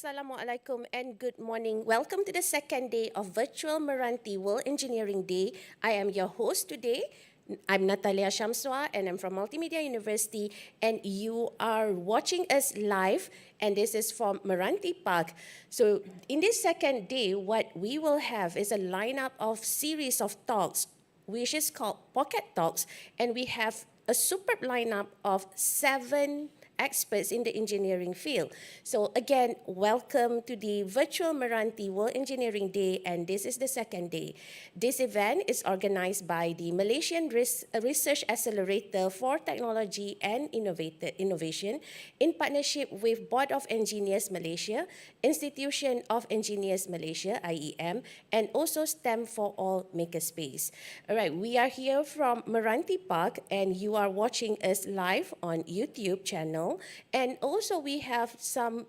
Assalamualaikum and good morning. Welcome to the second day of Virtual MRANTI World Engineering Day. I am your host today. I'm Natalia Shamswa and I'm from Multimedia University, and you are watching us live, and this is from MRANTI Park. So in this second day, what we will have is a lineup of series of talks which is called Pocket Talks, and we have a superb lineup of 7 experts in the engineering field. So again, welcome to the virtual MRANTI World Engineering Day, and this is the second day. This event is organized by the Malaysian Research Accelerator for Technology and Innovation in partnership with Board of Engineers Malaysia, Institution of Engineers Malaysia, IEM, and also STEM for All Makerspace. All right, we are here from MRANTI Park, and you are watching us live on YouTube channel. And also we have some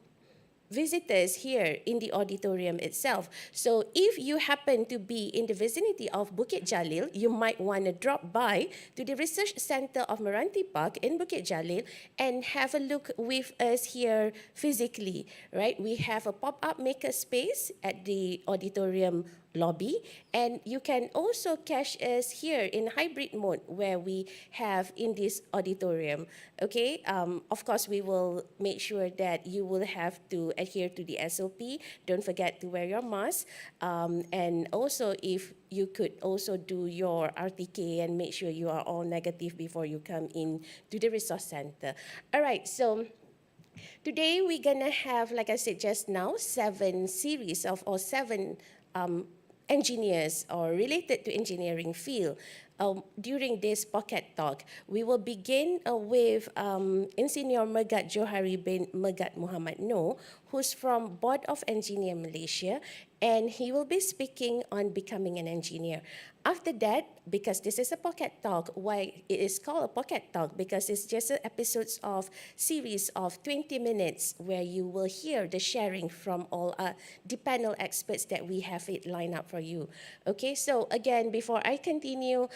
visitors here in the auditorium itself. So if you happen to be in the vicinity of Bukit Jalil, you might want to drop by to the Research Center of MRANTI Park in Bukit Jalil and have a look with us here physically, right? We have a pop-up maker space at the auditorium lobby, and you can also catch us here in hybrid mode where we have in this auditorium. Okay, of course we will make sure that you will have to adhere to the SOP. Don't forget to wear your mask, and also if you could also do your RTK and make sure you are all negative before you come in to the resource center. All right, so today we're gonna have, like I said just now, 7 series of, or 7 engineers or related to engineering field. During this pocket talk, we will begin with Engineer Megat Johari bin Megat Muhammad Noor, who's from Board of Engineer Malaysia, and he will be speaking on becoming an engineer. After that, because this is a pocket talk, why it is called a pocket talk? Because it's just episodes of series of 20 minutes where you will hear the sharing from all the panel experts that we have it lined up for you. Okay, so again, before I continue,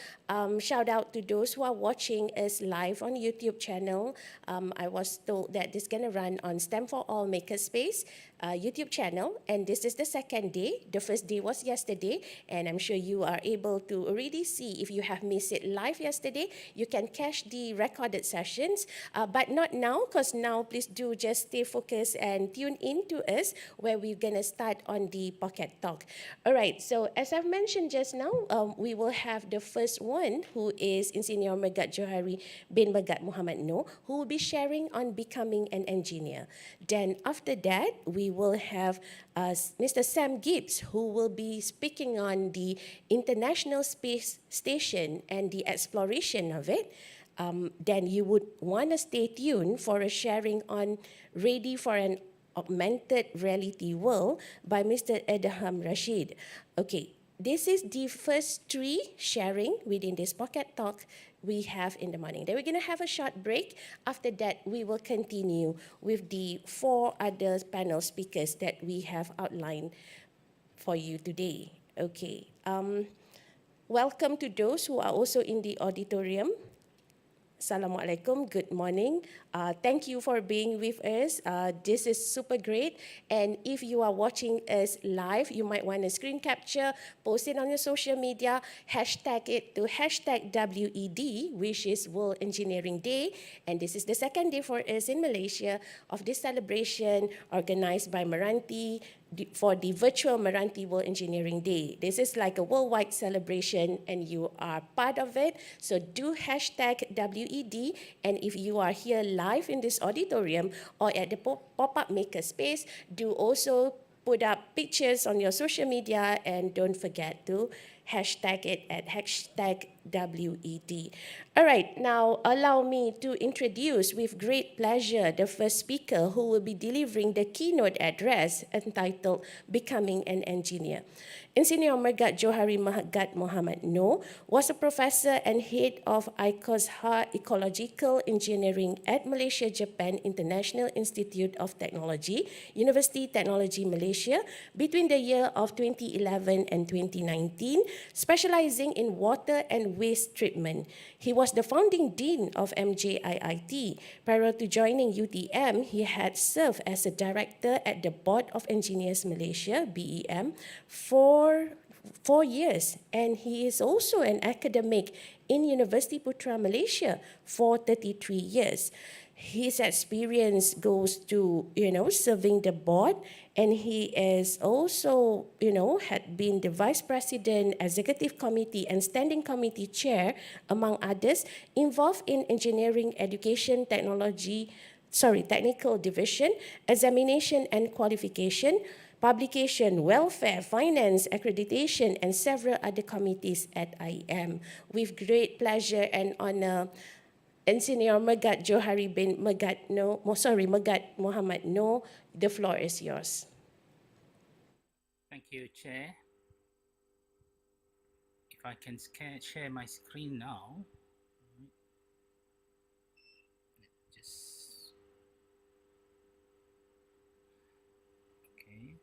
shout out to those who are watching us live on YouTube channel. I was told that this is gonna run on STEM for All Makerspace YouTube channel, and this is the second day. The first day was yesterday, and I'm sure you are able to already see. If you have missed it live yesterday, you can catch the recorded sessions, but not now, because now please do just stay focused and tune in to us where we're gonna start on the pocket talk. All right, so as I've mentioned just now, we will have the first one, who is Engineer Megat Johari bin Megat Muhammad Noor, who will be sharing on becoming an engineer. Then after that, we will have Mr. Sam Gibbs, who will be speaking on the International Space Station and the exploration of it. Then you would want to stay tuned for a sharing on Ready for an Augmented Reality World by Mr. Adham Rashid. Okay, this is the first 3 sharing within this pocket talk we have in the morning. Then we're going to have a short break. After that, we will continue with the 4 other panel speakers that we have outlined for you today. Okay. Welcome to those who are also in the auditorium. Assalamualaikum, good morning. Thank you for being with us. This is super great. And if you are watching us live, you might want to screen capture, post it on your social media, hashtag it to hashtag WED, which is World Engineering Day. And this is the second day for us in Malaysia of this celebration organized by MRANTI for the virtual MRANTI World Engineering Day. This is like a worldwide celebration, and you are part of it. So do hashtag WED, and if you are here live in this auditorium or at the pop-up maker space, do also put up pictures on your social media, and don't forget to hashtag it at hashtag WED. All right, now allow me to introduce with great pleasure the first speaker who will be delivering the keynote address entitled Becoming an Engineer. Engineer Megat Johari Mahagat Muhammad Noor was a professor and head of ICOSHA Ecological Engineering at Malaysia Japan International Institute of Technology, University Technology Malaysia, between the year of 2011 and 2019, specializing in water and waste treatment. He was the founding dean of MJIIT. Prior to joining UTM, he had served as a director at the Board of Engineers Malaysia, BEM, for 4 years, and he is also an academic in University Putra Malaysia for 33 years. His experience goes to, serving the board, and he is also, had been the vice president, executive committee, and standing committee chair, among others, involved in engineering, education, technical division, examination and qualification, publication, welfare, finance, accreditation, and several other committees at IM. With great pleasure and honor, Engineer Megat Johari bin Megat Muhammad Noor, the floor is yours. Thank you, Chair. If I can share my screen now. Just okay.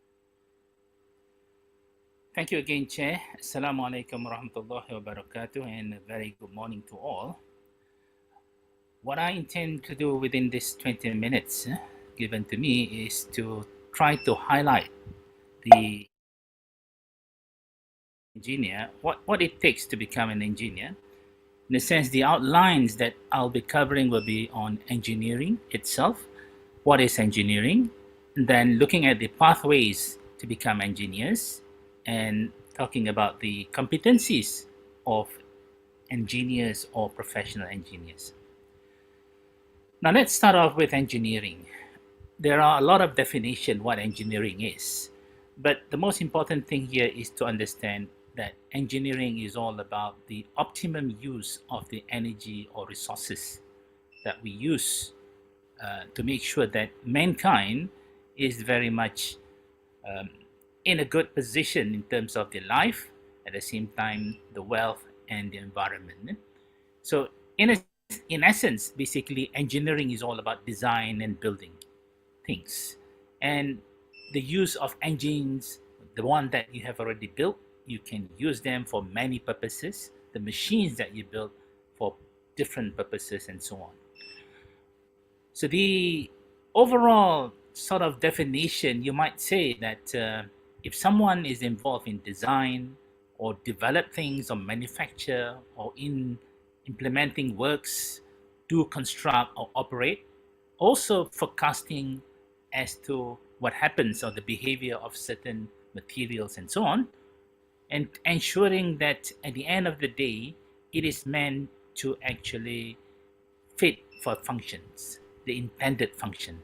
Thank you again, Chair. Assalamu alaikum warahmatullahi wabarakatuh, and a very good morning to all. What I intend to do within this 20 minutes given to me is to try to highlight the engineer, what it takes to become an engineer. In a sense, the outlines that I'll be covering will be on engineering itself, what is engineering, and then looking at the pathways to become engineers, and talking about the competencies of engineers or professional engineers. Now let's start off with engineering. There are a lot of definition what engineering is, but the most important thing here is to understand that engineering is all about the optimum use of the energy or resources that we use to make sure that mankind is very much in a good position in terms of their life, at the same time the wealth and the environment. So in essence, basically engineering is all about design and building things, and the use of engines, the one that you have already built, you can use them for many purposes, the machines that you build for different purposes, and so on. So the overall sort of definition, you might say that if someone is involved in design or develop things or manufacture or in implementing works, do construct or operate, also forecasting as to what happens or the behavior of certain materials and so on, and ensuring that at the end of the day, it is meant to actually fit for functions, the intended function,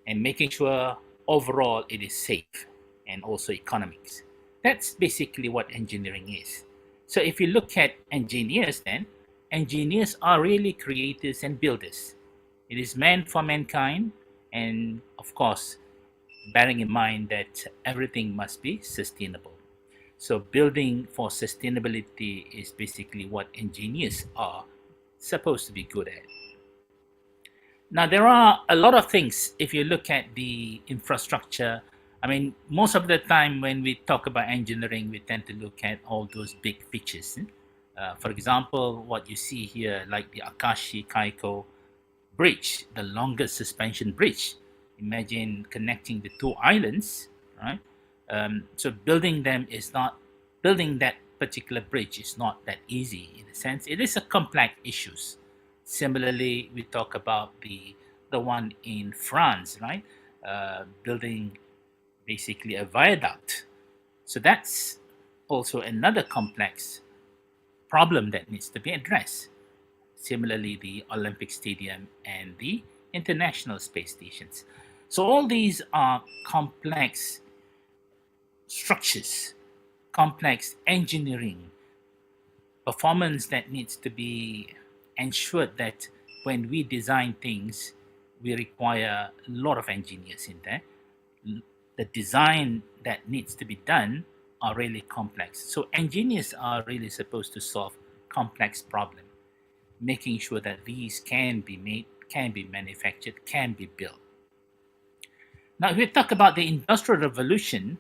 and making sure overall it is safe and also economics. That's basically what engineering is. So if you look at engineers, then engineers are really creators and builders. It is meant for mankind, and of course, bearing in mind that everything must be sustainable. So building for sustainability is basically what engineers are supposed to be good at. Now, there are a lot of things if you look at the infrastructure. I mean, most of the time when we talk about engineering, we tend to look at all those big features. For example, what you see here, like the Akashi Kaiko bridge, the longest suspension bridge. Imagine connecting the two islands, right? So building that particular bridge is not that easy in a sense. It is a complex issues. Similarly, we talk about the one in France, right? Building basically a viaduct. So that's also another complex problem that needs to be addressed. Similarly, the Olympic Stadium and the International Space Stations. So all these are complex structures, complex engineering, performance that needs to be ensured that when we design things, we require a lot of engineers in there. The design that needs to be done are really complex. So engineers are really supposed to solve complex problems, making sure that these can be made, can be manufactured, can be built. Now, if we talk about the Industrial Revolution,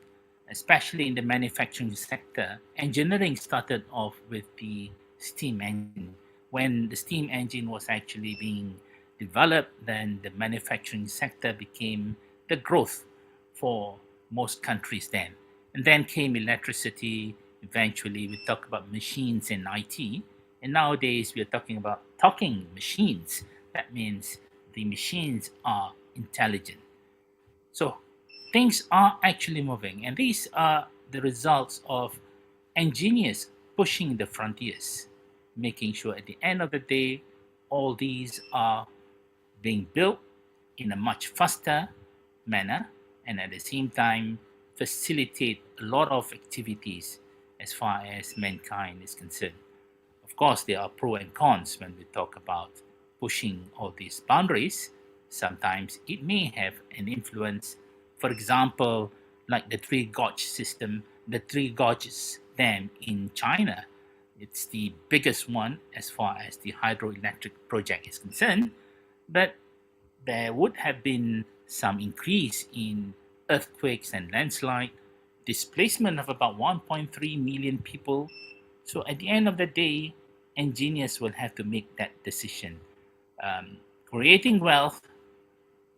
especially in the manufacturing sector, engineering started off with the steam engine. When the steam engine was actually being developed, then the manufacturing sector became the growth for most countries then. And then came electricity. Eventually, we talk about machines and IT. And nowadays, we are talking about talking machines. That means the machines are intelligent. So things are actually moving, and these are the results of engineers pushing the frontiers, making sure at the end of the day, all these are being built in a much faster manner and at the same time facilitate a lot of activities as far as mankind is concerned. Of course, there are pros and cons when we talk about pushing all these boundaries. Sometimes it may have an influence. For example, like the Three Gorge system, the Three Gorges Dam in China. It's the biggest one as far as the hydroelectric project is concerned, but there would have been some increase in earthquakes and landslide, displacement of about 1.3 million people. So at the end of the day, engineers will have to make that decision. Creating wealth,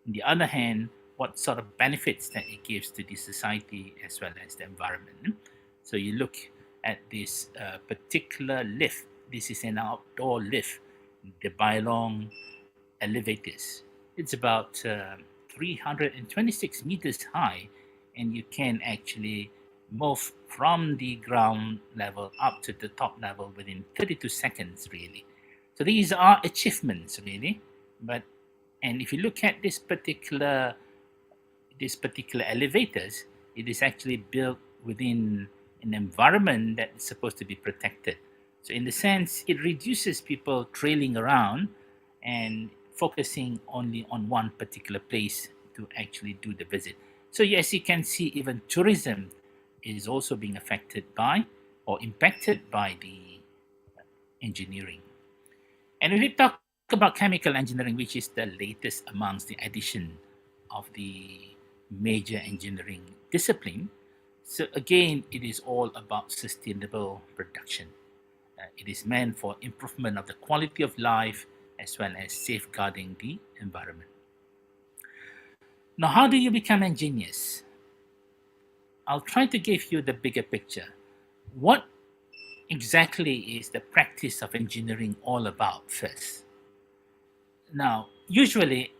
on the other hand, what sort of benefits that it gives to the society as well as the environment. So you look at this particular lift. This is an outdoor lift, the Bailong elevators. It's about 326 meters high, and you can actually move from the ground level up to the top level within 32 seconds, really. So these are achievements, really. But and if you look at this particular elevators, it is actually built within an environment that is supposed to be protected. So in the sense, it reduces people trailing around and focusing only on one particular place to actually do the visit. So yes, you can see even tourism is also being affected by or impacted by the engineering. And if we talk about chemical engineering, which is the latest amongst the addition of the major engineering discipline, so again, it is all about sustainable production. It is meant for improvement of the quality of life as well as safeguarding the environment. Now, how do you become engineers? I'll try to give you the bigger picture. What exactly is the practice of engineering all about first? Now, usually,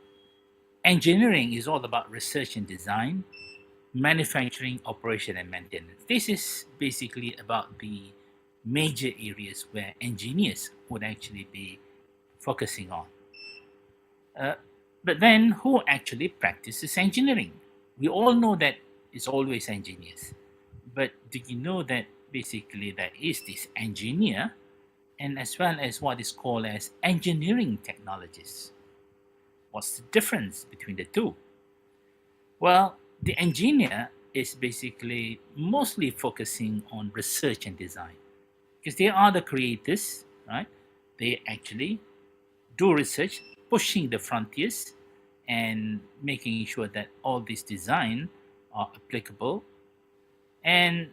engineering is all about research and design, manufacturing, operation, and maintenance. This is basically about the major areas where engineers would actually be focusing on. Uh, but then, who actually practices engineering? We all know that it's always engineers. But do you know that basically there is this engineer and as well as what is called as engineering technologists? What's the difference between the two? Well, the engineer is basically mostly focusing on research and design because they are the creators, right? They actually do research, pushing the frontiers and making sure that all these design are applicable. And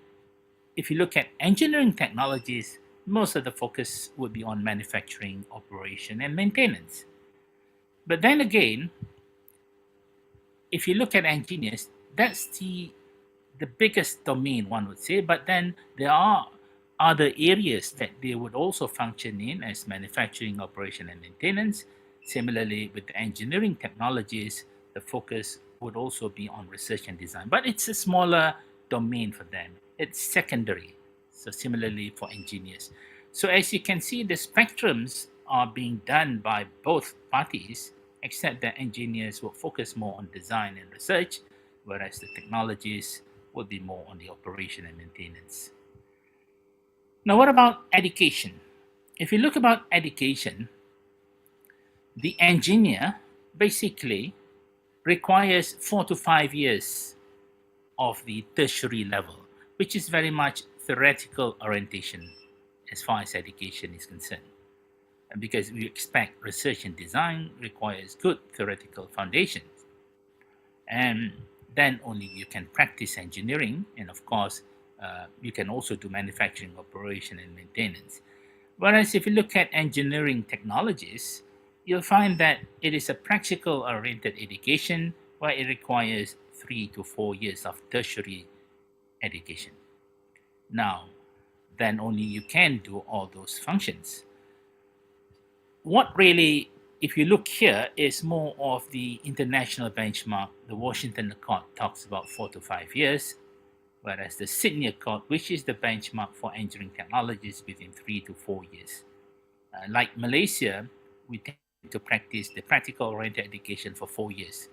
if you look at engineering technologies, most of the focus would be on manufacturing, operation, and maintenance. But then again, if you look at engineers, that's the biggest domain, one would say. But then there are other areas that they would also function in as manufacturing, operation, and maintenance. Similarly, with the engineering technologies, the focus would also be on research and design. But it's a smaller domain for them. It's secondary. So similarly for engineers. So as you can see, the spectrums are being done by both parties, except that engineers will focus more on design and research, whereas the technologies will be more on the operation and maintenance. Now, what about education? If you look about education, the engineer basically requires 4 to 5 years of the tertiary level. which is very much theoretical orientation as far as education is concerned. And because we expect research and design requires good theoretical foundations, and then only you can practice engineering, and of course, you can also do manufacturing, operation, and maintenance. Whereas if you look at engineering technologies, you'll find that it is a practical oriented education where it requires 3 to 4 years of tertiary education. Now, then only you can do all those functions. What really, if you look here, is more of the international benchmark. The Washington Accord talks about 4 to 5 years, whereas the Sydney Accord, which is the benchmark for engineering technologies, within 3 to 4 years. Like Malaysia, we tend to practice the practical oriented education for 4 years,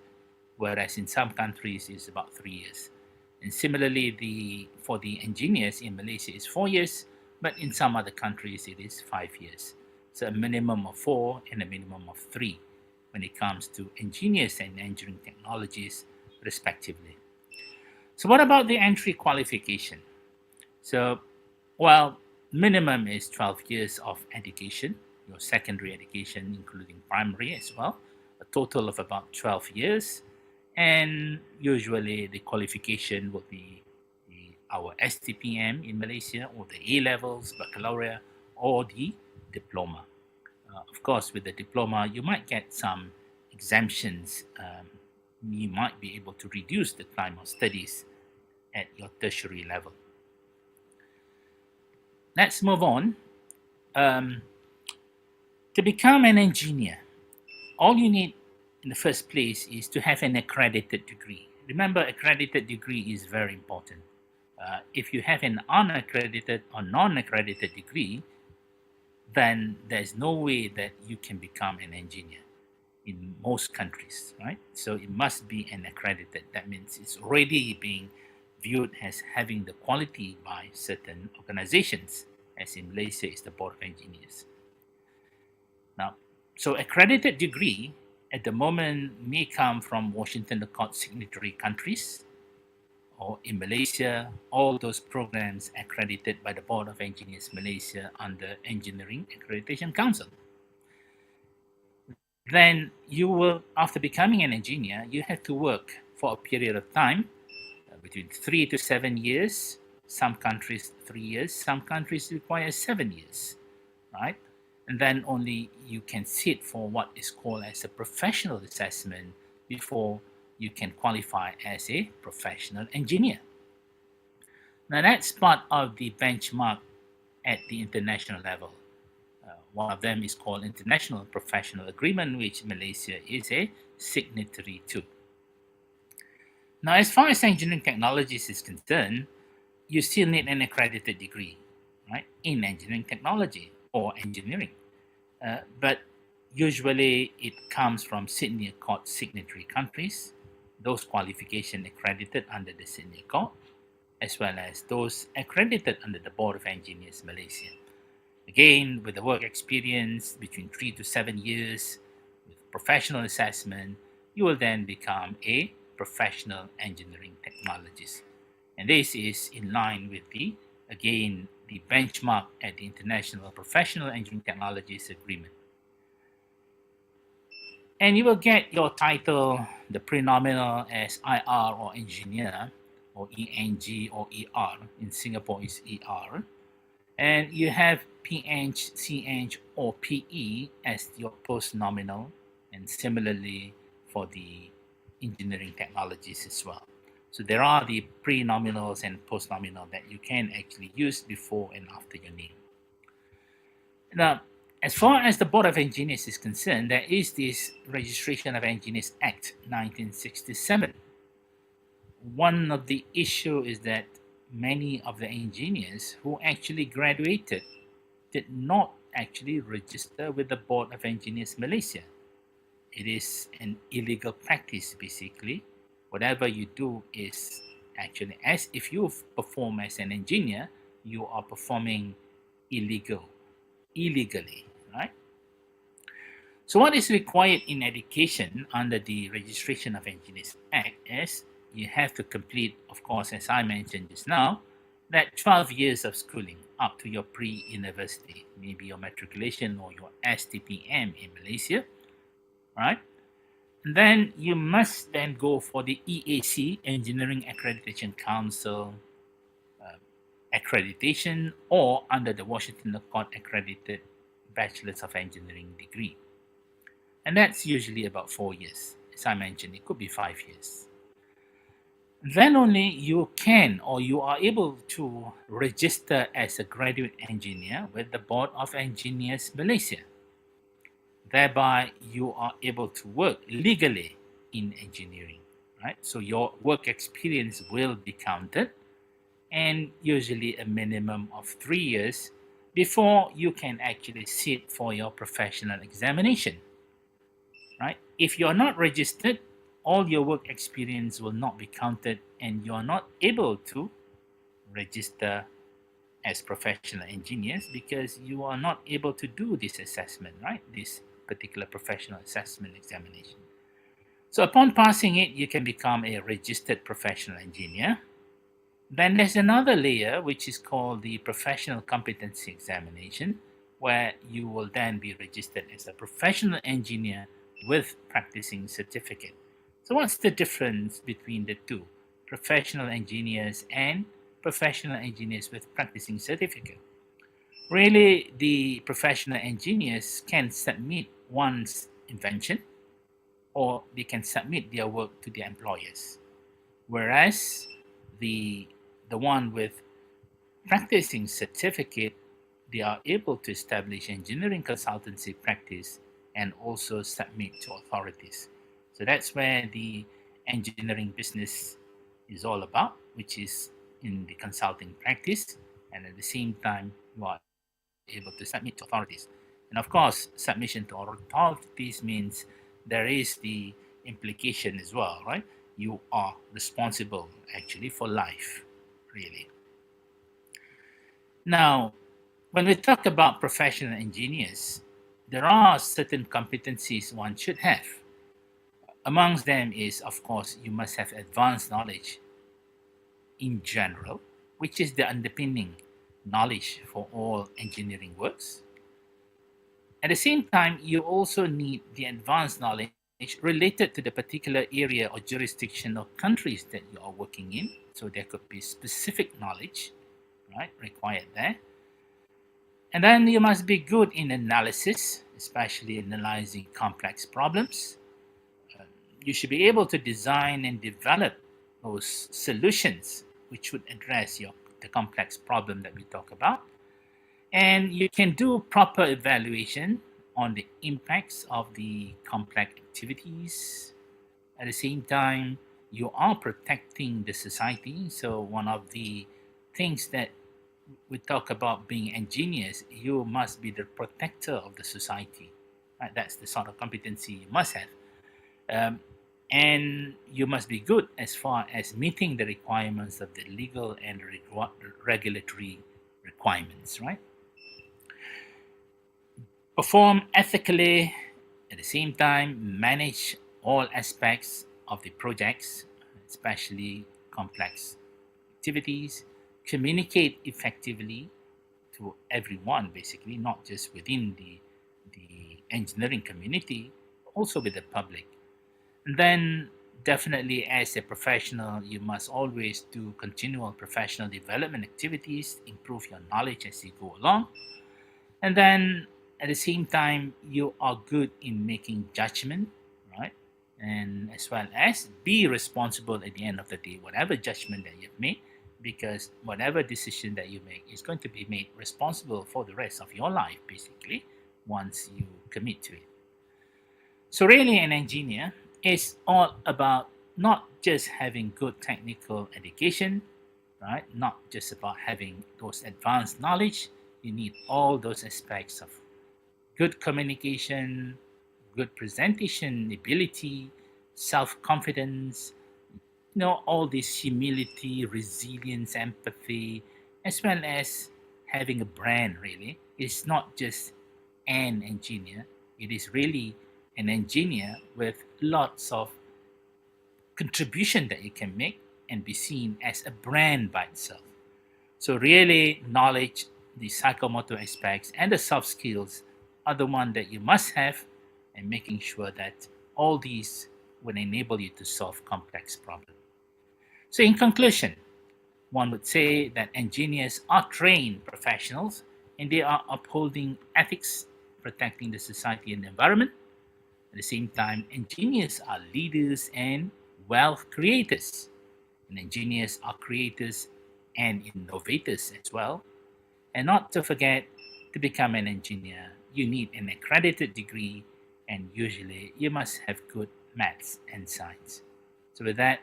whereas in some countries it's about 3 years. And similarly, for the engineers in Malaysia is 4 years, but in some other countries it is 5 years. So a minimum of 4 and a minimum of 3 when it comes to engineers and engineering technologies, respectively. So what about the entry qualification? So, well, minimum is 12 years of education, your secondary education, including primary as well, a total of about 12 years. And usually the qualification will be our STPM in Malaysia, or the A levels, baccalaureate, or the diploma. Of course, with the diploma, you might get some exemptions. You might be able to reduce the time of studies at your tertiary level. Let's move on. To become an engineer, all you need in the first place is to have an accredited degree. Remember, accredited degree is very important. If you have an unaccredited or non-accredited degree, then there's no way that you can become an engineer in most countries, right? So it must be an accredited. That means it's already being viewed as having the quality by certain organizations, as in Malaysia is the Board of Engineers. Now, so accredited degree at the moment may come from Washington Accord signatory countries, or in Malaysia, all those programs accredited by the Board of Engineers Malaysia under Engineering Accreditation Council. Then you will, after becoming an engineer, you have to work for a period of time, between 3 to 7 years. Some countries 3 years, some countries require 7 years, right? And then only you can sit for what is called as a professional assessment before you can qualify as a professional engineer. Now that's part of the benchmark at the international level. One of them is called International Professional Agreement, which Malaysia is a signatory to. Now, as far as engineering technologies is concerned, you still need an accredited degree, right, in engineering technology or engineering. But usually it comes from Sydney Accord signatory countries, those qualifications accredited under the Sydney Accord, as well as those accredited under the Board of Engineers Malaysia. Again, with the work experience between 3 to 7 years, with professional assessment, you will then become a professional engineering technologist. And this is in line with the benchmark at the International Professional Engineering Technologies Agreement. And you will get your title, the pre-nominal, as IR or engineer, or ENG or ER. In Singapore is ER. And you have PEng, CEng, or PE as your post-nominal, and similarly for the engineering technologies as well. So there are the pre-nominals and post-nominal that you can actually use before and after your name. Now, as far as the Board of Engineers is concerned, there is this Registration of Engineers Act 1967. One of the issues is that many of the engineers who actually graduated did not actually register with the Board of Engineers Malaysia. It is an illegal practice, basically. Whatever you do is actually, as if you perform as an engineer, you are performing illegally, right? So what is required in education under the Registration of Engineers Act is you have to complete, of course, as I mentioned just now, that 12 years of schooling up to your pre-university, maybe your matriculation or your STPM in Malaysia, right? And then you must then go for the EAC, Engineering Accreditation Council accreditation, or under the Washington Accord accredited Bachelor's of Engineering degree. And that's usually about 4 years. As I mentioned, it could be 5 years. Then only you can or you are able to register as a graduate engineer with the Board of Engineers Malaysia. Thereby, you are able to work legally in engineering, right? So your work experience will be counted, and usually a minimum of 3 years before you can actually sit for your professional examination, right? If you're not registered, all your work experience will not be counted and you're not able to register as professional engineers because you are not able to do this assessment, right? This particular professional assessment examination. So upon passing it, you can become a registered professional engineer. Then there's another layer which is called the professional competency examination, where you will then be registered as a professional engineer with practicing certificate. So what's the difference between the two, professional engineers and professional engineers with practicing certificate? Really, the professional engineers can submit one's invention or they can submit their work to their employers, whereas the one with practicing certificate, they are able to establish engineering consultancy practice and also submit to authorities. So that's where the engineering business is all about, which is in the consulting practice, and at the same time you are able to submit to authorities. And of course, submission to authorities means there is the implication as well, right? You are responsible actually for life, really. Now, when we talk about professional engineers, there are certain competencies one should have. Amongst them is, of course, you must have advanced knowledge in general, which is the underpinning knowledge for all engineering works. At the same time, you also need the advanced knowledge related to the particular area or jurisdiction or countries that you are working in. So there could be specific knowledge, right, required there. And then you must be good in analysis, especially analyzing complex problems. You should be able to design and develop those solutions which would address the complex problem that we talk about. And you can do proper evaluation on the impacts of the complex activities. At the same time, you are protecting the society. So one of the things that we talk about being engineers, you must be the protector of the society. Right? That's the sort of competency you must have. And you must be good as far as meeting the requirements of the legal and regulatory requirements, right? Perform ethically, at the same time, manage all aspects of the projects, especially complex activities, communicate effectively to everyone, basically, not just within the engineering community, also with the public. And then definitely as a professional, you must always do continual professional development activities, improve your knowledge as you go along. And then at the same time, you are good in making judgment, right? And as well as be responsible at the end of the day, whatever judgment that you've made, because whatever decision that you make is going to be made responsible for the rest of your life, basically, once you commit to it. So really an engineer is all about not just having good technical education, right? Not just about having those advanced knowledge. You need all those aspects of good communication, good presentation ability, self-confidence, all this humility, resilience, empathy, as well as having a brand, really. It's not just an engineer, it is really an engineer with lots of contribution that you can make and be seen as a brand by itself. So really knowledge, the psychomotor aspects and the soft skills are the one that you must have, and making sure that all these will enable you to solve complex problems. So in conclusion, one would say that engineers are trained professionals and they are upholding ethics, protecting the society and the environment. At the same time, engineers are leaders and wealth creators. And engineers are creators and innovators as well. And not to forget, to become an engineer, you need an accredited degree, and usually you must have good maths and science. So, with that,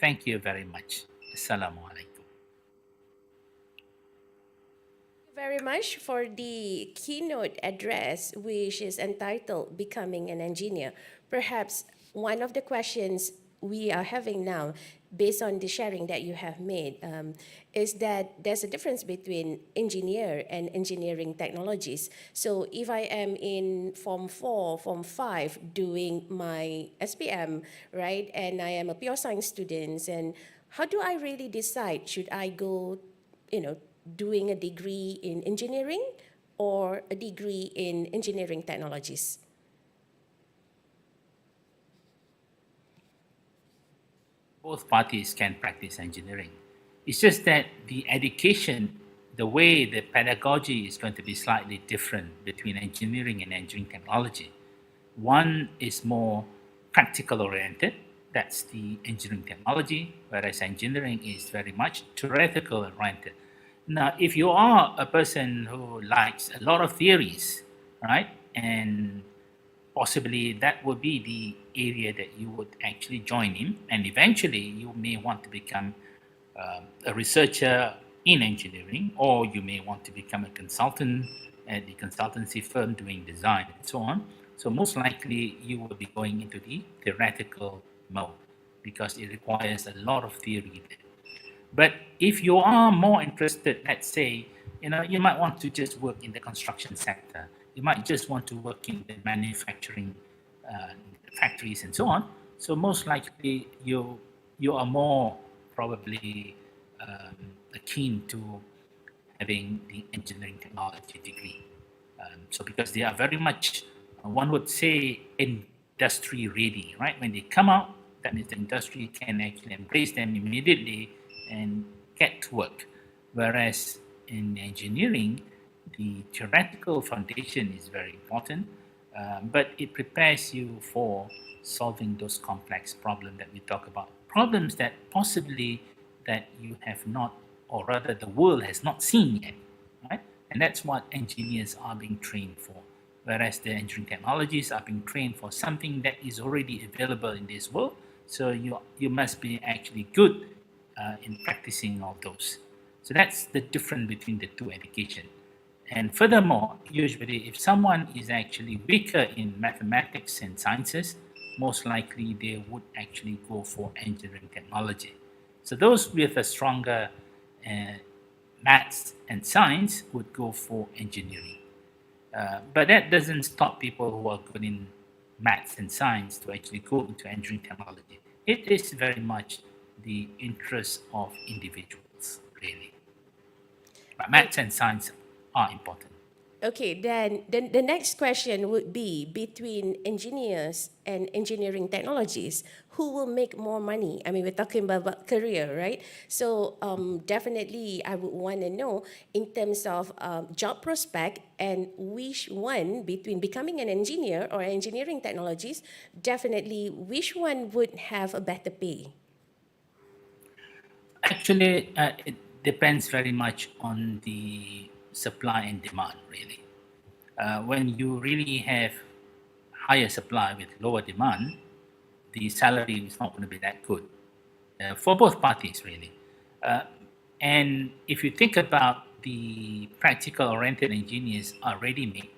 thank you very much. Assalamu alaikum. Very much for the keynote address, which is entitled Becoming an Engineer. Perhaps one of the questions we are having now, based on the sharing that you have made, is that there's a difference between engineer and engineering technologies. So if I am in Form 4, Form 5 doing my SPM, right, and I am a pure science student, and how do I really decide, should I go, doing a degree in engineering or a degree in engineering technologies? Both parties can practice engineering. It's just that the education, the way the pedagogy is going to be slightly different between engineering and engineering technology. One is more practical oriented, that's the engineering technology, whereas engineering is very much theoretical oriented. Now, if you are a person who likes a lot of theories, right, and possibly that would be the area that you would actually join in, and eventually you may want to become a researcher in engineering, or you may want to become a consultant at the consultancy firm doing design and so on. So most likely you will be going into the theoretical mode because it requires a lot of theory there. But if you are more interested, let's say, you might want to just work in the construction sector. You might just want to work in the manufacturing uh, factories and so on. So most likely you are more probably keen to having the engineering technology degree. So because they are very much, one would say, industry ready, right? When they come out, that means the industry can actually embrace them immediately and get to work. Whereas in engineering, the theoretical foundation is very important, but it prepares you for solving those complex problems that we talk about. Problems that possibly that you have not, or rather the world has not seen yet, right? And that's what engineers are being trained for. Whereas the engineering technologies are being trained for something that is already available in this world. So you must be actually good in practicing all those. So that's the difference between the two education. And furthermore, usually if someone is actually weaker in mathematics and sciences, most likely they would actually go for engineering technology. So those with a stronger uh, maths and science would go for engineering. But that doesn't stop people who are good in maths and science to actually go into engineering technology. It is very much the interest of individuals, really. But maths and science are important. Okay, then the next question would be, between engineers and engineering technologies, who will make more money? I mean, we're talking about career, right? So definitely I would want to know, in terms of job prospect, and which one between becoming an engineer or engineering technologies, definitely which one would have a better pay? Actually, it depends very much on the supply and demand, really. When you really have higher supply with lower demand, the salary is not going to be that good for both parties, really. Uh, and if you think about the practical oriented engineers are ready made,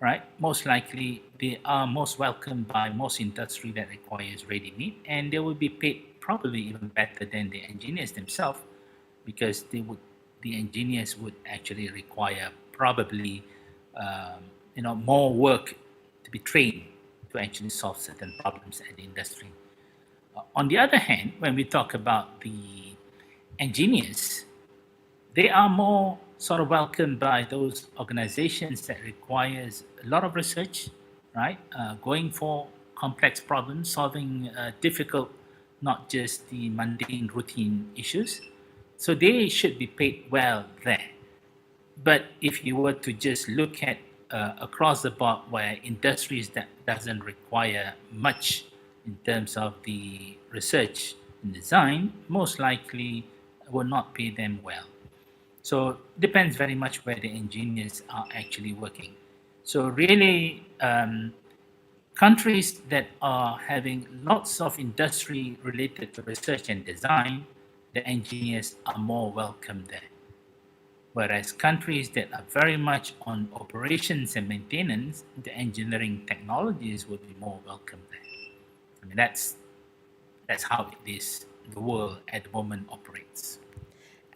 right? Most likely they are most welcomed by most industry that requires ready made, and they will be paid probably even better than the engineers themselves because the engineers would actually require probably more work to be trained to actually solve certain problems at the industry. On the other hand, when we talk about the engineers, they are more sort of welcomed by those organizations that requires a lot of research, right? Going for complex problems, solving difficult, not just the mundane routine issues. So they should be paid well there. But if you were to just look at across the board where industries that doesn't require much in terms of the research and design, most likely will not pay them well. So depends very much where the engineers are actually working. So really, countries that are having lots of industry related to research and design, the engineers are more welcome there. Whereas countries that are very much on operations and maintenance, the engineering technologies will be more welcome there. I mean, that's how it is. The world at the moment operates.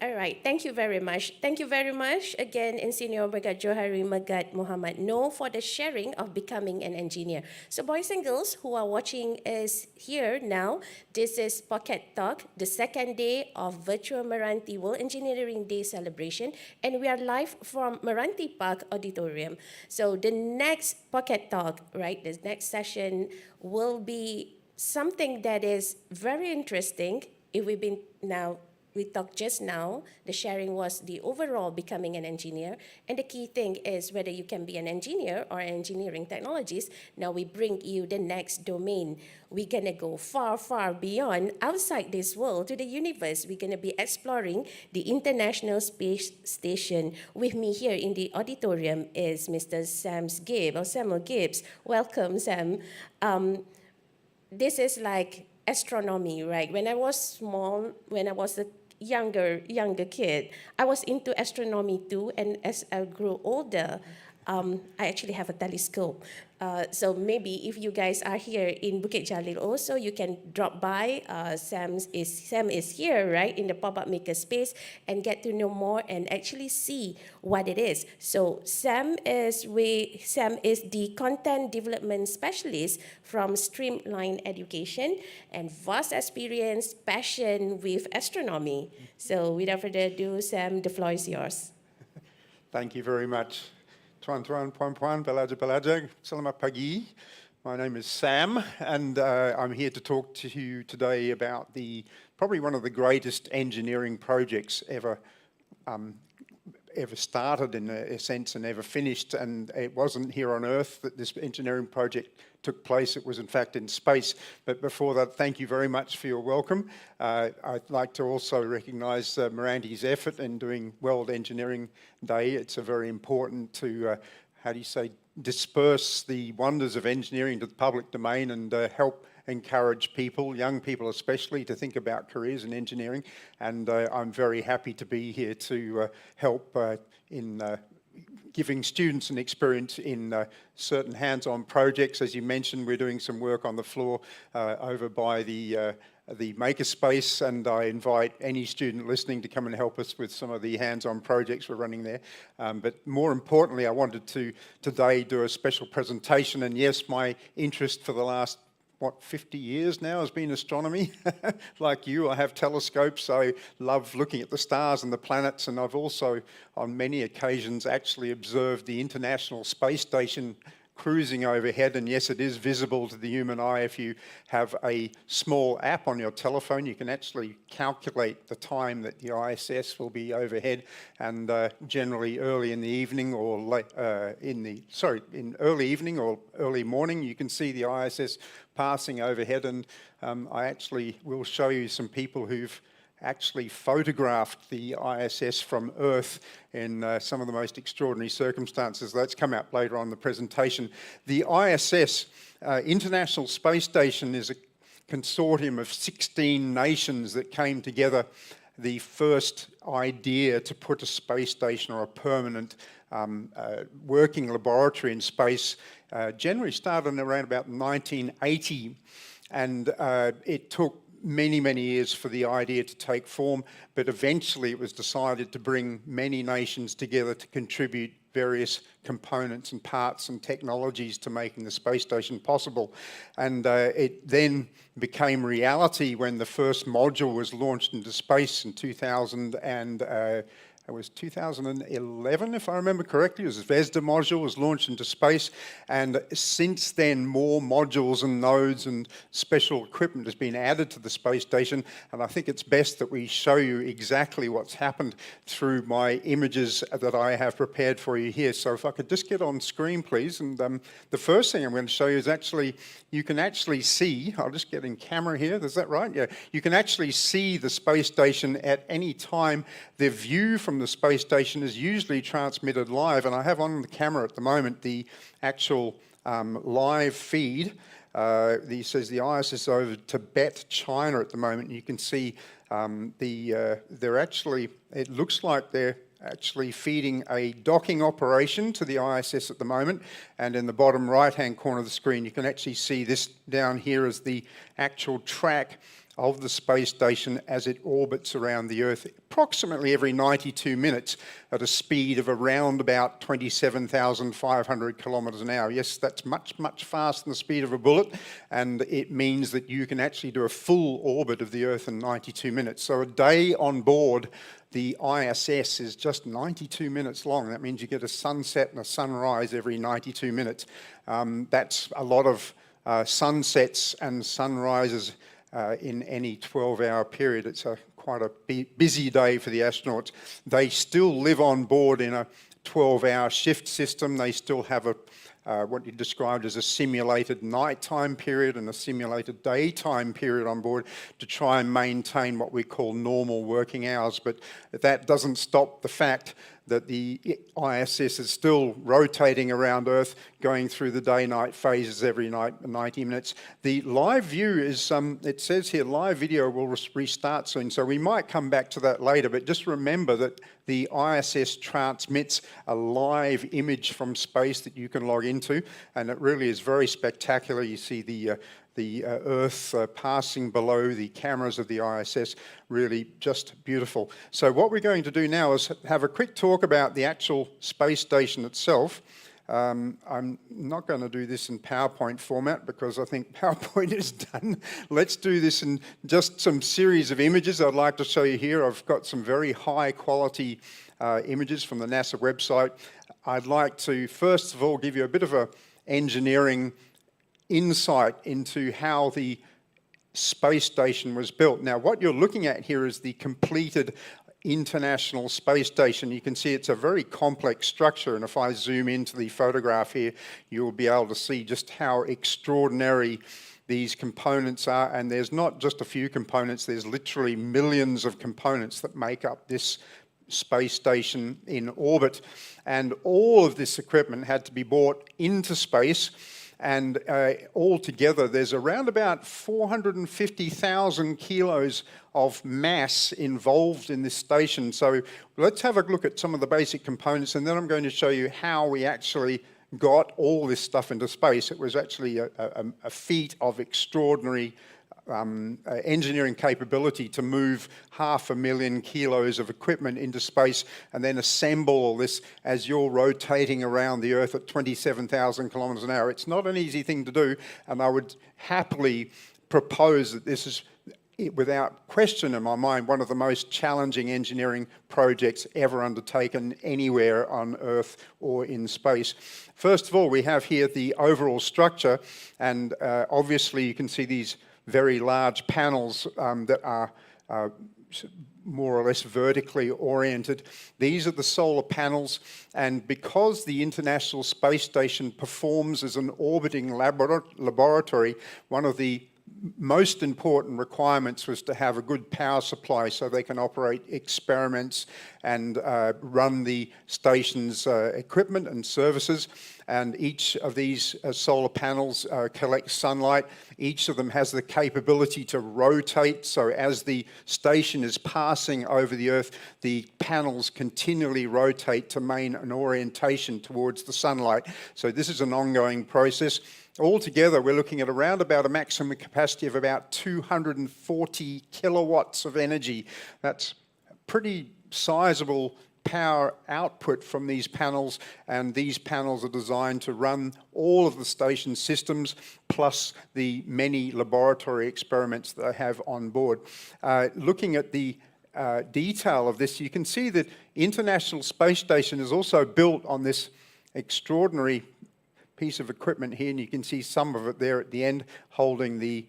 All right, thank you very much. Thank you very much again, Insinyur Megat Johari Megat Muhammad No, for the sharing of becoming an engineer. So, boys and girls who are watching us here now, this is Pocket Talk, the second day of virtual Meranti World Engineering Day celebration, and we are live from Meranti Park Auditorium. So, the next Pocket Talk, right, the next session will be something that is very interesting. If we've been now we talked just now, the sharing was the overall becoming an engineer. And the key thing is whether you can be an engineer or an engineering technologist. Now we bring you the next domain. We're going to go far, far beyond outside this world to the universe. We're going to be exploring the International Space Station. With me here in the auditorium is Mr. Samuel Gibbs. Welcome, Sam. This is like astronomy, right? When I was small, when I was a younger kid, I was into astronomy too. And as I grew older, I actually have a telescope. So maybe if you guys are here in Bukit Jalil also, you can drop by. Sam is here, right, in the pop-up maker space and get to know more and actually see what it is. So Sam is the content development specialist from Streamline Education and vast experience, passion with astronomy. So without further ado, Sam, the floor is yours. Thank you very much. Tuan Puan, Belaja, Selamat pagi. My name is Sam, and I'm here to talk to you today about probably one of the greatest engineering projects ever started in a sense and ever finished. And it wasn't here on Earth that this engineering project took place. It was in fact in space. But before that, thank you very much for your welcome. I'd like to also recognise MRANTI's effort in doing World Engineering Day. It's a very important to, disperse the wonders of engineering to the public domain and help encourage people, young people especially, to think about careers in engineering. And I'm very happy to be here to help in giving students an experience in certain hands-on projects. As you mentioned, we're doing some work on the floor over by the makerspace, and I invite any student listening to come and help us with some of the hands-on projects we're running there. But more importantly, I wanted to today do a special presentation, and yes, my interest for the last 50 years now has been astronomy. Like you, I have telescopes. I love looking at the stars and the planets, and I've also, on many occasions, actually observed the International Space Station cruising overhead, and yes, it is visible to the human eye. If you have a small app on your telephone, you can actually calculate the time that the ISS will be overhead, and generally early in the evening or late in early evening or early morning, you can see the ISS passing overhead. And I actually will show you some people who've actually photographed the ISS from Earth in some of the most extraordinary circumstances. That's come out later on in the presentation. The ISS, International Space Station, is a consortium of 16 nations that came together. The first idea to put a space station or a permanent working laboratory in space generally started around about 1980, and it took many years for the idea to take form, but eventually it was decided to bring many nations together to contribute various components and parts and technologies to making the space station possible. And it then became reality when the first module was launched into space in 2000 and it was 2011, if I remember correctly. It was Vesda module was launched into space, and since then more modules and nodes and special equipment has been added to the space station, and I think it's best that we show you exactly what's happened through my images that I have prepared for you here. So if I could just get on screen, please. And the first thing I'm going to show you is actually, you can actually see, I'll just get in camera here, is that right? Yeah, you can actually see the space station at any time. The view from the space station is usually transmitted live, and I have on the camera at the moment the actual live feed. Says the ISS is over Tibet, China at the moment. You can see they're actually, it looks like they're actually feeding a docking operation to the ISS at the moment, and in the bottom right-hand corner of the screen you can actually see this down here as the actual track of the space station as it orbits around the Earth approximately every 92 minutes at a speed of around about 27,500 kilometers an hour. Yes, that's much, much faster than the speed of a bullet, and it means that you can actually do a full orbit of the Earth in 92 minutes. So a day on board the ISS is just 92 minutes long. That means you get a sunset and a sunrise every 92 minutes. That's a lot of sunsets and sunrises in any 12-hour period. It's quite a busy day for the astronauts. They still live on board in a 12-hour shift system. They still have what you described as a simulated nighttime period and a simulated daytime period on board to try and maintain what we call normal working hours. But that doesn't stop the fact that the ISS is still rotating around Earth, going through the day-night phases every night, 90 minutes. The live view is, it says here, live video will restart soon, so we might come back to that later, but just remember that the ISS transmits a live image from space that you can log into, and it really is very spectacular. You see the Earth passing below the cameras of the ISS, really just beautiful. So what we're going to do now is have a quick talk about the actual space station itself. I'm not going to do this in PowerPoint format because I think PowerPoint is done. Let's do this in just some series of images I'd like to show you here. I've got some very high quality images from the NASA website. I'd like to first of all give you a bit of a engineering insight into how the space station was built. Now, what you're looking at here is the completed International Space Station. You can see it's a very complex structure, and if I zoom into the photograph here, you'll be able to see just how extraordinary these components are. And there's not just a few components, there's literally millions of components that make up this space station in orbit. And all of this equipment had to be brought into space. And altogether, there's around about 450,000 kilos of mass involved in this station. So let's have a look at some of the basic components, and then I'm going to show you how we actually got all this stuff into space. It was actually a feat of extraordinary engineering capability to move 500,000 kilos of equipment into space and then assemble all this as you're rotating around the Earth at 27,000 kilometers an hour. It's not an easy thing to do, and I would happily propose that this is, without question in my mind, one of the most challenging engineering projects ever undertaken anywhere on Earth or in space. First of all, we have here the overall structure, and obviously you can see these very large panels that are more or less vertically oriented. These are the solar panels, and because the International Space Station performs as an orbiting laboratory, one of the most important requirements was to have a good power supply so they can operate experiments and run the station's equipment and services. And each of these solar panels collects sunlight. Each of them has the capability to rotate, so as the station is passing over the Earth, the panels continually rotate to maintain an orientation towards the sunlight. So this is an ongoing process. Altogether, we're looking at around about a maximum capacity of about 240 kilowatts of energy. That's pretty sizable power output from these panels, and these panels are designed to run all of the station systems plus the many laboratory experiments that I have on board. Looking at the detail of this, you can see that International Space Station is also built on this extraordinary piece of equipment here, and you can see some of it there at the end holding the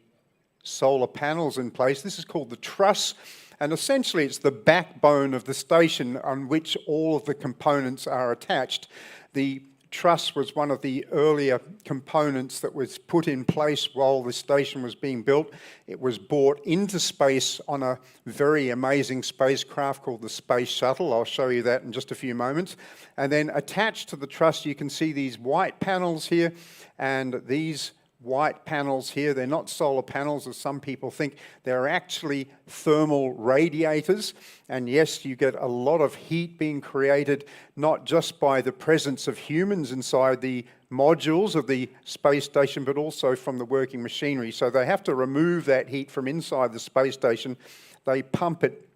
solar panels in place. This is called the truss, and essentially it's the backbone of the station on which all of the components are attached. The truss was one of the earlier components that was put in place while the station was being built. It was brought into space on a very amazing spacecraft called the Space Shuttle. I'll show you that in just a few moments. And then attached to the truss, you can see these white panels here, and these white panels here, they're not solar panels as some people think, they're actually thermal radiators. And yes, you get a lot of heat being created, not just by the presence of humans inside the modules of the space station, but also from the working machinery. So they have to remove that heat from inside the space station. They pump it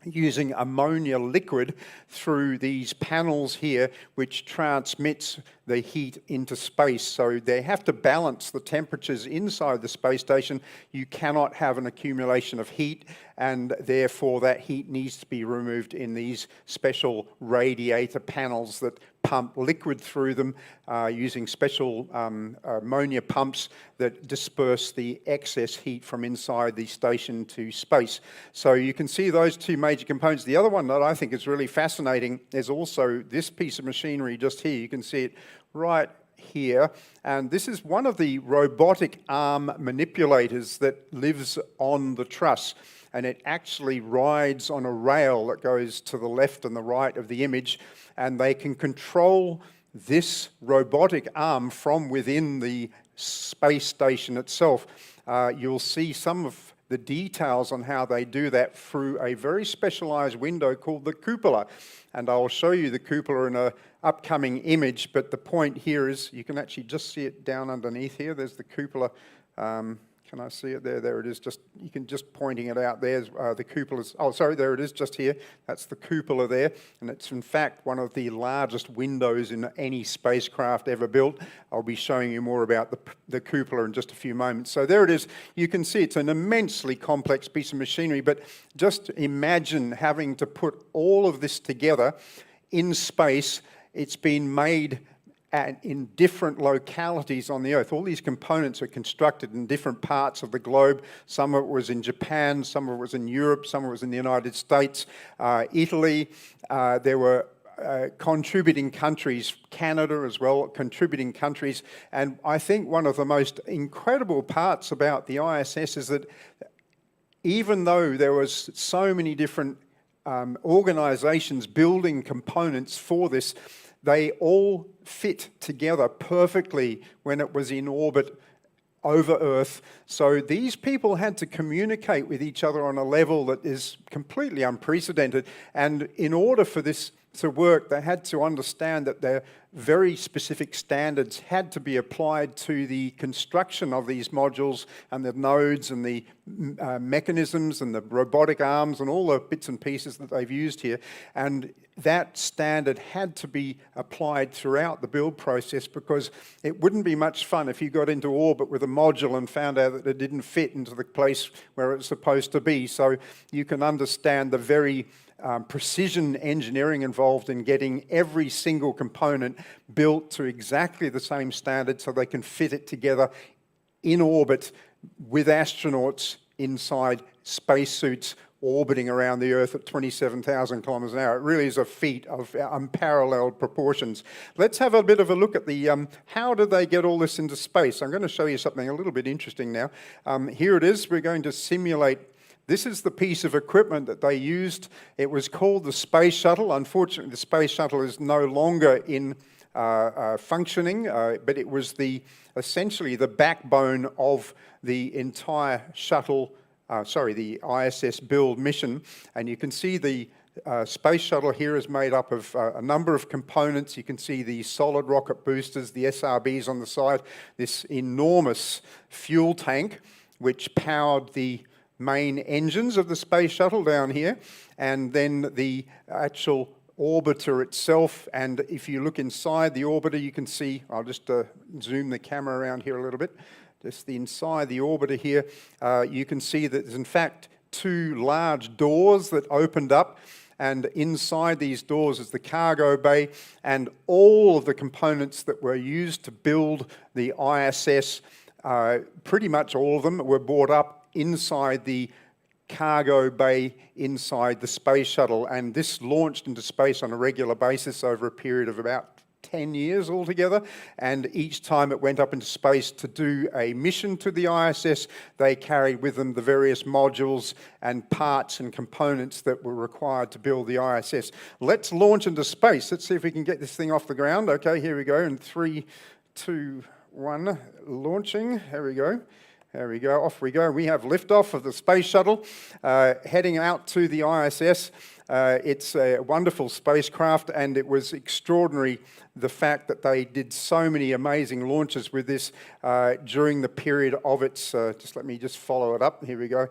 using ammonia liquid through these panels here, which transmits the heat into space. So they have to balance the temperatures inside the space station. You cannot have an accumulation of heat, and therefore that heat needs to be removed in these special radiator panels that pump liquid through them using special ammonia pumps that disperse the excess heat from inside the station to space. So you can see those two major components. The other one that I think is really fascinating is also this piece of machinery just here. You can see it right here, and this is one of the robotic arm manipulators that lives on the truss, and it actually rides on a rail that goes to the left and the right of the image, and they can control this robotic arm from within the space station itself. You'll see some of the details on how they do that through a very specialized window called the cupola. And I'll show you the cupola in an upcoming image, but the point here is you can actually just see it down underneath here. There's the cupola. Can I see it there? There it is. Just you can just pointing it out there. The cupola's. Oh, sorry, there it is. Just here. That's the cupola there, and it's in fact one of the largest windows in any spacecraft ever built. I'll be showing you more about the cupola in just a few moments. So there it is. You can see it's an immensely complex piece of machinery. But just imagine having to put all of this together in space. It's been made in different localities on the Earth. All these components are constructed in different parts of the globe. Some of it was in Japan, some of it was in Europe, some of it was in the United States, Italy. There were contributing countries, Canada as well, contributing countries. And I think one of the most incredible parts about the ISS is that even though there was so many different organizations building components for this, they all fit together perfectly when it was in orbit over Earth. So these people had to communicate with each other on a level that is completely unprecedented. And in order for this to work, they had to understand that their very specific standards had to be applied to the construction of these modules and the nodes and the mechanisms and the robotic arms and all the bits and pieces that they've used here. And that standard had to be applied throughout the build process, because it wouldn't be much fun if you got into orbit with a module and found out that it didn't fit into the place where it's supposed to be. So you can understand the very precision engineering involved in getting every single component built to exactly the same standard so they can fit it together in orbit with astronauts inside spacesuits orbiting around the Earth at 27,000 kilometers an hour. It really is a feat of unparalleled proportions. Let's have a bit of a look at the how did they get all this into space? I'm going to show you something a little bit interesting now. Here it is. We're going to simulate. This is the piece of equipment that they used. It was called the Space Shuttle. Unfortunately, the Space Shuttle is no longer in functioning, but it was essentially the backbone of the entire shuttle, the ISS build mission. And you can see the Space Shuttle here is made up of a number of components. You can see the solid rocket boosters, the SRBs on the side, this enormous fuel tank, which powered the main engines of the Space Shuttle down here, and then the actual orbiter itself. And if you look inside the orbiter, you can see, I'll just zoom the camera around here a little bit, just the inside the orbiter here, you can see that there's in fact two large doors that opened up, and inside these doors is the cargo bay, and all of the components that were used to build the ISS, pretty much all of them were brought up inside the cargo bay inside the space shuttle, and this launched into space on a regular basis over a period of about 10 years altogether, and each time it went up into space to do a mission to the ISS, they carried with them the various modules and parts and components that were required to build the ISS. Let's launch into space. Let's see if we can get this thing off the ground. Okay, here we go, in 3, 2, 1, launching. Here we go. There we go, off we go. We have liftoff of the space shuttle, heading out to the ISS. It's a wonderful spacecraft, and it was extraordinary the fact that they did so many amazing launches with this during the period of its, just let me just follow it up. Here we go.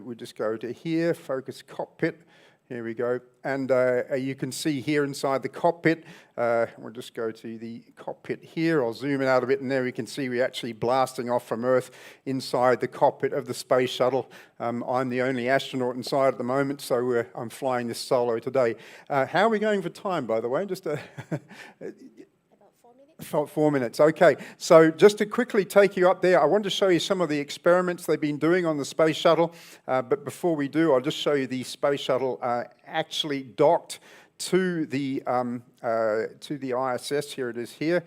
We just go to here, focus cockpit. Here we go. And you can see here inside the cockpit, we'll just go to the cockpit here. I'll zoom in out a bit, and there we can see we're actually blasting off from Earth inside the cockpit of the space shuttle. I'm the only astronaut inside at the moment, so I'm flying this solo today. How are we going for time, by the way? Just About 4 minutes, okay. So just to quickly take you up there, I want to show you some of the experiments they've been doing on the space shuttle. But before we do, I'll just show you the space shuttle actually docked to the ISS. Here it is here.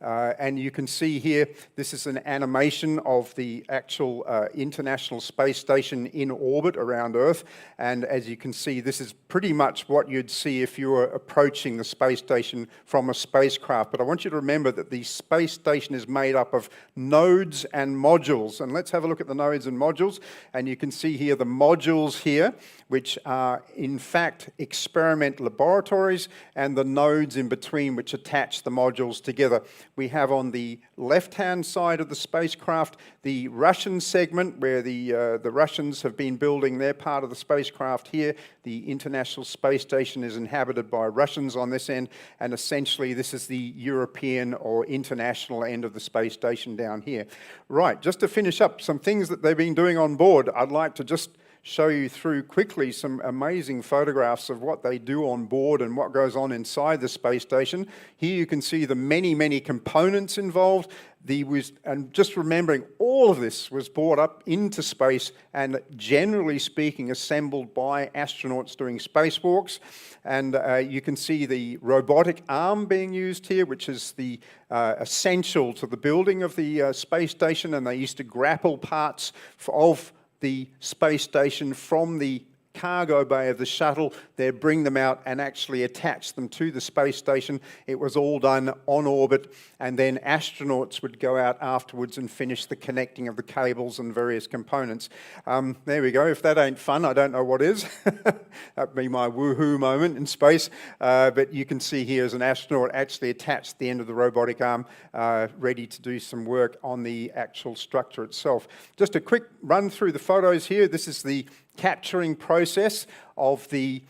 And you can see here, this is an animation of the actual International Space Station in orbit around Earth. And as you can see, this is pretty much what you'd see if you were approaching the space station from a spacecraft. But I want you to remember that the space station is made up of nodes and modules. And let's have a look at the nodes and modules. And you can see here the modules here, which are in fact experiment laboratories, and the nodes in between which attach the modules together. We have on the left-hand side of the spacecraft the Russian segment, where the Russians have been building their part of the spacecraft here. The International Space Station is inhabited by Russians on this end, and essentially this is the European or international end of the space station down here. Right, just to finish up, some things that they've been doing on board, I'd like to just show you through quickly some amazing photographs of what they do on board and what goes on inside the space station. Here you can see the many, many components involved. And just remembering, all of this was brought up into space and generally speaking assembled by astronauts doing spacewalks. And you can see the robotic arm being used here, which is the essential to the building of the space station, and they used to grapple parts of the space station from the cargo bay of the shuttle. They'd bring them out and actually attach them to the space station. It was all done on orbit, and then astronauts would go out afterwards and finish the connecting of the cables and various components. There we go. If that ain't fun, I don't know what is. That'd be my woohoo moment in space. But you can see here as an astronaut actually attached the end of the robotic arm, ready to do some work on the actual structure itself. Just a quick run through the photos here. This is the capturing process of the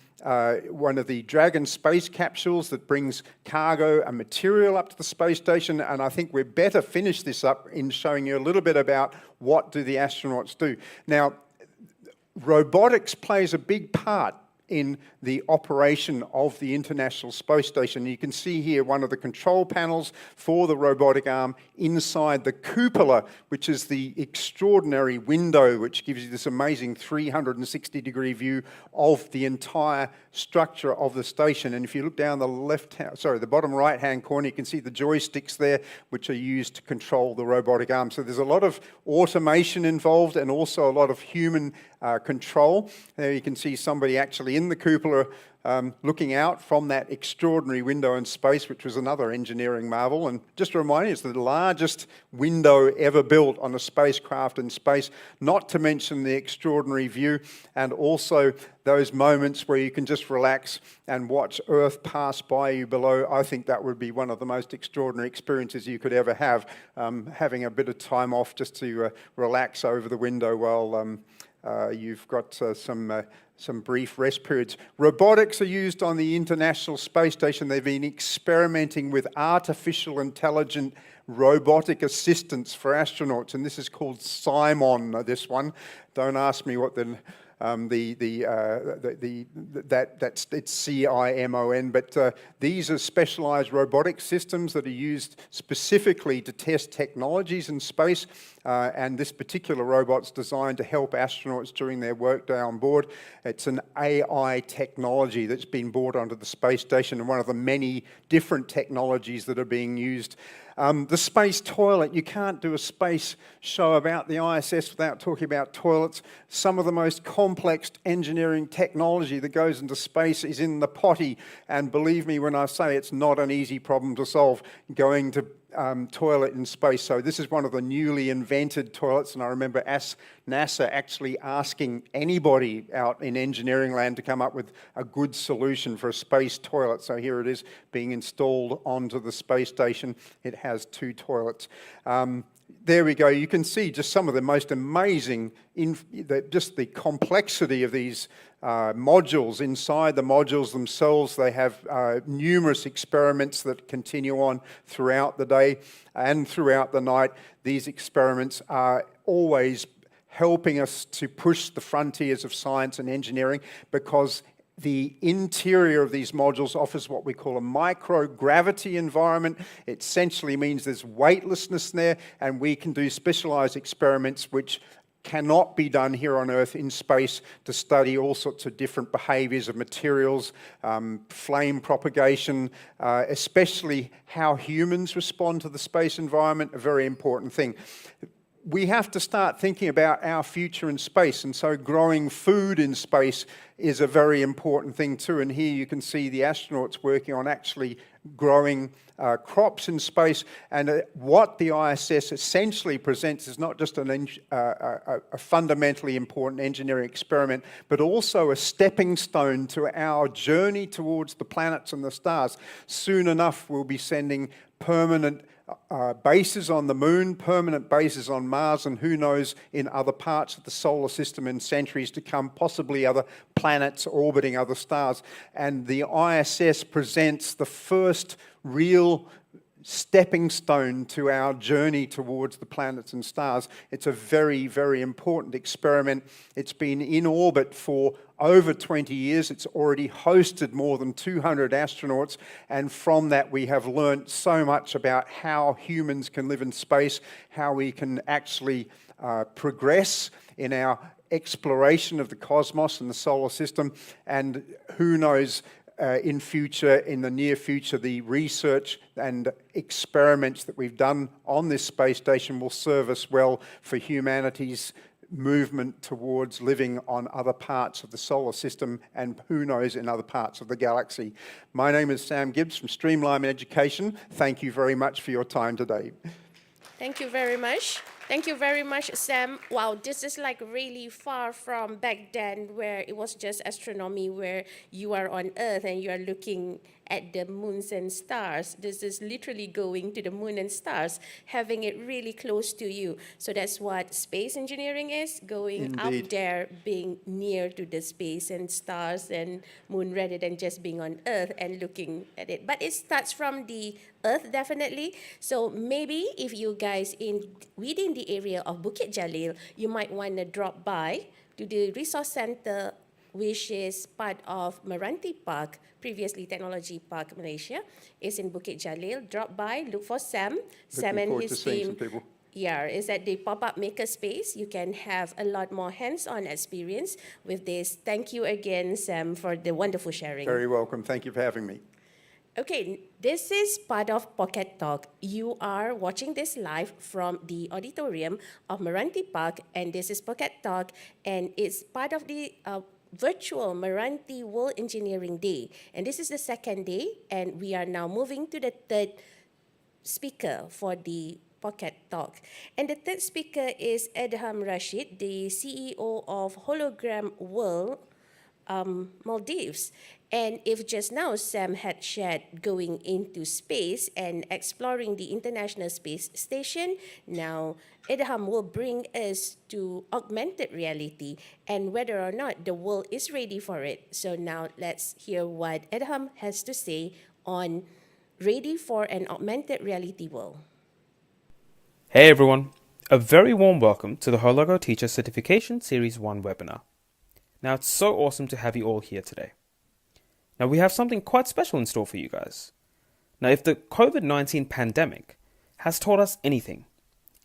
one of the Dragon space capsules that brings cargo and material up to the space station, and I think we'd better finish this up in showing you a little bit about what do the astronauts do. Now, robotics plays a big part in the operation of the International Space Station. You can see here one of the control panels for the robotic arm inside the cupola, which is the extraordinary window which gives you this amazing 360-degree view of the entire structure of the station. And if you look down the bottom right-hand corner, you can see the joysticks there, which are used to control the robotic arm. So there's a lot of automation involved and also a lot of human control. There you can see somebody actually in the cupola looking out from that extraordinary window in space, which was another engineering marvel. And just to remind you, it's the largest window ever built on a spacecraft in space, not to mention the extraordinary view and also those moments where you can just relax and watch Earth pass by you below. I think that would be one of the most extraordinary experiences you could ever have, having a bit of time off just to relax over the window while you've got some brief rest periods. Robotics are used on the International Space Station. They've been experimenting with artificial intelligent robotic assistance for astronauts, and this is called Simon, this one. Don't ask me what it's CIMON, but these are specialized robotic systems that are used specifically to test technologies in space, and this particular robot's designed to help astronauts during their workday on board. It's an AI technology that's been brought onto the space station, and one of the many different technologies that are being used. The space toilet, you can't do a space show about the ISS without talking about toilets. Some of the most complex engineering technology that goes into space is in the potty, and believe me when I say it's not an easy problem to solve, going to toilet in space. So this is one of the newly invented toilets, and I remember NASA actually asking anybody out in engineering land to come up with a good solution for a space toilet. So here it is being installed onto the space station. It has 2 toilets. There we go. You can see just some of the most amazing, just the complexity of these modules. Inside the modules themselves, they have numerous experiments that continue on throughout the day and throughout the night. These experiments are always helping us to push the frontiers of science and engineering, because the interior of these modules offers what we call a microgravity environment. It essentially means there's weightlessness there, and we can do specialized experiments which cannot be done here on Earth in space to study all sorts of different behaviors of materials, flame propagation, especially how humans respond to the space environment, a very important thing. We have to start thinking about our future in space, and so growing food in space is a very important thing too. And here you can see the astronauts working on actually growing crops in space, and what the ISS essentially presents is not just a fundamentally important engineering experiment, but also a stepping stone to our journey towards the planets and the stars. Soon enough, we'll be sending permanent bases on the moon, permanent bases on Mars, and who knows, in other parts of the solar system in centuries to come, possibly other planets orbiting other stars. And the ISS presents the first real stepping stone to our journey towards the planets and stars. It's a very, very important experiment. It's been in orbit for over 20 years. It's already hosted more than 200 astronauts, and from that we have learned so much about how humans can live in space, how we can actually progress in our exploration of the cosmos and the solar system, and who knows, in the near future, the research and experiments that we've done on this space station will serve us well for humanity's movement towards living on other parts of the solar system, and who knows, in other parts of the galaxy. My name is Sam Gibbs from Streamline Education. Thank you very much for your time today. Thank you very much. Thank you very much, Sam. Wow, this is like really far from back then, where it was just astronomy, where you are on Earth and you are looking at the moons and stars. This is literally going to the moon and stars, having it really close to you. So that's what space engineering is, going Indeed. up there, being near to the space and stars and moon, rather than just being on Earth and looking at it. But it starts from the Earth, definitely. So maybe if you guys within the area of Bukit Jalil, you might want to drop by to the resource center, which is part of MRANTI Park, previously Technology Park Malaysia. It's in Bukit Jalil. Drop by, look for Sam. Sam and his team. Yeah, is at the pop-up maker space. You can have a lot more hands-on experience with this. Thank you again, Sam, for the wonderful sharing. Very welcome. Thank you for having me. Okay, this is part of Pocket Talk. You are watching this live from the auditorium of MRANTI Park, and this is Pocket Talk, and it's part of the virtual MRANTI World Engineering Day. And this is the second day, and we are now moving to the third speaker for the Pocket Talk. And the third speaker is Adham Rashid, the CEO of Hologram World Maldives. And if just now Sam had shared going into space and exploring the International Space Station, now Adham will bring us to augmented reality and whether or not the world is ready for it. So now let's hear what Adham has to say on ready for an augmented reality world. Hey everyone, a very warm welcome to the Hologo Teacher Certification Series 1 webinar. Now it's so awesome to have you all here today. Now we have something quite special in store for you guys. Now if the COVID-19 pandemic has taught us anything,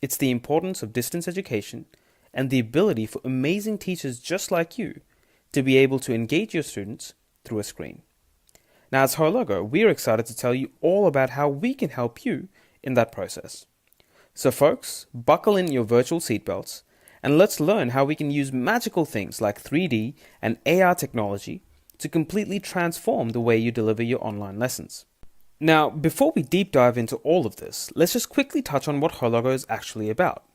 it's the importance of distance education and the ability for amazing teachers just like you to be able to engage your students through a screen. Now as Hologo, we are excited to tell you all about how we can help you in that process. So folks, buckle in your virtual seatbelts and let's learn how we can use magical things like 3D and AR technology to completely transform the way you deliver your online lessons. Now, before we deep dive into all of this, let's just quickly touch on what Hologo is actually about.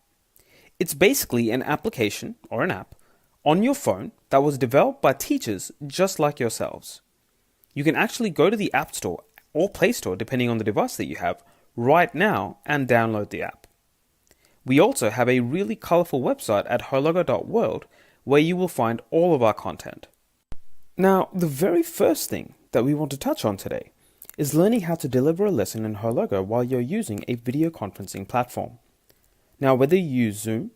It's basically an application, or an app, on your phone that was developed by teachers just like yourselves. You can actually go to the App Store or Play Store, depending on the device that you have, right now and download the app. We also have a really colorful website at hologo.world where you will find all of our content. Now, the very first thing that we want to touch on today is learning how to deliver a lesson in Hologo while you're using a video conferencing platform. Now, whether you use Zoom,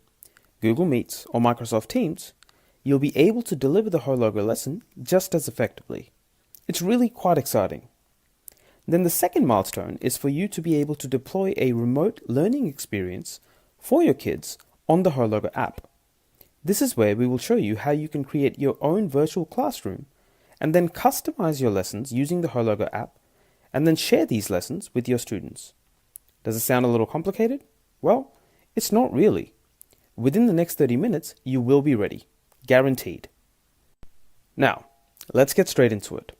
Google Meets, or Microsoft Teams, you'll be able to deliver the Hologo lesson just as effectively. It's really quite exciting. Then the second milestone is for you to be able to deploy a remote learning experience for your kids on the Hologo app. This is where we will show you how you can create your own virtual classroom and then customize your lessons using the Hologo app and then share these lessons with your students. Does it sound a little complicated? Well, it's not really. Within the next 30 minutes, you will be ready. Guaranteed. Now, let's get straight into it.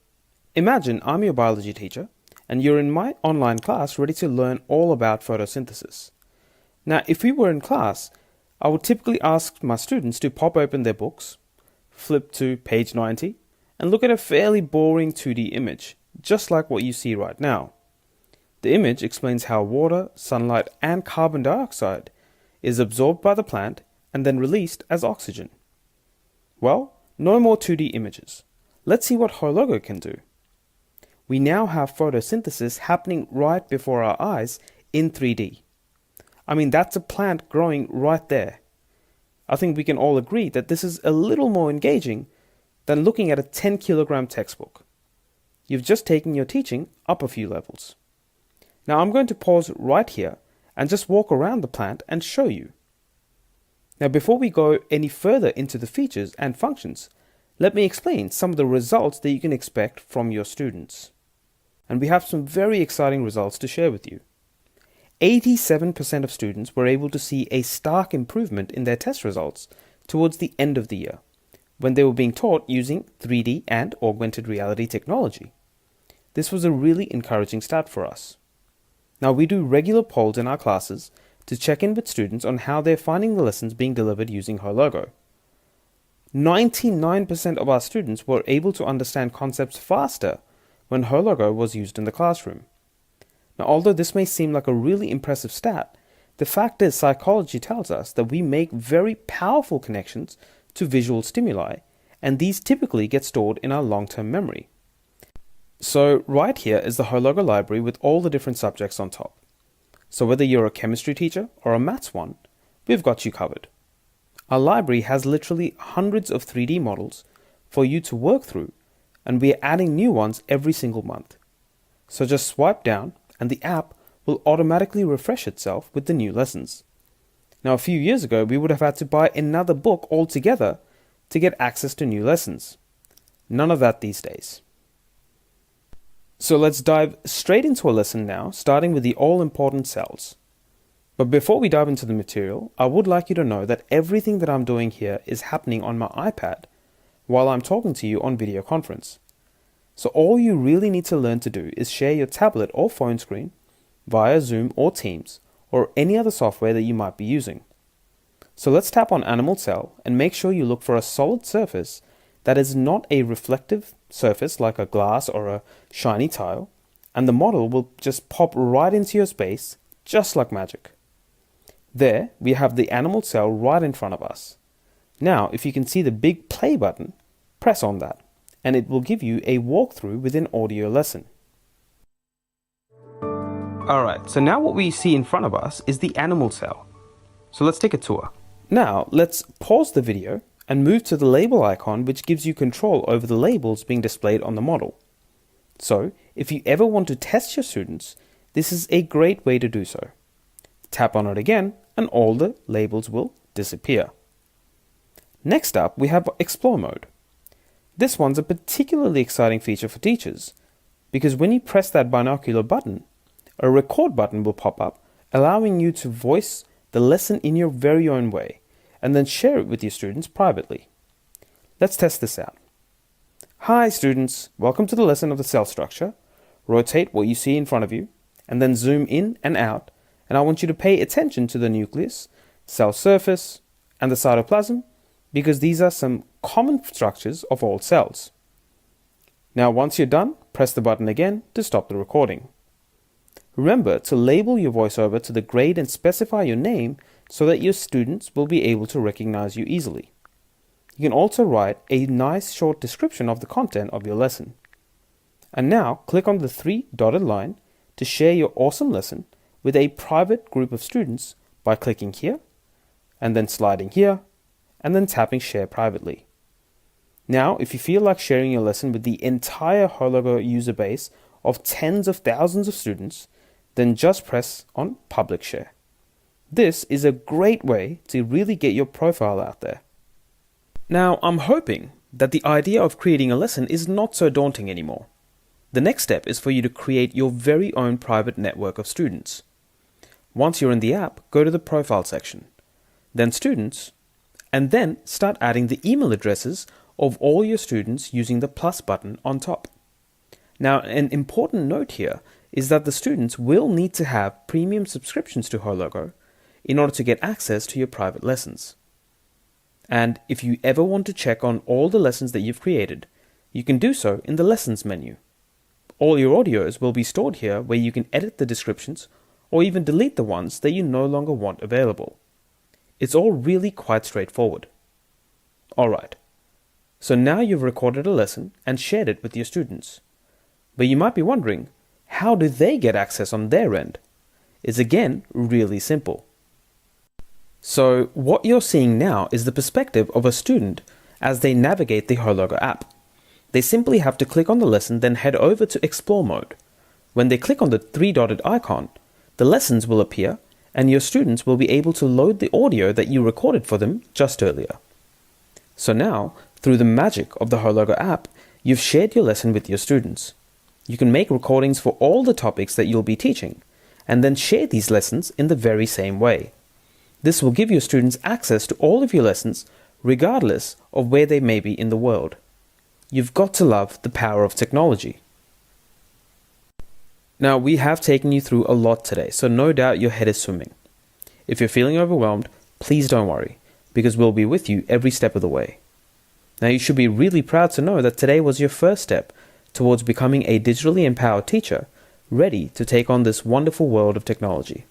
Imagine I'm your biology teacher and you're in my online class ready to learn all about photosynthesis. Now, if we were in class, I would typically ask my students to pop open their books, flip to page 90, and look at a fairly boring 2D image, just like what you see right now. The image explains how water, sunlight, and carbon dioxide is absorbed by the plant and then released as oxygen. Well, no more 2D images. Let's see what Hologo can do. We now have photosynthesis happening right before our eyes in 3D. I mean, that's a plant growing right there. I think we can all agree that this is a little more engaging than looking at a 10-kilogram textbook. You've just taken your teaching up a few levels. Now I'm going to pause right here and just walk around the plant and show you. Now before we go any further into the features and functions, let me explain some of the results that you can expect from your students. And we have some very exciting results to share with you. 87% of students were able to see a stark improvement in their test results towards the end of the year, when they were being taught using 3D and augmented reality technology. This was a really encouraging stat for us. Now we do regular polls in our classes to check in with students on how they're finding the lessons being delivered using Hologo. 99% of our students were able to understand concepts faster when Hologo was used in the classroom. Now, although this may seem like a really impressive stat, the fact is psychology tells us that we make very powerful connections to visual stimuli, and these typically get stored in our long-term memory. So right here is the Hologo library with all the different subjects on top. So whether you're a chemistry teacher or a maths one, we've got you covered. Our library has literally hundreds of 3D models for you to work through, and we are adding new ones every single month. So just swipe down and the app will automatically refresh itself with the new lessons. Now, a few years ago, we would have had to buy another book altogether to get access to new lessons. None of that these days. So let's dive straight into a lesson now, starting with the all-important cells. But before we dive into the material, I would like you to know that everything that I'm doing here is happening on my iPad while I'm talking to you on video conference. So all you really need to learn to do is share your tablet or phone screen via Zoom or Teams or any other software that you might be using. So let's tap on Animal Cell and make sure you look for a solid surface that is not a reflective surface like a glass or a shiny tile, and the model will just pop right into your space just like magic. There we have the animal cell right in front of us. Now if you can see the big play button, press on that, and it will give you a walkthrough with an audio lesson. Alright, so now what we see in front of us is the animal cell. So let's take a tour. Now, let's pause the video and move to the label icon, which gives you control over the labels being displayed on the model. So, if you ever want to test your students, this is a great way to do so. Tap on it again and all the labels will disappear. Next up, we have Explore mode. This one's a particularly exciting feature for teachers, because when you press that binocular button, a record button will pop up, allowing you to voice the lesson in your very own way, and then share it with your students privately. Let's test this out. Hi students, welcome to the lesson of the cell structure. Rotate what you see in front of you, and then zoom in and out, and I want you to pay attention to the nucleus, cell surface, and the cytoplasm, because these are some common structures of all cells. Now once you're done, press the button again to stop the recording. Remember to label your voiceover to the grade and specify your name so that your students will be able to recognize you easily. You can also write a nice short description of the content of your lesson. And now click on the 3 dotted line to share your awesome lesson with a private group of students by clicking here, and then sliding here, and then tapping share privately. Now, if you feel like sharing your lesson with the entire Hologo user base of tens of thousands of students, then just press on public share. This is a great way to really get your profile out there. Now, I'm hoping that the idea of creating a lesson is not so daunting anymore. The next step is for you to create your very own private network of students. Once you're in the app, go to the profile section, then students, and then start adding the email addresses of all your students using the plus button on top. Now, an important note here is that the students will need to have premium subscriptions to Hologo in order to get access to your private lessons. And if you ever want to check on all the lessons that you've created, you can do so in the Lessons menu. All your audios will be stored here where you can edit the descriptions or even delete the ones that you no longer want available. It's all really quite straightforward. Alright, so now you've recorded a lesson and shared it with your students. But you might be wondering, how do they get access on their end? It's again really simple. So what you're seeing now is the perspective of a student as they navigate the Hologo app. They simply have to click on the lesson, then head over to Explore mode. When they click on the 3-dotted icon, the lessons will appear and your students will be able to load the audio that you recorded for them just earlier. So now, through the magic of the Hologo app, you've shared your lesson with your students. You can make recordings for all the topics that you'll be teaching, and then share these lessons in the very same way. This will give your students access to all of your lessons, regardless of where they may be in the world. You've got to love the power of technology. Now, we have taken you through a lot today, so no doubt your head is swimming. If you're feeling overwhelmed, please don't worry, because we'll be with you every step of the way. Now, you should be really proud to know that today was your first step towards becoming a digitally empowered teacher, ready to take on this wonderful world of technology.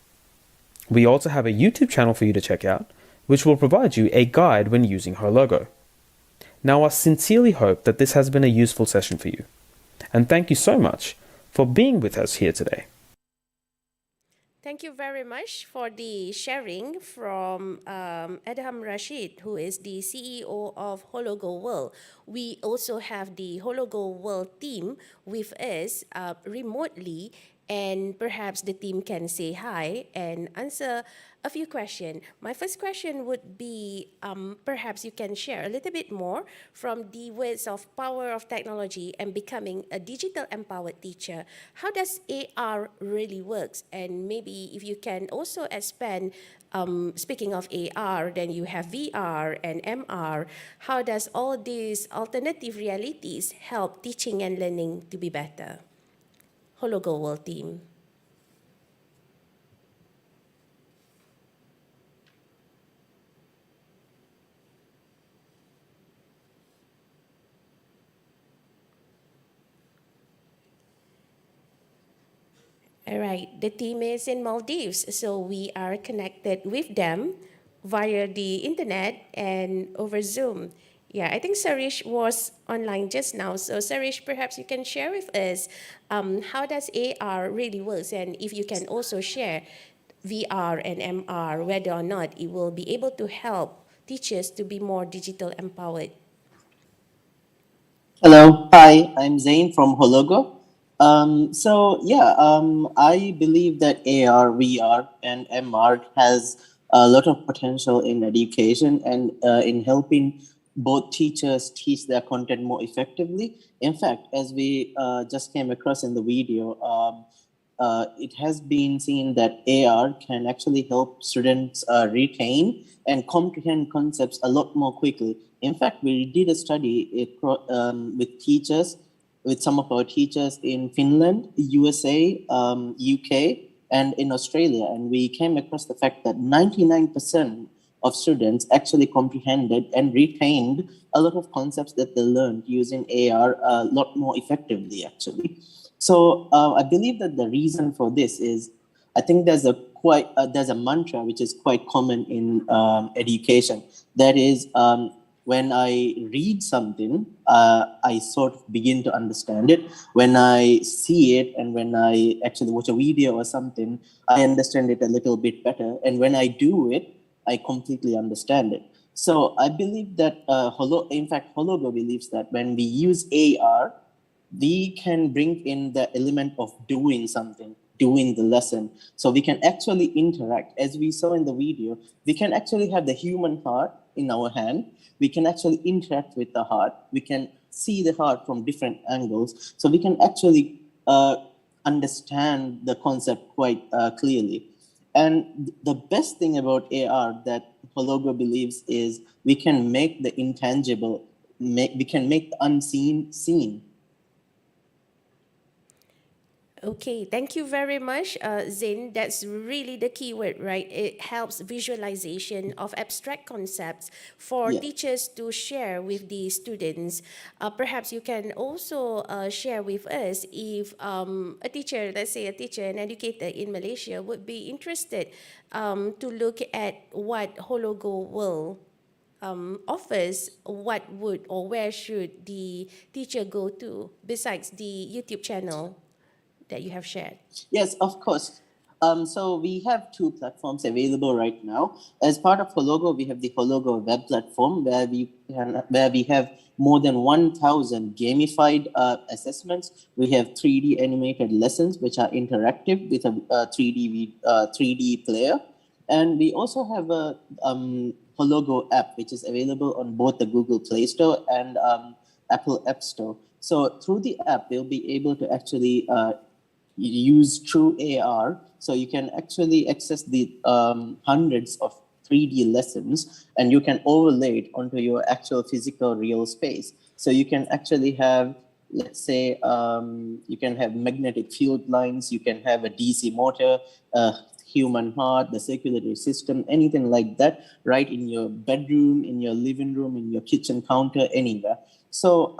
We also have a YouTube channel for you to check out, which will provide you a guide when using Hologo. Now, I sincerely hope that this has been a useful session for you, and thank you so much for being with us here today. Thank you very much for the sharing from Adham Rashid, who is the CEO of Hologo World. We also have the Hologo World team with us remotely, and perhaps the team can say hi and answer a few questions. My first question would be, perhaps you can share a little bit more from the words of power of technology and becoming a digital empowered teacher. How does AR really works? And maybe if you can also expand, speaking of AR, then you have VR and MR. How does all these alternative realities help teaching and learning to be better? Hologo World team. All right, the team is in Maldives, so we are connected with them via the internet and over Zoom. Yeah, I think Sarish was online just now. So Sarish, perhaps you can share with us how does AR really works, and if you can also share VR and MR, whether or not it will be able to help teachers to be more digital empowered? Hello, hi, I'm Zain from Hologo. I believe that AR, VR, and MR has a lot of potential in education and in helping both teachers teach their content more effectively. In fact, as we just came across in the video, it has been seen that AR can actually help students retain and comprehend concepts a lot more quickly. In fact, we did a study with teachers, with some of our teachers in Finland, USA, UK, and in Australia, and we came across the fact that 99% of students actually comprehended and retained a lot of concepts that they learned using AR a lot more effectively, actually. So I believe that the reason for this is, I think there's a mantra which is quite common in education. That is, when I read something, I sort of begin to understand it. When I see it and when I actually watch a video or something, I understand it a little bit better. And when I do it, I completely understand it. So I believe that, in fact, Hologo believes that when we use AR, we can bring in the element of doing something, doing the lesson. So we can actually interact. As we saw in the video, we can actually have the human heart in our hand. We can actually interact with the heart. We can see the heart from different angles. So we can actually understand the concept quite clearly. And the best thing about AR that Hologo believes is we can make the intangible, we can make the unseen seen. Okay, thank you very much, Zin. That's really the key word, right? It helps visualization of abstract concepts for Yeah. teachers to share with the students. Perhaps you can also share with us if a teacher, let's say a teacher, an educator in Malaysia, would be interested to look at what Hologo will offers, what would or where should the teacher go to besides the YouTube channel that you have shared? Yes, of course. So we have two platforms available right now. As part of Hologo, we have the Hologo web platform where we have more than 1,000 gamified assessments. We have 3D animated lessons which are interactive with a 3D player, and we also have a Hologo app which is available on both the Google Play Store and Apple App Store. So through the app, we'll be able to actually use true AR, so you can actually access the hundreds of 3D lessons, and you can overlay it onto your actual physical real space. So you can actually have, let's say, you can have magnetic field lines, you can have a DC motor, human heart, the circulatory system, anything like that, right in your bedroom, in your living room, in your kitchen counter, anywhere. So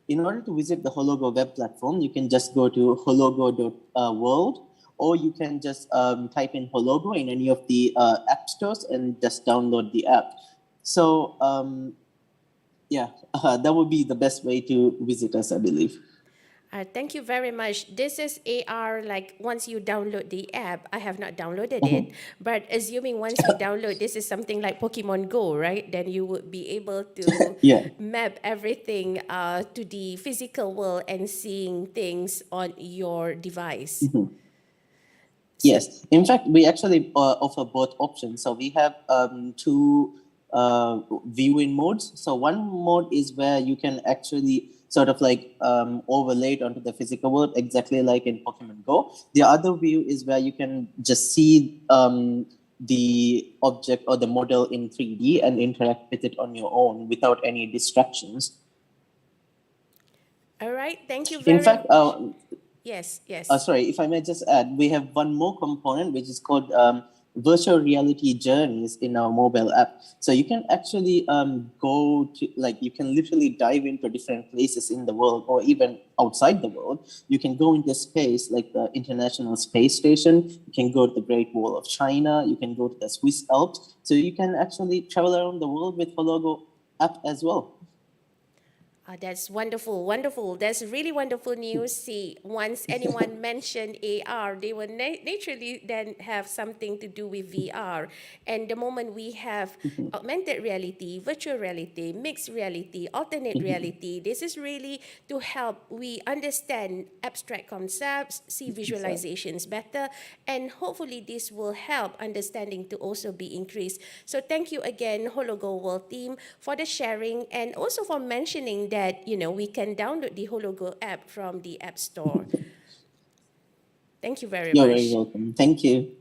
in order to visit the Hologo web platform, you can just go to hologo.world, or you can just type in Hologo in any of the app stores and just download the app. So that would be the best way to visit us, I believe. Thank you very much. This is AR, like once you download the app, I have not downloaded it, but assuming once we download, this is something like Pokemon Go, right? Then you would be able to Yeah. map everything to the physical world and seeing things on your device. So, Yes, in fact, we actually offer both options. So we have two viewing modes. So one mode is where you can actually sort of like overlay it onto the physical world, exactly like in Pokemon Go. The other view is where you can just see the object or the model in 3D and interact with it on your own without any distractions. all right, thank you In very fact, much. Yes, yes. sorry, if I may just add, we have one more component which is called virtual reality journeys in our mobile app. So you can actually go to, like, you can literally dive into different places in the world or even outside the world. You can go into space, like the International Space Station. You can go to the Great Wall of China. You can go to the Swiss Alps. So you can actually travel around the world with Hologo app as well. That's wonderful, wonderful. That's really wonderful news. See, once anyone mentioned AR, they will naturally then have something to do with VR. And the moment we have augmented reality, virtual reality, mixed reality, alternate reality, this is really to help we understand abstract concepts, see visualizations better, and hopefully this will help understanding to also be increased. So thank you again, Hologo World team, for the sharing and also for mentioning that, we can download the Hologo app from the App Store. Thank you very You're much. very welcome. Thank you.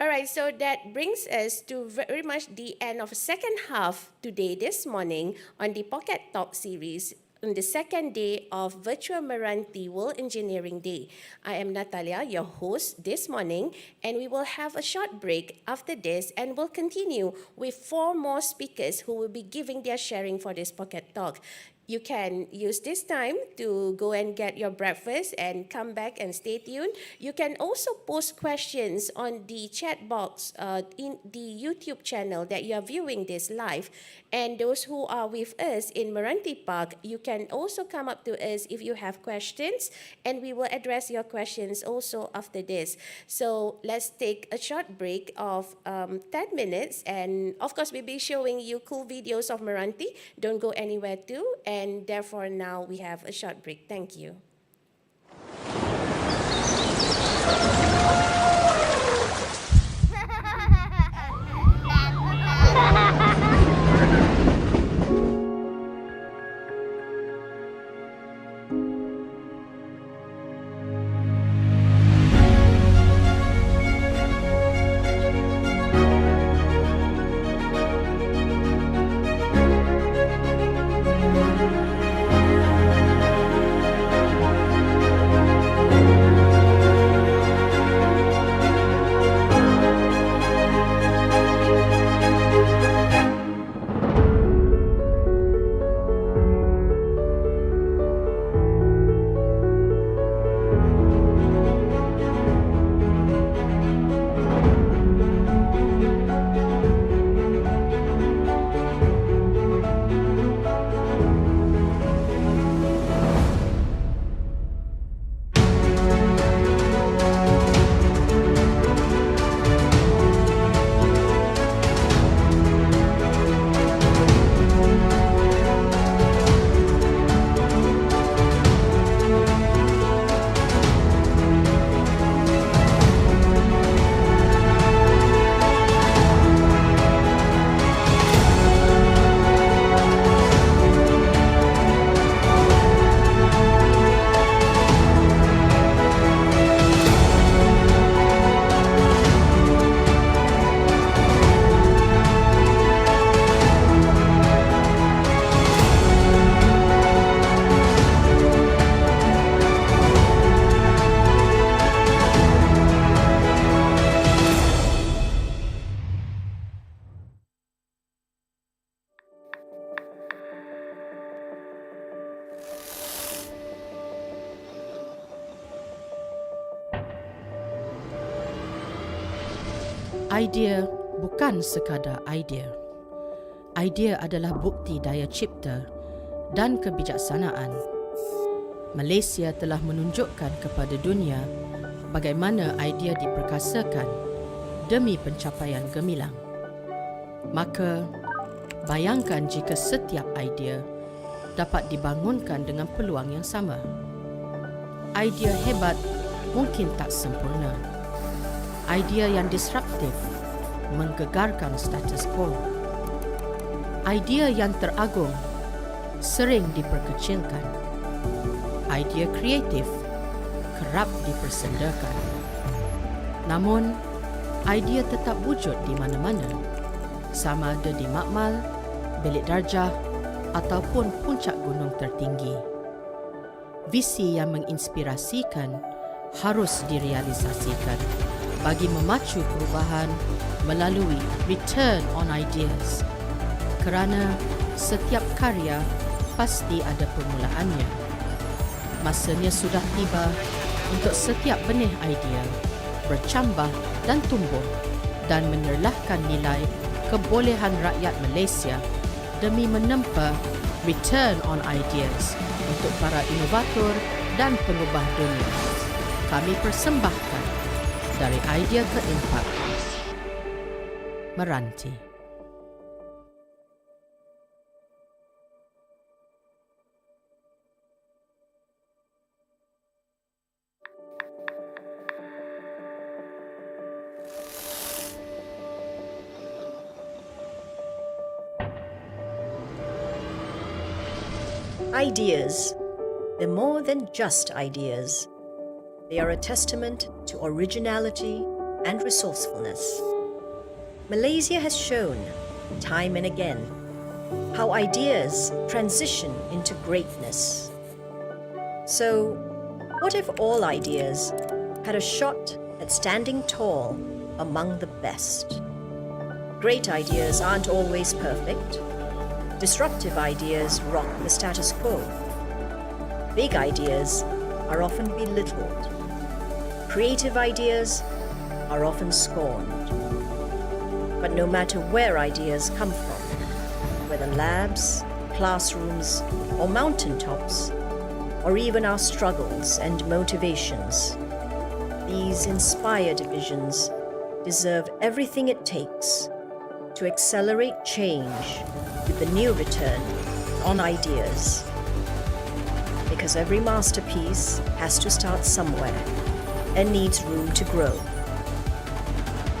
All right, so that brings us to very much the end of the second half today, this morning, on the Pocket Talk series, on the second day of Virtual MRANTI World Engineering Day. I am Natalia, your host this morning, and we will have a short break after this, and we'll continue with 4 more speakers who will be giving their sharing for this Pocket Talk. You can use this time to go and get your breakfast and come back and stay tuned. You can also post questions on the chat box in the YouTube channel that you are viewing this live. And those who are with us in MRANTI Park, you can also come up to us if you have questions, and we will address your questions also after this. So let's take a short break of 10 minutes. And of course, we'll be showing you cool videos of MRANTI. Don't go anywhere too. And therefore, now we have a short break. Thank you. Idea bukan sekadar idea. Idea adalah bukti daya cipta dan kebijaksanaan. Malaysia telah menunjukkan kepada dunia bagaimana idea diperkasakan demi pencapaian gemilang. Maka, bayangkan jika setiap idea dapat dibangunkan dengan peluang yang sama. Idea hebat mungkin tak sempurna. Idea yang disruptif menggegarkan status quo. Idea yang teragung sering diperkecilkan. Idea kreatif kerap dipersendakan. Namun, idea tetap wujud di mana-mana, sama ada di makmal, bilik darjah ataupun puncak gunung tertinggi. Visi yang menginspirasikan harus direalisasikan bagi memacu perubahan melalui return on ideas. Kerana setiap karya pasti ada permulaannya. Masanya sudah tiba untuk setiap benih idea bercambah dan tumbuh dan menyerlahkan nilai kebolehan rakyat Malaysia demi menempa return on ideas untuk para inovator dan pengubah dunia. Kami persembahkan dari idea ke impact. Meranti. Ideas. They're more than just ideas. They are a testament to originality and resourcefulness. Malaysia has shown, time and again, how ideas transition into greatness. So, what if all ideas had a shot at standing tall among the best? Great ideas aren't always perfect. Disruptive ideas rock the status quo. Big ideas are often belittled. Creative ideas are often scorned. But no matter where ideas come from, whether labs, classrooms, or mountaintops, or even our struggles and motivations, these inspired visions deserve everything it takes to accelerate change with the new return on ideas. Because every masterpiece has to start somewhere and needs room to grow.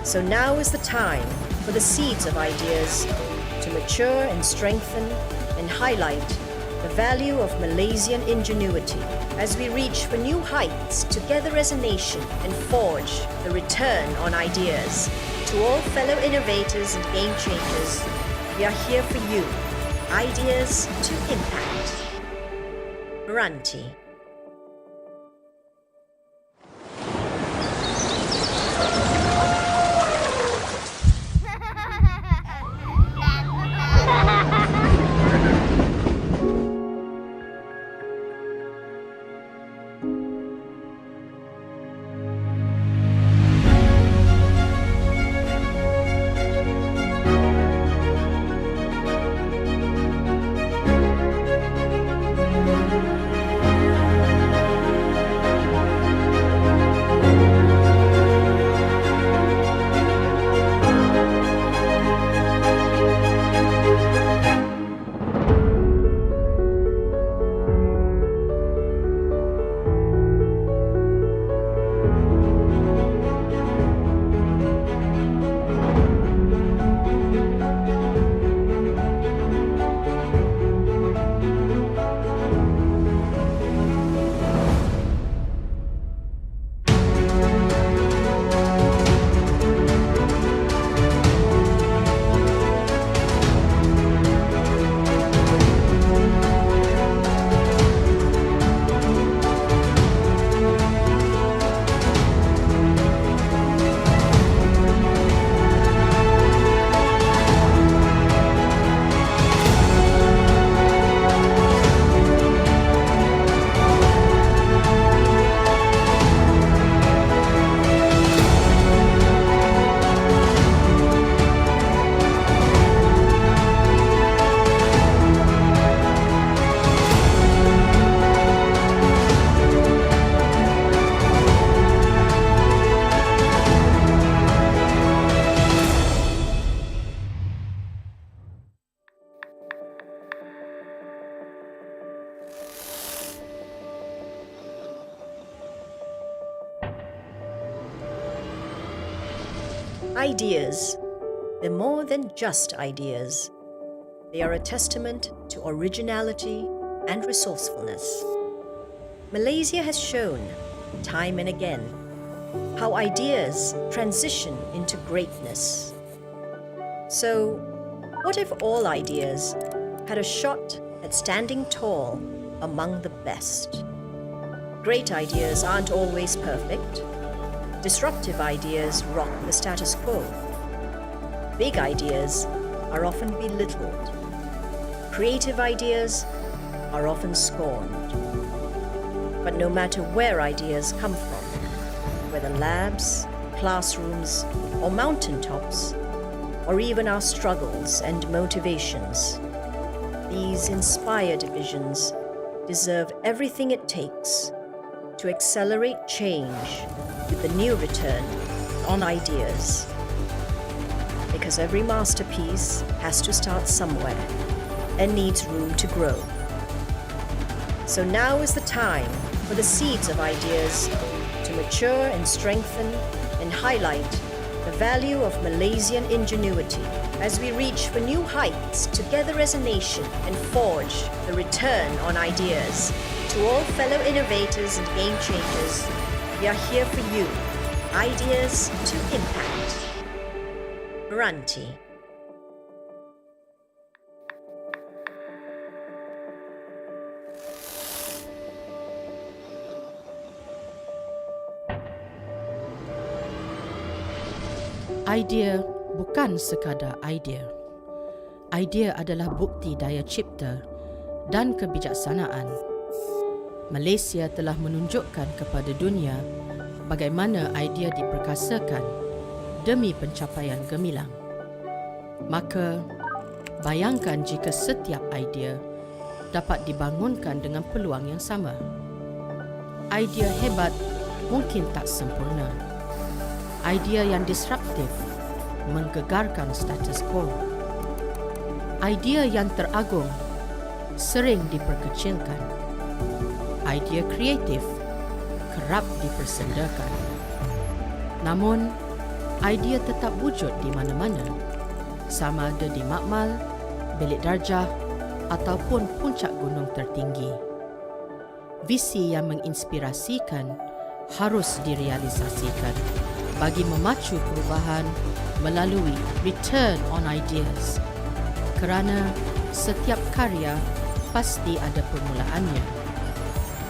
So now is the time for the seeds of ideas to mature and strengthen and highlight the value of Malaysian ingenuity as we reach for new heights together as a nation and forge the return on ideas. To all fellow innovators and game changers, we are here for you. Ideas to impact. MRANTI. Ideas. They're more than just ideas. They are a testament to originality and resourcefulness. Malaysia has shown, time and again, how ideas transition into greatness. So, what if all ideas had a shot at standing tall among the best? Great ideas aren't always perfect. Disruptive ideas rock the status quo. Big ideas are often belittled. Creative ideas are often scorned. But no matter where ideas come from, whether labs, classrooms, or mountaintops, or even our struggles and motivations, These inspired visions deserve everything it takes to accelerate change with the new return on ideas. Because every masterpiece has to start somewhere and needs room to grow. So now is the time for the seeds of ideas to mature and strengthen and highlight the value of Malaysian ingenuity as we reach for new heights together as a nation and forge the return on ideas. To all fellow innovators and game changers, we are here for you. Ideas to impact. MRANTI. Idea bukan sekadar idea. Idea adalah bukti daya cipta dan kebijaksanaan. Malaysia telah menunjukkan kepada dunia bagaimana idea diperkasakan demi pencapaian gemilang. Maka, bayangkan jika setiap idea dapat dibangunkan dengan peluang yang sama. Idea hebat mungkin tak sempurna. Idea yang disruptif menggegarkan status quo. Idea yang teragung sering diperkecilkan. Idea kreatif kerap dipersendakan. Namun, idea tetap wujud di mana-mana, sama ada di makmal, bilik darjah ataupun puncak gunung tertinggi. Visi yang menginspirasikan harus direalisasikan bagi memacu perubahan melalui return on ideas. Kerana setiap karya pasti ada permulaannya.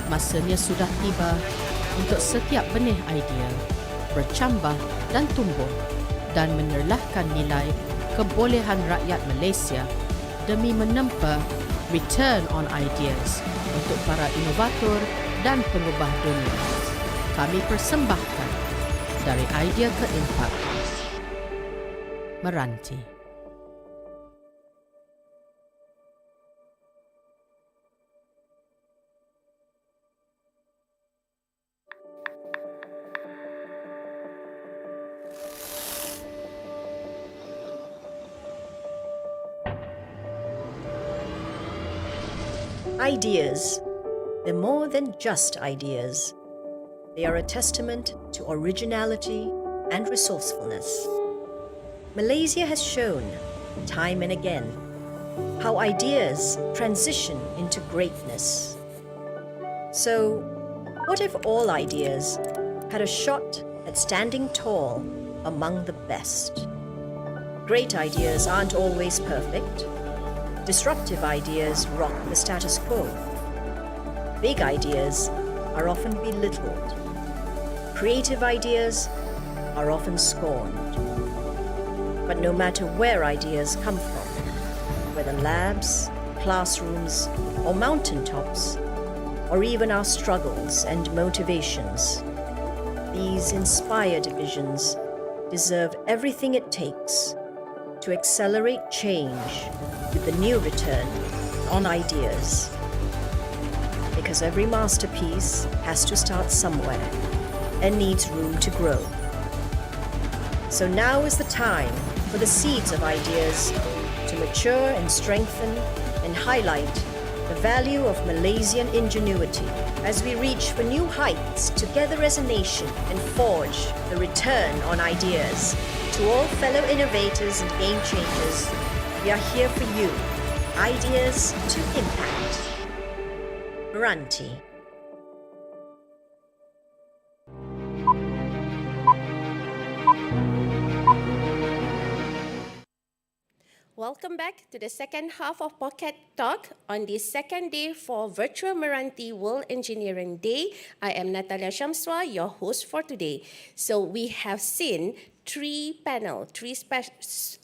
Masanya sudah tiba untuk setiap benih idea bercambah dan tumbuh dan menyerlahkan nilai kebolehan rakyat Malaysia demi menempa return on ideas untuk para inovator dan pengubah dunia. Kami persembahkan dari idea ke impact. MRANTI. Ideas. They're more than just ideas. They are a testament to originality and resourcefulness. Malaysia has shown, time and again, how ideas transition into greatness. So, what if all ideas had a shot at standing tall among the best? Great ideas aren't always perfect. Disruptive ideas rock the status quo. Big ideas are often belittled. Creative ideas are often scorned. But no matter where ideas come from, whether labs, classrooms, or mountaintops, or even our struggles and motivations, these inspired visions deserve everything it takes to accelerate change with the new return on ideas. Because every masterpiece has to start somewhere and needs room to grow. So now is the time for the seeds of ideas to mature and strengthen and highlight the value of Malaysian ingenuity as we reach for new heights together as a nation and forge the return on ideas. To all fellow innovators and game changers, we are here for you. Ideas to impact. MRANTI. Welcome back to the second half of Pocket Talk on the second day for Virtual MRANTI World Engineering Day. I am Natalia Shamswa, your host for today. So we have seen three experts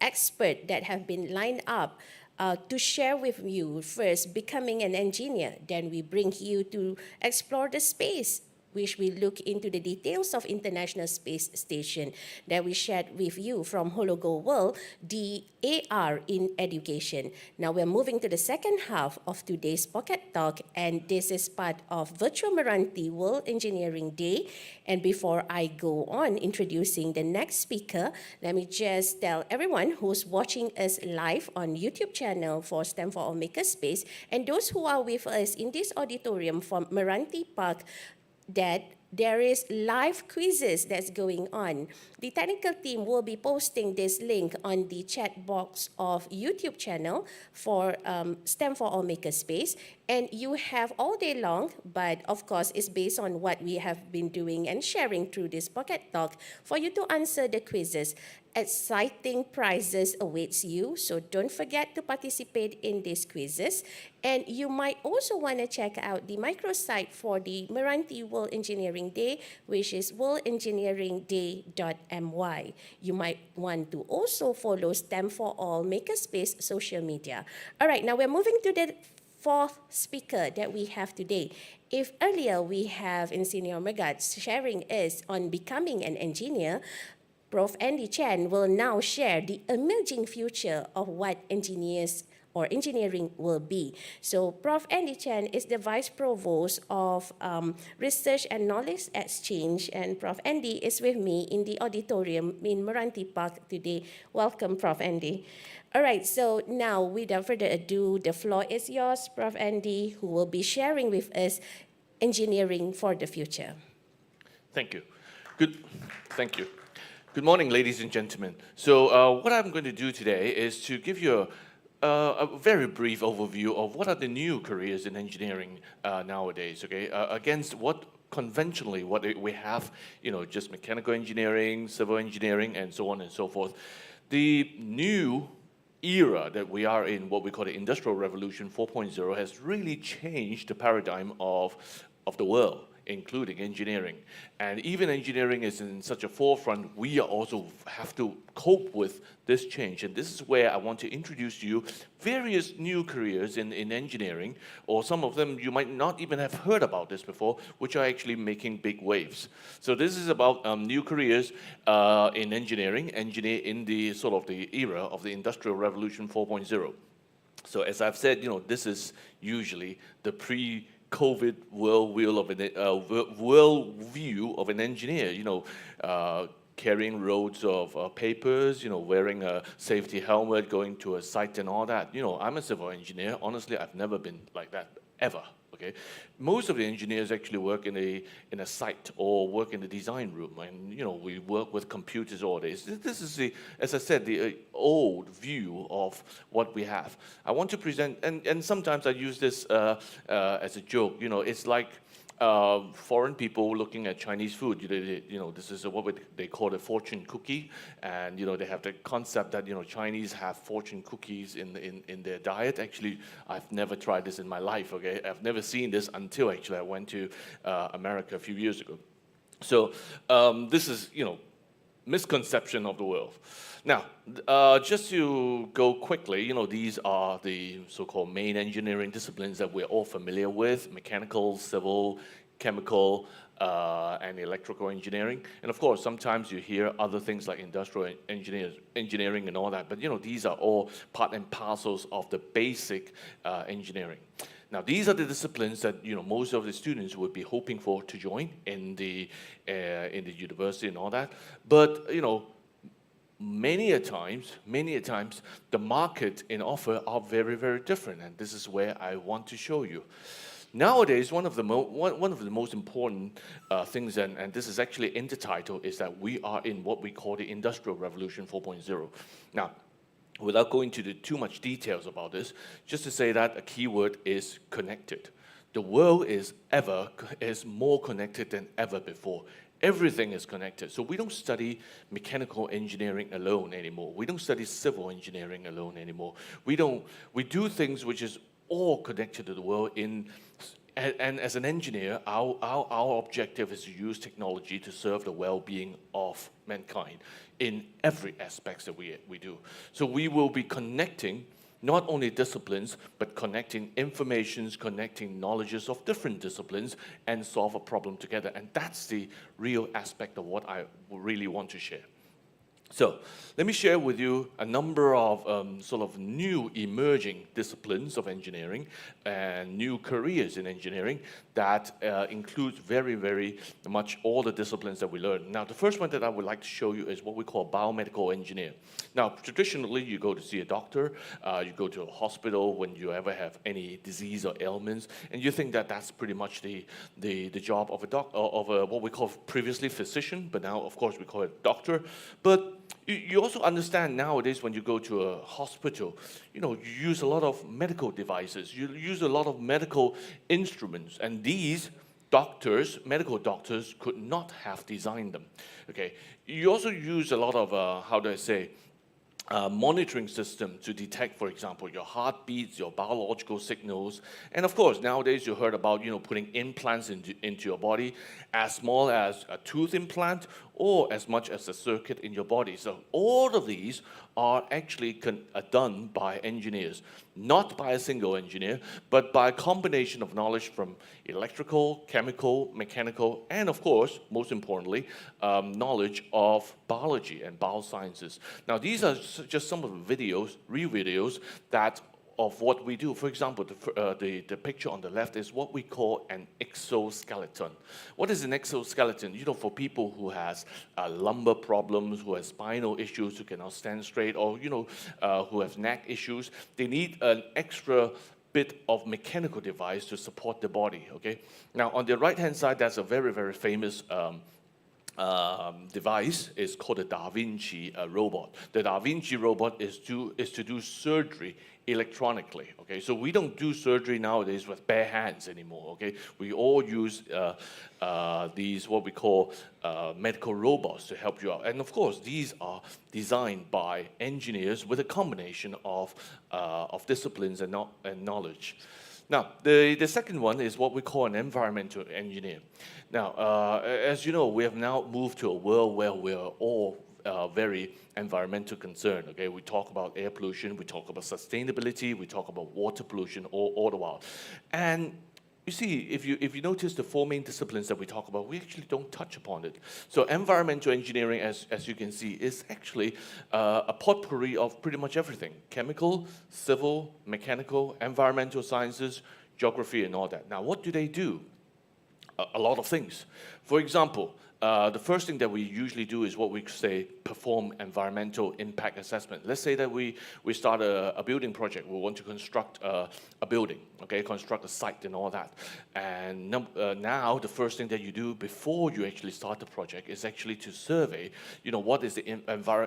that have been lined up to share with you. First, becoming an engineer. Then we bring you to explore the space which we look into the details of International Space Station that we shared with you from Hologo World, the AR in education. Now we're moving to the second half of today's Pocket Talk, and this is part of Virtual MRANTI World Engineering Day. And before I go on introducing the next speaker, let me just tell everyone who's watching us live on YouTube channel for STEM for All Makerspace, and those who are with us in this auditorium from MRANTI Park, that there is live quizzes that's going on. The technical team will be posting this link on the chat box of YouTube channel for STEM for All Makerspace. And you have all day long, but of course it's based on what we have been doing and sharing through this Pocket Talk for you to answer the quizzes. Exciting prizes awaits you, so don't forget to participate in these quizzes. And you might also want to check out the microsite for the MRANTI World Engineering Day, which is worldengineeringday.my. You might want to also follow STEM for All Makerspace social media. All right, now we're moving to the fourth speaker that we have today. If earlier we have Insinyur Megat sharing us on becoming an engineer, Prof. Andy Chen will now share the emerging future of what engineers or engineering will be. So Prof. Andy Chen is the Vice Provost of Research and Knowledge Exchange, and Prof. Andy is with me in the auditorium in MRANTI Park today. Welcome, Prof. Andy. All right, so now without further ado, the floor is yours, Prof. Andy, who will be sharing with us engineering for the future. Thank you. Thank you. Good morning, ladies and gentlemen. So what I'm going to do today is to give you a very brief overview of what are the new careers in engineering nowadays, okay? Against what conventionally what we have, just mechanical engineering, civil engineering, and so on and so forth. The new era that we are in, what we call the Industrial Revolution 4.0, has really changed the paradigm of the world, including engineering. And even engineering is in such a forefront, we also have to cope with this change. And this is where I want to introduce to you various new careers in engineering, or some of them you might not even have heard about this before, which are actually making big waves. So this is about new careers in engineering in the sort of the era of the Industrial Revolution 4.0. So as I've said, this is usually the pre-COVID world view of an engineer, carrying loads of papers, wearing a safety helmet, going to a site and all that. I'm a civil engineer. Honestly, I've never been like that, ever. Okay, most of the engineers actually work in a site or work in the design room, and we work with computers all day. This is as I said, the old view of what we have. I want to present, and sometimes I use this as a joke. It's like foreign people looking at Chinese food. This is what they call a fortune cookie, and they have the concept that Chinese have fortune cookies in their diet. Actually, I've never tried this in my life. Okay, I've never seen this until actually I went to America a few years ago. So this is misconception of the world. Now, just to go quickly, these are the so-called main engineering disciplines that we're all familiar with: mechanical, civil, chemical, and electrical engineering. And of course, sometimes you hear other things like industrial engineering and all that, but these are all part and parcels of the basic engineering. Now, these are the disciplines that most of the students would be hoping for to join in the university and all that. But many a times, the market and offer are very, very different, and this is where I want to show you. Nowadays, one of the most important things, and this is actually in the title, is that we are in what we call the Industrial Revolution 4.0. Now, without going into too much details about this, just to say that a key word is connected. The world is more connected than ever before. Everything is connected. So we don't study mechanical engineering alone anymore. We don't study civil engineering alone anymore. We do things which is all connected to the world and as an engineer, our objective is to use technology to serve the well-being of mankind in every aspect that we do. So we will be connecting not only disciplines, but connecting informations, connecting knowledges of different disciplines, and solve a problem together. And that's the real aspect of what I really want to share. So let me share with you a number of sort of new emerging disciplines of engineering and new careers in engineering that includes very, very much all the disciplines that we learn. Now, the first one that I would like to show you is what we call biomedical engineer. Now, traditionally, you go to see a doctor, you go to a hospital when you ever have any disease or ailments, and you think that that's pretty much the job of a what we call previously physician, but now, of course, we call it doctor. But you also understand nowadays when you go to a hospital, you use a lot of medical devices, you use a lot of medical instruments, and these doctors, medical doctors, could not have designed them. Okay, you also use a lot of monitoring system to detect, for example, your heartbeats, your biological signals. And of course, nowadays you heard about, putting implants into your body, as small as a tooth implant or as much as a circuit in your body. So all of these are actually done by engineers, not by a single engineer, but by a combination of knowledge from electrical, chemical, mechanical, and of course, most importantly, knowledge of biology and biosciences. Now, these are just some of the videos, real videos, of what we do. For example, the picture on the left is what we call an exoskeleton. What is an exoskeleton? For people who has lumbar problems, who has spinal issues, who cannot stand straight, or who have neck issues, they need an extra bit of mechanical device to support the body. Okay. Now, on the right-hand side, that's a very, very famous device. Is called the Da Vinci robot. The Da Vinci robot is to do surgery electronically. Okay, so we don't do surgery nowadays with bare hands anymore. Okay, we all use these what we call medical robots to help you out. And of course, these are designed by engineers with a combination of disciplines and knowledge. Now, the second one is what we call an environmental engineer. Now, as you know, we have now moved to a world where we're all very environmental concerned. Okay, we talk about air pollution, we talk about sustainability, we talk about water pollution all the while. And you see, if you notice the four main disciplines that we talk about, we actually don't touch upon it. So environmental engineering, as you can see, is actually a potpourri of pretty much everything: chemical, civil, mechanical, environmental sciences, geography, and all that. Now, what do they do? A lot of things. For example, the first thing that we usually do is what we say perform environmental impact assessment. Let's say that we start a building project. We want to construct a building, okay, construct a site and all that. And now the first thing that you do before you actually start the project is actually to survey, what is the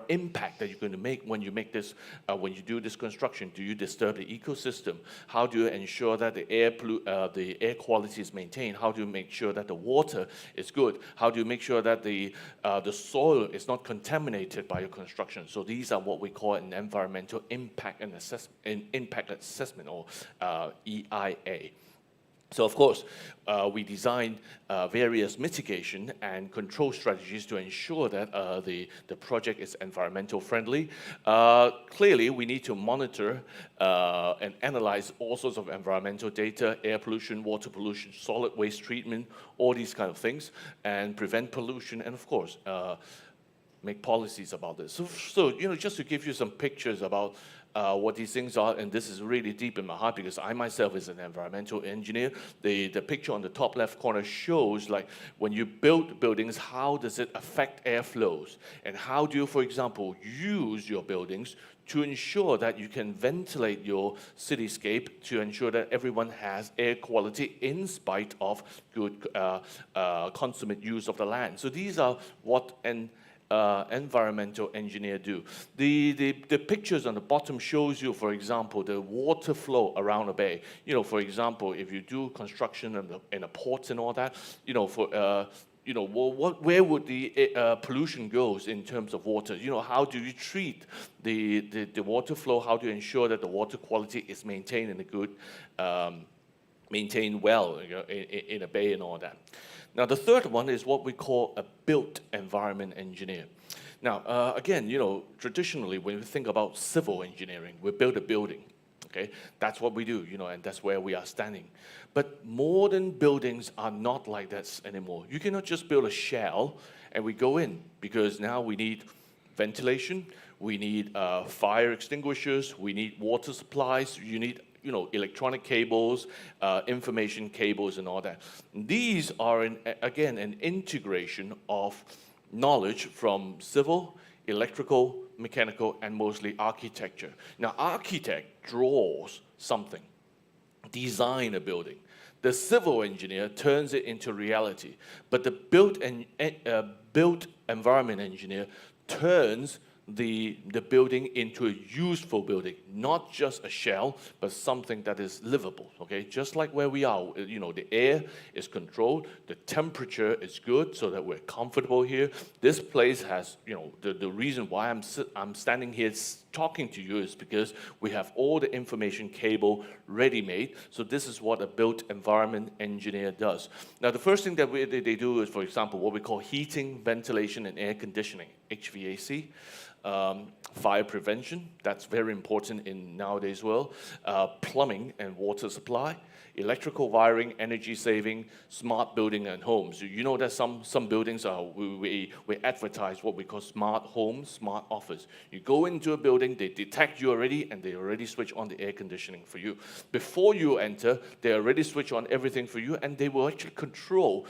impact that you're going to make when you make this, when you do this construction. Do you disturb the ecosystem? How do you ensure that the air quality is maintained? How do you make sure that the water is good? How do you make sure that the soil is not contaminated by your construction? So these are what we call an environmental impact assessment, or EIA. So of course, we design various mitigation and control strategies to ensure that the project is environmental friendly. Clearly, we need to monitor and analyze all sorts of environmental data: air pollution, water pollution, solid waste treatment, all these kind of things, and prevent pollution, and of course, make policies about this. So just to give you some pictures about what these things are, and this is really deep in my heart because I myself is an environmental engineer. The picture on the top left corner shows, like, when you build buildings, how does it affect airflows, and how do you, for example, use your buildings to ensure that you can ventilate your cityscape to ensure that everyone has air quality in spite of good consummate use of the land. So these are what environmental engineer do. The pictures on the bottom shows you, for example, the water flow around a bay. For example, if you do construction in a port and all that, where would the pollution goes in terms of water? How do you treat the water flow? How do you ensure that the water quality is maintained in a good, maintained well in a bay and all that? Now, the third one is what we call a built environment engineer. Now, again, traditionally, when we think about civil engineering, we build a building. Okay, that's what we do, and that's where we are standing. But modern buildings are not like that anymore. You cannot just build a shell and we go in, because now we need ventilation, we need fire extinguishers, we need water supplies, you need electronic cables, information cables, and all that. These are again an integration of knowledge from civil, electrical, mechanical, and mostly architecture. Now, architect draws something, design a building. The civil engineer turns it into reality, but the built environment engineer turns the building into a useful building, not just a shell, but something that is livable, okay? Just like where we are, the air is controlled, the temperature is good so that we're comfortable here. This place has, the reason why I'm standing here talking to you is because we have all the information cable ready-made. So this is what a built environment engineer does. Now, the first thing that they do is, for example, what we call heating, ventilation, and air conditioning, HVAC. Fire prevention, that's very important in nowadays world. Plumbing and water supply, electrical wiring, energy saving, smart building and homes. You know that some buildings are, we advertise what we call smart home, smart office. You go into a building, they detect you already, and they already switch on the air conditioning for you. Before you enter, they already switch on everything for you, and they will actually control,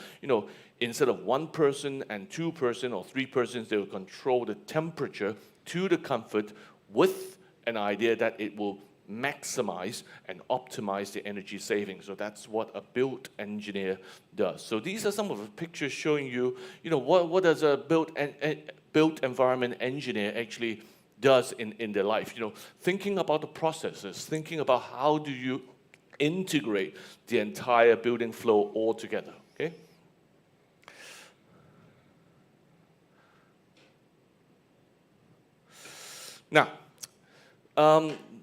instead of one person and two person or three persons, they will control the temperature to the comfort with an idea that it will maximize and optimize the energy savings. So that's what a built engineer does. So these are some of the pictures showing you, what does a built environment engineer actually does in their life. Thinking about the processes, thinking about how do you integrate the entire building flow all together, okay? Now,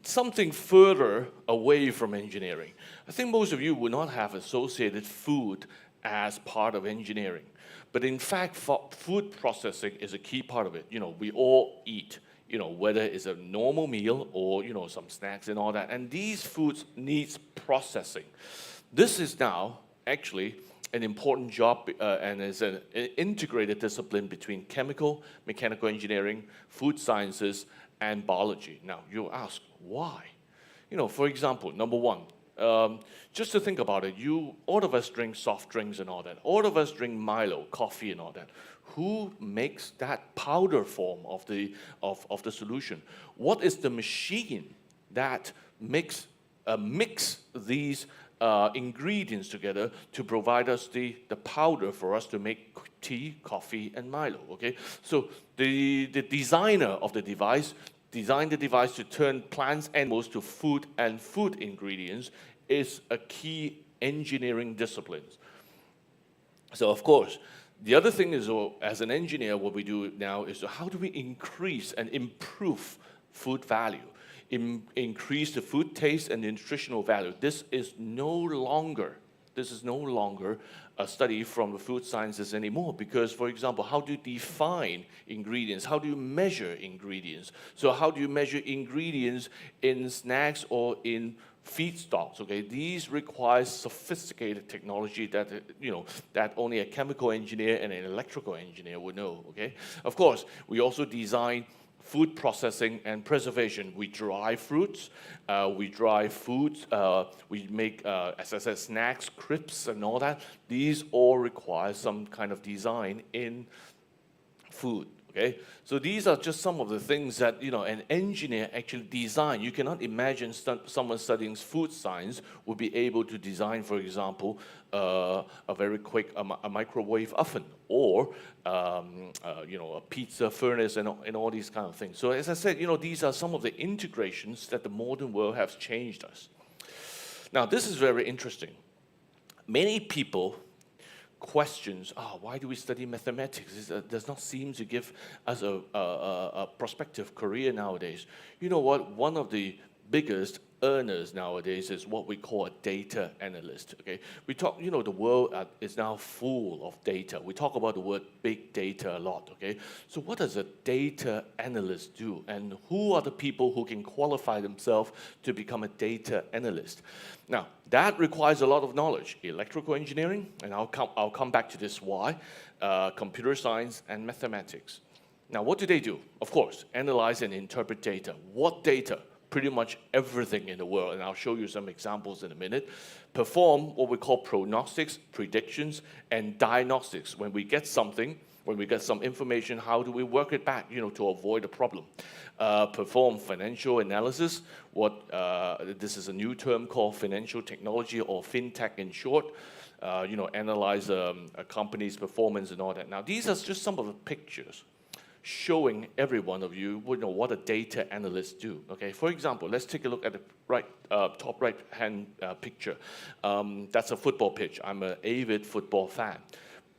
something further away from engineering. I think most of you would not have associated food as part of engineering. But in fact, food processing is a key part of it. We all eat, whether it's a normal meal or, some snacks and all that. And these foods needs processing. This is now actually an important job and is an integrated discipline between chemical, mechanical engineering, food sciences, and biology. Now, you ask, why? For example, number one, just to think about it, all of us drink soft drinks and all that. All of us drink Milo, coffee and all that. Who makes that powder form of the solution? What is the machine that mix these ingredients together to provide us the powder for us to make tea, coffee, and Milo, okay? So the designer of the device designed the device to turn plants, animals to food, and food ingredients is a key engineering discipline. So of course, the other thing is, as an engineer, what we do now is how do we increase and improve food value? Increase the food taste and the nutritional value. This is no longer a study from the food sciences anymore, because, for example, how do you define ingredients? How do you measure ingredients? So how do you measure ingredients in snacks or in feedstocks? Okay, these require sophisticated technology that that only a chemical engineer and an electrical engineer would know. Okay, of course, we also design food processing and preservation. We dry fruits, we dry foods, we make, as I said, snacks, crisps, and all that. These all require some kind of design in food, okay? So these are just some of the things that, an engineer actually design. You cannot imagine someone studying food science would be able to design, for example, a very quick a microwave oven, or a pizza furnace, and all these kind of things. So as I said, these are some of the integrations that the modern world has changed us. Now, this is very interesting. Many people questions, why do we study mathematics? It does not seem to give us a prospective career nowadays. You know what? One of the biggest earners nowadays is what we call a data analyst. Okay, we talk. The world is now full of data. We talk about the word big data a lot. Okay, so what does a data analyst do, and who are the people who can qualify themselves to become a data analyst? Now that requires a lot of knowledge: electrical engineering, and I'll come back to this why, computer science and mathematics. Now, what do they do? Of course, analyze and interpret data. What data? Pretty much everything in the world, and I'll show you some examples in a minute. Perform what we call prognostics, predictions, and diagnostics. When we get something, when we get some information, how do we work it back, to avoid a problem? Perform financial analysis. This is a new term called financial technology, or fintech in short. Analyze a company's performance and all that. Now, these are just some of the pictures showing every one of you would know what a data analyst do. Okay, for example, let's take a look at the top right hand picture. That's a football pitch. I'm an avid football fan.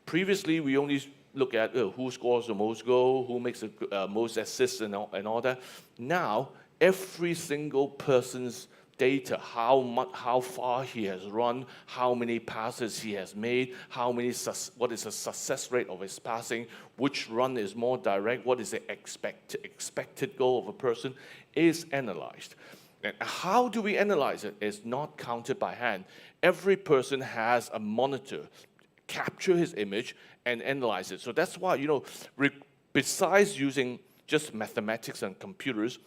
Previously, we only look at who scores the most goal, who makes the most assists, and all that. Now, every single person's data, how far he has run, how many passes he has made, what is the success rate of his passing, which run is more direct, what is the expected goal of a person, is analyzed. And how do we analyze it? It's not counted by hand. Every person has a monitor, capture his image and analyze it. So that's why, besides using just mathematics and computers,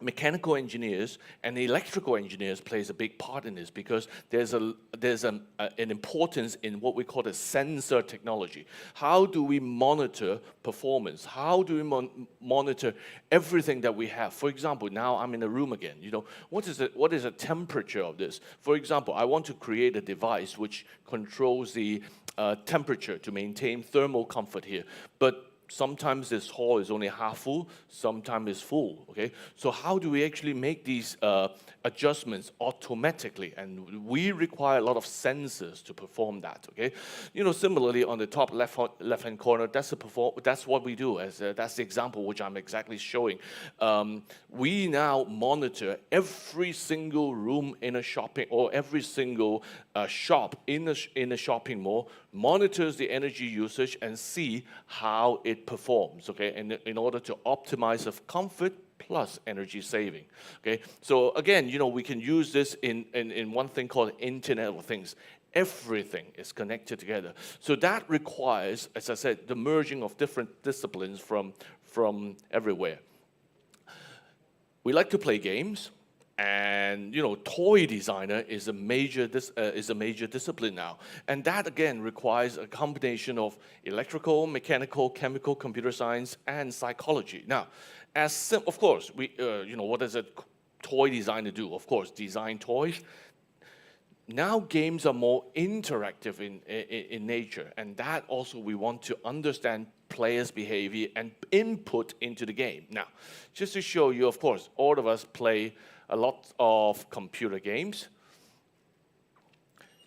mechanical engineers and electrical engineers plays a big part in this, because there's an importance in what we call the sensor technology. How do we monitor performance? How do we monitor everything that we have? For example, now I'm in a room again. What is the temperature of this? For example, I want to create a device which controls the temperature to maintain thermal comfort here, but sometimes this hall is only half full, sometimes it's full, okay? So how do we actually make these adjustments automatically? And we require a lot of sensors to perform that, okay? Similarly, on the top left-hand corner, that's what we do. That's the example which I'm exactly showing. We now monitor every single room in a shopping, or every single shop in a shopping mall, monitors the energy usage and see how it performs, okay, in order to optimize the comfort plus energy saving, okay? So again, we can use this in one thing called Internet of Things. Everything is connected together. So that requires, as I said, the merging of different disciplines from everywhere. We like to play games. And toy designer is a major discipline now, and that again requires a combination of electrical, mechanical, chemical, computer science, and psychology. Now, of course, what does a toy designer do? Of course, design toys. Now games are more interactive in nature, and that also we want to understand players' behavior and input into the game. Now, just to show you, of course, all of us play a lot of computer games.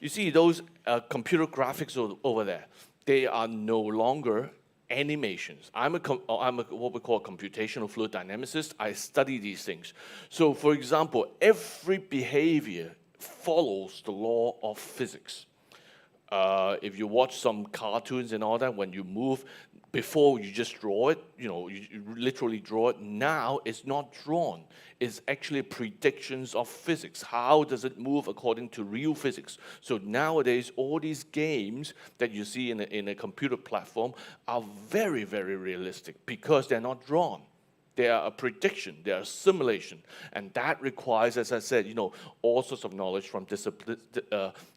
You see those computer graphics over there. They are no longer animations. I'm what we call a computational fluid dynamicist. I study these things. So, for example, every behavior follows the law of physics. If you watch some cartoons and all that, when you move, before you just draw it, you literally draw it. Now it's not drawn. It's actually predictions of physics. How does it move according to real physics? So nowadays, all these games that you see in a computer platform are very, very realistic, because they're not drawn. They are a prediction, they are a simulation, and that requires, as I said, all sorts of knowledge from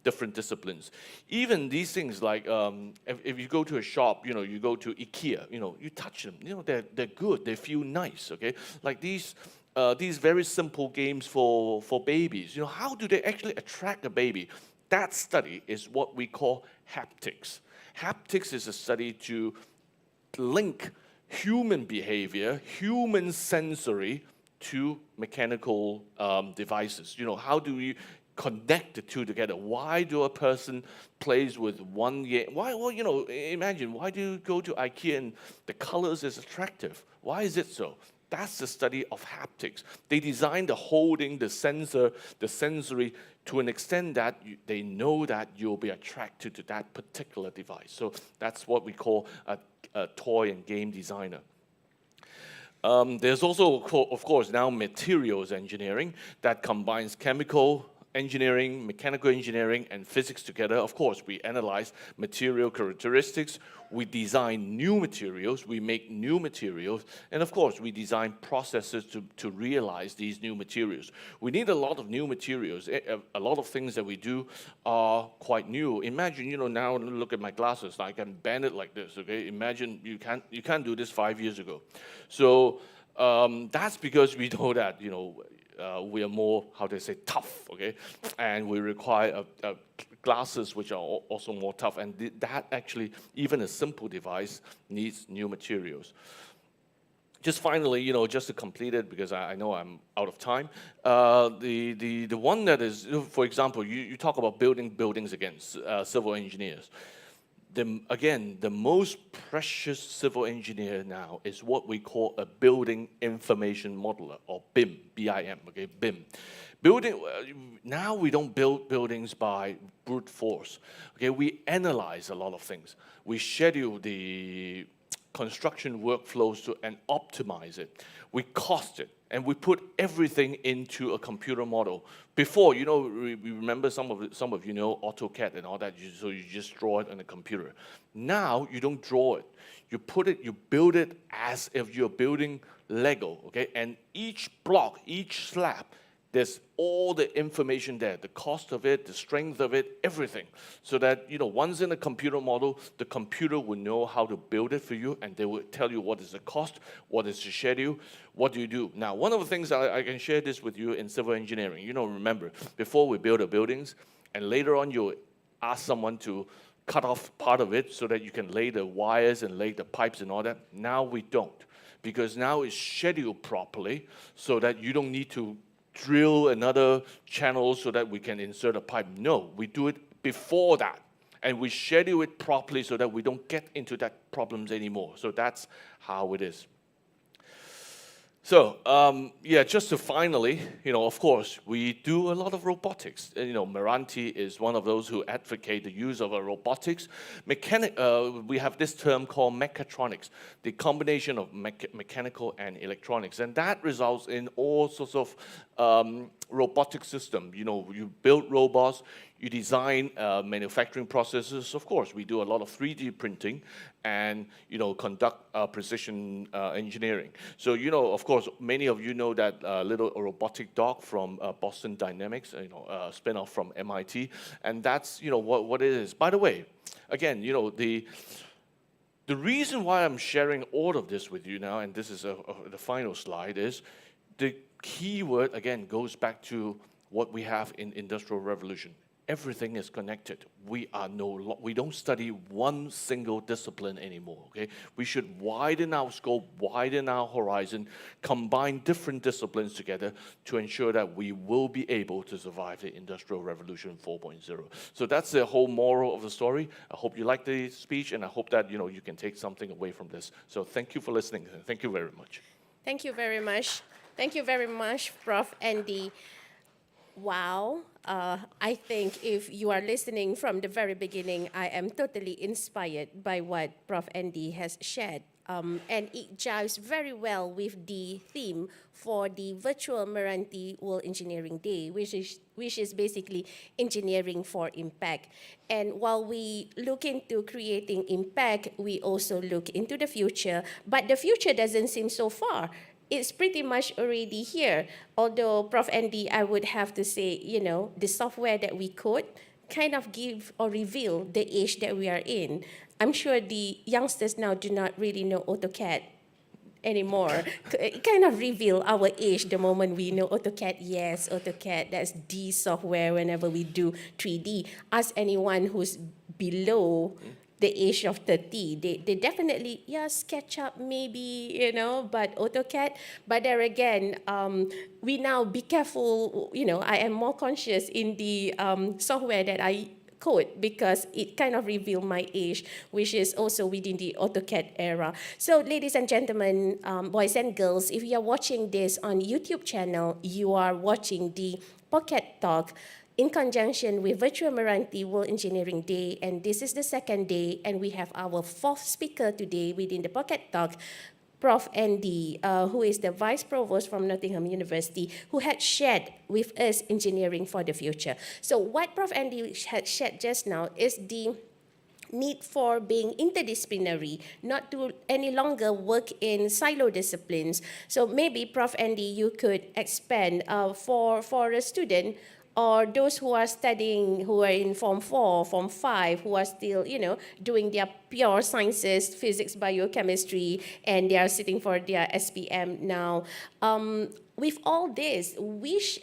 different disciplines. Even these things like, if you go to a shop, you go to IKEA, you touch them, they're good, they feel nice, okay? Like these very simple games for babies, how do they actually attract a baby? That study is what we call haptics. Haptics is a study to link human behavior, human sensory, to mechanical devices. How do we connect the two together? Why do a person plays with one game? Why? Well, imagine, why do you go to IKEA and the colors is attractive? Why is it so? That's the study of haptics. They design the holding, the sensor, the sensory to an extent that they know that you'll be attracted to that particular device. So that's what we call a toy and game designer. There's also, of course, now materials engineering that combines chemical engineering, mechanical engineering, and physics together. Of course, we analyze material characteristics, we design new materials, we make new materials, and of course, we design processes to realize these new materials. We need a lot of new materials. A lot of things that we do are quite new. Imagine, now look at my glasses. I can bend it like this, okay? Imagine you can't do this 5 years ago. So that's because we know that, we are more, how do I say, tough, okay? And we require glasses which are also more tough. And that actually, even a simple device needs new materials. Just finally, just to complete it, because I know I'm out of time, the one that is, for example, you talk about building buildings against civil engineers. Again, the most precious civil engineer now is what we call a building information modeler, or BIM, B-I-M, okay, BIM. Now we don't build buildings by brute force, okay? We analyze a lot of things. We schedule the construction workflows and optimize it. We cost it, and we put everything into a computer model. Before, we remember some of you know AutoCAD and all that, so you just draw it on a computer. Now you don't draw it. You build it as if you're building Lego, okay? And each block, each slab, there's all the information there, the cost of it, the strength of it, everything. So that, once in a computer model, the computer will know how to build it for you, and they will tell you what is the cost, what is the schedule, what do you do. Now, one of the things I can share this with you in civil engineering, remember, before we build the buildings, and later on you ask someone to cut off part of it so that you can lay the wires and lay the pipes and all that. Now we don't, because now it's scheduled properly so that you don't need to drill another channel so that we can insert a pipe. No, we do it before that. And we schedule it properly so that we don't get into that problems anymore. So that's how it is. So, just to finally, of course, we do a lot of robotics. MRANTI is one of those who advocate the use of robotics. We have this term called mechatronics, the combination of mechanical and electronics. And that results in all sorts of robotic systems. You build robots, you design manufacturing processes. Of course, we do a lot of 3D printing and, conduct precision engineering. So, of course, many of you know that little robotic dog from Boston Dynamics, a spin-off from MIT. And that's, what it is. By the way, again, the reason why I'm sharing all of this with you now, and this is the final slide, is the key word, again, goes back to what we have in Industrial Revolution. Everything is connected. We don't study one single discipline anymore, okay? We should widen our scope, widen our horizon, combine different disciplines together to ensure that we will be able to survive the Industrial Revolution 4.0. So that's the whole moral of the story. I hope you like the speech, and I hope that, you can take something away from this. So thank you for listening. Thank you very much. Thank you very much. Thank you very much, Prof. Andy. Wow. I think if you are listening from the very beginning, I am totally inspired by what Prof. Andy has shared. And it jives very well with the theme for the virtual MRANTI World Engineering Day, which is basically engineering for impact. And while we look into creating impact, we also look into the future, but the future doesn't seem so far. It's pretty much already here. Although, Prof. Andy, I would have to say, the software that we code kind of give or reveal the age that we are in. I'm sure the youngsters now do not really know AutoCAD anymore. It kind of reveal our age the moment we know AutoCAD. Yes, AutoCAD, that's the software whenever we do 3D. Ask anyone who's below the age of 30, they definitely, SketchUp maybe, but AutoCAD. But there again, we now be careful, I am more conscious in the software that I code because it kind of revealed my age, which is also within the AutoCAD era. So ladies and gentlemen, boys and girls, if you are watching this on YouTube channel, you are watching the Pocket Talk in conjunction with Virtual MRANTI World Engineering Day, and this is the second day, and we have our fourth speaker today within the Pocket Talk, Prof. Andy, who is the Vice Provost from Nottingham University, who had shared with us engineering for the future. So what Prof. Andy had shared just now is the need for being interdisciplinary, not to any longer work in silo disciplines. So maybe, Prof. Andy, you could expand for a student or those who are studying, who are in Form 4, Form 5, who are still, doing their pure sciences, physics, biochemistry, and they are sitting for their SPM now. With all this, which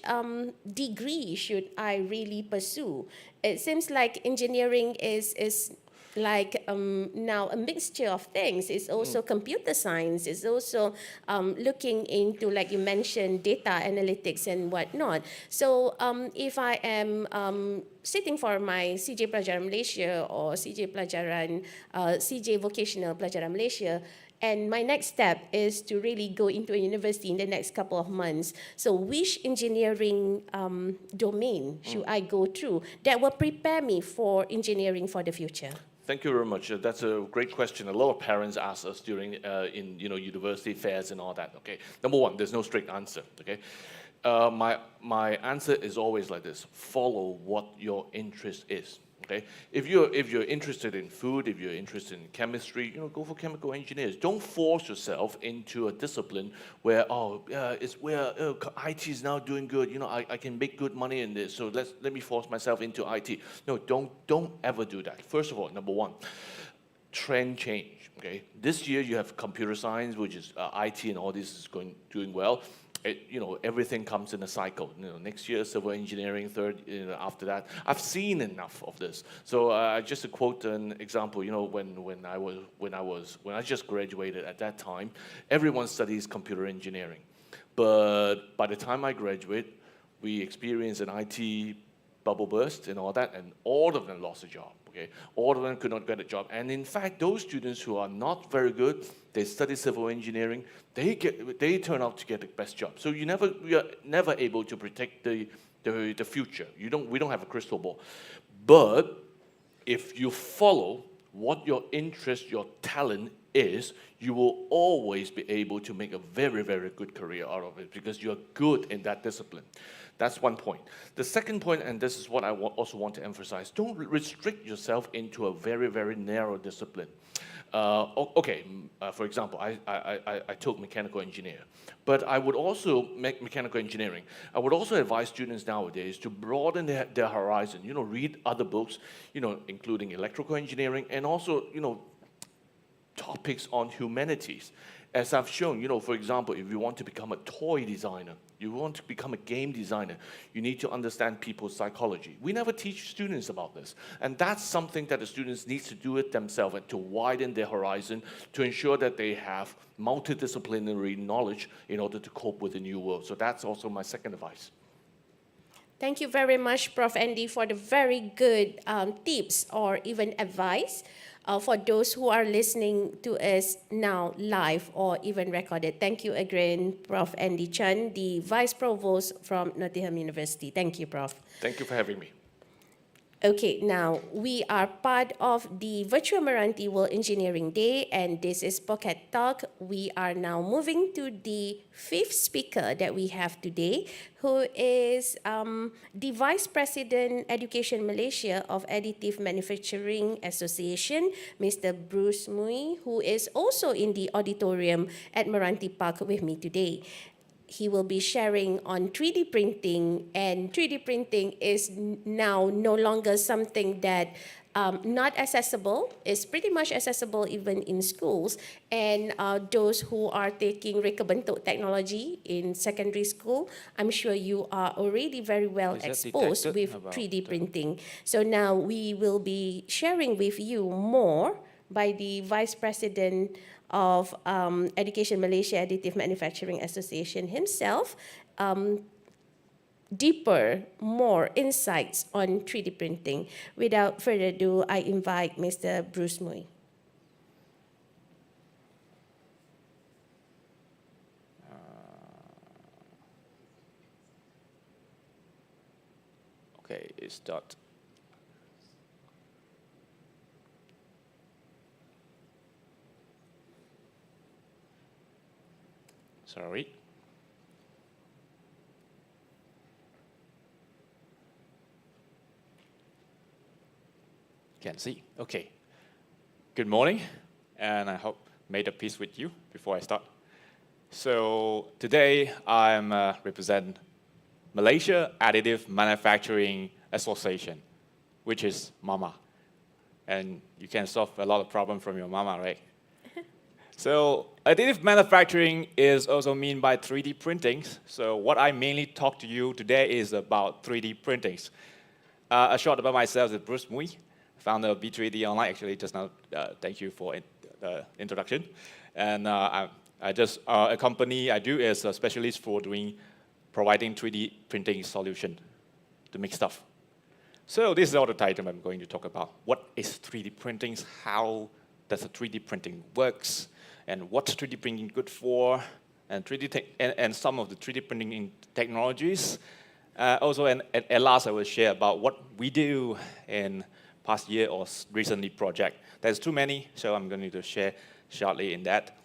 degree should I really pursue? It seems like engineering is like now a mixture of things. It's also computer science. It's also looking into, like you mentioned, data analytics and whatnot. So if I am sitting for my CJ Pelajaran Malaysia or CJ Vocational Pelajaran Malaysia, and my next step is to really go into a university in the next couple of months. So which engineering domain should I go through that will prepare me for engineering for the future? Thank you very much. That's a great question. A lot of parents ask us during in university fairs and all that. Okay, number one, there's no strict answer. Okay, my answer is always like this: follow what your interest is. Okay, if you're interested in food, if you're interested in chemistry, go for chemical engineers. Don't force yourself into a discipline where IT is now doing good. I can make good money in this, so let me force myself into IT. No, don't ever do that. First of all, number one, trend change. Okay, this year you have computer science, which is IT, and all this is doing well. Everything comes in a cycle. Next year, civil engineering, third, after that. I've seen enough of this. So just to quote an example, when I just graduated at that time, everyone studies computer engineering. But by the time I graduate, we experienced an IT bubble burst and all that, and all of them lost a job. Okay, all of them could not get a job. And in fact, those students who are not very good, they study civil engineering, they turn out to get the best job. So we are never able to predict the future. We don't have a crystal ball. But if you follow what your interest, your talent is, you will always be able to make a very, very good career out of it because you're good in that discipline. That's one point. The second point, and this is what I also want to emphasize, don't restrict yourself into a very, very narrow discipline. For example, I took mechanical engineer, but I would also make mechanical engineering. I would also advise students nowadays to broaden their horizon, read other books, including electrical engineering and also, topics on humanities. As I've shown, for example, if you want to become a toy designer, you want to become a game designer, you need to understand people's psychology. We never teach students about this. And that's something that the students need to do it themselves and to widen their horizon to ensure that they have multidisciplinary knowledge in order to cope with the new world. So that's also my second advice. Thank you very much, Prof. Andy, for the very good tips or even advice for those who are listening to us now live or even recorded. Thank you again, Prof. Andy Chan, the Vice Provost from Nottingham University. Thank you, Prof. Thank you for having me. Okay, now we are part of the Virtual MRANTI World Engineering Day, and this is Pocket Talk. We are now moving to the fifth speaker that we have today, who is the Vice President Education Malaysia of Additive Manufacturing Association, Mr. Bruce Mui, who is also in the auditorium at MRANTI Park with me today. He will be sharing on 3D printing, and 3D printing is now no longer something that not accessible. It's pretty much accessible even in schools, and those who are taking reka bentuk technology in secondary school, I'm sure you are already very well exposed with 3D printing. So now we will be sharing with you more by the Vice President of Education Malaysia Additive Manufacturing Association himself, deeper, more insights on 3D printing. Without further ado, I invite Mr. Bruce Mui. Okay, it's dot. Sorry. Can see. Okay. Good morning, and I hope made a peace with you before I start. So today I'm represent Malaysia Additive Manufacturing Association, which is MAMA. And you can solve a lot of problems from your MAMA, right? So additive manufacturing is also mean by 3D printing. So what I mainly talk to you today is about 3D printings. A short about myself is Bruce Mui, founder of B3D Online. Actually, just now, thank you for the introduction. And I just, a company I do is a specialist for providing 3D printing solution to make stuff. So this is all the title I'm going to talk about. What is 3D printing? How does a 3D printing works? And what's 3D printing good for? And and some of the 3D printing technologies. Also, and at last, I will share about what we do in past year or recently project. There's too many, so I'm going to share shortly in that.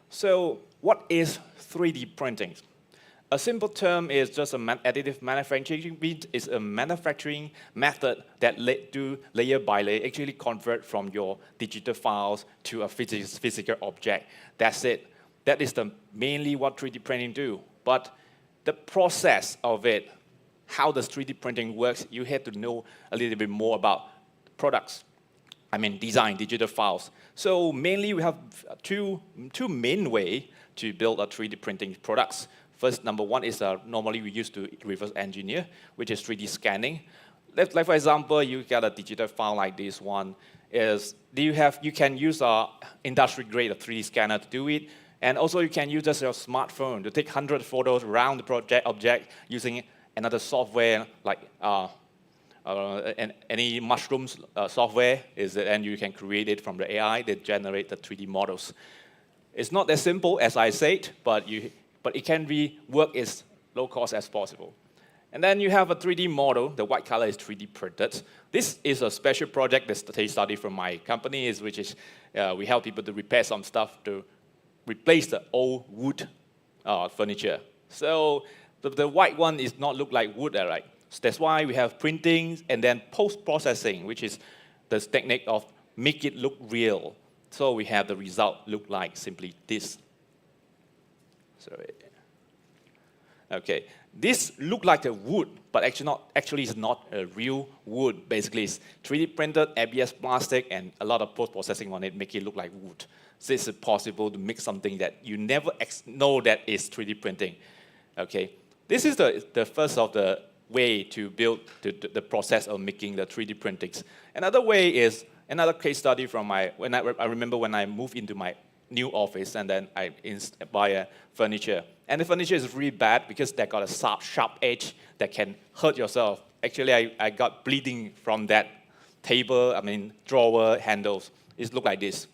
So what is 3D printing? A simple term is just additive manufacturing. It's a manufacturing method that led to layer by layer actually convert from your digital files to a physical object. That's it. That is mainly what 3D printing do. But the process of it, how does 3D printing works, you have to know a little bit more about products. I mean, design, digital files. So mainly we have two main ways to build a 3D printing products. First, number one is normally we used to reverse engineer, which is 3D scanning. Like for example, you got a digital file like this one. You can use an industry grade 3D scanner to do it, and also you can use just your smartphone to take 100 photos around the object using another software like any mushrooms software and you can create it from the AI that generate the 3D models. It's not as simple as I said, but it can be work as low cost as possible. And then you have a 3D model. The white color is 3D printed. This is a special project that's the case study from my company, which is we help people to repair some stuff to replace the old wood furniture. So the white one is not look like wood, right? So that's why we have printing and then post-processing, which is the technique of make it look real. So we have the result look like simply this. Sorry. Okay, this look like a wood, but actually it's not a real wood. Basically, it's 3D printed, ABS plastic, and a lot of post-processing on it make it look like wood. So it's possible to make something that you never know that is 3D printing. Okay, this is the first of the way to build the process of making the 3D printings. Another way is another case study from I remember when I moved into my new office and then I buy a furniture. And the furniture is really bad because they got a sharp edge that can hurt yourself. Actually, I got bleeding from that table, drawer handles. It looked like this.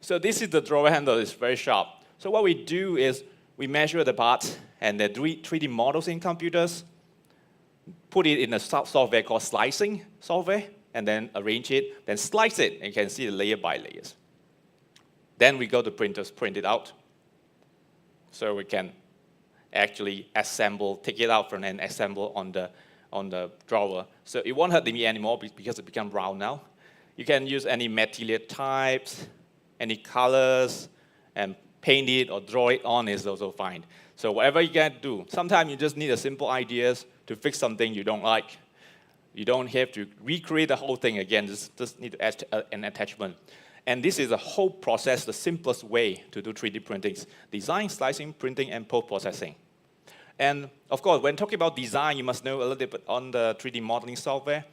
So this is the drawer handle, it's very sharp. So what we do is we measure the parts and the 3D models in computers, put it in a software called slicing software, and then arrange it, then slice it, and you can see the layer by layers. Then we go to printers, print it out. So we can actually assemble, take it out from and assemble on the drawer. So it won't hurt me anymore because it becomes round now. You can use any material types, any colors, and paint it or draw it on is also fine. So whatever you can do. Sometimes you just need a simple ideas to fix something you don't like. You don't have to recreate the whole thing again, just need to add an attachment. And this is the whole process, the simplest way to do 3D printings. Design, slicing, printing, and post-processing. And of course, when talking about design, you must know a little bit on the 3D modeling software.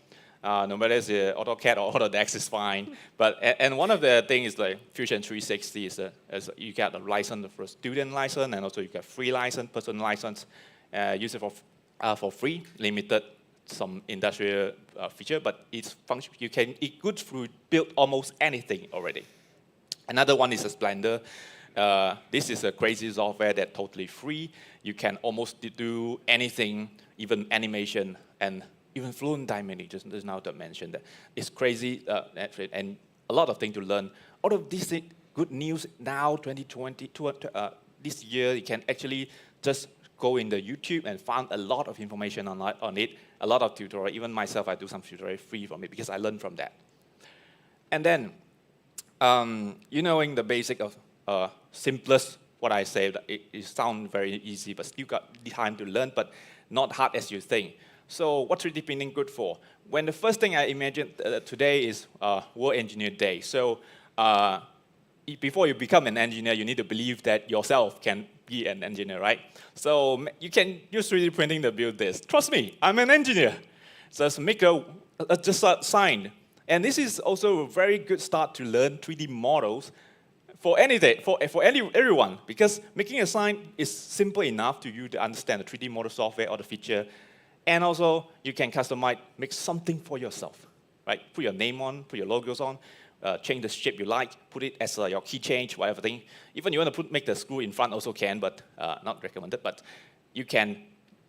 No matter if it's AutoCAD or Autodesk is fine. And one of the things is like Fusion 360 is you get a license for student license, and also you get free license, personal license. Use it for for free, limited some industrial feature, but it's good to build almost anything already. Another one is a Splendor. This is a crazy software that's totally free. You can almost do anything, even animation and even fluent dynamic, just now to mention that. It's crazy and a lot of things to learn. All of this good news now, 2020, this year, you can actually just go in the YouTube and find a lot of information on it, a lot of tutorial. Even myself, I do some tutorial free from it because I learned from that. And then, you knowing the basic of simplest, what I say, it sounds very easy, but still got time to learn, but not hard as you think. So what 3D printing good for? When the first thing I imagined today is World Engineer Day. So before you become an engineer, you need to believe that yourself can be an engineer, right? So you can use 3D printing to build this. Trust me, I'm an engineer. Just make just a sign. And this is also a very good start to learn 3D models for anything, for everyone, because making a sign is simple enough to you to understand the 3D model software or the feature. And also, you can customize, make something for yourself, right? Put your name on, put your logos on, change the shape you like, put it as your key change, whatever thing. Even you want to make the screw in front also can, but not recommended. But you can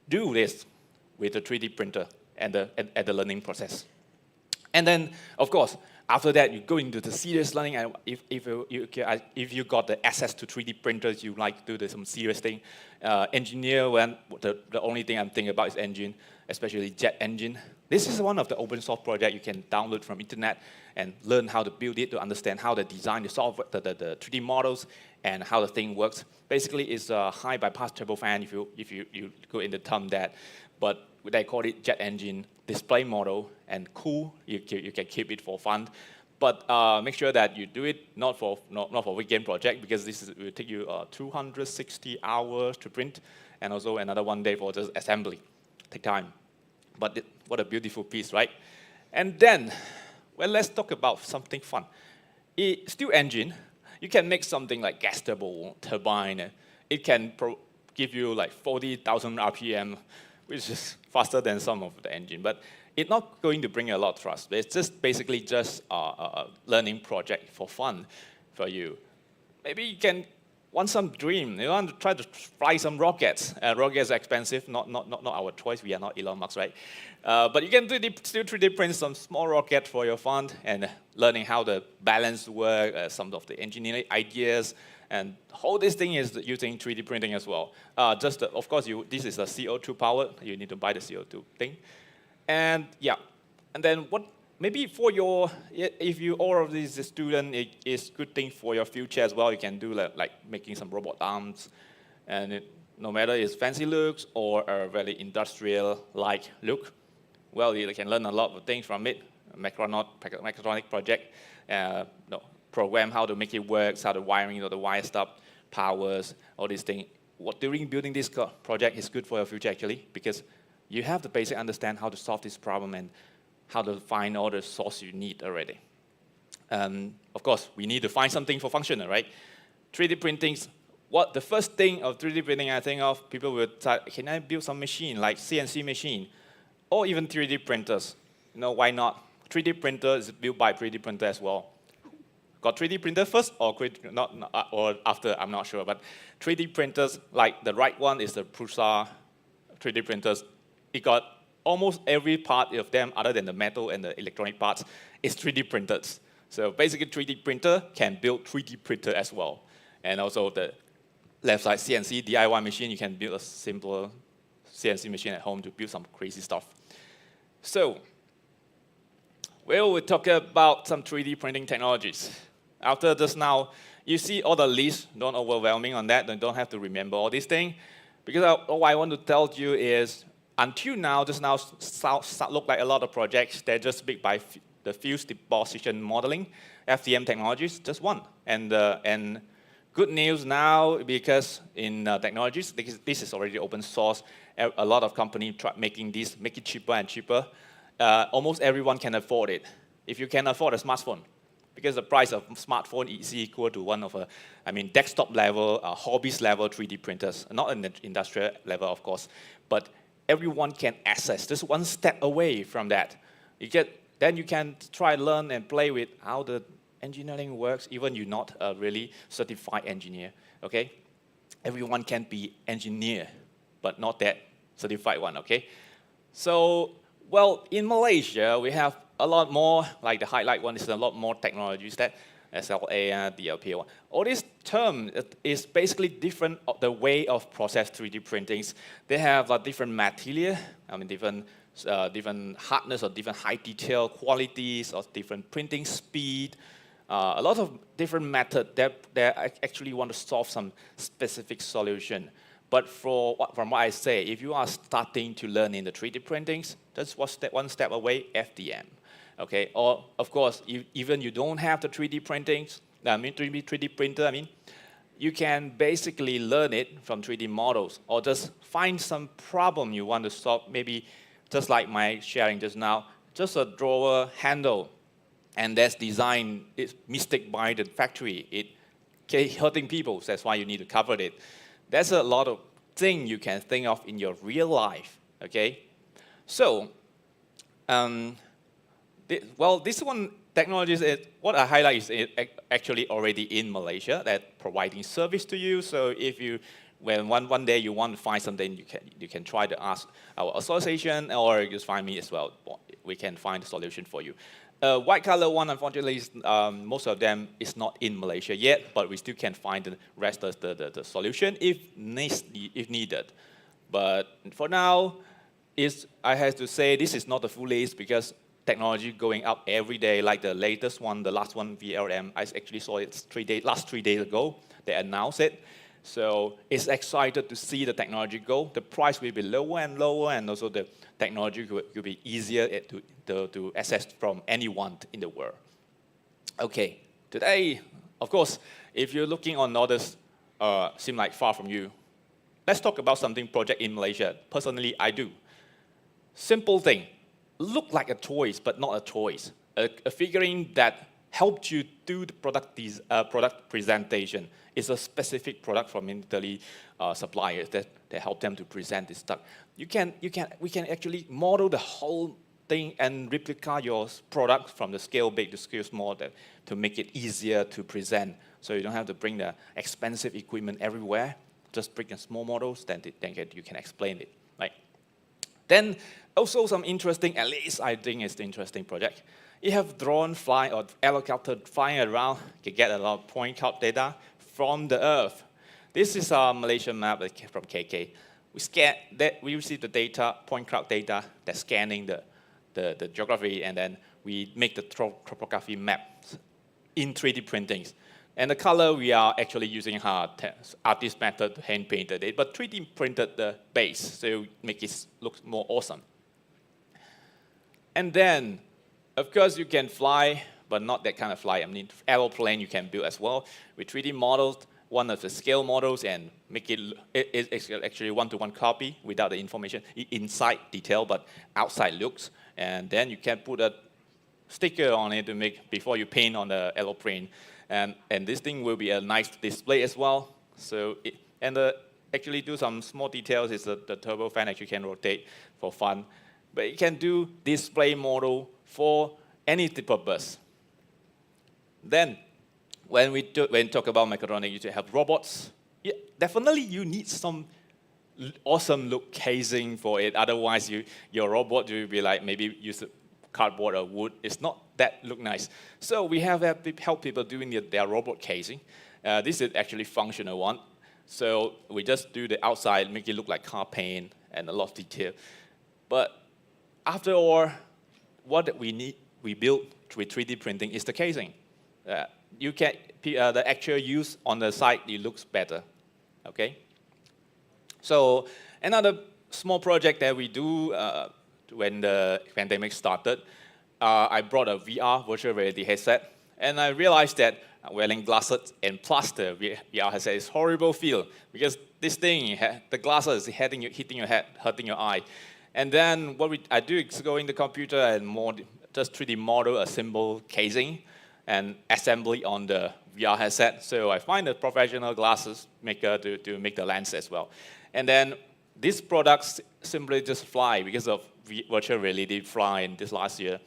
do this with a 3D printer and at the learning process. And then, of course, after that, you go into the serious learning. And if you got the access to 3D printers, you like to do some serious thing. Engineer, when the only thing I'm thinking about is engine, especially jet engine. This is one of the open source projects you can download from internet and learn how to build it, to understand how to design the software, the 3D models, and how the thing works. Basically, it's a high bypass turbofan if you go in the term that, but they call it jet engine display model, and cool, you can keep it for fun. But make sure that you do it not for weekend project, because this will take you 260 hours to print, and also another 1 day for just assembly. Take time. But what a beautiful piece, right? And then, well, let's talk about something fun. Still engine, you can make something like gas turbine. It can give you like 40,000 RPM, which is faster than some of the engine. But it's not going to bring a lot of trust. It's just basically just a learning project for fun for you. Maybe you can want some dream. You want to try to fly some rockets. Rockets are expensive, not our choice. We are not Elon Musk, right? But you can still 3D print some small rocket for your fun and learning how the balance work, some of the engineering ideas. And whole this thing is using 3D printing as well. Of course, this is a CO2 powered. You need to buy the CO2 thing. And yeah, and then maybe for if you all of these student, it is good thing for your future as well. You can do like making some robot arms, and no matter it's fancy looks or a very industrial-like look, well, you can learn a lot of things from it. Mechatronic project, program how to make it work, how the wiring, the wire stuff, powers, all these things. During building this project is good for your future actually, because you have the basic understand how to solve this problem and how to find all the source you need already. Of course, we need to find something for functional, right? 3D printing, the first thing of 3D printing I think of, people will say, can I build some machine, like CNC machine, or even 3D printers? Why not? 3D printer is built by 3D printer as well. Got 3D printer first or after, I'm not sure, but 3D printers, like the right one is the Prusa 3D printers. It got almost every part of them, other than the metal and the electronic parts, is 3D printed. So basically, 3D printer can build 3D printer as well. And also the left side CNC DIY machine, you can build a simpler CNC machine at home to build some crazy stuff. So, we'll talk about some 3D printing technologies. After this now, you see all the lists, don't overwhelming on that, don't have to remember all these things. Because all I want to tell you is, until now, just now look like a lot of projects, they're just built by the fused deposition modeling, FDM technologies, just one. And good news now, because in technologies, this is already open source, a lot of companies try make it cheaper and cheaper. Almost everyone can afford it. If you can afford a smartphone, because the price of smartphone is equal to one of desktop level, hobbies level 3D printers, not in the industrial level, of course, but everyone can access, just one step away from that. Then you can try, learn, and play with how the engineering works, even you're not a really certified engineer, okay? Everyone can be engineer, but not that certified one, okay? So, well, in Malaysia, we have a lot more, like the highlight one is a lot more technologies that SLA, DLP. All these terms is basically different the way of process 3D printings. They have different material, different hardness or different high detail qualities or different printing speed. A lot of different methods that actually want to solve some specific solution. But from what I say, if you are starting to learn in the 3D printings, that's one step away, FDM. Okay, or of course, even you don't have the 3D printings, 3D printer, you can basically learn it from 3D models, or just find some problem you want to solve, maybe just like my sharing just now, just a drawer handle, and that's design is mistake by the factory, it hurting people, so that's why you need to cover it. There's a lot of things you can think of in your real life, okay? So, this one technologies, what I highlight is actually already in Malaysia that providing service to you. So if when one day you want to find something, you can try to ask our association or just find me as well. We can find a solution for you. White color one, unfortunately, most of them is not in Malaysia yet, but we still can find the rest of the solution if needed. But for now, I have to say this is not the full list because technology going up every day, like the latest one, the last one, VLM, I actually saw it last 3 days ago. They announced it. So it's excited to see the technology go. The price will be lower and lower, and also the technology will be easier to access from anyone in the world. Okay, today, of course, if you're looking on others, seem like far from you, let's talk about something project in Malaysia. Personally, I do. Simple thing. Look like a choice, but not a choice. A figurine that helped you do the product presentation. It's a specific product from Italy suppliers that help them to present this stuff. We can actually model the whole thing and replicate your product from the scale big to scale small to make it easier to present. So you don't have to bring the expensive equipment everywhere. Just bring the small models, then you can explain it. Right? Then also some interesting, at least I think it's the interesting project. You have drone fly or helicopter flying around, you get a lot of point cloud data from the Earth. This is a Malaysian map from KK. We receive the data, point cloud data, that's scanning the geography, and then we make the topography maps in 3D printings. And the color, we are actually using artist method to hand painted it, but 3D printed the base, so make it look more awesome. And then, of course, you can fly, but not that kind of fly. Aeroplane you can build as well. We 3D modeled one of the scale models and make it's actually one-to-one copy without the information inside detail, but outside looks. And then you can put a sticker on it to make before you paint on the aeroplane. And this thing will be a nice display as well. So actually do some small details. Is the turbo fan actually can rotate for fun. But it can do display model for any purpose. Then, when we talk about mechatronics, you have robots. Yeah, definitely you need some awesome look casing for it. Otherwise, your robot will be like maybe use cardboard or wood. It's not that look nice. So we have help people doing their robot casing. This is actually functional one. So we just do the outside, make it look like car paint and a lot of detail. But after all, what we build with 3D printing is the casing. The actual use on the site, it looks better, okay? So another small project that we do when the pandemic started, I brought a VR, virtual reality headset, and I realized that wearing glasses and plus the VR headset is horrible feel because this thing, the glasses is hitting your head, hurting your eye. And then what I do is go in the computer and just 3D model a simple casing and assembly on the VR headset. So I find a professional glasses maker to make the lens as well. And then these products simply just fly because of virtual reality fly in this last year.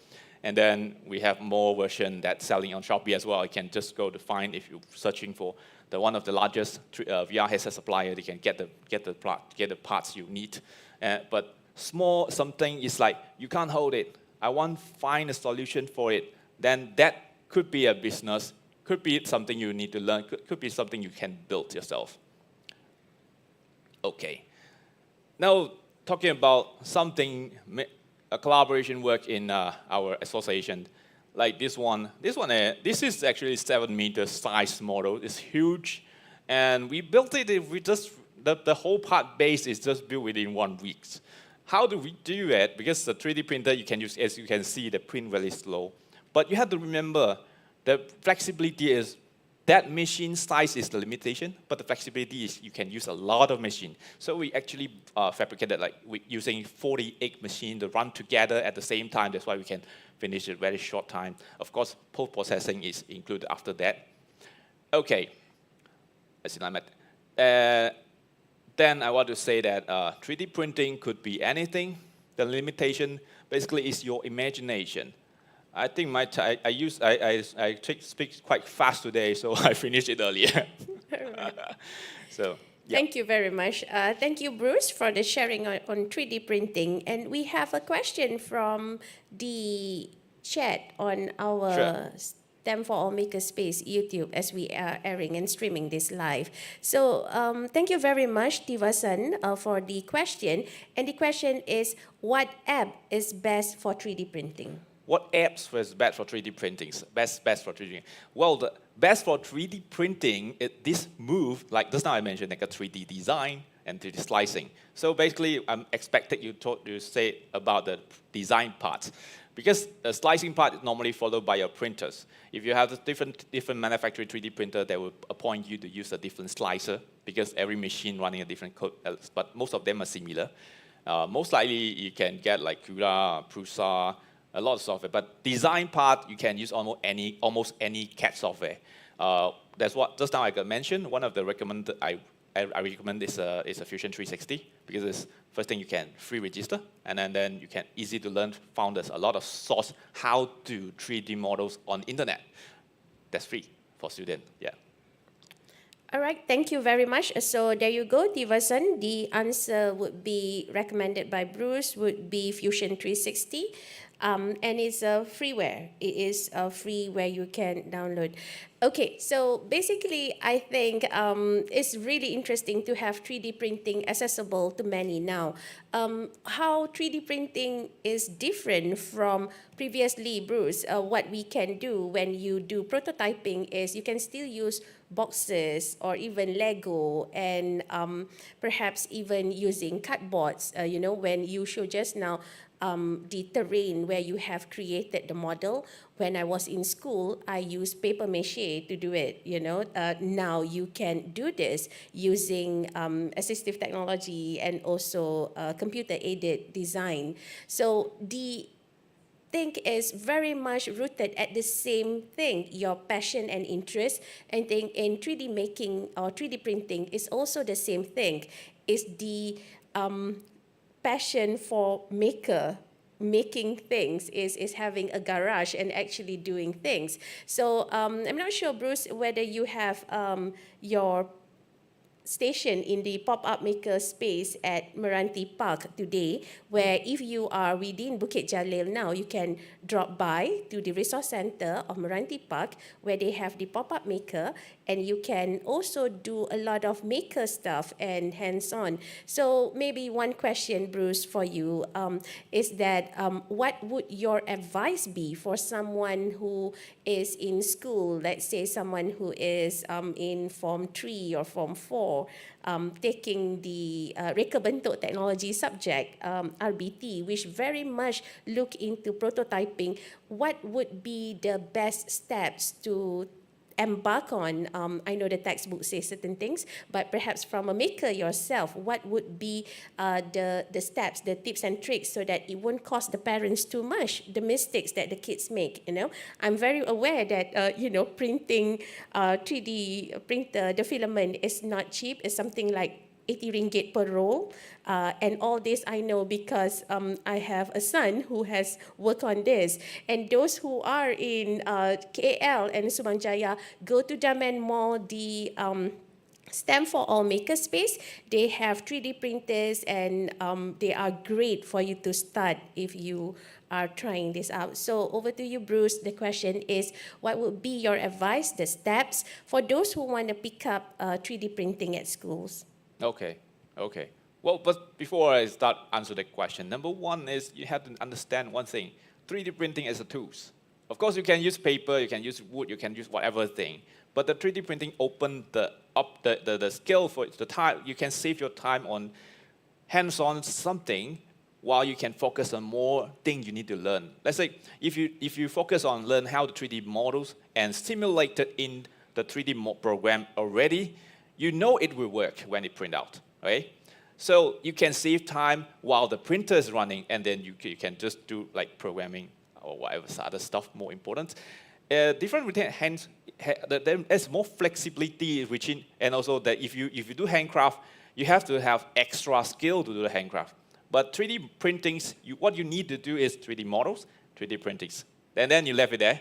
And then we have more version that's selling on Shopee as well. You can just go to find if you're searching for one of the largest VR headset supplier. They can get the parts you need. But small something is like you can't hold it. I want to find a solution for it. Then that could be a business, could be something you need to learn, could be something you can build yourself. Okay. Now talking about something. A collaboration work in our association, like this one. This is actually 7 meter size model. It's huge, and we built it. We just the whole part base is just built within 1 week. How do we do it? Because the 3D printer you can use, as you can see, the print very slow. But you have to remember, the flexibility is that machine size is the limitation, but the flexibility is you can use a lot of machine. So we actually fabricated like using 48 machines to run together at the same time. That's why we can finish it very short time. Of course, post-processing is included after that. Okay, then I want to say that 3D printing could be anything. The limitation basically is your imagination. I think I speak quite fast today, so I finished it earlier. So, yeah. Thank you very much. Thank you, Bruce, for the sharing on 3D printing. And we have a question from the chat on our STEM for All Makerspace YouTube as we are airing and streaming this live. So thank you very much, Tivasan, for the question. And the question is, what app is best for 3D printing? What apps was best for 3D printing? Best for 3D printing. Well, the best for 3D printing, this move, like just now I mentioned, like a 3D design and 3D slicing. So basically, I'm expecting you to say about the design part. Because the slicing part is normally followed by your printers. If you have a different manufacturing 3D printer, they will appoint you to use a different slicer because every machine running a different code, but most of them are similar. Most likely, you can get like Cura, Prusa, a lot of software, but design part you can use almost any CAD software. That's what just now I got mentioned. One of the I recommend is a Fusion 360 because it's first thing you can free register, and then you can easy to learn. Found there's a lot of source how to 3D models on internet. That's free for students. Yeah. All right, thank you very much. So there you go, Tivasan. The answer would be recommended by Bruce would be Fusion 360. And it's a freeware. It is free where you can download. Okay, so basically, I think it's really interesting to have 3D printing accessible to many now. How 3D printing is different from previously, Bruce, what we can do when you do prototyping is you can still use boxes or even Lego and perhaps even using cardboards, when you show just now the terrain where you have created the model. When I was in school, I used paper mache to do it, Now you can do this using assistive technology and also computer-aided design. So the thing is very much rooted at the same thing, your passion and interest. And think in 3D making or 3D printing is also the same thing. It's the passion for making things is having a garage and actually doing things. So I'm not sure, Bruce, whether you have your station in the pop-up maker space at MRANTI Park today, where if you are within Bukit Jalil now, you can drop by to the resource center of MRANTI Park, where they have the pop-up maker, and you can also do a lot of maker stuff and hands-on. So maybe one question, Bruce, for you is that what would your advice be for someone who is in school, let's say someone who is in Form 3 or Form 4, taking the Reka Bentuk technology subject, RBT, which very much look into prototyping? What would be the best steps to embark on? I know the textbook says certain things, but perhaps from a maker yourself, what would be the steps, the tips and tricks so that it won't cost the parents too much, the mistakes that the kids make, I'm very aware that, printing 3D printer, the filament is not cheap. It's something like 80 ringgit per roll. And all this I know because I have a son who has worked on this. And those who are in KL and Subang Jaya, go to Daman Mall, the STEM for All Makerspace. They have 3D printers and they are great for you to start if you are trying this out. So over to you, Bruce. The question is, what would be your advice, the steps for those who want to pick up 3D printing at schools? Okay, okay. Well, but before I start answer the question, number one is you have to understand one thing: 3D printing is a tools. Of course, you can use paper, you can use wood, you can use whatever thing. But the 3D printing open the skill for the time. You can save your time on hands-on something while you can focus on more things you need to learn. Let's say if you focus on learn how to 3D models and simulate it in the 3D program already, you know it will work when it print out, right? So you can save time while the printer is running, and then you can just do like programming or whatever other stuff more important. Different with hands, there's more flexibility, and also that if you do handcraft, you have to have extra skill to do the handcraft. But 3D printings, what you need to do is 3D models, 3D printings. And then you left it there.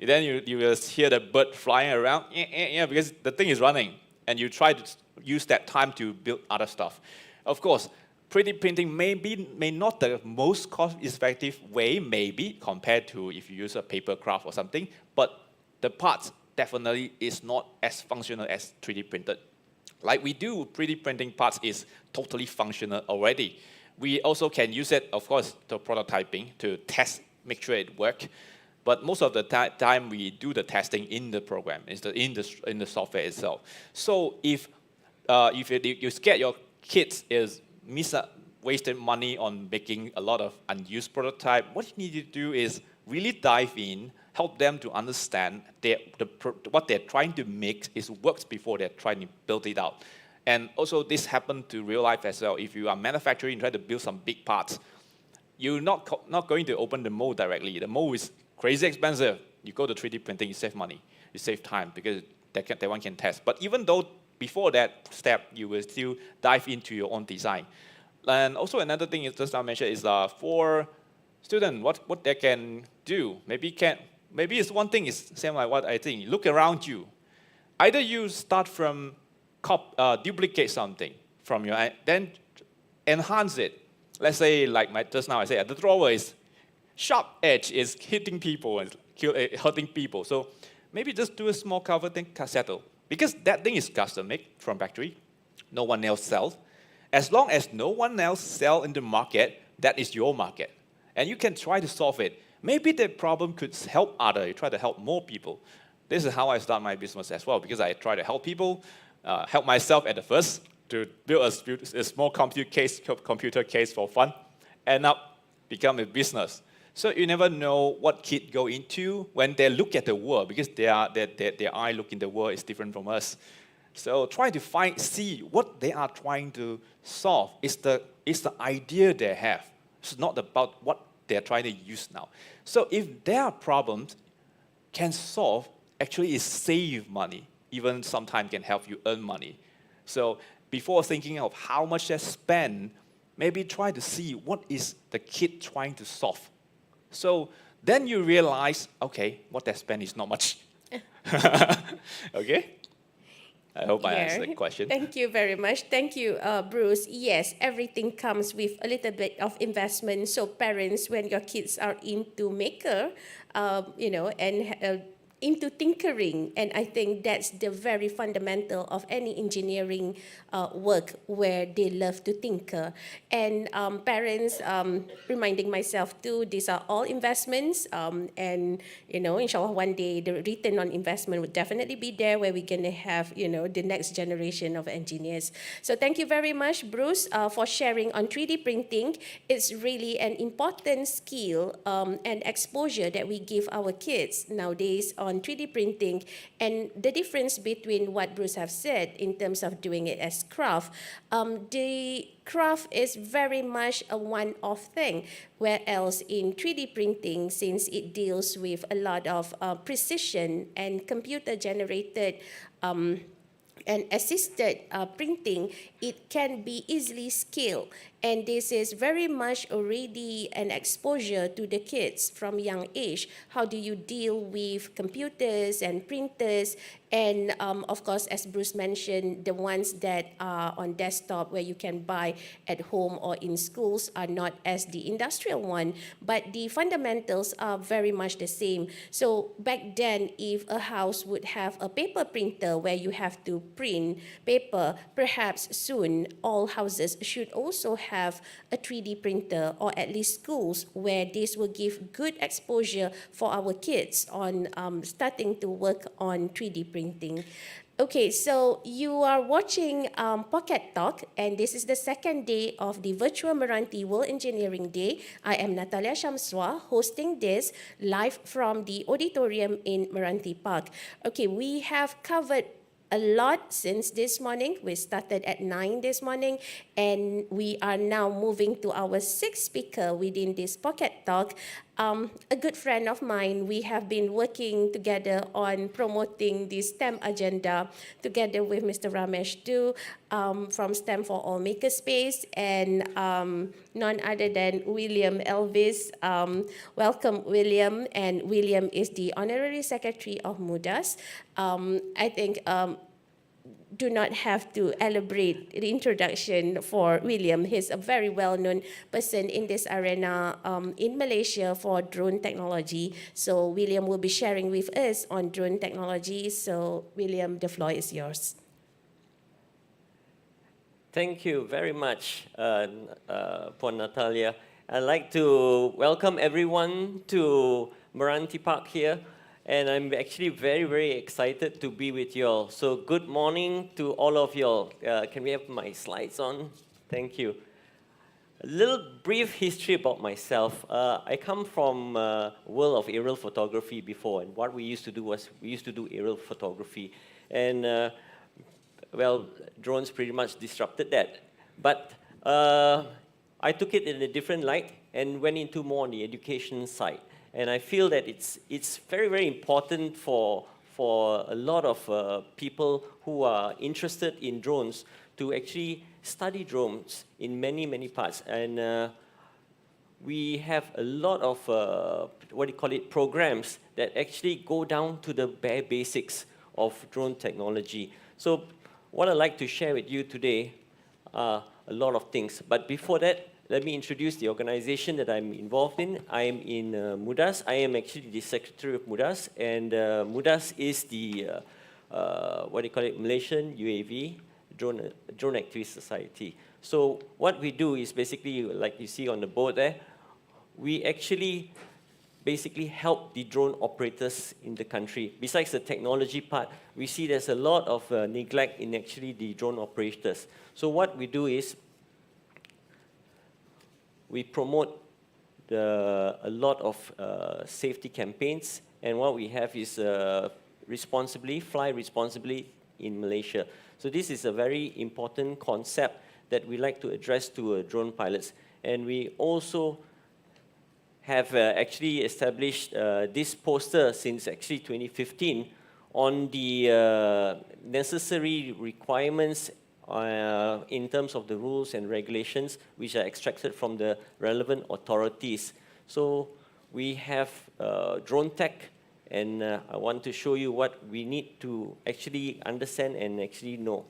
Then you will hear the bird flying around, because the thing is running. And you try to use that time to build other stuff. Of course, 3D printing may not the most cost-effective way, maybe, compared to if you use a paper craft or something, but the parts definitely is not as functional as 3D printed. Like we do, 3D printing parts is totally functional already. We also can use it, of course, to prototyping, to test, make sure it works. But most of the time, we do the testing in the program, in the software itself. So if you scared your kids is wasted money on making a lot of unused prototype, what you need to do is really dive in, help them to understand what they're trying to make works before they're trying to build it out. And also, this happened to real life as well. If you are manufacturing, try to build some big parts, you're not going to open the mold directly. The mold is crazy expensive. You go to 3D printing, you save money, you save time because that one can test. But even though before that step, you will still dive into your own design. And also another thing is just I mentioned is for students, what they can do. Maybe it's one thing is same like what I think. Look around you. Either you start from duplicate something from your then enhance it. Let's say like just now I said the drawer is sharp edge is hitting people and hurting people. So maybe just do a small cover thing, settle. Because that thing is custom made from factory. No one else sells. As long as no one else sells in the market, that is your market. And you can try to solve it. Maybe the problem could help others. You try to help more people. This is how I start my business as well, because I try to help people, help myself at the first to build a small computer case for fun, end up become a business. So you never know what kids go into when they look at the world, because their eye look in the world is different from us. So try to see what they are trying to solve. It's the idea they have. It's not about what they're trying to use now. So if their problems can solve, actually it save money. Even sometimes can help you earn money. So before thinking of how much they spend, maybe try to see what is the kid trying to solve. So then you realize, okay, what they spend is not much. Okay? I hope I answered the question. Thank you very much. Thank you, Bruce. Yes, everything comes with a little bit of investment. So parents, when your kids are into maker, and into tinkering, and I think that's the very fundamental of any engineering work where they love to tinker. And parents, reminding myself too, these are all investments, and inshallah one day the return on investment would definitely be there, where we're gonna have the next generation of engineers. So thank you very much, Bruce, for sharing on 3D printing. It's really an important skill and exposure that we give our kids nowadays on 3D printing, and the difference between what Bruce have said in terms of doing it as craft. The craft is very much a one-off thing, whereas in 3D printing, since it deals with a lot of precision and computer-generated and assisted printing, it can be easily scaled. And this is very much already an exposure to the kids from young age. How do you deal with computers and printers? And of course, as Bruce mentioned, the ones that are on desktop where you can buy at home or in schools are not as the industrial one, but the fundamentals are very much the same. So back then, if a house would have a paper printer where you have to print paper, perhaps soon all houses should also have a 3D printer, or at least schools where this will give good exposure for our kids on starting to work on 3D printing. Okay, so you are watching Pocket Talk, and this is the second day of the virtual MRANTI World Engineering Day. I am Natalia Shamswa, hosting this live from the auditorium in MRANTI Park. Okay, we have covered a lot since this morning. We started at 9 this morning, and we are now moving to our sixth speaker within this Pocket Talk. A good friend of mine. We have been working together on promoting the STEM agenda together with Mr. Ramesh too, from STEM for All Makerspace, and none other than William Elvis. Welcome, William. And William is the Honorary Secretary of MUDAS. I think do not have to elaborate the introduction for William. He's a very well-known person in this arena in Malaysia for drone technology. So William will be sharing with us on drone technology. So William, the floor is yours. Thank you very much, Puan Natalia. I'd like to welcome everyone to MRANTI Park here. And I'm actually very, very excited to be with you all. So good morning to all of you all. Can we have my slides on? Thank you. A little brief history about myself. I come from a world of aerial photography before, and what we used to do was we used to do aerial photography. And well, drones pretty much disrupted that. But I took it in a different light and went into more on the education side. And I feel that it's very, very important for a lot of people who are interested in drones to actually study drones in many, many parts. And we have a lot of, programs that actually go down to the bare basics of drone technology. So what I'd like to share with you today are a lot of things. But before that, let me introduce the organization that I'm involved in. I am in MUDAS. I am actually the secretary of MUDAS, and MUDAS is the Malaysian UAV Drone Activist Society. So what we do is basically, like you see on the board there, we actually basically help the drone operators in the country. Besides the technology part, we see there's a lot of neglect in actually the drone operators. So what we do is we promote a lot of safety campaigns, and what we have is fly responsibly in Malaysia. So this is a very important concept that we like to address to drone pilots. And we also have actually established this poster since actually 2015 on the necessary requirements in terms of the rules and regulations which are extracted from the relevant authorities. So we have drone tech, and I want to show you what we need to actually understand and actually know.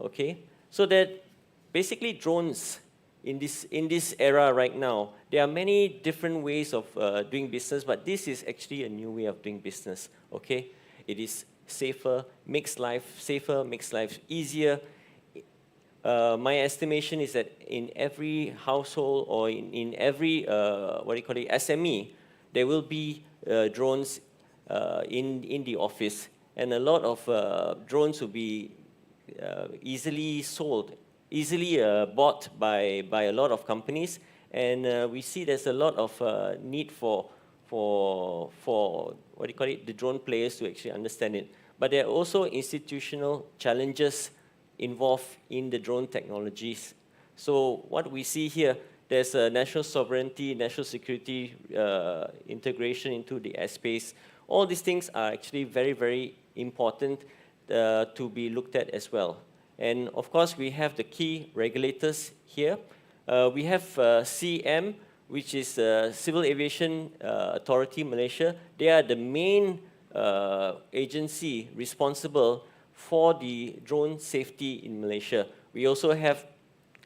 Okay, so that basically drones in this era right now, there are many different ways of doing business, but this is actually a new way of doing business. Okay, it is safer, makes life safer, makes life easier. My estimation is that in every household or in every SME, there will be drones in the office, and a lot of drones will be easily sold, easily bought by a lot of companies, and we see there's a lot of need for the drone players to actually understand it. But there are also institutional challenges involved in the drone technologies. So what we see here, there's a national sovereignty, national security integration into the airspace. All these things are actually very, very important to be looked at as well. And of course, we have the key regulators here. We have CM, which is Civil Aviation Authority Malaysia. They are the main agency responsible for the drone safety in Malaysia. We also have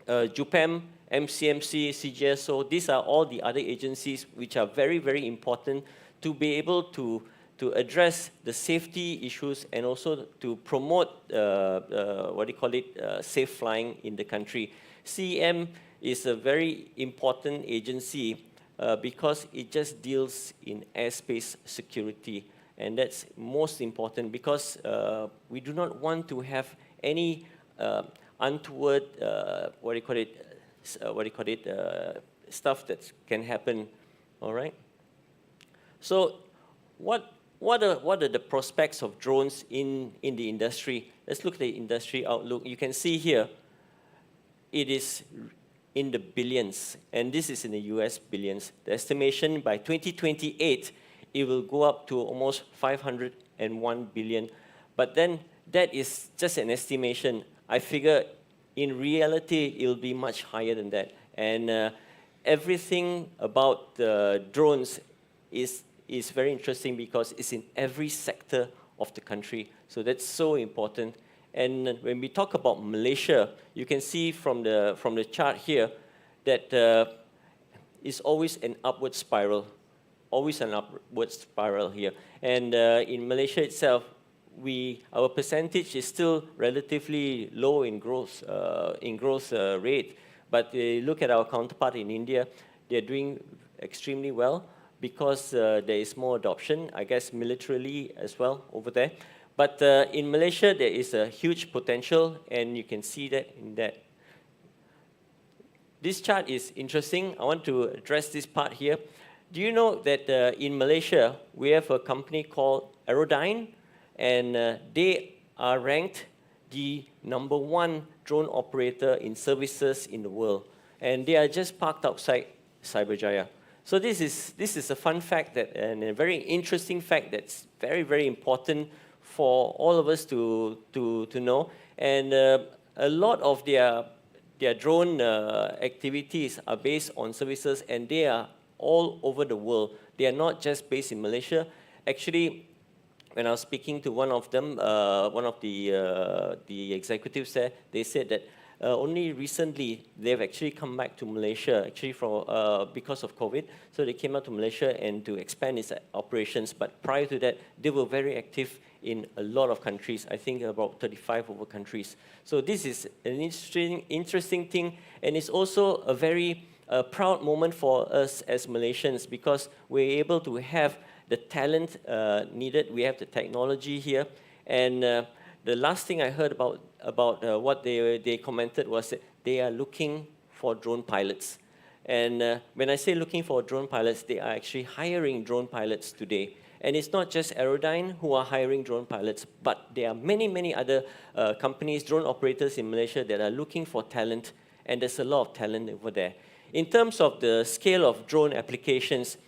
JUPEM, MCMC, CGSO. These are all the other agencies which are very, very important to be able to address the safety issues and also to promote, safe flying in the country. CEM is a very important agency because it just deals in airspace security. And that's most important because we do not want to have any untoward, stuff that can happen, all right? So what are the prospects of drones in the industry? Let's look at the industry outlook. You can see here, it is in the billions, and this is in the US billions. The estimation by 2028, it will go up to almost 501 billion. But then that is just an estimation. I figure in reality, it will be much higher than that. And everything about drones is very interesting because it's in every sector of the country. So that's so important. And when we talk about Malaysia, you can see from the chart here that it's always an upward spiral, here. And in Malaysia itself, our percentage is still relatively low in growth rate. But look at our counterpart in India, they're doing extremely well because there is more adoption, I guess militarily as well over there. But in Malaysia, there is a huge potential, and you can see that in that. This chart is interesting. I want to address this part here. Do you know that in Malaysia, we have a company called Aerodyne, and they are ranked the #1 drone operator in services in the world. And they are just parked outside Cyberjaya. So this is a fun fact and a very interesting fact that's very, very important for all of us to know. And a lot of their drone activities are based on services, and they are all over the world. They are not just based in Malaysia. Actually, when I was speaking to one of them, one of the executives there, they said that only recently they've actually come back to Malaysia, actually because of COVID. So they came out to Malaysia and to expand its operations. But prior to that, they were very active in a lot of countries. I think about 35 over countries. So this is an interesting thing, and it's also a very proud moment for us as Malaysians because we're able to have the talent needed. We have the technology here, and the last thing I heard about what they commented was that they are looking for drone pilots. And when I say looking for drone pilots, they are actually hiring drone pilots today. And it's not just Aerodyne who are hiring drone pilots, but there are many, many other companies, drone operators in Malaysia that are looking for talent, and there's a lot of talent over there. In terms of the scale of drone applications,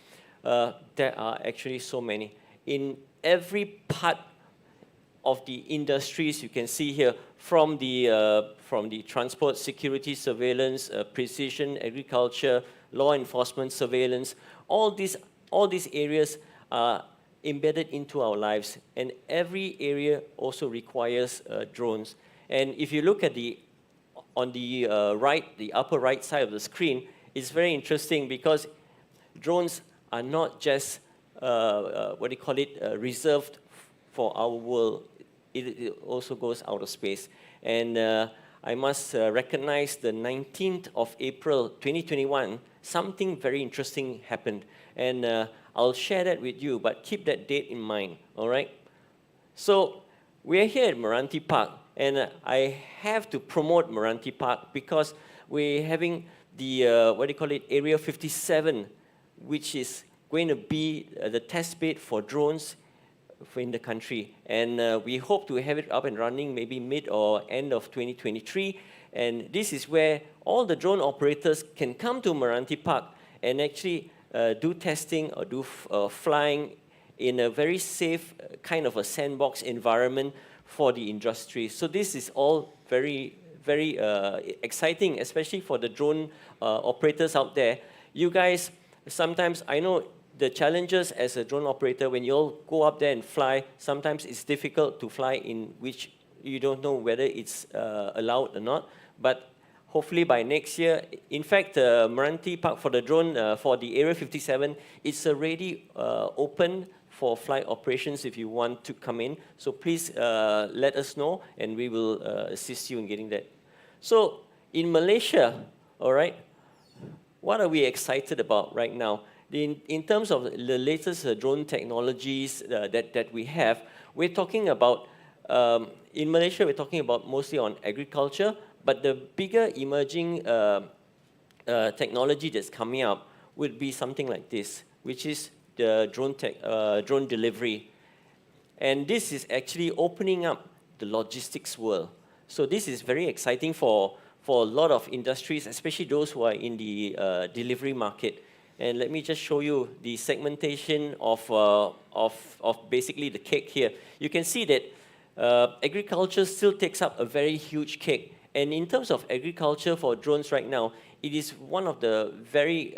there are actually so many. In every part of the industries you can see here, from the transport, security, surveillance, precision, agriculture, law enforcement, surveillance, all these areas are embedded into our lives, and every area also requires drones. And if you look at on the upper right side of the screen, it's very interesting because drones are not just reserved for our world. It also goes out of space. And I must recognize the 19th of April 2021, something very interesting happened. And I'll share that with you, but keep that date in mind, all right? So we're here at MRANTI Park, and I have to promote MRANTI Park because we're having the, Area 57, which is going to be the test bed for drones in the country. And we hope to have it up and running maybe mid or end of 2023. And this is where all the drone operators can come to MRANTI Park and actually do testing or do flying in a very safe kind of a sandbox environment for the industry. So this is all very, very exciting, especially for the drone operators out there. You guys, sometimes I know the challenges as a drone operator, when you all go up there and fly, sometimes it's difficult to fly in which you don't know whether it's allowed or not. But hopefully by next year, in fact, MRANTI Park for the drone, for the Area 57, it's already open for flight operations if you want to come in. So please let us know, and we will assist you in getting that. So in Malaysia, all right, what are we excited about right now? In terms of the latest drone technologies that we have, we're talking about, in Malaysia, we're talking about mostly on agriculture, but the bigger emerging technology that's coming up would be something like this, which is the drone delivery. And this is actually opening up the logistics world. So this is very exciting for a lot of industries, especially those who are in the delivery market. And let me just show you the segmentation of basically the cake here. You can see that agriculture still takes up a very huge cake. And in terms of agriculture for drones right now, it is one of the very,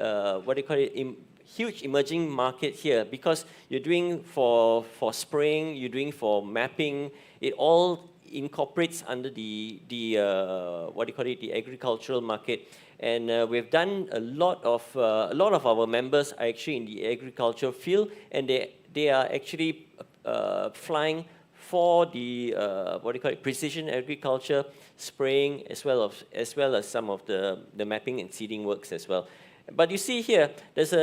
huge emerging market here, because you're doing for spraying, you're doing for mapping, it all incorporates under the agricultural market. And we've done a lot of our members are actually in the agriculture field, and they are actually flying for the precision agriculture, spraying, as well as some of the mapping and seeding works as well. But you see here, there's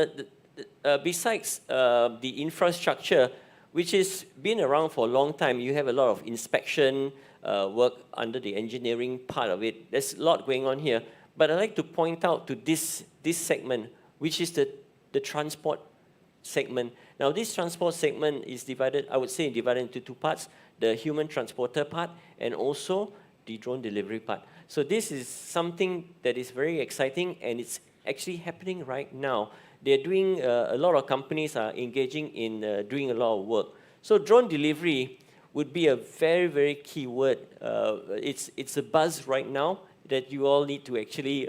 besides the infrastructure, which has been around for a long time, you have a lot of inspection work under the engineering part of it. There's a lot going on here. But I'd like to point out to this segment, which is the transport segment. Now, this transport segment is divided, I would say, divided into two parts: the human transporter part and also the drone delivery part. So this is something that is very exciting, and it's actually happening right now. They're doing, a lot of companies are engaging in doing a lot of work. So drone delivery would be a very, very key word. It's a buzz right now that you all need to actually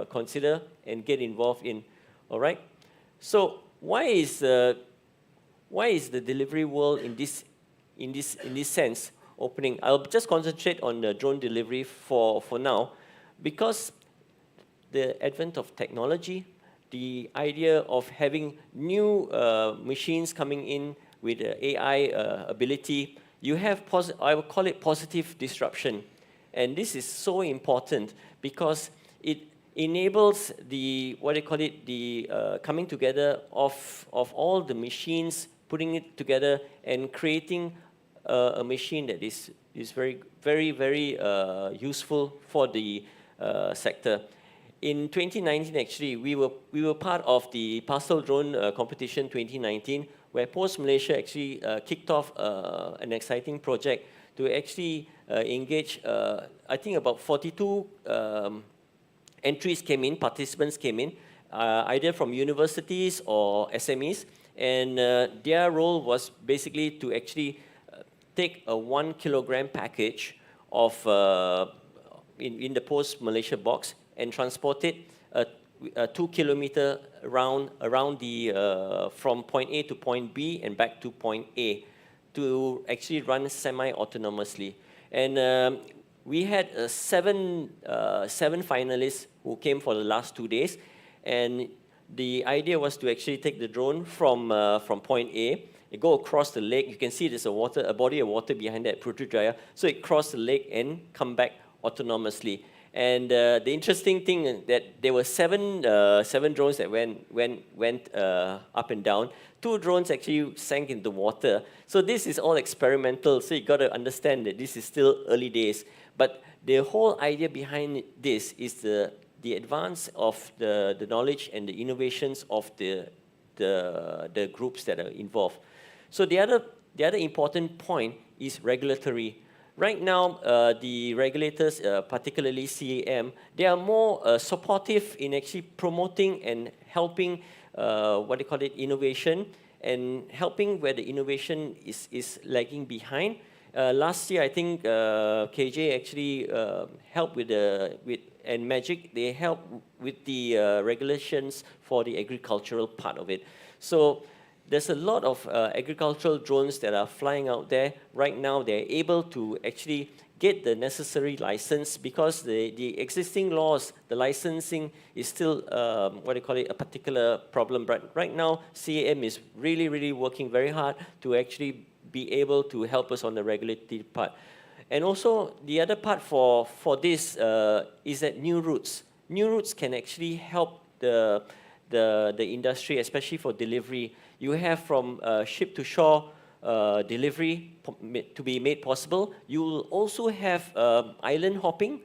consider and get involved in. All right. So why is the delivery world in this sense opening? I'll just concentrate on the drone delivery for now, because the advent of technology, the idea of having new machines coming in with AI ability, you have I would call it positive disruption. And this is so important because it enables the, coming together of all the machines, putting it together and creating a machine that is very, very, very useful for the sector. In 2019, actually, we were part of the Parcel Drone Competition 2019, where Post Malaysia actually kicked off an exciting project to actually engage, I think about 42 entries came in, participants came in, either from universities or SMEs, and their role was basically to actually take a 1 kilogram package of, in the Post Malaysia box, and transport it 2 kilometer around the, from point A to point B and back to point A, to actually run semi-autonomously. And we had seven finalists who came for the last 2 days, and the idea was to actually take the drone from point A, go across the lake. You can see there's a body of water behind that protrude dryer. So it crossed the lake and come back autonomously. And the interesting thing that there were seven drones that went up and down. 2 drones actually sank into water. So this is all experimental. So you got to understand that this is still early days. But the whole idea behind this is the advance of the knowledge and the innovations of the groups that are involved. So the other important point is regulatory. Right now, the regulators, particularly CAM, they are more supportive in actually promoting and helping, innovation, and helping where the innovation is lagging behind. last year, I think KJ actually helped with and Magic, they helped with the regulations for the agricultural part of it. So there's a lot of agricultural drones that are flying out there. Right now, they're able to actually get the necessary license because the existing laws, the licensing is still, a particular problem. But right now, CAM is really working very hard to actually be able to help us on the regulatory part. And also, the other part for this is that new routes. New routes can actually help the industry, especially for delivery. You have from ship to shore delivery to be made possible. You will also have island hopping.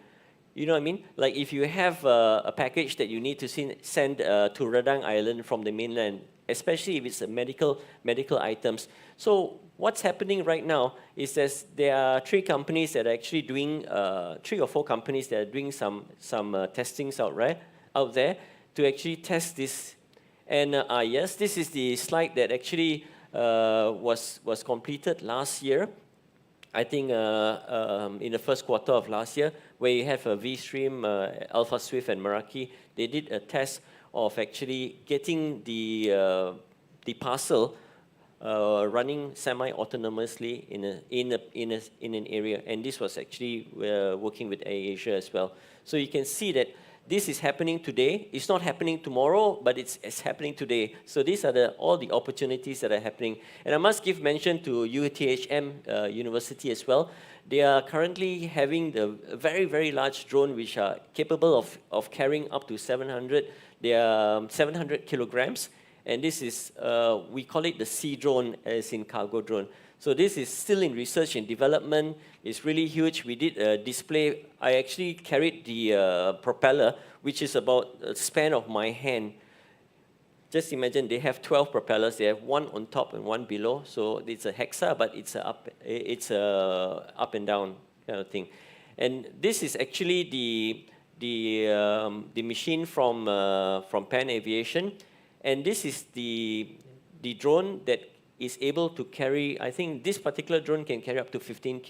You know what I mean? Like if you have a package that you need to send to Redang Island from the mainland, especially if it's a medical items. So what's happening right now is there are 3 companies that are actually doing 3 or 4 companies that are doing some testings out there to actually test this. And yes, this is the slide that actually was completed last year. I think in the first quarter of last year, where you have a V-Stream, Alpha Swift, and Meraki, they did a test of actually getting the parcel running semi-autonomously in an area, and this was actually working with AirAsia as well. So you can see that this is happening today. It's not happening tomorrow, but it's happening today. So these are all the opportunities that are happening. And I must give mention to UTHM University as well. They are currently having the very large drone which are capable of carrying up to 700. They are 700 kilograms. And this is, we call it the sea drone, as in cargo drone. So this is still in research and development. It's really huge. We did a display. I actually carried the propeller, which is about the span of my hand. Just imagine they have 12 propellers. They have one on top and one below. So it's a hexa, but it's a up and down kind of thing. And this is actually the machine from Pan Aviation. And this is the drone that is able to carry, I think this particular drone can carry up to 15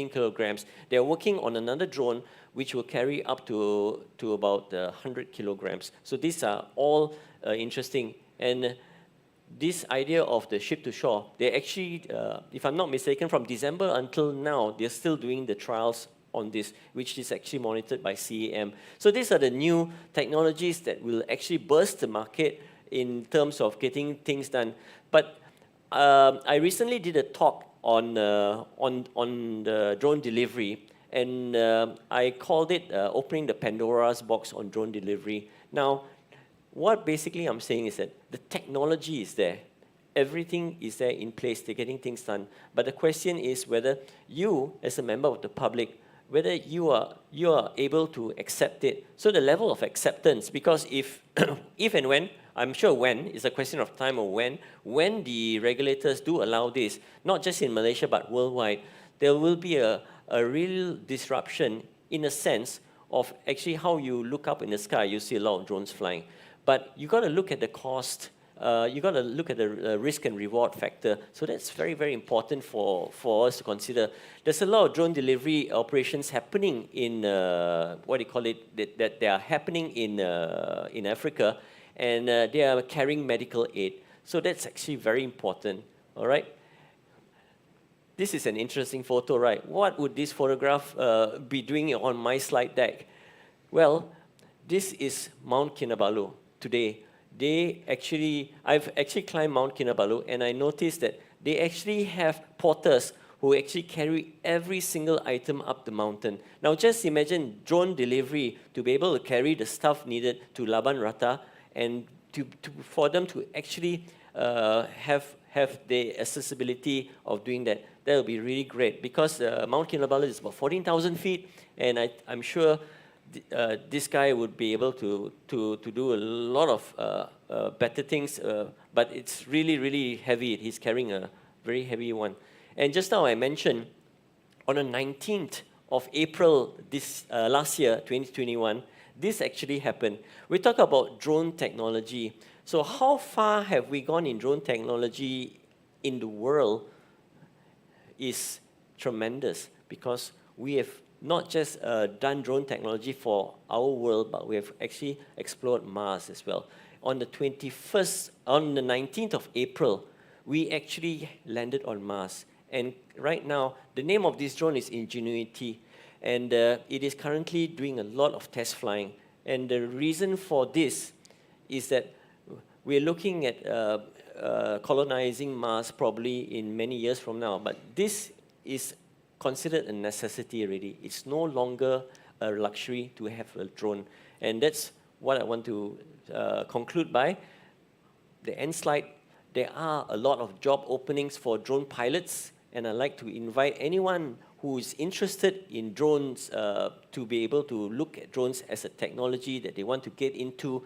kilograms. They're working on another drone which will carry up to about 100 kilograms. So these are all interesting. And this idea of the ship to shore, they actually, if I'm not mistaken, from December until now, they're still doing the trials on this, which is actually monitored by CAM. So these are the new technologies that will actually burst the market in terms of getting things done. But I recently did a talk on the drone delivery, and I called it opening the Pandora's box on drone delivery. Now, what basically I'm saying is that the technology is there. Everything is there in place. They're getting things done. But the question is whether you, as a member of the public, whether you are able to accept it. So the level of acceptance, because if and when, I'm sure when, it's a question of time or when the regulators do allow this, not just in Malaysia but worldwide, there will be a real disruption in a sense of actually how you look up in the sky, you see a lot of drones flying. But you got to look at the cost, you got to look at the risk and reward factor. So that's very important for us to consider. There's a lot of drone delivery operations happening in, that they are happening in Africa, and they are carrying medical aid. So that's actually very important, all right? This is an interesting photo, right? What would this photograph be doing on my slide deck? Well, this is Mount Kinabalu today. I've actually climbed Mount Kinabalu, and I noticed that they actually have porters who actually carry every single item up the mountain. Now just imagine drone delivery to be able to carry the stuff needed to Laban Rata, and for them to actually have the accessibility of doing that. That will be really great, because Mount Kinabalu is about 14,000 feet, and I'm sure this guy would be able to do a lot of better things, but it's really heavy. He's carrying a very heavy one. And just now I mentioned, on the 19th of April last year, 2021, this actually happened. We talk about drone technology. So how far have we gone in drone technology in the world is tremendous because we have not just done drone technology for our world, but we have actually explored Mars as well. On the 19th of April, we actually landed on Mars. And right now, the name of this drone is Ingenuity. And it is currently doing a lot of test flying. And the reason for this is that we're looking at colonizing Mars probably in many years from now. But this is considered a necessity already. It's no longer a luxury to have a drone. And that's what I want to conclude by. The end slide, there are a lot of job openings for drone pilots, and I'd like to invite anyone who is interested in drones to be able to look at drones as a technology that they want to get into.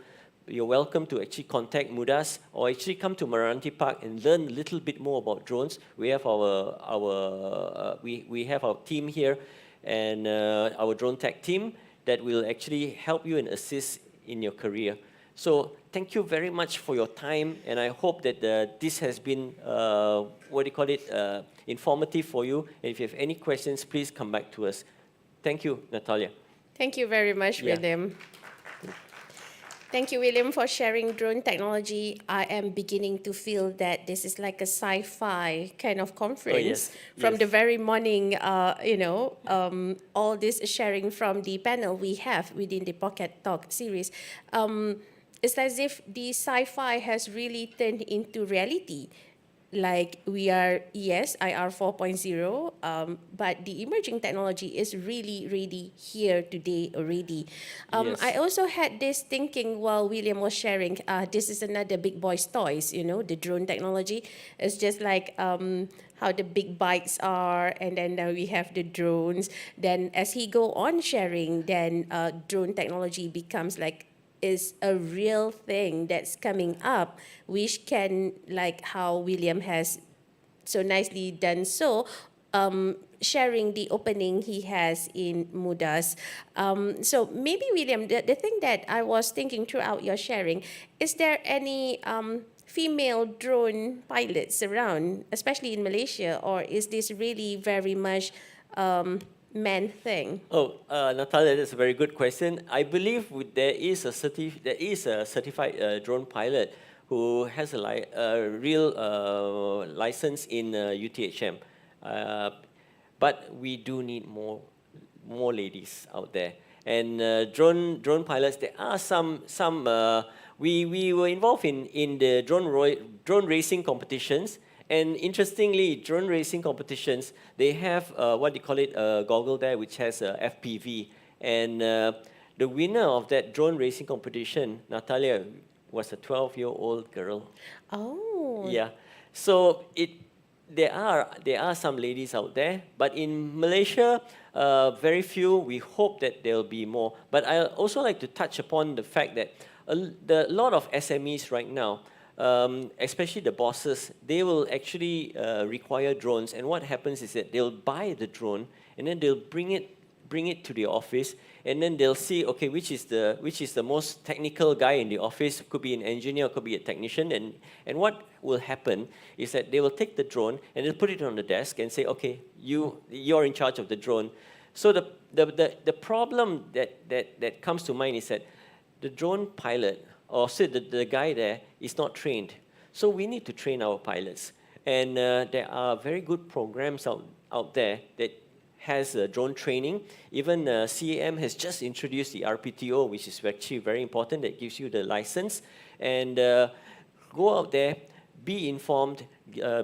You're welcome to actually contact MUDAS or actually come to MRANTI Park and learn a little bit more about drones. We have we have our team here and our drone tech team that will actually help you and assist in your career. So thank you very much for your time, and I hope that this has been, informative for you. And if you have any questions, please come back to us. Thank you, Natalia. Thank you very much, William. Thank you, William, for sharing drone technology. I am beginning to feel that this is like a sci-fi kind of conference. From the very morning, all this sharing from the panel we have within the Pocket Talk series. It's as if the sci-fi has really turned into reality. Like we are, yes, IR 4.0, but the emerging technology is really, really here today already. I also had this thinking while William was sharing, this is another big boy's toys, the drone technology. It's just like how the big bikes are, and then we have the drones. Then as he go on sharing, then drone technology becomes like, is a real thing that's coming up, which can, like how William has so nicely done so, sharing the opening he has in MUDAS. So maybe, William, the thing that I was thinking throughout your sharing, is there any female drone pilots around, especially in Malaysia, or is this really very much man thing? Natalia, that's a very good question. I believe there is a certified drone pilot who has a real license in UTHM. But we do need more ladies out there. And drone pilots, there are some. We were involved in the drone racing competitions. And interestingly, drone racing competitions, they have what they call it a goggle there, which has a FPV. And the winner of that drone racing competition, Natalia, was a 12-year-old girl. Oh. Yeah. So there are some ladies out there, but in Malaysia, very few. We hope that there will be more. But I also like to touch upon the fact that a lot of SMEs right now, especially the bosses, they will actually require drones. And what happens is that they'll buy the drone and then they'll bring it to the office, and then they'll see, okay, which is the most technical guy in the office. Could be an engineer, could be a technician, and what will happen is that they will take the drone and they'll put it on the desk and say, okay, you're in charge of the drone. So the problem that comes to mind is that the drone pilot, or say the guy there, is not trained. So we need to train our pilots. And there are very good programs out there that has drone training. Even CAM has just introduced the RPTO, which is actually very important, that gives you the license. And go out there, be informed,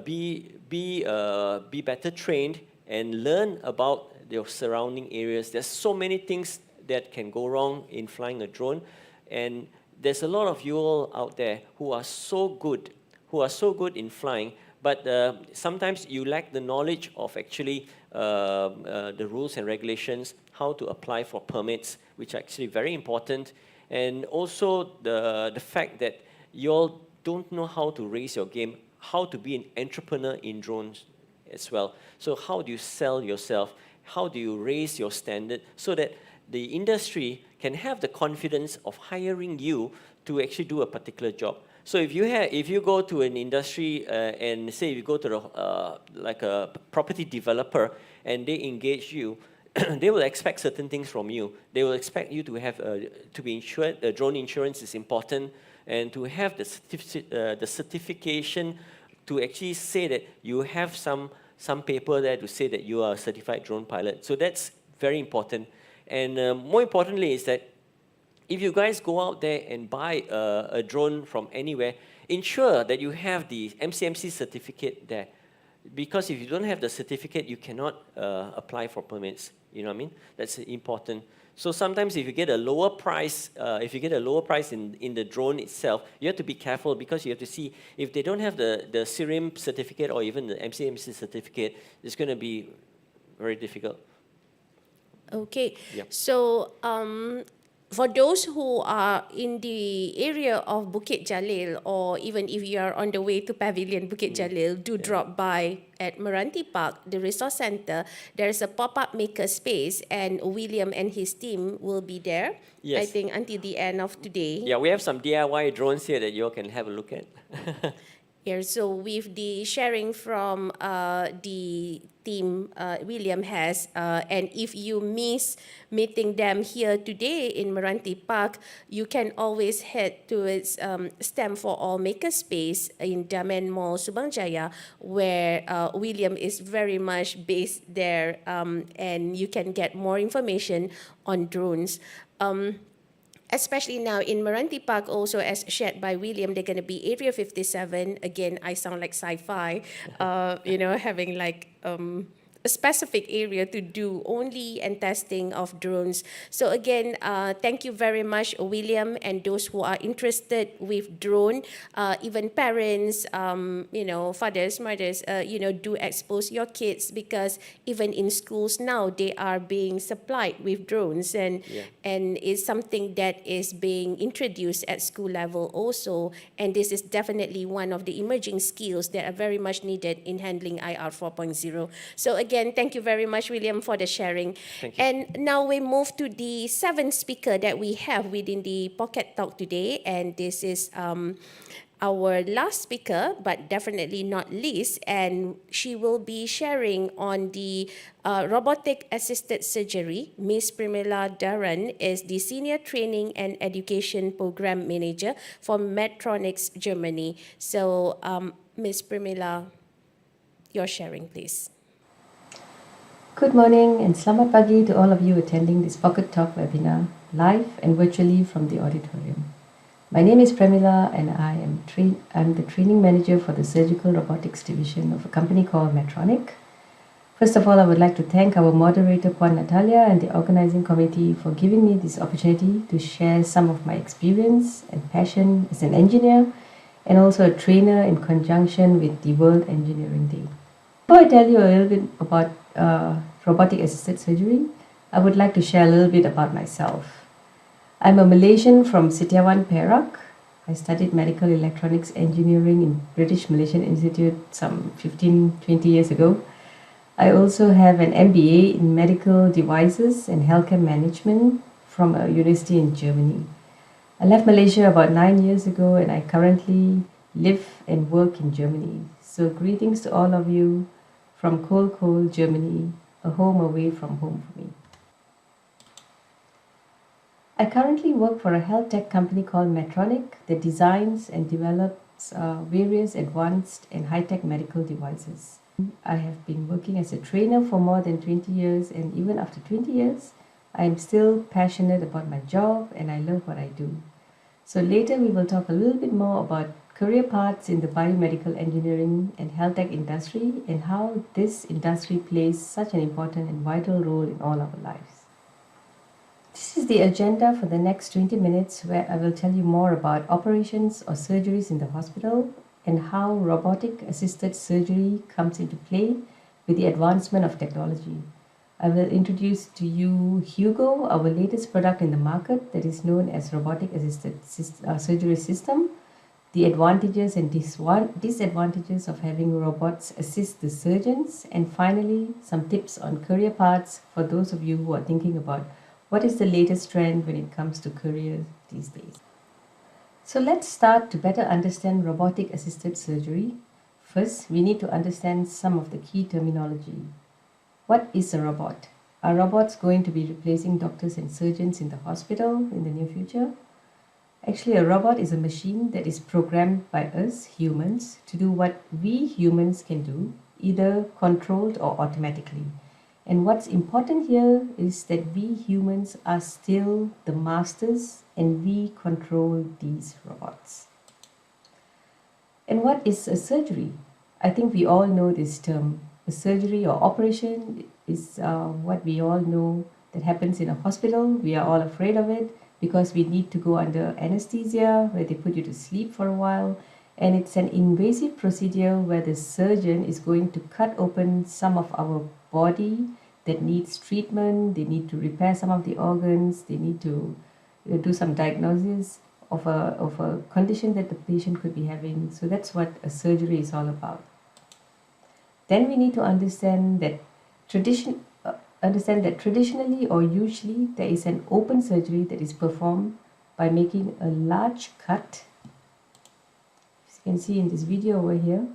be better trained, and learn about your surrounding areas. There's so many things that can go wrong in flying a drone. And there's a lot of you all out there who are so good in flying, but sometimes you lack the knowledge of actually the rules and regulations, how to apply for permits, which are actually very important, and also the fact that you all don't know how to raise your game, how to be an entrepreneur in drones as well. So how do you sell yourself? How do you raise your standard so that the industry can have the confidence of hiring you to actually do a particular job? So if you go to an industry and say you go to like a property developer, and they engage you, they will expect certain things from you. They will expect you to have to be insured. Drone insurance is important, and to have the certification to actually say that you have some paper there to say that you are a certified drone pilot. So that's very important. And more importantly is that if you guys go out there and buy a drone from anywhere, ensure that you have the MCMC certificate there. Because if you don't have the certificate, you cannot apply for permits. You know what I mean? That's important. So sometimes if you get a lower price, in the drone itself, you have to be careful because you have to see if they don't have the CIRIM certificate or even the MCMC certificate, it's going to be very difficult. Okay. Yep. So for those who are in the area of Bukit Jalil, or even if you are on the way to Pavilion Bukit Jalil, do drop by at MRANTI Park, the resource center. There is a pop-up maker space, and William and his team will be there. Yes. I think until the end of today. Yeah, we have some DIY drones here that you all can have a look at. Here, so with the sharing from the team William has, and if you miss meeting them here today in MRANTI Park, you can always head to its STEM for All Makerspace in Damen Mall, Subang Jaya, where William is very much based there, and you can get more information on drones. Especially now in MRANTI Park, also as shared by William, they're going to be Area 57. Again, I sound like sci-fi, having like a specific area to do only and testing of drones. So again, thank you very much, William, and those who are interested with drone, even parents, fathers, mothers, do expose your kids, because even in schools now, they are being supplied with drones, and it's something that is being introduced at school level also. And this is definitely one of the emerging skills that are very much needed in handling IR 4.0. So again, thank you very much, William, for the sharing. Thank you. And now we move to the seventh speaker that we have within the Pocket Talk today. And this is our last speaker, but definitely not least. And she will be sharing on the robotic assisted surgery. Ms. Premila Duran is the Senior Training and Education Program Manager for Medtronics Germany. So, Ms. Premila, your sharing, please. Good morning and selamat pagi to all of you attending this Pocket Talk webinar, live and virtually from the auditorium. My name is Premila, and I'm the training manager for the surgical robotics division of a company called Medtronic. First of all, I would like to thank our moderator, Puan Natalia, and the organizing committee for giving me this opportunity to share some of my experience and passion as an engineer and also a trainer in conjunction with the World Engineering Day. Before I tell you a little bit about robotic assisted surgery, I would like to share a little bit about myself. I'm a Malaysian from Setiawan, Perak. I studied medical electronics engineering in British Malaysian Institute some 15-20 years ago. I also have an MBA in medical devices and healthcare management from a university in Germany. I left Malaysia about 9 years ago, and I currently live and work in Germany. So greetings to all of you from cold Germany, a home away from home for me. I currently work for a health tech company called Medtronic that designs and develops various advanced and high-tech medical devices. I have been working as a trainer for more than 20 years, and even after 20 years, I am still passionate about my job and I love what I do. So later we will talk a little bit more about career paths in the biomedical engineering and health tech industry and how this industry plays such an important and vital role in all our lives. This is the agenda for the next 20 minutes, where I will tell you more about operations or surgeries in the hospital and how robotic assisted surgery comes into play with the advancement of technology. I will introduce to you Hugo, our latest product in the market that is known as robotic assisted surgery system, the advantages and disadvantages of having robots assist the surgeons, and finally some tips on career paths for those of you who are thinking about what is the latest trend when it comes to careers these days. So let's start to better understand robotic assisted surgery. First, we need to understand some of the key terminology. What is a robot? Are robots going to be replacing doctors and surgeons in the hospital in the near future? Actually, a robot is a machine that is programmed by us humans to do what we humans can do, either controlled or automatically. And what's important here is that we humans are still the masters and we control these robots. And what is a surgery? I think we all know this term. A surgery or operation is what we all know that happens in a hospital. We are all afraid of it because we need to go under anesthesia where they put you to sleep for a while. And it's an invasive procedure where the surgeon is going to cut open some of our body that needs treatment. They need to repair some of the organs. They need to do some diagnosis of a condition that the patient could be having. So that's what a surgery is all about. Then we need to understand that traditionally or usually there is an open surgery that is performed by making a large cut. As you can see in this video over here,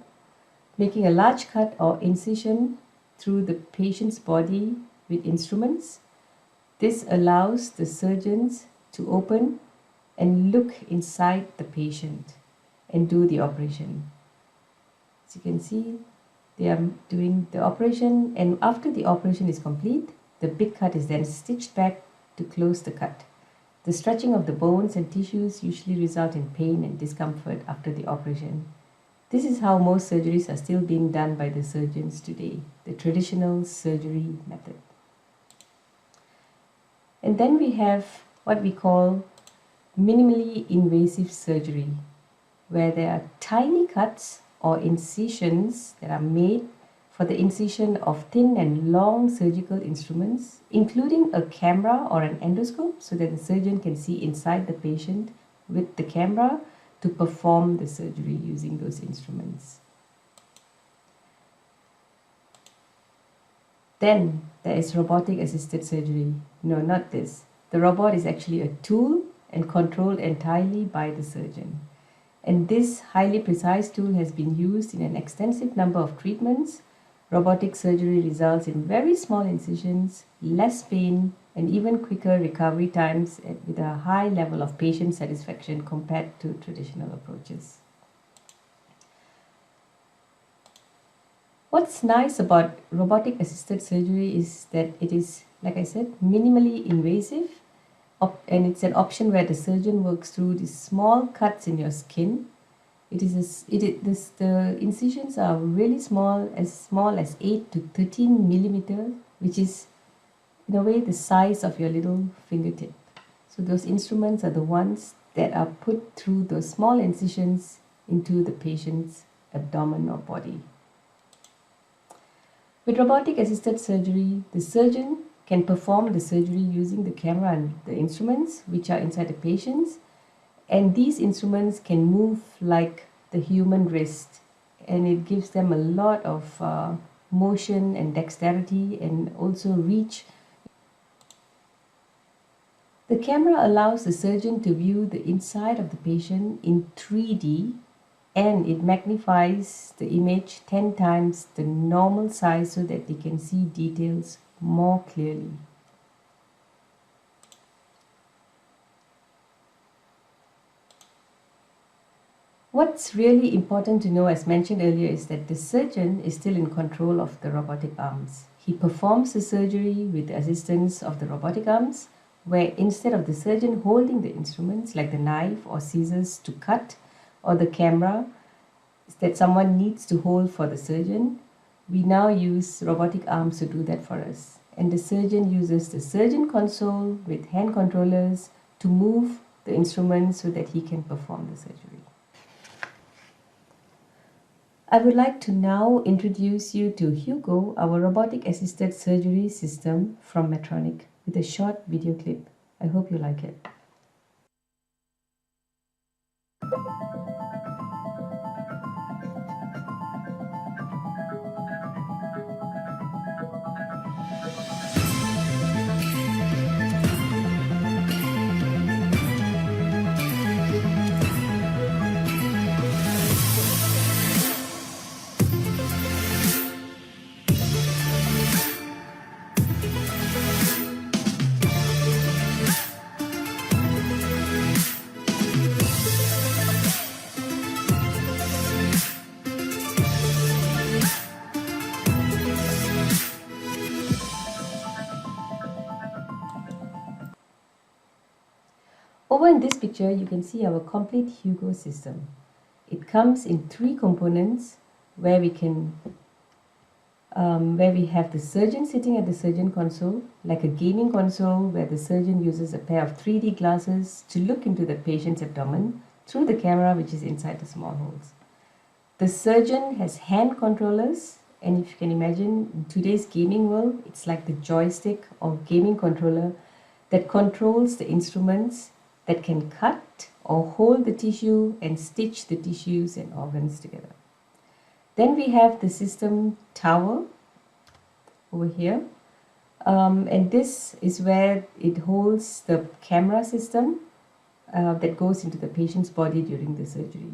making a large cut or incision through the patient's body with instruments. This allows the surgeons to open and look inside the patient and do the operation. As you can see, they are doing the operation, and after the operation is complete, the big cut is then stitched back to close the cut. The stretching of the bones and tissues usually result in pain and discomfort after the operation. This is how most surgeries are still being done by the surgeons today, the traditional surgery method. And then we have what we call minimally invasive surgery, where there are tiny cuts or incisions that are made for the incision of thin and long surgical instruments, including a camera or an endoscope, so that the surgeon can see inside the patient with the camera to perform the surgery using those instruments. Then there is robotic assisted surgery. No, not this. The robot is actually a tool and controlled entirely by the surgeon. And this highly precise tool has been used in an extensive number of treatments. Robotic surgery results in very small incisions, less pain, and even quicker recovery times with a high level of patient satisfaction compared to traditional approaches. What's nice about robotic assisted surgery is that it is, like I said, minimally invasive, and it's an option where the surgeon works through these small cuts in your skin. The incisions are really small as 8 to 13 millimeters, which is in a way the size of your little fingertip. So those instruments are the ones that are put through those small incisions into the patient's abdomen or body. With robotic assisted surgery, the surgeon can perform the surgery using the camera and the instruments which are inside the patients, and these instruments can move like the human wrist, and it gives them a lot of motion and dexterity and also reach. The camera allows the surgeon to view the inside of the patient in 3D, and it magnifies the image 10 times the normal size so that they can see details more clearly. What's really important to know, as mentioned earlier, is that the surgeon is still in control of the robotic arms. He performs the surgery with the assistance of the robotic arms, where instead of the surgeon holding the instruments like the knife or scissors to cut, or the camera that someone needs to hold for the surgeon, we now use robotic arms to do that for us. And the surgeon uses the surgeon console with hand controllers to move the instruments so that he can perform the surgery. I would like to now introduce you to Hugo, our robotic assisted surgery system from Medtronic, with a short video clip. I hope you like it. Over in this picture, you can see our complete Hugo system. It comes in 3 components where we have the surgeon sitting at the surgeon console, like a gaming console where the surgeon uses a pair of 3D glasses to look into the patient's abdomen through the camera which is inside the small holes. The surgeon has hand controllers, and if you can imagine, in today's gaming world, it's like the joystick or gaming controller that controls the instruments that can cut or hold the tissue and stitch the tissues and organs together. Then we have the system tower over here, and this is where it holds the camera system that goes into the patient's body during the surgery.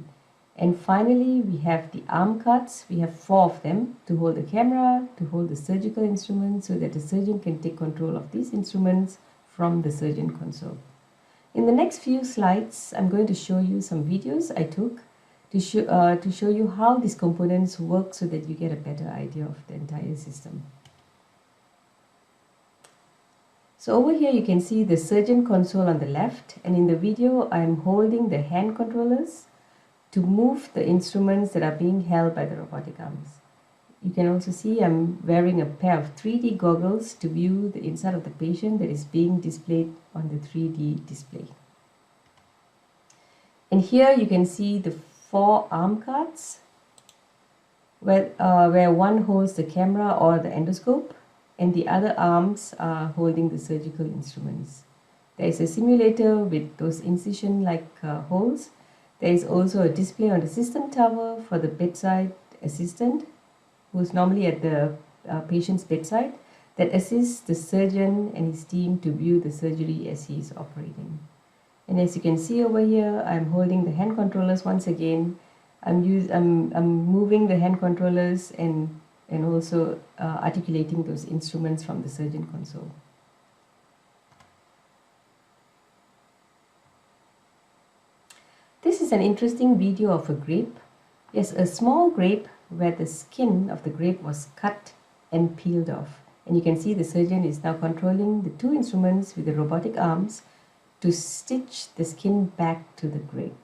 And finally, we have the arm carts. We have 4 of them to hold the camera, to hold the surgical instruments so that the surgeon can take control of these instruments from the surgeon console. In the next few slides, I'm going to show you some videos I took to show you how these components work so that you get a better idea of the entire system. So over here you can see the surgeon console on the left, and in the video I'm holding the hand controllers to move the instruments that are being held by the robotic arms. You can also see I'm wearing a pair of 3D goggles to view the inside of the patient that is being displayed on the 3D display. And here you can see the 4 arm carts where one holds the camera or the endoscope and the other arms are holding the surgical instruments. There is a simulator with those incision-like holes. There is also a display on the system tower for the bedside assistant, who is normally at the patient's bedside, that assists the surgeon and his team to view the surgery as he is operating. And as you can see over here, I'm holding the hand controllers once again. I'm moving the hand controllers and also articulating those instruments from the surgeon console. This is an interesting video of a grape. Yes, a small grape where the skin of the grape was cut and peeled off. And you can see the surgeon is now controlling the 2 instruments with the robotic arms to stitch the skin back to the grape.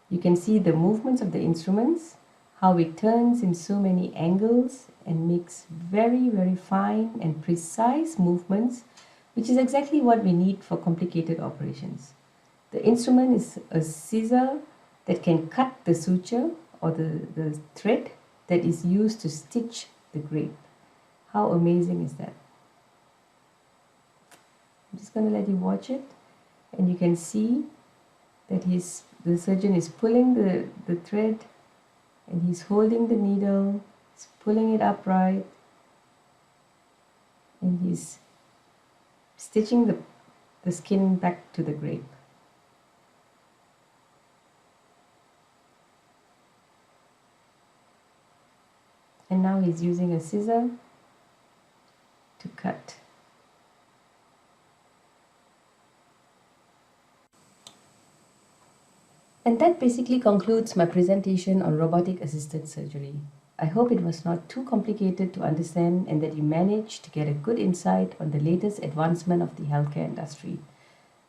You can see the movements of the instruments, how it turns in so many angles and makes very, very fine and precise movements, which is exactly what we need for complicated operations. The instrument is a scissor that can cut the suture or the thread that is used to stitch the grape. How amazing is that? I'm just going to let you watch it, and you can see that the surgeon is pulling the thread and he's holding the needle, he's pulling it upright, and he's stitching the skin back to the grape. And now he's using a scissor to cut. And that basically concludes my presentation on robotic assisted surgery. I hope it was not too complicated to understand and that you managed to get a good insight on the latest advancement of the healthcare industry.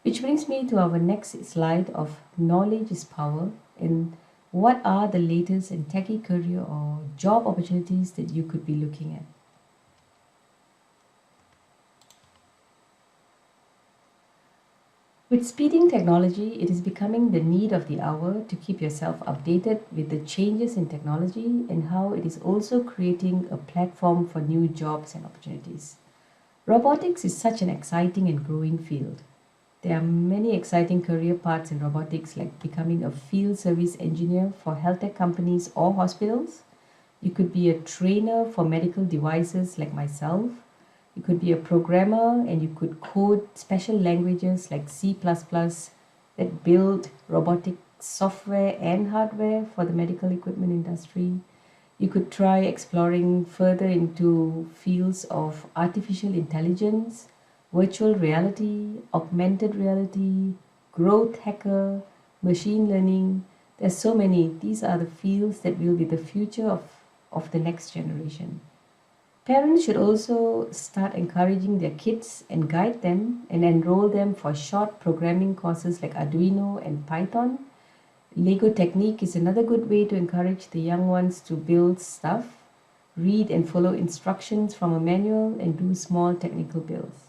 Which brings me to our next slide of knowledge is power, and what are the latest and techie career or job opportunities that you could be looking at. With speeding technology, it is becoming the need of the hour to keep yourself updated with the changes in technology and how it is also creating a platform for new jobs and opportunities. Robotics is such an exciting and growing field. There are many exciting career paths in robotics, like becoming a field service engineer for health tech companies or hospitals. You could be a trainer for medical devices like myself. You could be a programmer and you could code special languages like C++ that build robotic software and hardware for the medical equipment industry. You could try exploring further into fields of artificial intelligence, virtual reality, augmented reality, growth hacker, machine learning. There's so many. These are the fields that will be the future of the next generation. Parents should also start encouraging their kids and guide them and enroll them for short programming courses like Arduino and Python. Lego Technique is another good way to encourage the young ones to build stuff, read and follow instructions from a manual, and do small technical builds.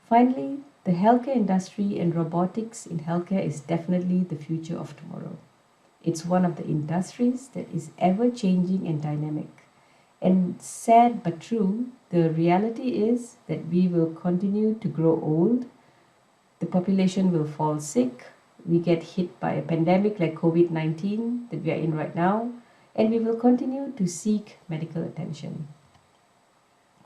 Finally, the healthcare industry and robotics in healthcare is definitely the future of tomorrow. It's one of the industries that is ever changing and dynamic. And sad but true, the reality is that we will continue to grow old, the population will fall sick, we get hit by a pandemic like COVID-19 that we are in right now, and we will continue to seek medical attention.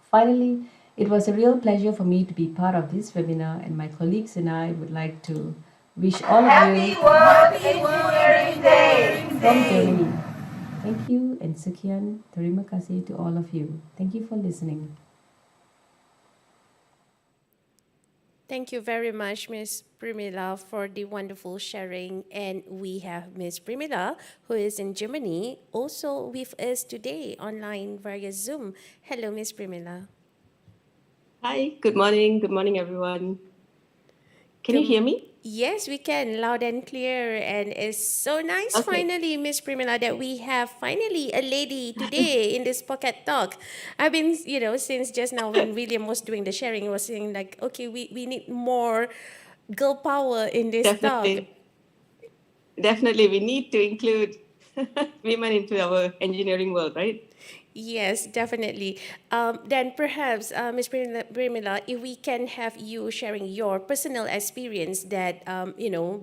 Finally, it was a real pleasure for me to be part of this webinar, and my colleagues and I would like to wish all of you Happy World Engineering Day! from Germany. Thank you, and sekian, terima kasih to all of you. Thank you for listening. Thank you very much, Ms. Primila, for the wonderful sharing. And we have Ms. Primila, who is in Germany, also with us today online via Zoom. Hello, Ms. Primila. Hi, good morning. Good morning, everyone. Can you hear me? Yes, we can, loud and clear. And it's so nice, finally, Ms. Primila, that we have finally a lady today in this Pocket Talk. I've been, since just now when William was doing the sharing, he was saying like, okay, we need more girl power in this talk. Definitely, we need to include women into our engineering world, right? Yes, definitely. Then perhaps, Ms. Primila, if we can have you sharing your personal experience that,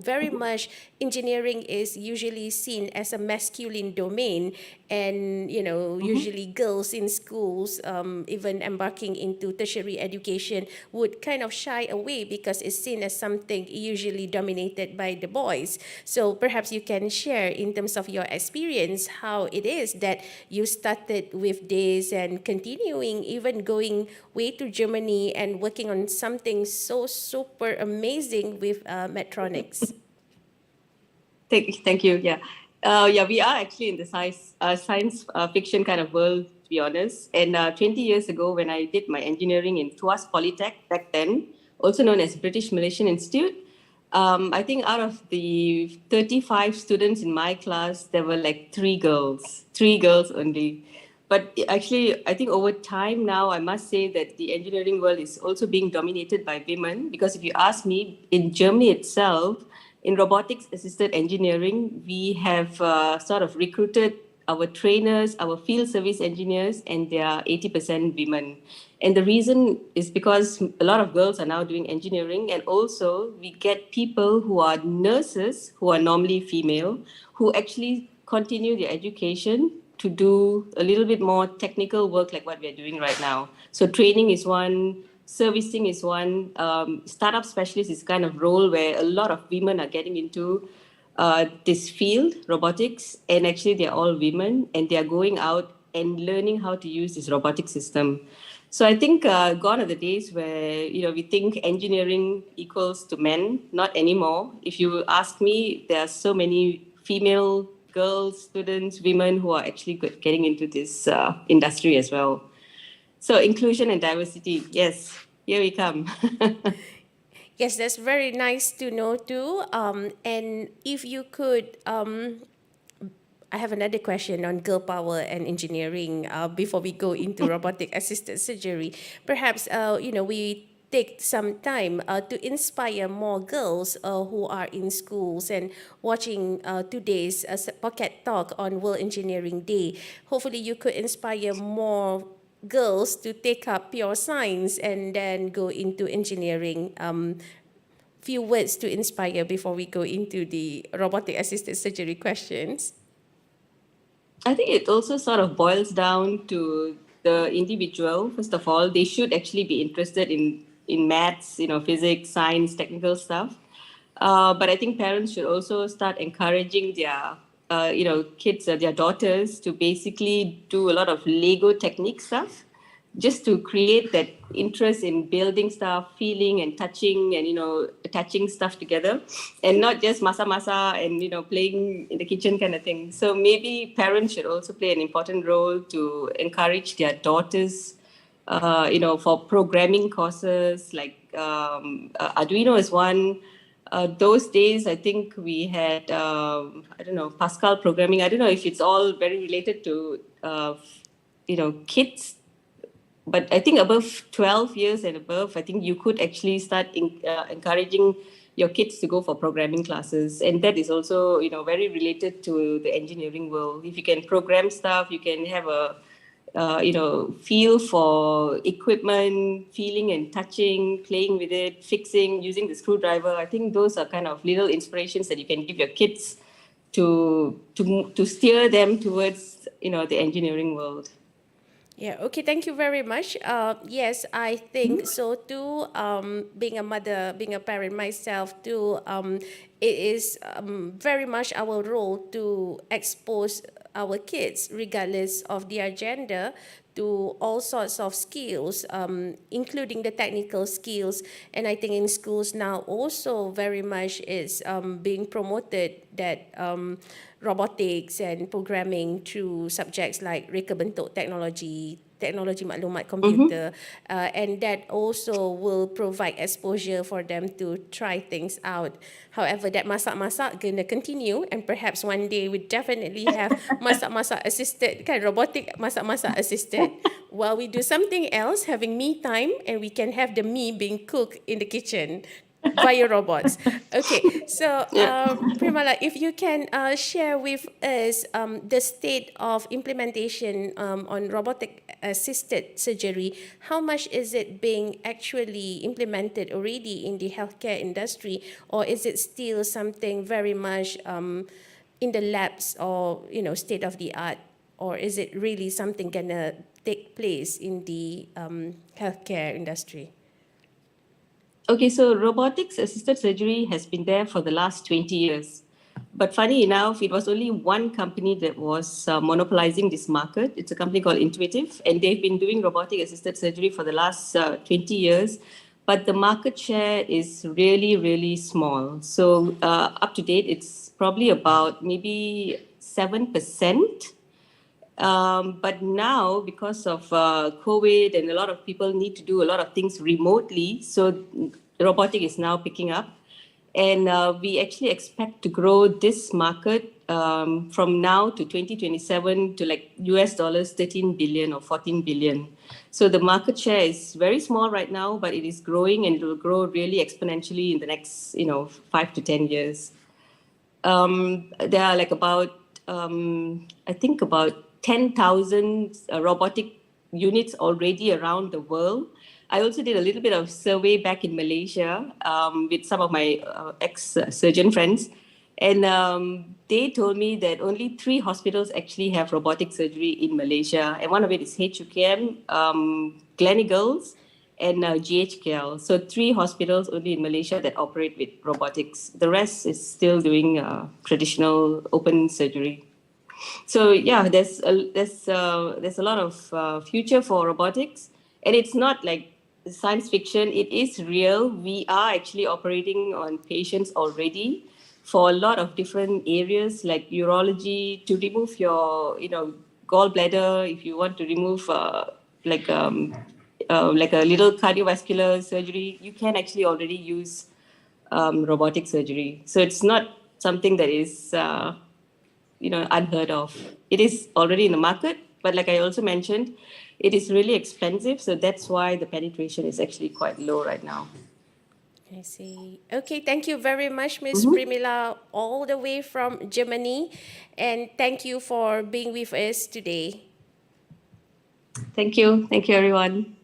very much engineering is usually seen as a masculine domain, and, usually girls in schools, even embarking into tertiary education, would kind of shy away because it's seen as something usually dominated by the boys. So perhaps you can share in terms of your experience how it is that you started with this and continuing, even going way to Germany and working on something so super amazing with Medtronics. Thank you. Yeah. We are actually in the science fiction kind of world, to be honest. And 20 years ago, when I did my engineering in Tuas Polytech back then, also known as British Malaysian Institute, I think out of the 35 students in my class, there were like three girls only. But actually, I think over time now, I must say that the engineering world is also being dominated by women, because if you ask me, in Germany itself, in robotics assisted engineering, we have sort of recruited our trainers, our field service engineers, and they are 80% women. And the reason is because a lot of girls are now doing engineering, and also we get people who are nurses, who are normally female, who actually continue their education to do a little bit more technical work like what we're doing right now. So training is one, servicing is one, startup specialist is kind of role where a lot of women are getting into this field, robotics, and actually they're all women, and they're going out and learning how to use this robotic system. So I think gone are the days where we think engineering equals to men. Not anymore. If you ask me, there are so many female girls, students, women who are actually getting into this industry as well. So inclusion and diversity, yes, here we come. Yes, that's very nice to know too. And if you could, I have another question on girl power and engineering before we go into robotic assisted surgery. Perhaps, we take some time to inspire more girls who are in schools and watching today's Pocket Talk on World Engineering Day. Hopefully you could inspire more girls to take up pure science and then go into engineering. Few words to inspire before we go into the robotic assisted surgery questions. I think it also sort of boils down to the individual. First of all, they should actually be interested in maths, physics, science, technical stuff. But I think parents should also start encouraging their kids, their daughters, to basically do a lot of Lego technique stuff, just to create that interest in building stuff, feeling and touching and, attaching stuff together, and not just masa and, playing in the kitchen kind of thing. So maybe parents should also play an important role to encourage their daughters for programming courses, like Arduino is one. Those days, I think we had, I don't know, Pascal programming. I don't know if it's all very related to, kids, but I think above 12 years and above, I think you could actually start encouraging your kids to go for programming classes. And that is also, very related to the engineering world. If you can program stuff, you can have a, feel for equipment, feeling and touching, playing with it, fixing, using the screwdriver. I think those are kind of little inspirations that you can give your kids to steer them towards, the engineering world. Yeah, okay, thank you very much. Yes, I think so too. Being a mother, being a parent myself too, it is very much our role to expose our kids, regardless of their gender, to all sorts of skills, including the technical skills. And I think in schools now also very much is being promoted that robotics and programming through subjects like reka bentuk teknologi maklumat komputer, and that also will provide exposure for them to try things out. However, that masak-masak gonna continue, and perhaps one day we definitely have masak-masak assisted, kan, robotic masak-masak assisted, while we do something else, having me time, and we can have the me being cooked in the kitchen via robots. Okay, so Primala, if you can share with us the state of implementation on robotic assisted surgery, how much is it being actually implemented already in the healthcare industry, or is it still something very much in the labs or state of the art, or is it really something gonna take place in the healthcare industry? Okay, so robotics assisted surgery has been there for the last 20 years. But funny enough, it was only one company that was monopolizing this market. It's a company called Intuitive, and they've been doing robotic assisted surgery for the last 20 years. But the market share is really, really small. So up to date, it's probably about maybe 7%. But now, because of COVID and a lot of people need to do a lot of things remotely, so robotic is now picking up. And we actually expect to grow this market from now to 2027 to like US dollars 13 billion or 14 billion. So the market share is very small right now, but it is growing, and it will grow really exponentially in the next 5 to 10 years. There are like about, I think about 10,000 robotic units already around the world. I also did a little bit of survey back in Malaysia with some of my ex-surgeon friends. And they told me that only 3 hospitals actually have robotic surgery in Malaysia. And one of it is HUKM, Gleneagles, and GHKL. So 3 hospitals only in Malaysia that operate with robotics. The rest is still doing traditional open surgery. So yeah, there's a lot of future for robotics, and it's not like science fiction. It is real. We are actually operating on patients already for a lot of different areas like urology, to remove your gallbladder. If you want to remove like a little cardiovascular surgery, you can actually already use robotic surgery. So it's not something that is unheard of. It is already in the market, but like I also mentioned, it is really expensive. So that's why the penetration is actually quite low right now. I see. Okay, thank you very much, Ms. Primila, all the way from Germany. And thank you for being with us today. Thank you. Thank you, everyone.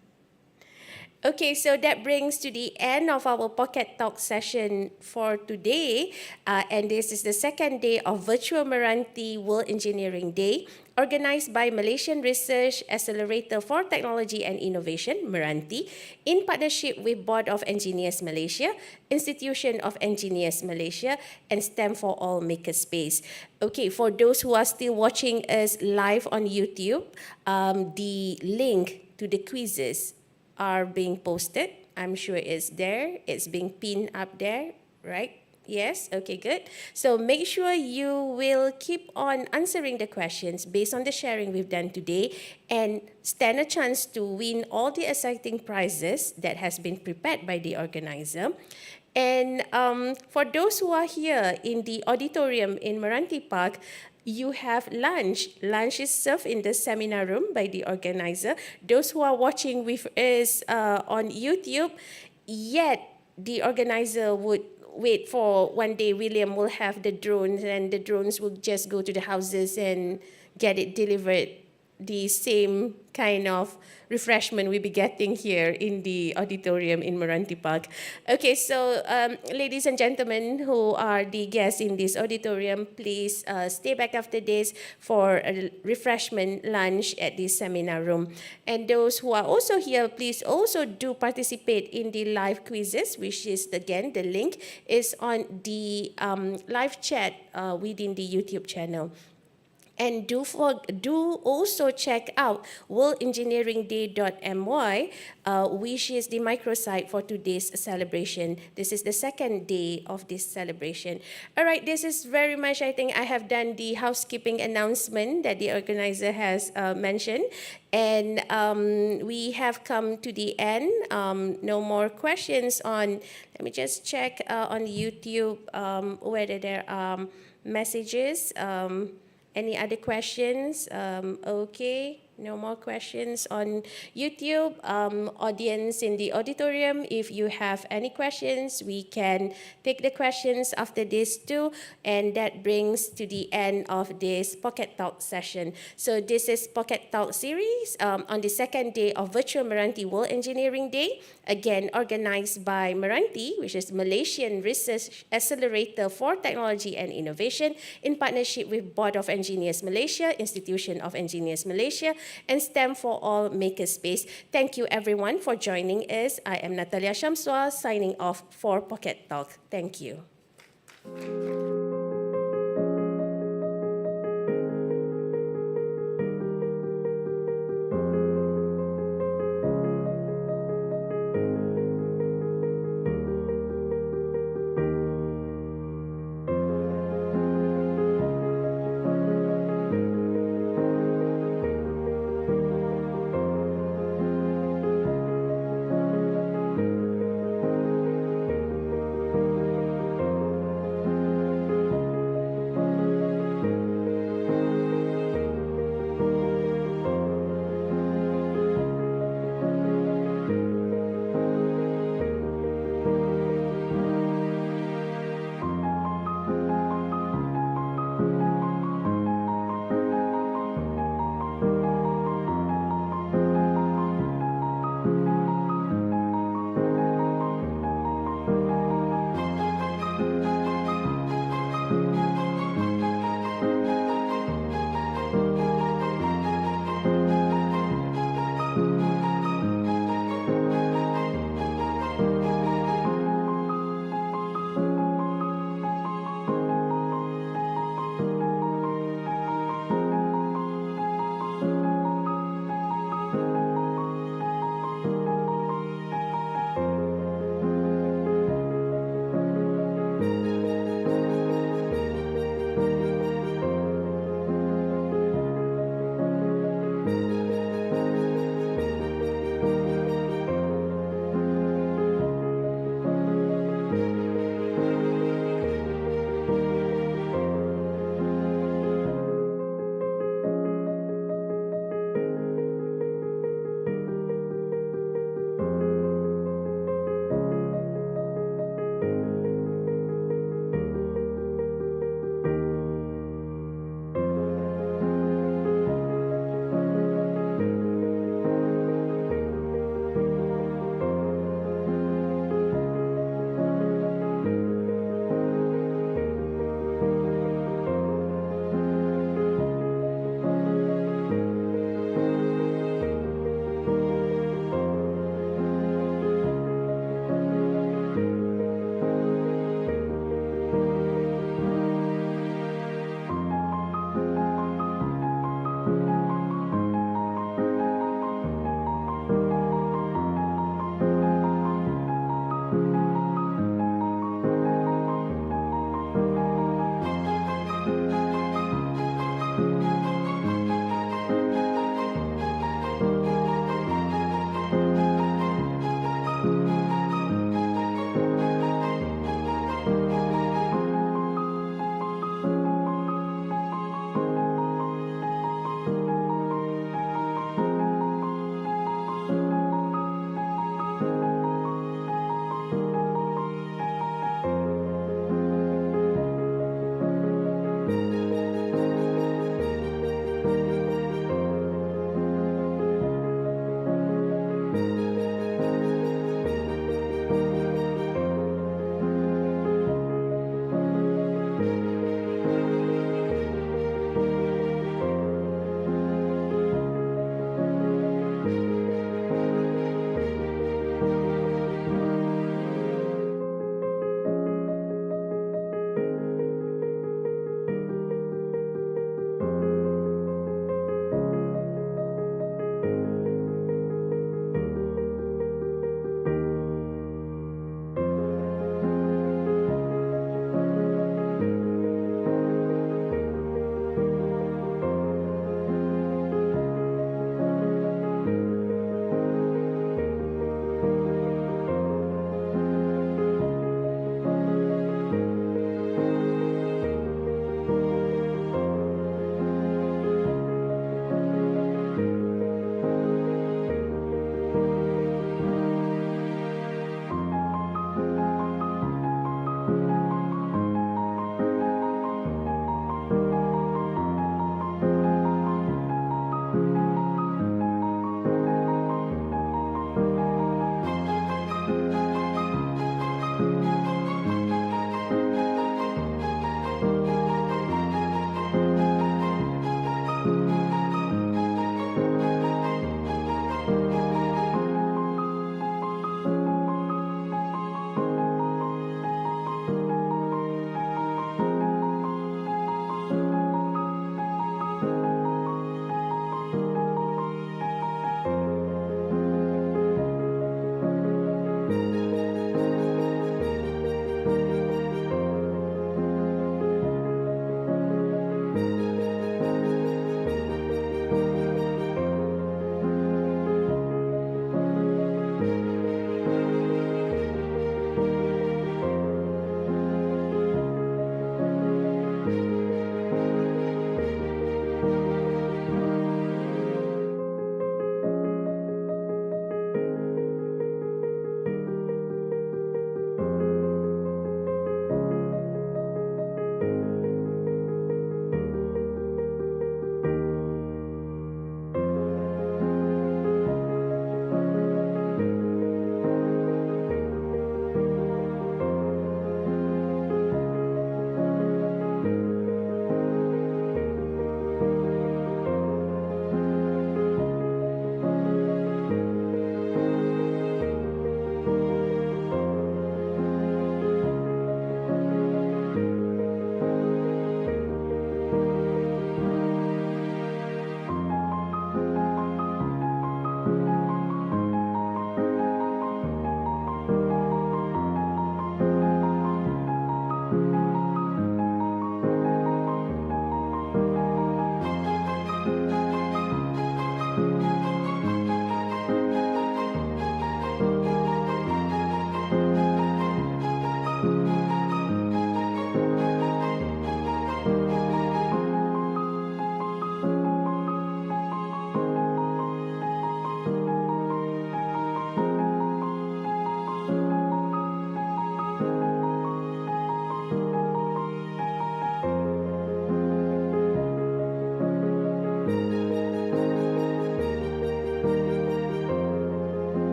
Okay, so that brings to the end of our Pocket Talk session for today. And this is the second day of Virtual MRANTI World Engineering Day, organized by Malaysian Research Accelerator for Technology and Innovation, MRANTI, in partnership with Board of Engineers Malaysia, Institution of Engineers Malaysia, and STEM for All Makerspace. Okay, for those who are still watching us live on YouTube, the link to the quizzes are being posted. I'm sure it's there. It's being pinned up there, right? Yes, okay, good. So make sure you will keep on answering the questions based on the sharing we've done today and stand a chance to win all the exciting prizes that has been prepared by the organizer. And for those who are here in the auditorium in MRANTI Park, you have lunch. Lunch is served in the seminar room by the organizer. Those who are watching with us on YouTube, yet the organizer would wait for one day William will have the drones and the drones will just go to the houses and get it delivered, the same kind of refreshment we'll be getting here in the auditorium in MRANTI Park. Okay, so ladies and gentlemen who are the guests in this auditorium, please stay back after this for a refreshment lunch at this seminar room. And those who are also here, please also do participate in the live quizzes, which is, again, the link is on the live chat within the YouTube channel. And do also check out worldengineeringday.my, which is the microsite for today's celebration. This is the second day of this celebration. All right, this is very much, I think I have done the housekeeping announcement that the organizer has mentioned. And we have come to the end. No more questions on, let me just check on YouTube whether there are messages. Any other questions? Okay, no more questions on YouTube. Audience in the auditorium, if you have any questions, we can take the questions after this too. And that brings to the end of this Pocket Talk session. So this is Pocket Talk series on the second day of Virtual MRANTI World Engineering Day, again organized by MRANTI, which is Malaysian Research Accelerator for Technology and Innovation, in partnership with Board of Engineers Malaysia, Institution of Engineers Malaysia, and STEM for All Makerspace. Thank you everyone for joining us. I am Natalia Shamswa, signing off for Pocket Talk. Thank you.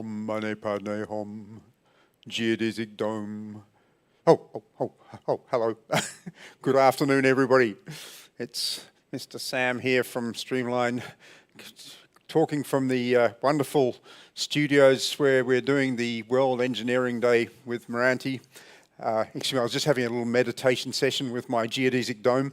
hom, mane padne hom, geodesic dome. Hello. Good afternoon, everybody. It's Mr. Sam here from Streamline, talking from the wonderful studios where we're doing the World Engineering Day with MRANTI. Excuse me, I was just having a little meditation session with my geodesic dome.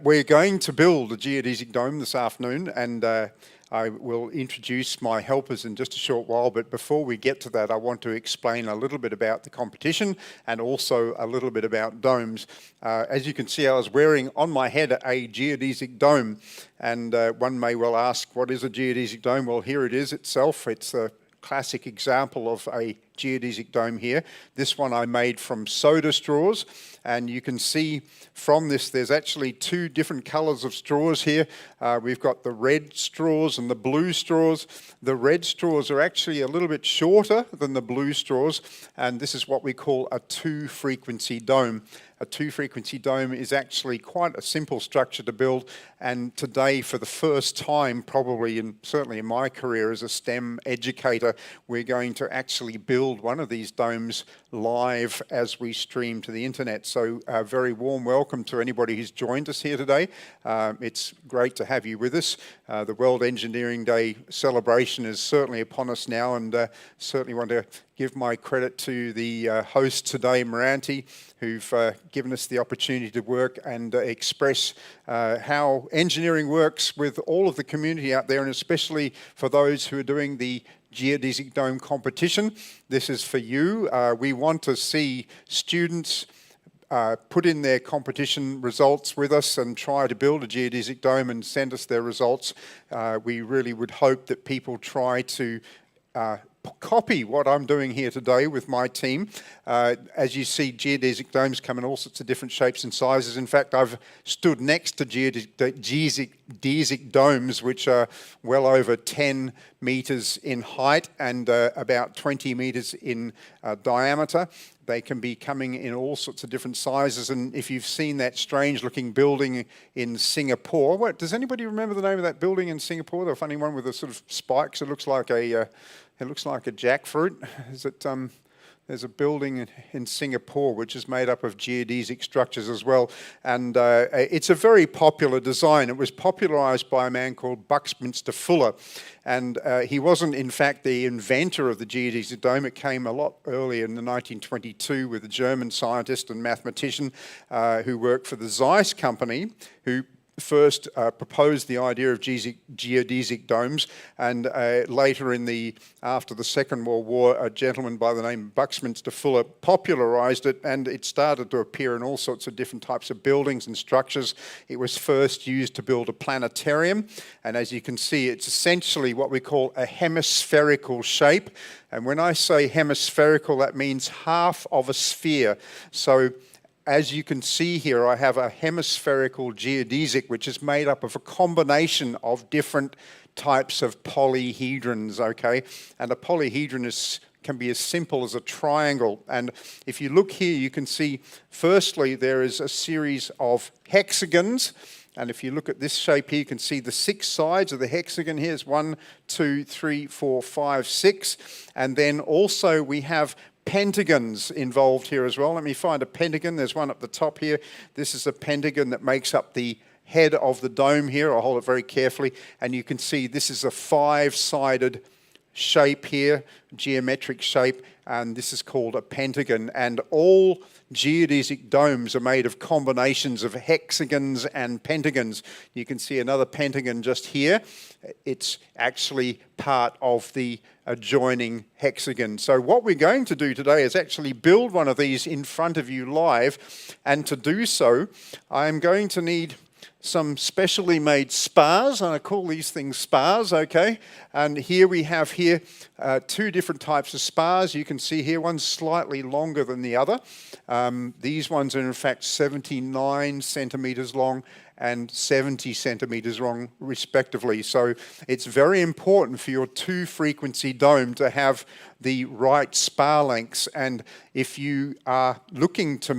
We're going to build a geodesic dome this afternoon, and I will introduce my helpers in just a short while, but before we get to that, I want to explain a little bit about the competition and also a little bit about domes. As you can see, I was wearing on my head a geodesic dome, and one may well ask, what is a geodesic dome? Well, here it is itself. It's a classic example of a geodesic dome here. This one I made from soda straws, and you can see from this there's actually two different colors of straws here. We've got the red straws and the blue straws. The red straws are actually a little bit shorter than the blue straws, and this is what we call a two-frequency dome. A two-frequency dome is actually quite a simple structure to build, and today, for the first time, probably, and certainly in my career as a STEM educator, we're going to actually build one of these domes live as we stream to the internet. So a very warm welcome to anybody who's joined us here today. It's great to have you with us. The World Engineering Day celebration is certainly upon us now, and certainly want to give my credit to the host today, MRANTI, who've given us the opportunity to work and express how engineering works with all of the community out there, and especially for those who are doing the Geodesic Dome competition. This is for you. We want to see students put in their competition results with us and try to build a geodesic dome and send us their results. We really would hope that people try to copy what I'm doing here today with my team. As you see, geodesic domes come in all sorts of different shapes and sizes. In fact, I've stood next to geodesic domes, which are well over 10 meters in height and about 20 meters in diameter. They can be coming in all sorts of different sizes, and if you've seen that strange-looking building in Singapore, does anybody remember the name of that building in Singapore? The funny one with the sort of spikes. It looks like a jackfruit. Is it? There's a building in Singapore which is made up of geodesic structures as well, and it's a very popular design. It was popularised by a man called Buckminster Fuller, and he wasn't in fact the inventor of the geodesic dome. It came a lot earlier in 1922 with a German scientist and mathematician who worked for the Zeiss company, who first proposed the idea of geodesic domes, and later after the Second World War, a gentleman by the name of Buckminster Fuller popularised it, and it started to appear in all sorts of different types of buildings and structures. It was first used to build a planetarium, and as you can see, it's essentially what we call a hemispherical shape. And when I say hemispherical, that means half of a sphere. So as you can see here, I have a hemispherical geodesic, which is made up of a combination of different types of polyhedrons, okay? And a polyhedron can be as simple as a triangle. And if you look here, you can see, firstly, there is a series of hexagons. And if you look at this shape here, you can see the 6 sides of the hexagon here is 1, 2, 3, 4, 5, 6. And then also we have pentagons involved here as well. Let me find a pentagon. There's one up the top here. This is a pentagon that makes up the head of the dome here. I'll hold it very carefully, and you can see this is a 5-sided shape here, geometric shape, and this is called a pentagon. And all geodesic domes are made of combinations of hexagons and pentagons. You can see another pentagon just here. It's actually part of the adjoining hexagon. So what we're going to do today is actually build one of these in front of you live, and to do so, I'm going to need some specially made spars, and I call these things spars, okay? And here we have two different types of spars. You can see here one's slightly longer than the other. These ones are in fact 79 centimeters long and 70 centimeters long respectively. So it's very important for your 2-frequency dome to have the right spar lengths. And if you are looking to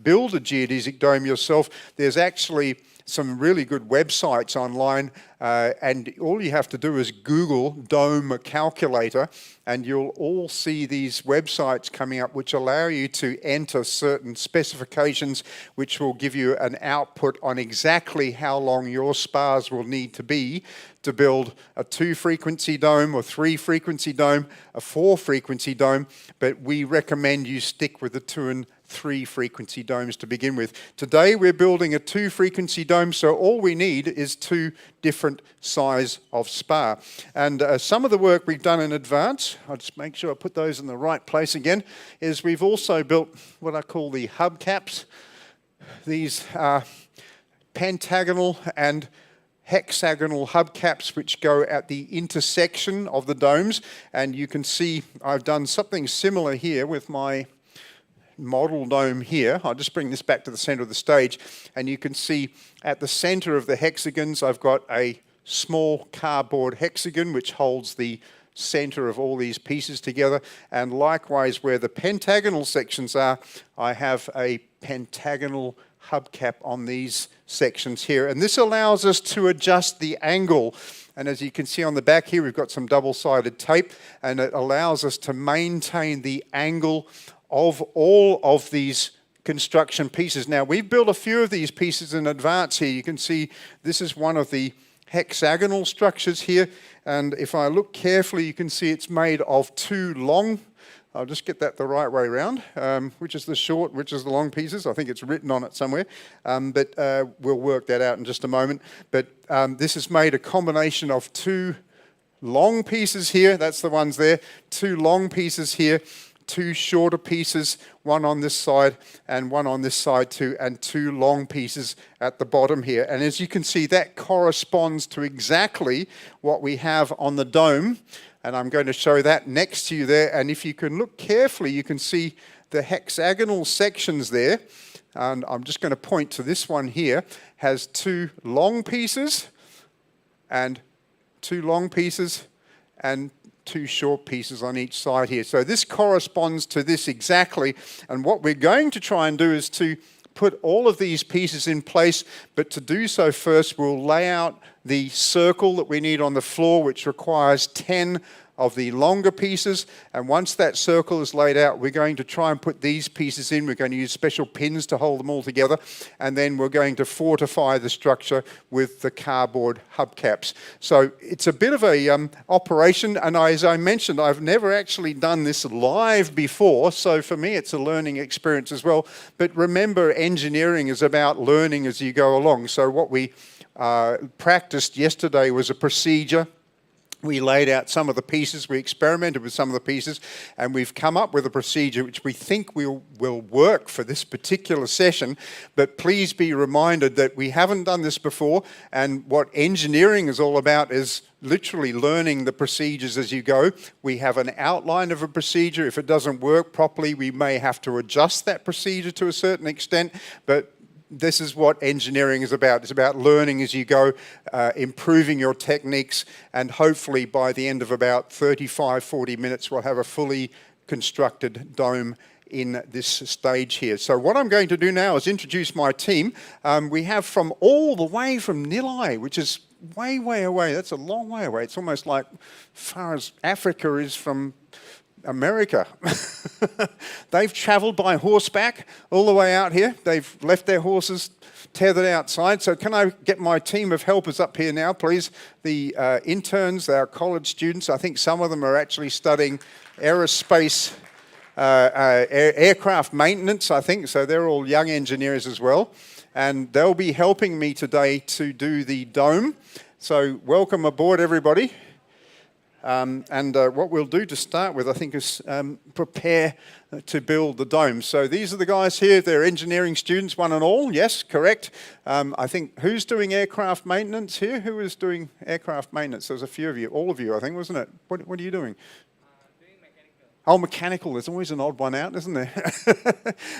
build a geodesic dome yourself, there's actually some really good websites online, and all you have to do is Google dome calculator, and you'll all see these websites coming up which allow you to enter certain specifications which will give you an output on exactly how long your spars will need to be to build a 2-frequency dome or 3-frequency dome, a 4-frequency dome, but we recommend you stick with the 2 and 3-frequency domes to begin with. Today we're building a 2-frequency dome, so all we need is 2 different size of spar. And some of the work we've done in advance, I'll just make sure I put those in the right place again, is we've also built what I call the hubcaps. These are pentagonal and hexagonal hubcaps which go at the intersection of the domes, and you can see I've done something similar here with my model dome here. I'll just bring this back to the center of the stage, and you can see at the center of the hexagons I've got a small cardboard hexagon which holds the center of all these pieces together, and likewise where the pentagonal sections are, I have a pentagonal hubcap on these sections here, and this allows us to adjust the angle. And as you can see on the back here, we've got some double-sided tape, and it allows us to maintain the angle of all of these construction pieces. Now, we've built a few of these pieces in advance here. You can see this is one of the hexagonal structures here, and if I look carefully, you can see it's made of 2 long, I'll just get that the right way around, which is the short, which is the long pieces. I think it's written on it somewhere, but we'll work that out in just a moment. But this is made a combination of 2 long pieces here, that's the ones there, 2 long pieces here, 2 shorter pieces, one on this side and one on this side too, and 2 long pieces at the bottom here. And as you can see, that corresponds to exactly what we have on the dome. And I'm going to show that next to you there. And if you can look carefully, you can see the hexagonal sections there. And I'm just going to point to this one here, has 2 long pieces and 2 long pieces and 2 short pieces on each side here. So this corresponds to this exactly. And what we're going to try and do is to put all of these pieces in place, but to do so first, we'll lay out the circle that we need on the floor, which requires 10 of the longer pieces. And once that circle is laid out, we're going to try and put these pieces in. We're going to use special pins to hold them all together. And then we're going to fortify the structure with the cardboard hubcaps. So it's a bit of a operation. And as I mentioned, I've never actually done this live before. So for me, it's a learning experience as well. But remember, engineering is about learning as you go along. So what we practiced yesterday was a procedure. We laid out some of the pieces, we experimented with some of the pieces, and we've come up with a procedure which we think will work for this particular session. But please be reminded that we haven't done this before, and what engineering is all about is literally learning the procedures as you go. We have an outline of a procedure. If it doesn't work properly, we may have to adjust that procedure to a certain extent, but this is what engineering is about. It's about learning as you go, improving your techniques, and hopefully by the end of about 35, 40 minutes, we'll have a fully constructed dome in this stage here. So what I'm going to do now is introduce my team. We have from all the way from Nilai, which is way, way away. That's a long way away. It's almost like far as Africa is from America. They've traveled by horseback all the way out here. They've left their horses tethered outside. So can I get my team of helpers up here now, please? The interns, our college students, I think some of them are actually studying aerospace, aircraft maintenance, I think. So they're all young engineers as well. And they'll be helping me today to do the dome. So welcome aboard, everybody. What we'll do to start with, I think, is prepare to build the dome. So these are the guys here. They're engineering students, one and all. Yes, correct. I think, who's doing aircraft maintenance here? Who is doing aircraft maintenance? There's a few of you, all of you, I think, wasn't it? What are you doing? Oh, mechanical, there's always an odd one out, isn't there?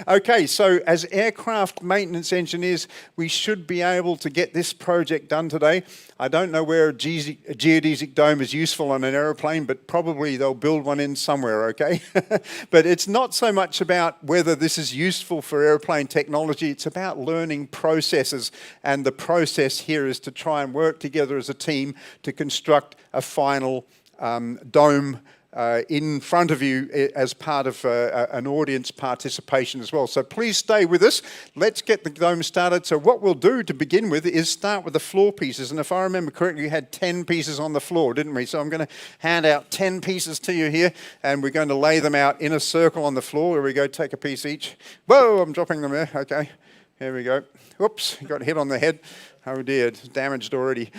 Okay, so as aircraft maintenance engineers, we should be able to get this project done today. I don't know where a geodesic dome is useful on an aeroplane, but probably they'll build one in somewhere, okay? But it's not so much about whether this is useful for airplane technology, it's about learning processes, and the process here is to try and work together as a team to construct a final dome in front of you as part of an audience participation as well. So please stay with us. Let's get the dome started. So what we'll do to begin with is start with the floor pieces. And if I remember correctly, we had 10 pieces on the floor, didn't we? So I'm going to hand out 10 pieces to you here, and we're going to lay them out in a circle on the floor. Here we go, take a piece each. Whoa, I'm dropping them there. Okay, here we go. Whoops, got hit on the head. Oh dear, it's damaged already.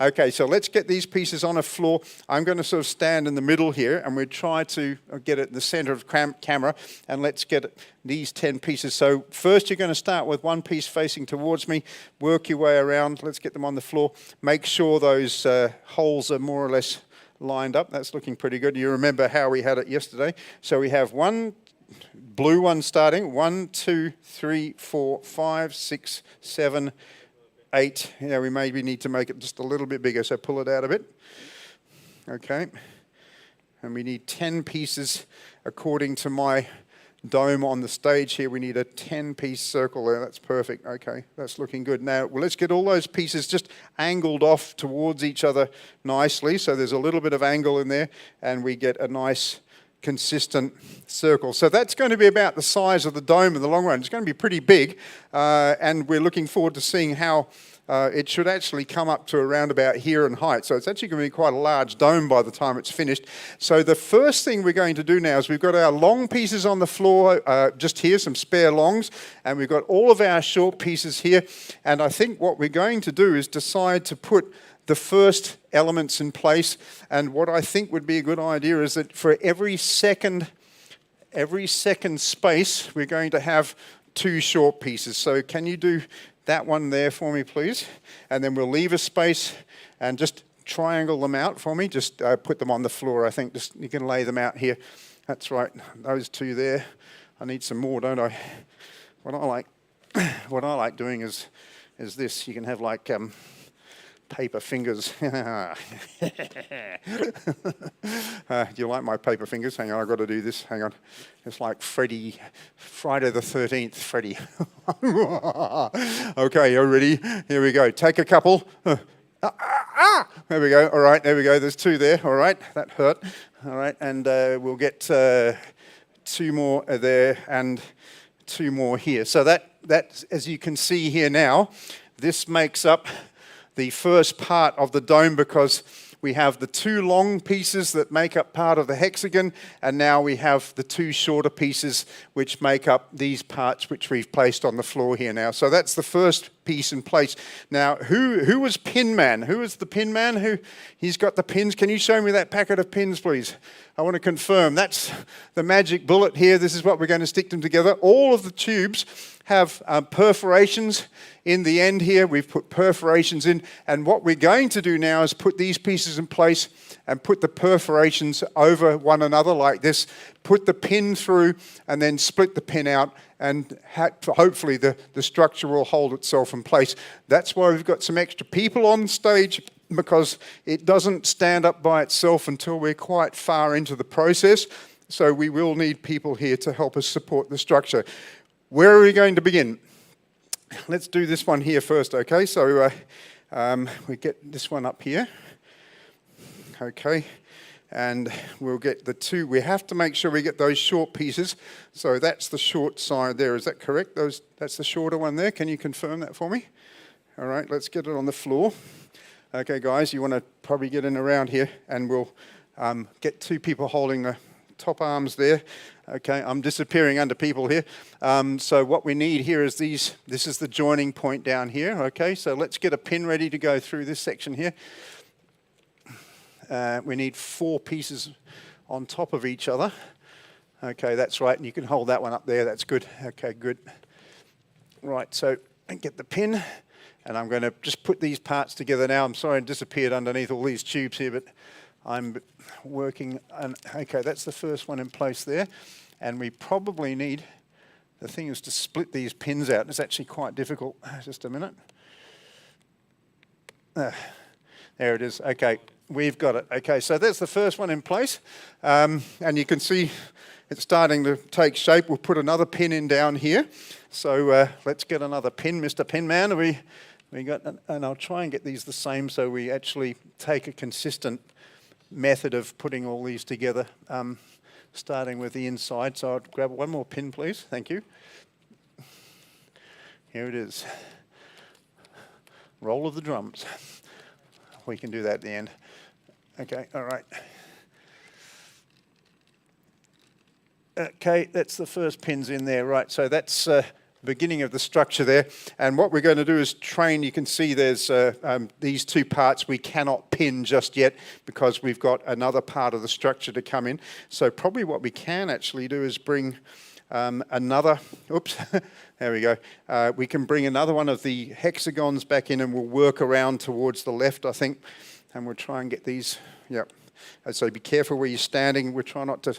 Okay, so let's get these pieces on a floor. I'm going to sort of stand in the middle here, and we'll try to get it in the center of camera, and let's get these 10 pieces. So first you're going to start with one piece facing towards me, work your way around, let's get them on the floor. Make sure those holes are more or less lined up. That's looking pretty good. You remember how we had it yesterday. So we have one blue one starting, 1, 2, 3, 4, 5, 6, 7, 8. Yeah, we maybe need to make it just a little bit bigger, so pull it out a bit. Okay. And we need 10 pieces according to my dome on the stage here. We need a 10-piece circle there. That's perfect. Okay, that's looking good. Now, well, let's get all those pieces just angled off towards each other nicely. So there's a little bit of angle in there, and we get a nice consistent circle. So that's going to be about the size of the dome in the long run. It's going to be pretty big, and we're looking forward to seeing how it should actually come up to around about here in height. So it's actually going to be quite a large dome by the time it's finished. So the first thing we're going to do now is we've got our long pieces on the floor, just here, some spare longs, and we've got all of our short pieces here. And I think what we're going to do is decide to put the first elements in place, and what I think would be a good idea is that for every second space we're going to have 2 short pieces. So can you do that one there for me, please? And then we'll leave a space and just triangle them out for me. Just put them on the floor. I think just you can lay them out here. That's right, those 2 there. I need some more, don't I? What I like doing is this. You can have like paper fingers. Do you like my paper fingers? Hang on, I've got to do this. Hang on. It's like Friday the 13th, Freddy. Okay, you ready? Here we go. Take a couple. There we go. All right, there we go. There's 2 there. All right, that hurt. All right, and we'll get 2 more there and 2 more here. So that, as you can see here now, this makes up the first part of the dome, because we have the 2 long pieces that make up part of the hexagon, and now we have the 2 shorter pieces which make up these parts which we've placed on the floor here now. So that's the first piece in place. Now, who was Pin Man? Who is the Pin Man? He's got the pins. Can you show me that packet of pins, please? I want to confirm. That's the magic bullet here. This is what we're going to stick them together. All of the tubes have perforations in the end here. We've put perforations in, and what we're going to do now is put these pieces in place and put the perforations over one another like this, put the pin through, and then split the pin out, and hopefully the structure will hold itself in place. That's why we've got some extra people on stage, because it doesn't stand up by itself until we're quite far into the process. So we will need people here to help us support the structure. Where are we going to begin? Let's do this one here first, okay? So we get this one up here, okay? And we'll get the 2. We have to make sure we get those short pieces. So that's the short side there. Is that correct? That's the shorter one there. Can you confirm that for me? All right, let's get it on the floor. Okay, guys, you want to probably get in around here, and we'll get 2 people holding the top arms there. Okay, I'm disappearing under people here. So what we need here is these. This is the joining point down here. Okay, so let's get a pin ready to go through this section here. We need 4 pieces on top of each other. Okay, that's right, and you can hold that one up there. That's good. Okay, good. Right, so get the pin, and I'm going to just put these parts together now. I'm sorry I disappeared underneath all these tubes here, but I'm working on, okay, that's the first one in place there. And we probably need, the thing is to split these pins out. It's actually quite difficult. Just a minute. There it is. Okay, we've got it. Okay, so that's the first one in place. And you can see it's starting to take shape. We'll put another pin in down here. So let's get another pin, Mr. Pin Man. We got, and I'll try and get these the same so we actually take a consistent method of putting all these together, starting with the inside. So I'll grab one more pin, please. Thank you. Here it is. Roll of the drums. We can do that at the end. Okay, all right. Okay, that's the first pins in there, right? So that's beginning of the structure there. And what we're going to do is train. You can see there's these two parts we cannot pin just yet because we've got another part of the structure to come in. So probably what we can actually do is bring another, oops, there we go. We can bring another one of the hexagons back in and we'll work around towards the left, I think. And we'll try and get these, yep. So be careful where you're standing. We'll try not to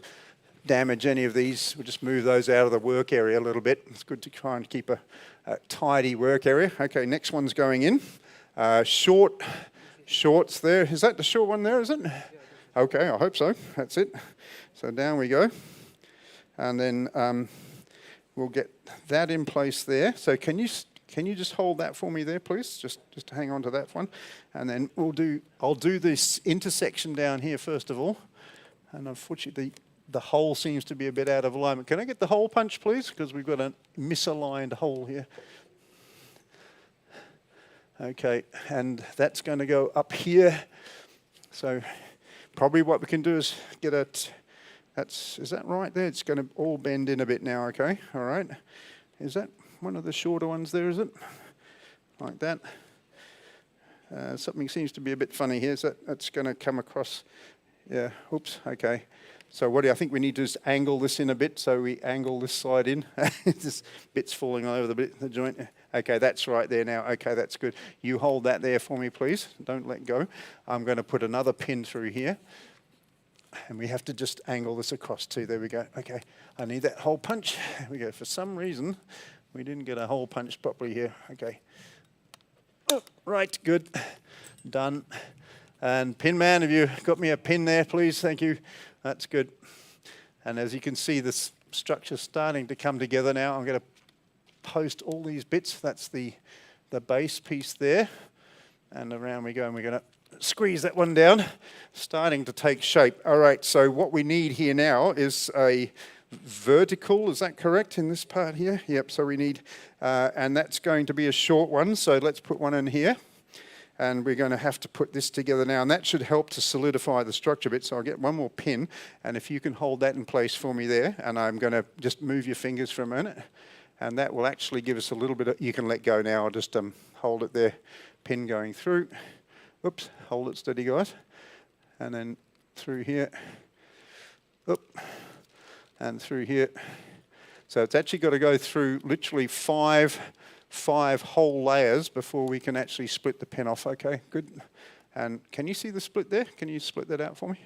damage any of these. We'll just move those out of the work area a little bit. It's good to try and keep a tidy work area. Okay, next one's going in. Shorts there. Is that the short one there, is it? Okay, I hope so. That's it. So down we go. And then we'll get that in place there. So can you just hold that for me there, please? Just hang on to that one. And then I'll do this intersection down here first of all. And unfortunately, the hole seems to be a bit out of alignment. Can I get the hole punch, please? Because we've got a misaligned hole here. Okay, and that's going to go up here. So probably what we can do is get is that right there? It's going to all bend in a bit now, okay? All right. Is that one of the shorter ones there, is it? Like that. Something seems to be a bit funny here. So that's going to come across. Yeah, oops, okay. So what do I think we need to just angle this in a bit, so we angle this side in. This bit's falling all over the joint. Okay, that's right there now. Okay, that's good. You hold that there for me, please. Don't let go. I'm going to put another pin through here. And we have to just angle this across too. There we go. Okay, I need that hole punch. There we go. For some reason, we didn't get a hole punch properly here. Okay. Oh, right, good. Done. And pin man, have you got me a pin there, please? Thank you. That's good. And as you can see, this structure's starting to come together now. I'm going to post all these bits. That's the base piece there. And around we go, and we're going to squeeze that one down. Starting to take shape. All right, so what we need here now is a vertical, is that correct, in this part here? Yep, so we need, and that's going to be a short one. So let's put one in here. And we're going to have to put this together now, and that should help to solidify the structure a bit. So I'll get one more pin, and if you can hold that in place for me there, and I'm going to just move your fingers for a minute, and that will actually give us a little bit of, you can let go now, I'll just hold it there, pin going through. Oops, hold it steady, guys. And then through here, oop, and through here. So it's actually got to go through literally five whole layers before we can actually split the pin off. Okay, good. And can you see the split there? Can you split that out for me?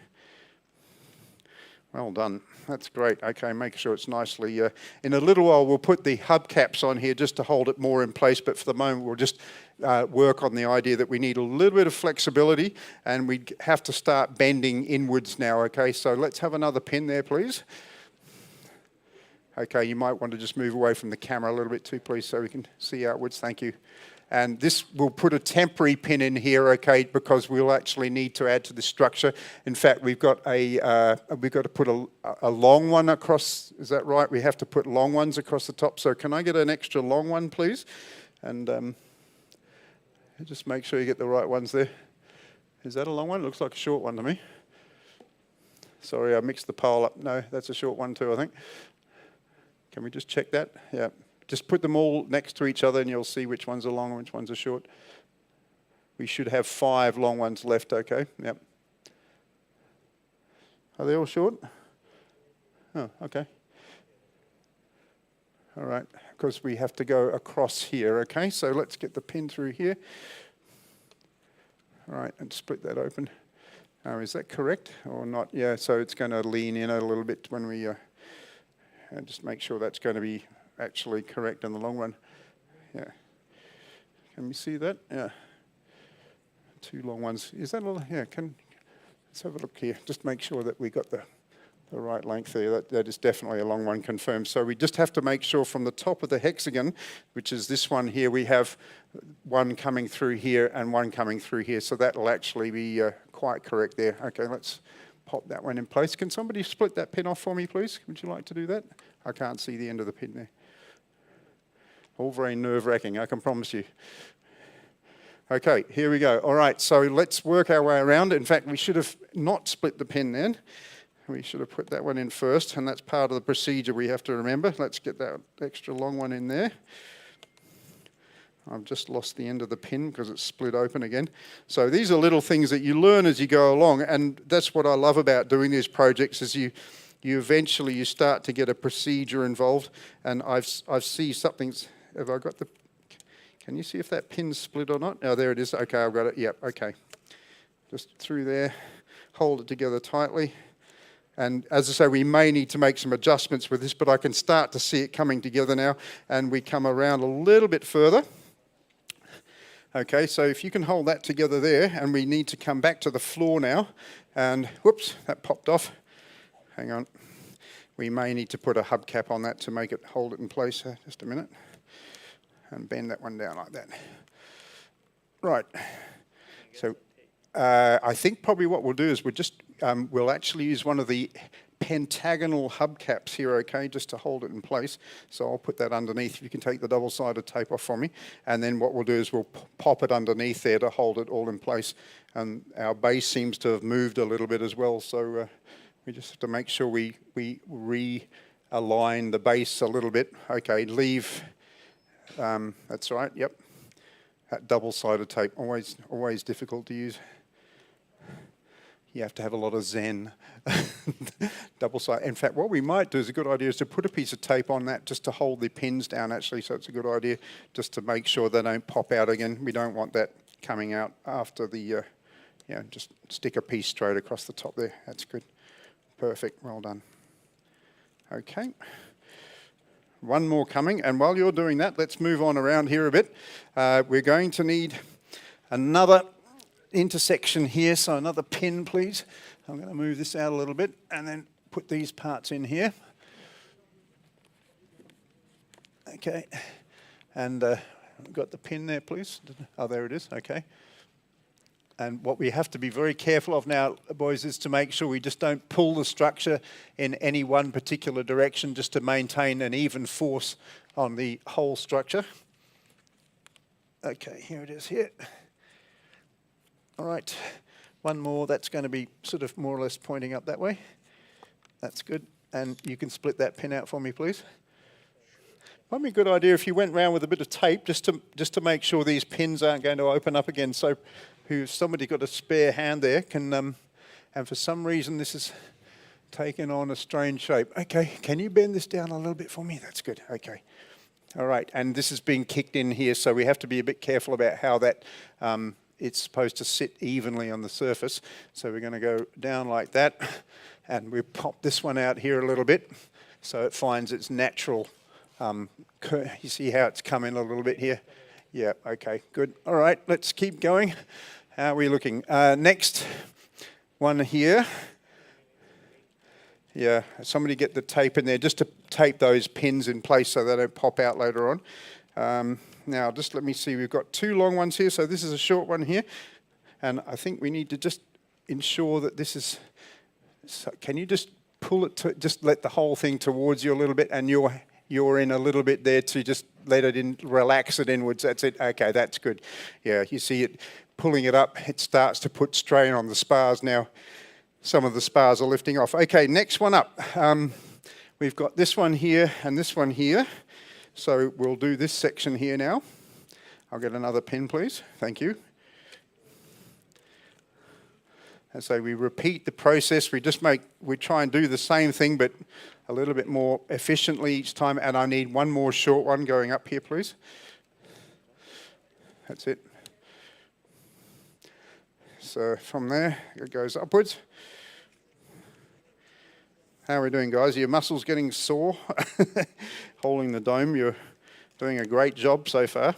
Well done. That's great. Okay, make sure it's nicely... in a little while, we'll put the hubcaps on here just to hold it more in place, but for the moment, we'll just work on the idea that we need a little bit of flexibility, and we have to start bending inwards now, okay? So let's have another pin there, please. Okay, you might want to just move away from the camera a little bit too, please, so we can see outwards. Thank you. And this will put a temporary pin in here, okay, because we'll actually need to add to the structure. In fact, we've got to put a long one across. Is that right? We have to put long ones across the top. So can I get an extra long one, please? And just make sure you get the right ones there. Is that a long one? It looks like a short one to me. Sorry, I mixed the pole up. No, that's a short one too, I think. Can we just check that? Yeah. Just put them all next to each other and you'll see which ones are long and which ones are short. We should have 5 long ones left, okay? Yep. Are they all short? Oh, okay. All right, because we have to go across here, okay? So let's get the pin through here. All right, and split that open. Oh, is that correct or not? Yeah, so it's going to lean in a little bit when we just make sure that's going to be actually correct in the long run. Yeah. Can we see that? Yeah. 2 long ones. Is that a little? Yeah, let's have a look here. Just make sure that we got the right length there. That is definitely a long one confirmed. So we just have to make sure from the top of the hexagon, which is this one here, we have one coming through here and one coming through here. So that will actually be quite correct there. Okay, let's pop that one in place. Can somebody split that pin off for me, please? Would you like to do that? I can't see the end of the pin there. All very nerve-wracking, I can promise you. Okay, here we go. All right, so let's work our way around. In fact, we should have not split the pin then. We should have put that one in first, and that's part of the procedure we have to remember. Let's get that extra long one in there. I've just lost the end of the pin because it's split open again. So these are little things that you learn as you go along, and that's what I love about doing these projects is you eventually start to get a procedure involved, and I see something's, have I got the, can you see if that pin's split or not? Oh, there it is. Okay, I've got it. Yep, okay. Just through there, hold it together tightly. And as I say, we may need to make some adjustments with this, but I can start to see it coming together now, and we come around a little bit further. Okay, so if you can hold that together there, and we need to come back to the floor now, and whoops, that popped off. Hang on. We may need to put a hubcap on that to make it hold it in place. Just a minute. And bend that one down like that. Right. So I think probably what we'll do is we'll actually use one of the pentagonal hubcaps here, okay, just to hold it in place. So I'll put that underneath. If you can take the double-sided tape off for me. And then what we'll do is we'll pop it underneath there to hold it all in place. And our base seems to have moved a little bit as well. So we just have to make sure we realign the base a little bit. Okay, leave. That's right, yep. That double-sided tape, always difficult to use. You have to have a lot of zen. Double-sided. In fact, what we might do is a good idea is to put a piece of tape on that just to hold the pins down, actually. So it's a good idea just to make sure they don't pop out again. We don't want that coming out after the, just stick a piece straight across the top there. That's good. Perfect, well done. Okay. One more coming, and while you're doing that, let's move on around here a bit. We're going to need another intersection here, so another pin, please. I'm going to move this out a little bit and then put these parts in here. Okay, and got the pin there, please. Oh, there it is, okay. And what we have to be very careful of now, boys, is to make sure we just don't pull the structure in any one particular direction just to maintain an even force on the whole structure. Okay, here it is here. All right, one more. That's going to be sort of more or less pointing up that way. That's good. And you can split that pin out for me, please. Might be a good idea if you went round with a bit of tape just to make sure these pins aren't going to open up again. So if somebody got a spare hand there can, and for some reason this is taken on a strange shape. Okay, can you bend this down a little bit for me? That's good, okay. All right, and this is being kicked in here, so we have to be a bit careful about how that, it's supposed to sit evenly on the surface. So we're gonna go down like that, and we pop this one out here a little bit, so it finds its natural, you see how it's come in a little bit here? Yeah, okay, good. All right, let's keep going. How are we looking? Next one here. Yeah, somebody get the tape in there just to tape those pins in place so they don't pop out later on. Now, just let me see. We've got 2 long ones here, so this is a short one here. And I think we need to just ensure that this is... So can you just pull it, just let the whole thing towards you a little bit, and you're in a little bit there to just let it in, relax it inwards. That's it. Okay, that's good. Yeah, you see it pulling it up. It starts to put strain on the spars now. Some of the spars are lifting off. Okay, next one up. We've got this one here and this one here. So we'll do this section here now. I'll get another pin, please. Thank you. And so we repeat the process. We try and do the same thing, but a little bit more efficiently each time. And I need one more short one going up here, please. That's it. So from there, it goes upwards. How are we doing, guys? Are your muscles getting sore? Holding the dome, you're doing a great job so far.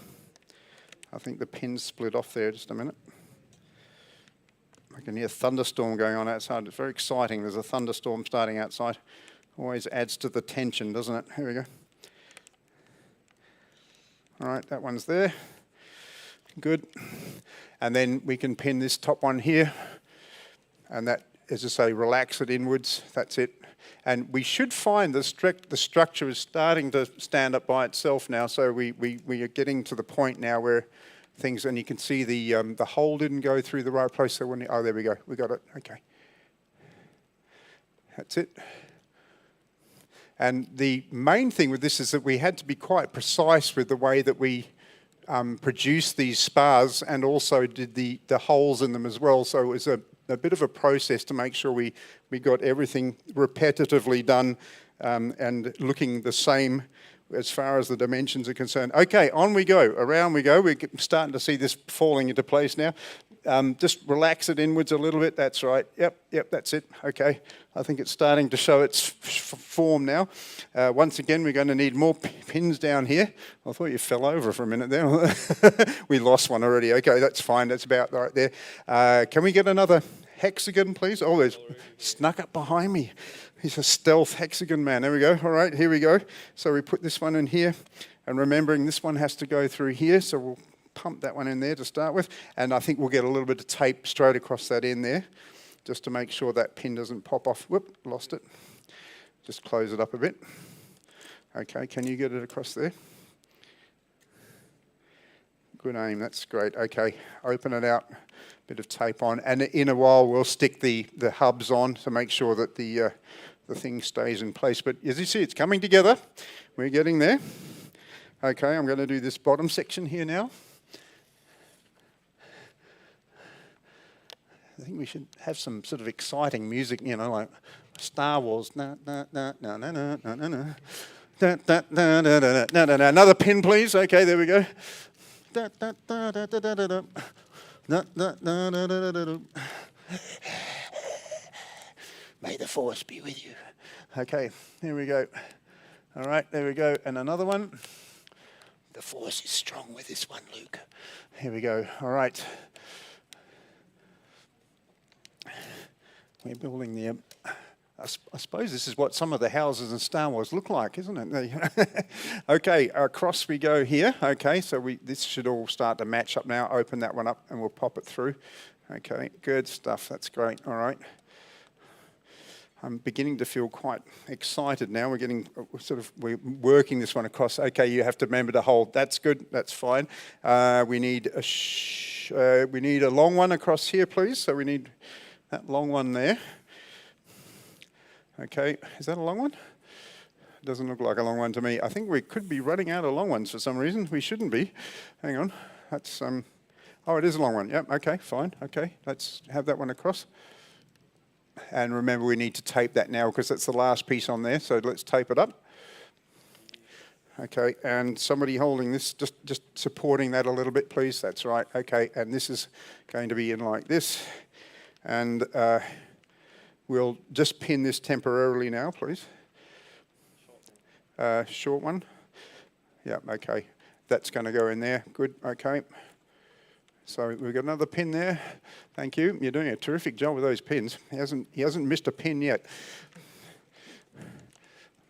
I think the pin's split off there, just a minute. I can hear a thunderstorm going on outside. It's very exciting. There's a thunderstorm starting outside. Always adds to the tension, doesn't it? Here we go. All right, that one's there. Good. And then we can pin this top one here. And that, as I say, relax it inwards. That's it. And we should find the structure is starting to stand up by itself now. So we are getting to the point now where things, and you can see the hole didn't go through the right place. So when oh, there we go. We got it. Okay. That's it. And the main thing with this is that we had to be quite precise with the way that we produced these spars and also did the holes in them as well. So it was a bit of a process to make sure we got everything repetitively done and looking the same as far as the dimensions are concerned. Okay, on we go, around we go. We're starting to see this falling into place now. Just relax it inwards a little bit. That's right. Yep, that's it. Okay, I think it's starting to show its form now. Once again, we're going to need more pins down here. I thought you fell over for a minute there. We lost one already. Okay, that's fine. That's about right there. Can we get another hexagon, please? Oh, there's snuck up behind me. He's a stealth hexagon man. There we go. All right, here we go. So we put this one in here. And remembering this one has to go through here. So we'll pump that one in there to start with. And I think we'll get a little bit of tape straight across that in there, just to make sure that pin doesn't pop off. Whoop, lost it. Just close it up a bit. Okay, can you get it across there? Good aim, that's great. Okay, open it out, bit of tape on. And in a while, we'll stick the hubs on to make sure that the thing stays in place. But as you see, it's coming together. We're getting there. Okay, I'm going to do this bottom section here now. I think we should have some sort of exciting music, you know, like Star Wars. Na, na, na, na, na, na, na, na, na. Da, da, da, da, da, da, da, da. Another pin, please. Okay, there we go. Da, da, da, da, da, da, da, da. Da, da, da, da, da, da, da. May the force be with you. Okay, here we go. All right, there we go. And another one. The force is strong with this one, Luke. Here we go. All right. We're building the... I suppose this is what some of the houses in Star Wars look like, isn't it? Okay, across we go here. Okay, so this should all start to match up now. Open that one up and we'll pop it through. Okay, good stuff. That's great. All right. I'm beginning to feel quite excited now. We're working this one across. Okay, you have to remember to hold. That's good. That's fine. We need a long one across here, please. So we need that long one there. Okay, is that a long one? It doesn't look like a long one to me. I think we could be running out of long ones for some reason. We shouldn't be. Hang on. That's oh, it is a long one. Yep. Okay, fine. Okay, let's have that one across. And remember, we need to tape that now because that's the last piece on there. So let's tape it up. Okay, and somebody holding this, just supporting that a little bit, please. That's right. Okay, and this is going to be in like this. And we'll just pin this temporarily now, please. Short one. Yeah, okay. That's going to go in there. Good, okay. So we've got another pin there. Thank you. You're doing a terrific job with those pins. He hasn't missed a pin yet.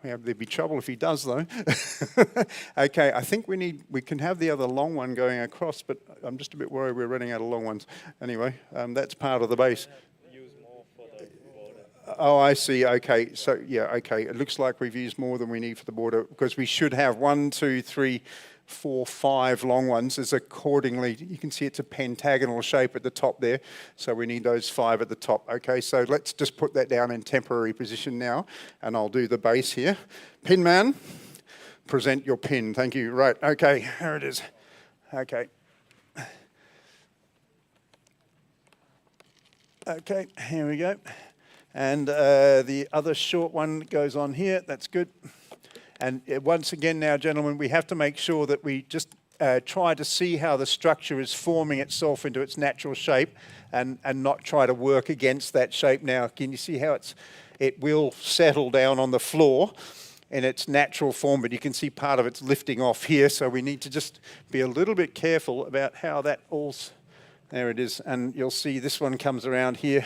There'd be trouble if he does, though. Okay, I think we can have the other long one going across, but I'm just a bit worried we're running out of long ones. Anyway, that's part of the base. Oh, I see. Okay, so yeah, okay. It looks like we've used more than we need for the border because we should have 1, 2, 3, 4, 5 long ones. As accordingly, you can see it's a pentagonal shape at the top there. So we need those 5 at the top. Okay, so let's just put that down in temporary position now, and I'll do the base here. Pin man, present your pin. Thank you. Right. Okay, here it is. Okay. Okay, here we go. And the other short one goes on here. That's good. And once again now, gentlemen, we have to make sure that we just try to see how the structure is forming itself into its natural shape and not try to work against that shape now. Can you see how it will settle down on the floor in its natural form, but you can see part of it's lifting off here, so we need to just be a little bit careful about how that all's, there it is, and you'll see this one comes around here,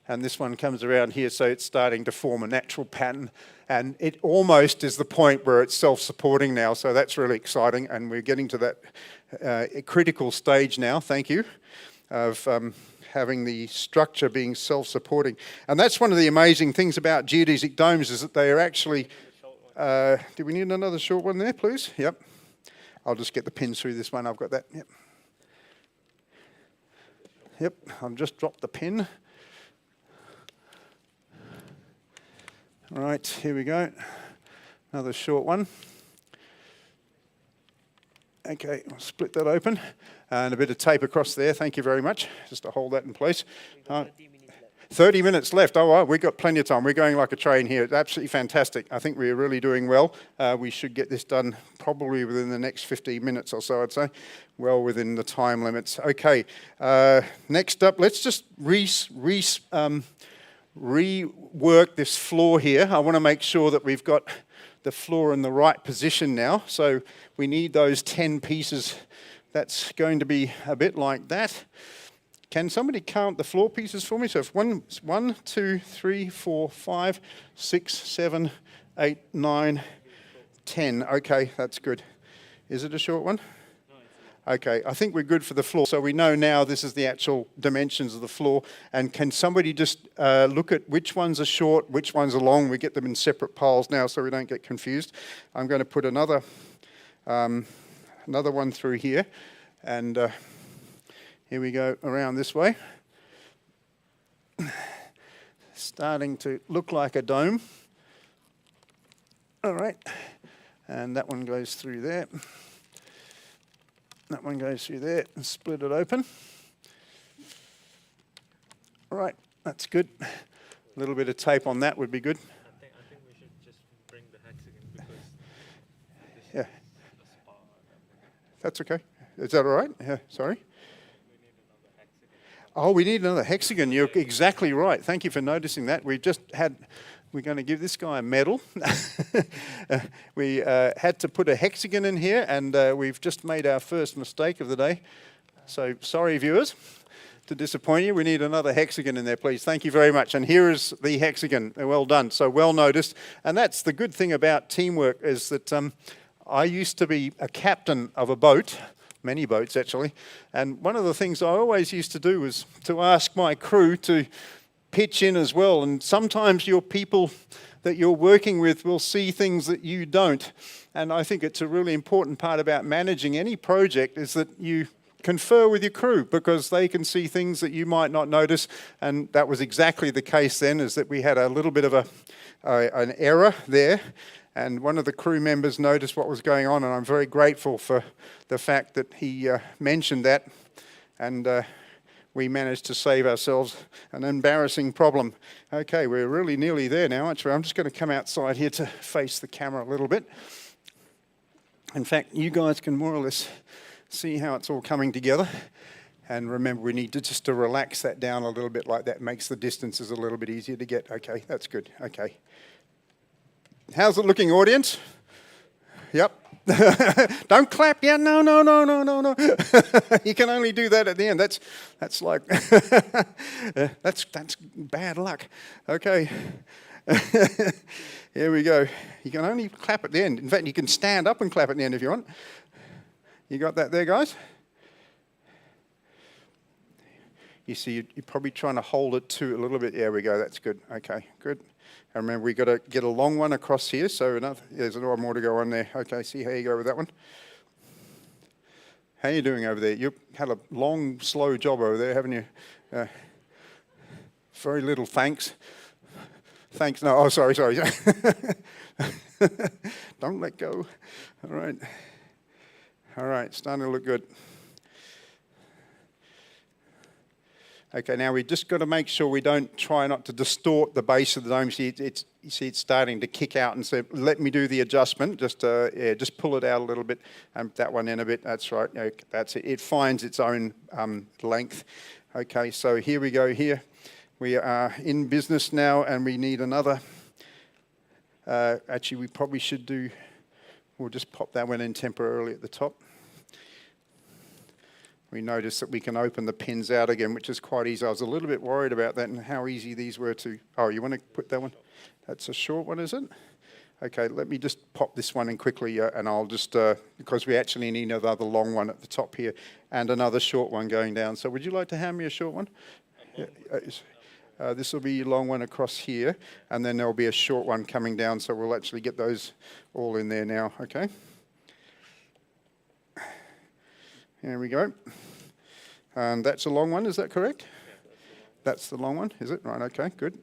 and this one comes around here, so it's starting to form a natural pattern, and it almost is the point where it's self-supporting now, so that's really exciting, and we're getting to that critical stage now, thank you, of having the structure being self-supporting. And that's one of the amazing things about geodesic domes, is that they are actually, do we need another short one there, please? Yep. I'll just get the pins through this one, I've got that, yep. Yep, I've just dropped the pin. All right, here we go. Another short one. Okay, I'll split that open. And a bit of tape across there, thank you very much, just to hold that in place. 30 minutes left. Oh, well, we've got plenty of time. We're going like a train here. It's absolutely fantastic. I think we're really doing well. We should get this done probably within the next 15 minutes or so, I'd say. Well within the time limits. Okay, next up, let's just rework this floor here. I want to make sure that we've got the floor in the right position now. So we need those 10 pieces. That's going to be a bit like that. Can somebody count the floor pieces for me? So if 1, 2, 3, 4, 5, 6, 7, 8, 9, 10. Okay, that's good. Is it a short one? Okay, I think we're good for the floor. So we know now this is the actual dimensions of the floor. And can somebody just look at which ones are short, which ones are long? We get them in separate piles now so we don't get confused. I'm going to put another one through here. And here we go around this way. Starting to look like a dome. All right. And that one goes through there. That one goes through there and split it open. All right, that's good. A little bit of tape on that would be good. I think we should just bring the hexagon because yeah. That's okay. Is that all right? Yeah, sorry. Oh, we need another hexagon. You're exactly right. Thank you for noticing that. We're going to give this guy a medal. We had to put a hexagon in here, and we've just made our first mistake of the day. So sorry, viewers, to disappoint you. We need another hexagon in there, please. Thank you very much. And here is the hexagon. Well done. So well noticed. And that's the good thing about teamwork, is that I used to be a captain of a boat, many boats actually, and one of the things I always used to do was to ask my crew to pitch in as well, and sometimes your people that you're working with will see things that you don't, and I think it's a really important part about managing any project is that you confer with your crew because they can see things that you might not notice, and that was exactly the case then, is that we had a little bit of an error there. And one of the crew members noticed what was going on, and I'm very grateful for the fact that he mentioned that, and we managed to save ourselves an embarrassing problem. Okay, we're really nearly there now, actually. I'm just going to come outside here to face the camera a little bit. In fact, you guys can more or less see how it's all coming together. And remember, we need to relax that down a little bit like that. Makes the distances a little bit easier to get. Okay, that's good. Okay. How's it looking, audience? Yep. Don't clap yet. No. You can only do that at the end. That's like that's bad luck. Okay. Here we go. You can only clap at the end. In fact, you can stand up and clap at the end if you want. You got that there, guys? You see, you're probably trying to hold it to a little bit. There we go. That's good. Okay, good. And remember, we've got to get a long one across here, so there's a lot more to go on there. Okay, see how you go with that one. How are you doing over there? You've had a long, slow job over there, haven't you? Very little thanks. Thanks, no, oh, sorry. Don't let go. All right, starting to look good. Okay, now we just got to make sure we don't try not to distort the base of the dome. You see it's starting to kick out, and so let me do the adjustment. Just pull it out a little bit, and that one in a bit. That's right. Okay, that's it. It finds its own length. Okay, so here we go. Here we are in business now, and we need another. Actually, we probably should do. We'll just pop that one in temporarily at the top. We notice that we can open the pins out again, which is quite easy. I was a little bit worried about that and how easy these were to... Oh, you want to put that one? That's a short one, is it? Okay, let me just pop this one in quickly, and I'll just... because we actually need another long one at the top here and another short one going down. So would you like to hand me a short one? This will be a long one across here, and then there'll be a short one coming down, so we'll actually get those all in there now, okay? There we go. And that's a long one, is that correct? That's the long one, is it? Right, okay, good.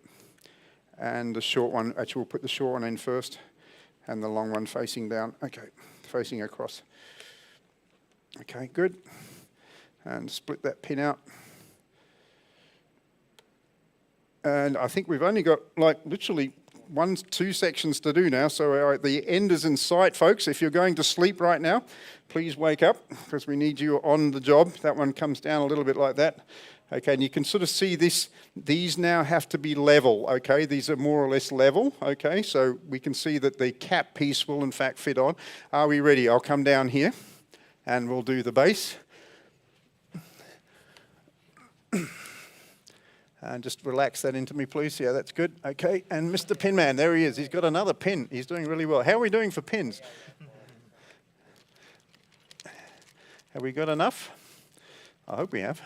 And the short one, actually we'll put the short one in first, and the long one facing down. Okay, facing across. Okay, good. And split that pin out. And I think we've only got like literally 2 sections to do now, so the end is in sight, folks. If you're going to sleep right now, please wake up, because we need you on the job. That one comes down a little bit like that. Okay, and you can sort of see this. These now have to be level, okay? These are more or less level, okay? So we can see that the cap piece will in fact fit on. Are we ready? I'll come down here, and we'll do the base. And just relax that into me, please. Yeah, that's good. Okay, and Mr. Pinman, there he is. He's got another pin. He's doing really well. How are we doing for pins? Have we got enough? I hope we have.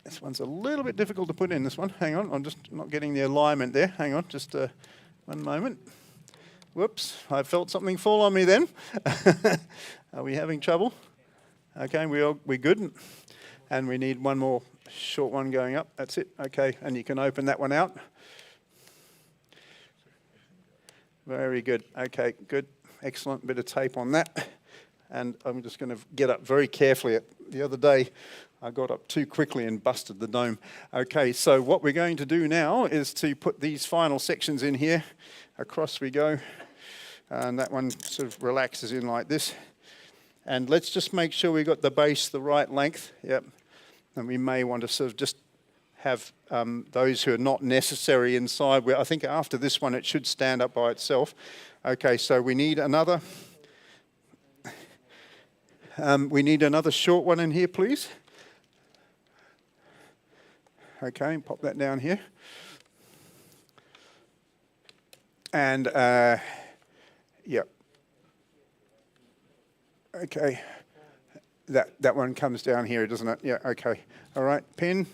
This one's a little bit difficult to put in, this one. Hang on, I'm just not getting the alignment there. Hang on, just one moment. Whoops, I felt something fall on me then. Are we having trouble? Okay, we're good. And we need one more short one going up. That's it. Okay, and you can open that one out. Very good. Okay, good. Excellent. Bit of tape on that. And I'm just going to get up very carefully. The other day, I got up too quickly and busted the dome. Okay, so what we're going to do now is to put these final sections in here. Across we go. And that one sort of relaxes in like this. And let's just make sure we got the base the right length. Yep. And we may want to sort of just have those who are not necessary inside. I think after this one it should stand up by itself. Okay, so we need another. We need another short one in here, please. Okay, pop that down here. And, yep. Okay. That one comes down here, doesn't it? Yeah, okay. All right, pin.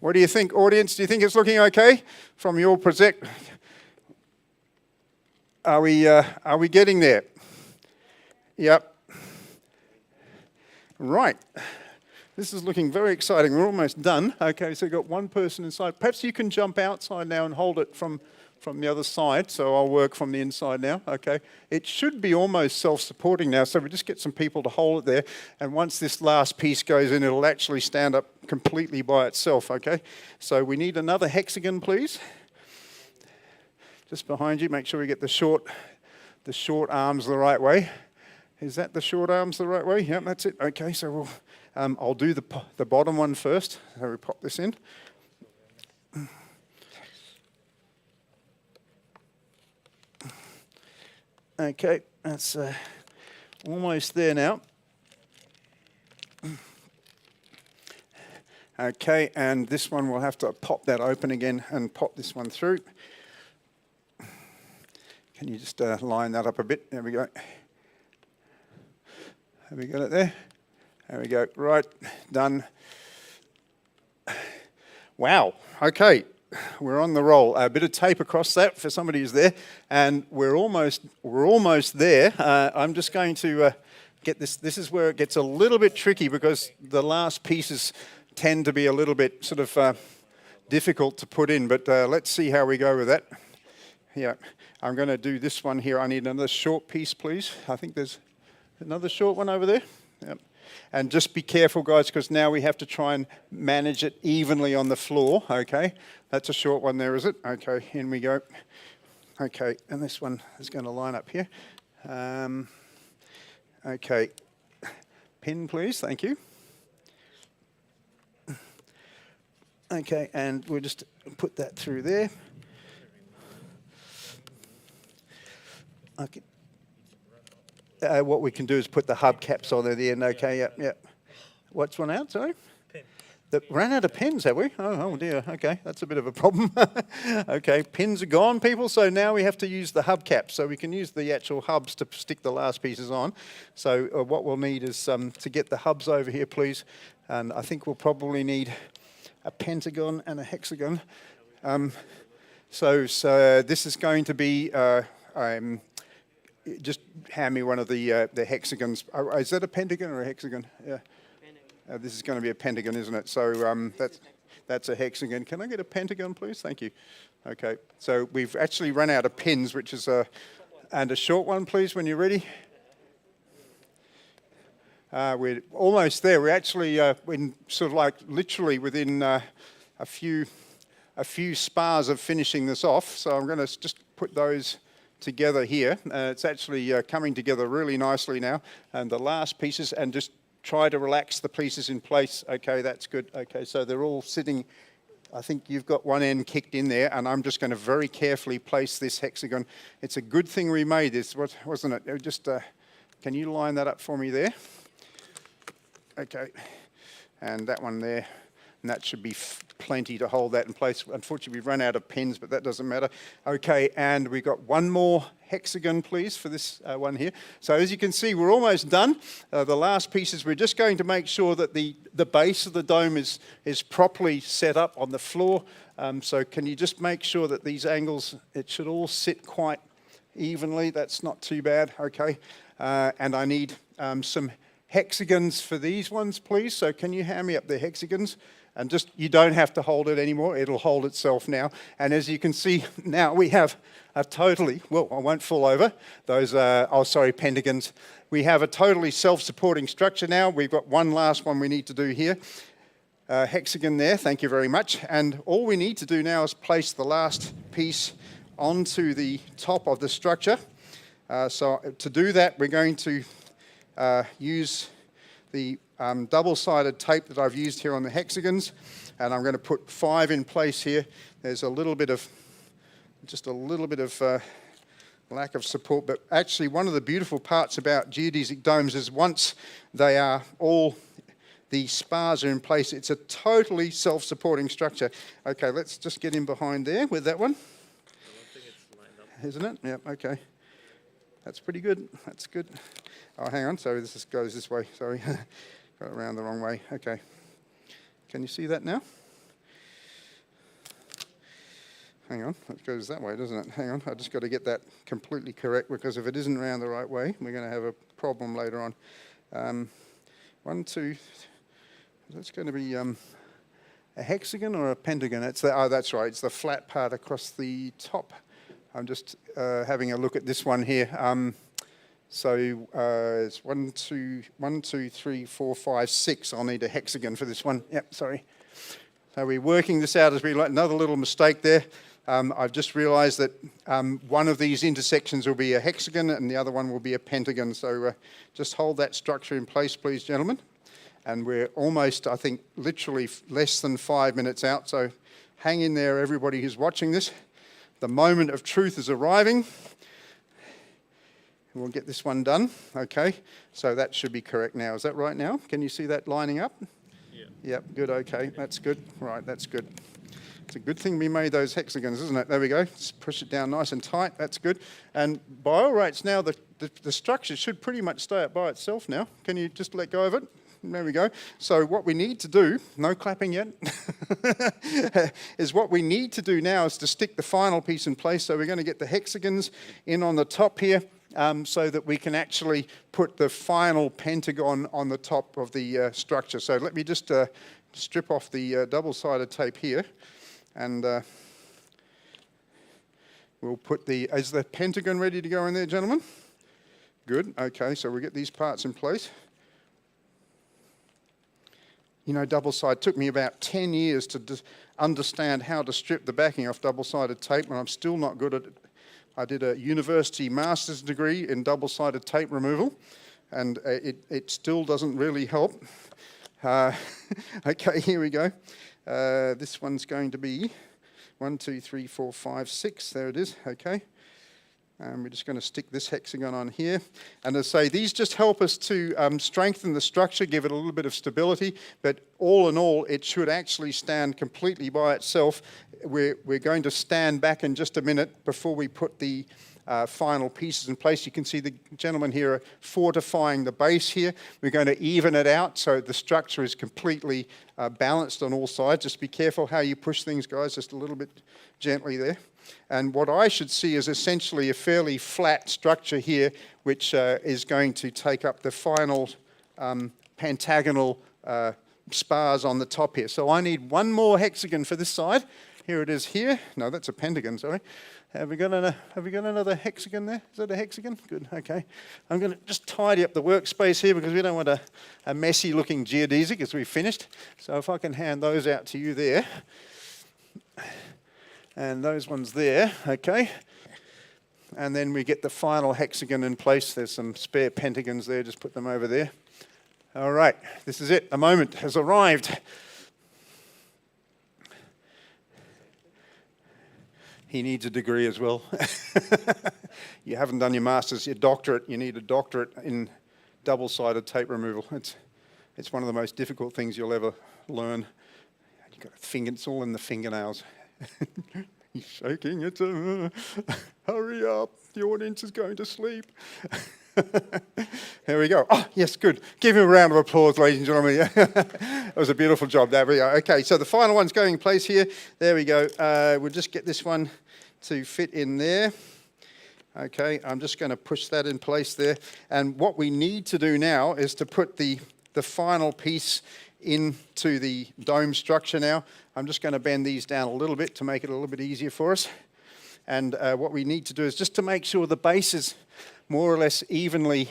What do you think, audience? Do you think it's looking okay from your perspective? Are we getting there? Yep. Right. This is looking very exciting. We're almost done. Okay, so we've got one person inside. Perhaps you can jump outside now and hold it from the other side. So I'll work from the inside now. Okay. It should be almost self-supporting now. So we just get some people to hold it there. And once this last piece goes in, it'll actually stand up completely by itself. Okay. So we need another hexagon, please. Just behind you. Make sure we get the short arms the right way. Is that the short arms the right way? Yep, that's it. Okay, so we'll, I'll do the bottom one first. So we pop this in. Okay, that's almost there now. Okay, and this one we'll have to pop that open again and pop this one through. Can you just line that up a bit? There we go. Have we got it there? There we go. Right, done. Wow, okay. We're on the roll. A bit of tape across that for somebody who's there, and we're almost there. I'm just going to get this. This is where it gets a little bit tricky because the last pieces tend to be a little bit sort of difficult to put in. But let's see how we go with that. Yeah, I'm going to do this one here. I need another short piece, please. I think there's. Another short one over there. Yep. And just be careful, guys, because now we have to try and manage it evenly on the floor, okay? That's a short one there, is it? Okay, in we go. Okay, and this one is going to line up here. Okay, pin, please, thank you. Okay, and we'll just put that through there. Okay. What we can do is put the hubcaps on at the end. Okay, yep. What's one out, sorry? Pen. Ran out of pens, have we? Oh dear, okay, that's a bit of a problem. Okay, pins are gone, people, so now we have to use the hubcaps. So we can use the actual hubs to stick the last pieces on. So what we'll need is to get the hubs over here, please. And I think we'll probably need a pentagon and a hexagon. So this is going to be, just hand me one of the hexagons. Oh, is that a pentagon or a hexagon? Yeah. This is going to be a pentagon, isn't it? So that's a hexagon. Can I get a pentagon, please? Thank you. Okay. So we've actually run out of pins, which is and a short one, please, when you're ready. We're almost there. We're actually in sort of like literally within a few spars of finishing this off. So I'm going to just put those together here. It's actually coming together really nicely now. And the last pieces, and just try to relax the pieces in place. Okay, that's good. Okay, so they're all sitting. I think you've got one end kicked in there, and I'm just going to very carefully place this hexagon. It's a good thing we made this, wasn't it? Just can you line that up for me there? Okay, and that one there, and that should be plenty to hold that in place. Unfortunately, we've run out of pens, but that doesn't matter. Okay, and we've got one more hexagon, please, for this one here. So as you can see, we're almost done. The last pieces, we're just going to make sure that the base of the dome is properly set up on the floor. So can you just make sure that these angles, it should all sit quite evenly. That's not too bad, okay. And I need some hexagons for these ones, please. So can you hand me up the hexagons? And just, you don't have to hold it anymore. It'll hold itself now. And as you can see, now we have a totally, well, I won't fall over. Those pentagons. We have a totally self-supporting structure now. We've got one last one we need to do here. Hexagon there, thank you very much. And all we need to do now is place the last piece onto the top of the structure. So to do that, we're going to use the double-sided tape that I've used here on the hexagons, and I'm going to put 5 in place here. There's just a little bit of lack of support, but actually one of the beautiful parts about geodesic domes is once they are all, the spars are in place, it's a totally self-supporting structure. Okay, let's just get in behind there with that one. I don't think it's lined up. Isn't it? Yeah, okay. That's pretty good. That's good. Oh, hang on. Sorry, this goes this way. Sorry. Got it around the wrong way. Okay. Can you see that now? Hang on. It goes that way, doesn't it? Hang on. I just got to get that completely correct, because if it isn't around the right way, we're going to have a problem later on. 1, 2. That's going to be a hexagon or a pentagon? That's right. It's the flat part across the top. I'm just having a look at this one here. So it's 1, 2, 3, 4, 5, 6. I'll need a hexagon for this one. Yep, sorry. So we're working this out as we like. Another little mistake there. I've just realised that one of these intersections will be a hexagon and the other one will be a pentagon. So just hold that structure in place, please, gentlemen. And we're almost, I think, literally less than 5 minutes out. So hang in there, everybody who's watching this. The moment of truth is arriving. We'll get this one done. Okay, so that should be correct now. Is that right now? Can you see that lining up? Yeah. Yep, good, okay, that's good. Right, that's good. It's a good thing we made those hexagons, isn't it? There we go. Just push it down nice and tight. That's good. And by all rates now, the structure should pretty much stay up by itself now. Can you just let go of it? There we go. So what we need to do, no clapping yet, is what we need to do now is to stick the final piece in place. So we're going to get the hexagons in on the top here so that we can actually put the final pentagon on the top of the structure. So let me just strip off the double-sided tape here, and we'll put is the pentagon ready to go in there, gentlemen? Good, okay, so we get these parts in place. You know, double-sided took me about 10 years to understand how to strip the backing off double-sided tape, and I'm still not good at it. I did a university master's degree in double-sided tape removal, and it still doesn't really help. Okay, here we go. This one's going to be 1, 2, 3, 4, 5, 6. There it is, okay. And we're just going to stick this hexagon on here. And as I say, these just help us to strengthen the structure, give it a little bit of stability, but all in all, it should actually stand completely by itself. We're going to stand back in just a minute before we put the final pieces in place. You can see the gentleman here are fortifying the base here. We're going to even it out so the structure is completely balanced on all sides. Just be careful how you push things, guys, just a little bit gently there. And what I should see is essentially a fairly flat structure here, which is going to take up the final pentagonal spars on the top here. So I need one more hexagon for this side. Here it is here. No, that's a pentagon, sorry. Have we got another hexagon there? Is that a hexagon? Good, okay. I'm going to just tidy up the workspace here because we don't want a messy looking geodesic as we've finished. So if I can hand those out to you there. And those ones there, okay. And then we get the final hexagon in place. There's some spare pentagons there, just put them over there. All right, this is it. The moment has arrived. He needs a degree as well. You haven't done your master's, your doctorate. You need a doctorate in double-sided tape removal. It's one of the most difficult things you'll ever learn. You've got it's all in the fingernails. He's shaking it. Hurry up, the audience is going to sleep. There we go. Oh, yes, good. Give him a round of applause, ladies and gentlemen. That was a beautiful job. There we go. Okay, so the final one's going in place here. There we go. We'll just get this one to fit in there. Okay, I'm just going to push that in place there. And what we need to do now is to put the final piece into the dome structure now. I'm just going to bend these down a little bit to make it a little bit easier for us. And what we need to do is just to make sure the base is more or less evenly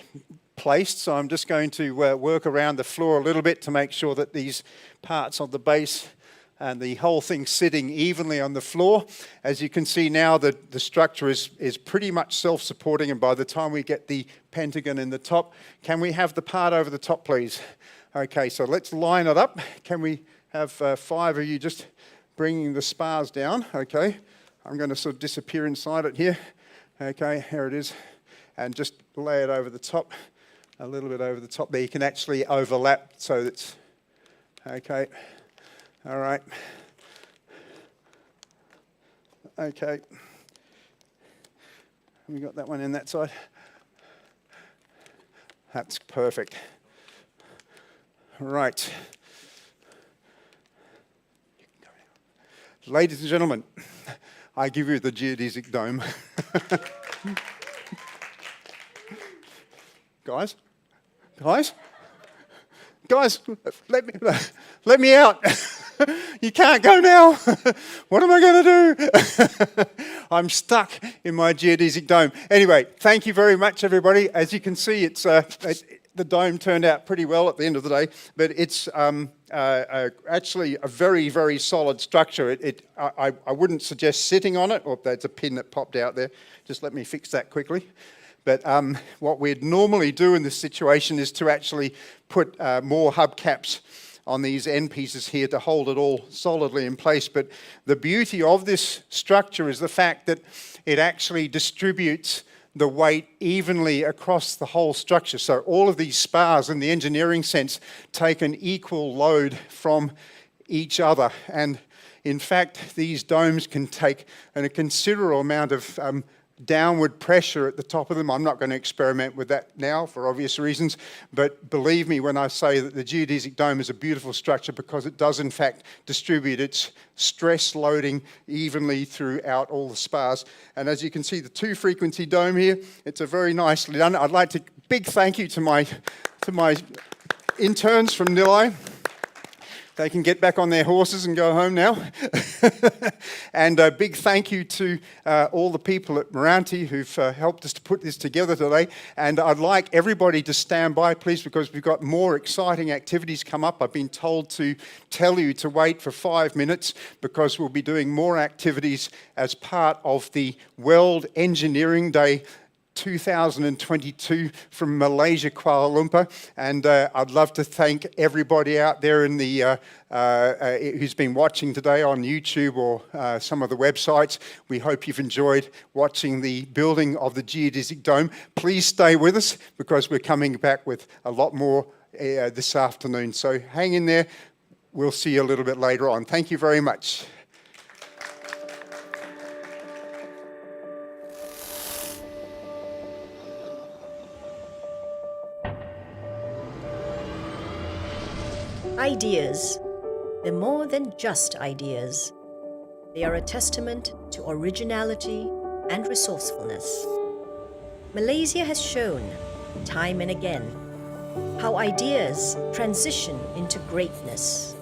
placed. So I'm just going to work around the floor a little bit to make sure that these parts of the base and the whole thing sitting evenly on the floor. As you can see now, the structure is pretty much self-supporting, and by the time we get the pentagon in the top, can we have the part over the top, please? Okay, so let's line it up. Can we have 5 of you just bringing the spars down? Okay, I'm going to sort of disappear inside it here. Okay, here it is. And just lay it over the top, a little bit over the top there. You can actually overlap so that's, okay, all right. Okay. We got that one in that side. That's perfect. Right. Ladies and gentlemen, I give you the geodesic dome. Guys, let me out. You can't go now. What am I going to do? I'm stuck in my geodesic dome. Anyway, thank you very much, everybody. As you can see, the dome turned out pretty well at the end of the day, but it's actually a very, very solid structure. I wouldn't suggest sitting on it. Oh, there's a pin that popped out there. Just let me fix that quickly. But what we'd normally do in this situation is to actually put more hubcaps on these end pieces here to hold it all solidly in place. But the beauty of this structure is the fact that it actually distributes the weight evenly across the whole structure. So all of these spars, in the engineering sense, take an equal load from each other. And in fact, these domes can take a considerable amount of downward pressure at the top of them. I'm not going to experiment with that now for obvious reasons, but believe me when I say that the geodesic dome is a beautiful structure because it does in fact distribute its stress loading evenly throughout all the spars. And as you can see, the 2-frequency dome here, it's a very nicely done. I'd like to big thank you to my interns from Nilai. they can get back on their horses and go home now. And a big thank you to all the people at MRANTI who've helped us to put this together today. And I'd like everybody to stand by, please, because we've got more exciting activities come up. I've been told to tell you to wait for 5 minutes because we'll be doing more activities as part of the World Engineering Day 2022 from Malaysia, Kuala Lumpur. And I'd love to thank everybody out there in the who's been watching today on YouTube or some of the websites. We hope you've enjoyed watching the building of the Geodesic Dome. Please stay with us because we're coming back with a lot more this afternoon. So hang in there. We'll see you a little bit later on. Thank you very much. Ideas. They're more than just ideas. They are a testament to originality and resourcefulness. Malaysia has shown, time and again, how ideas transition into greatness.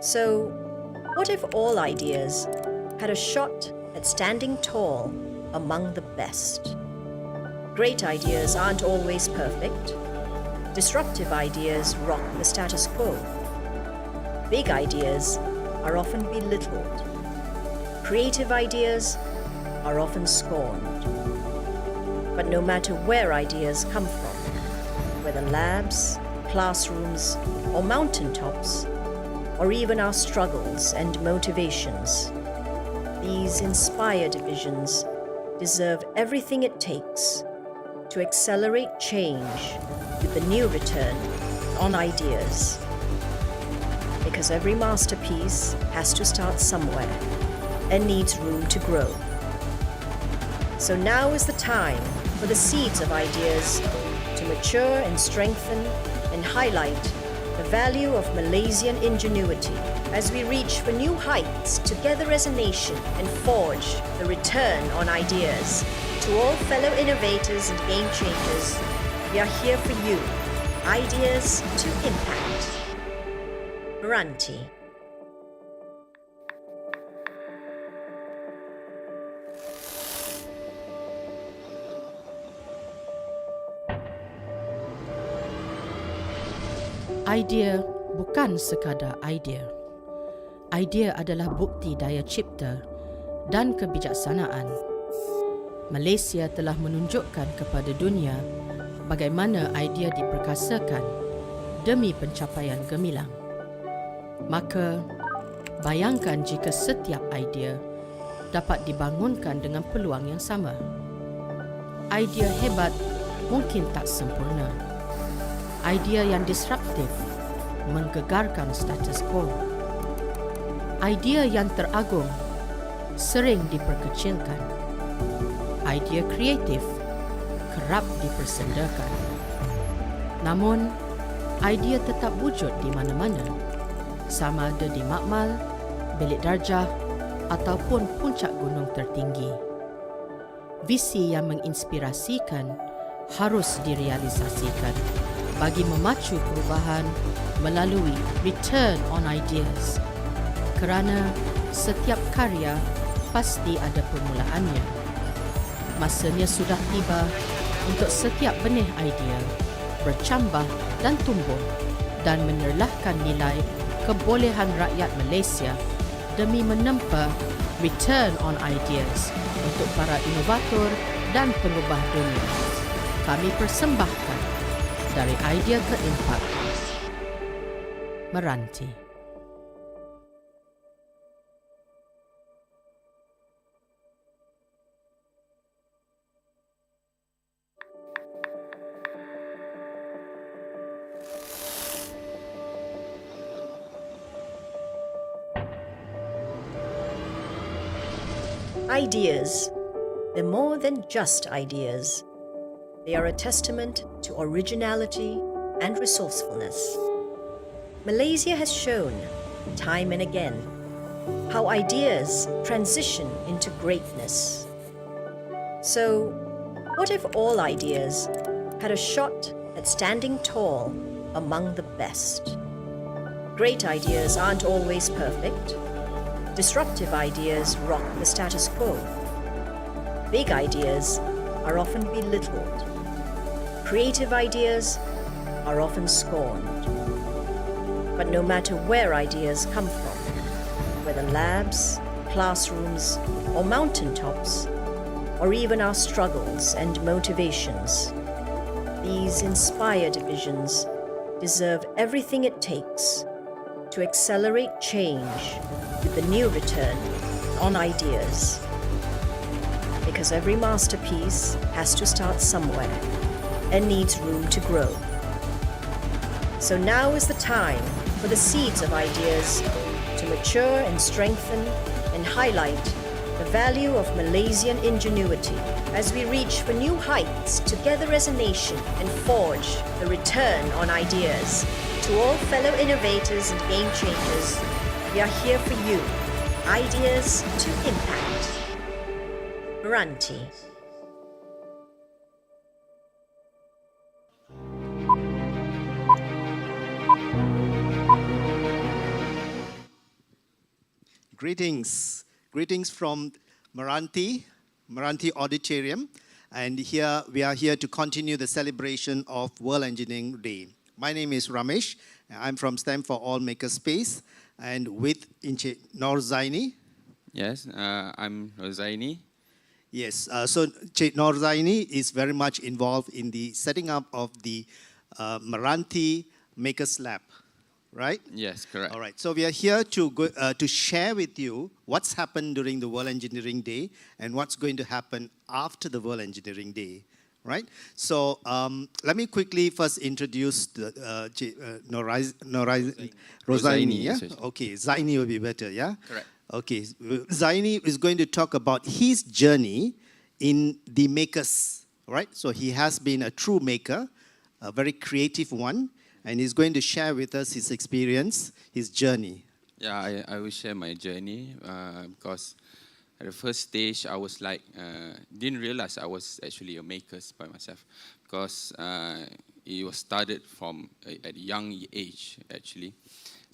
So, what if all ideas had a shot at standing tall among the best? Great ideas aren't always perfect. Disruptive ideas rock the status quo. Big ideas are often belittled. Creative ideas are often scorned. But no matter where ideas come from, whether labs, classrooms, or mountaintops, or even our struggles and motivations, these inspired visions deserve everything it takes to accelerate change with the new return on ideas. Because every masterpiece has to start somewhere and needs room to grow. So now is the time for the seeds of ideas to mature and strengthen and highlight the value of Malaysian ingenuity as we reach for new heights together as a nation and forge the return on ideas. To all fellow innovators and game changers, we are here for you. Ideas to impact. MRANTI. Idea bukan sekadar idea. Idea adalah bukti daya cipta dan kebijaksanaan. Malaysia telah menunjukkan kepada dunia bagaimana idea diperkasakan demi pencapaian gemilang. Maka, bayangkan jika setiap idea dapat dibangunkan dengan peluang yang sama. Idea hebat mungkin tak sempurna. Idea yang disruptif menggegarkan status quo. Idea yang teragung sering diperkecilkan. Idea kreatif kerap dipersendakan. Namun, idea tetap wujud di mana-mana, sama ada di makmal, bilik darjah ataupun puncak gunung tertinggi. Visi yang menginspirasikan harus direalisasikan bagi memacu perubahan melalui return on ideas. Kerana setiap karya pasti ada permulaannya. Masanya sudah tiba untuk setiap benih idea bercambah dan tumbuh dan menyerlahkan nilai kebolehan rakyat Malaysia demi menempa return on ideas untuk para inovator dan pengubah dunia. Kami persembahkan dari idea ke impact. MRANTI. Ideas. They're more than just ideas. They are a testament to originality and resourcefulness. Malaysia has shown, time and again, how ideas transition into greatness. So, what if all ideas had a shot at standing tall among the best? Great ideas aren't always perfect. Disruptive ideas rock the status quo. Big ideas are often belittled. Creative ideas are often scorned. But no matter where ideas come from, whether labs, classrooms, or mountaintops, or even our struggles and motivations, these inspired visions deserve everything it takes to accelerate change with the new return on ideas. Because every masterpiece has to start somewhere and needs room to grow. So now is the time for the seeds of ideas to mature and strengthen and highlight the value of Malaysian ingenuity as we reach for new heights together as a nation and forge the return on ideas. To all fellow innovators and game changers, we are here for you. Ideas to impact. MRANTI. Greetings from MRANTI Auditorium, and we are here to continue the celebration of World Engineering Day. My name is Ramesh. I'm from STEM for All Makerspace, and with Encik Norzaini. Yes, I'm Norzaini. Yes, so Encik Norzaini is very much involved in the setting up of the MRANTI Makers Lab. Right? Yes, correct. All right. So we are here to share with you what's happened during the World Engineering Day and what's going to happen after the World Engineering Day. Right? So let me quickly first introduce Rozaini. Yeah? Okay, Zaini will be better. Yeah? Correct. Okay. Zaini is going to talk about his journey in the makers. Right? So he has been a true maker, a very creative one. And he's going to share with us his experience, his journey. Yeah, I will share my journey because at the first stage, I was like, didn't realize I was actually a maker by myself because it was started from at a young age, actually.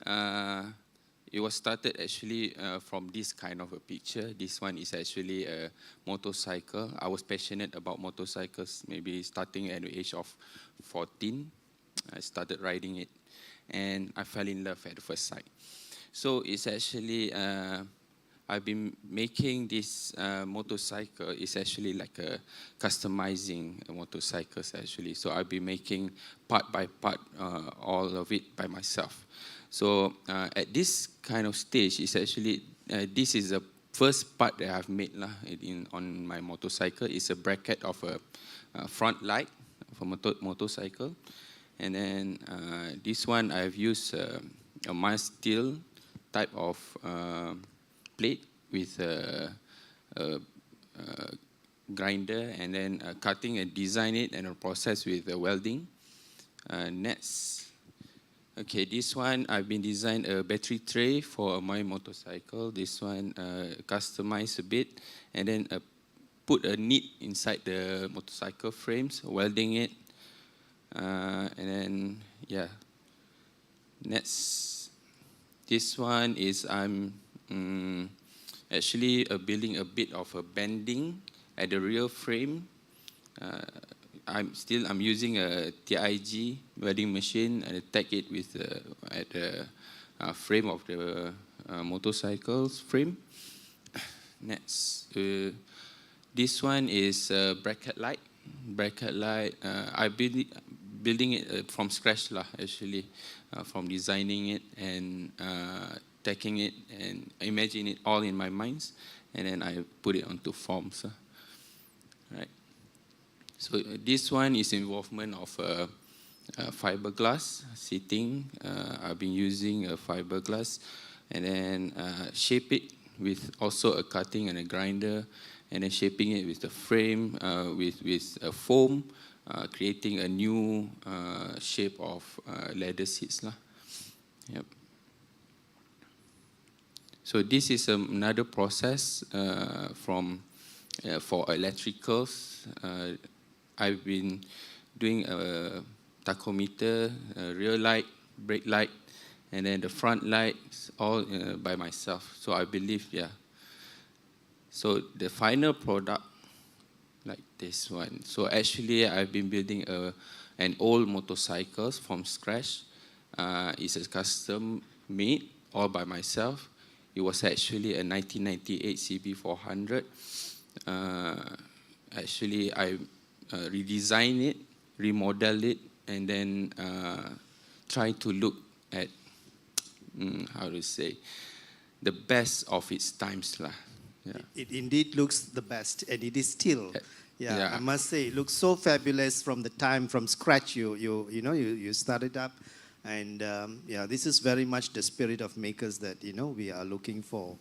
It was started actually from this kind of a picture. This one is actually a motorcycle. I was passionate about motorcycles, maybe starting at the age of 14. I started riding it, and I fell in love at the first sight. So it's actually, I've been making this motorcycle. It's actually like a customizing motorcycles, actually. So I've been making part by part all of it by myself. So at this kind of stage, it's actually, this is the first part that I've made on my motorcycle. It's a bracket of a front light of a motorcycle. And then this one I've used a mild steel type of plate with a grinder, and then cutting and design it and a process with welding. Next, okay, this one I've been designed a battery tray for my motorcycle. This one customized a bit, and then put a nit inside the motorcycle frames, welding it. And then, yeah, next, this one is I'm actually building a bit of a bending at the rear frame. I'm using a TIG welding machine and attack it with at the frame of the motorcycle's frame. Next, this one is bracket light. Bracket light, I've been building it from scratch actually, from designing it and taking it and imagine it all in my mind, and then I put it onto forms. Right. So this one is involvement of fiberglass seating. I've been using a fiberglass, and then shape it with also a cutting and a grinder, and then shaping it with the frame, with a foam, creating a new shape of leather seats. Yep. So this is another process for electricals. I've been doing a tachometer, rear light, brake light, and then the front lights all by myself. So I believe, yeah. So the final product, like this one. So actually, I've been building an old motorcycles from scratch. It's a custom made all by myself. It was actually a 1998 CB400. Actually, I redesigned it, remodeled it, and then try to look at, how to say, the best of its times lah. Yeah. It indeed looks the best, and it is still. Yeah, Yeah. I must say, it looks so fabulous from the time from scratch you started up, and yeah, this is very much the spirit of makers that we are looking for.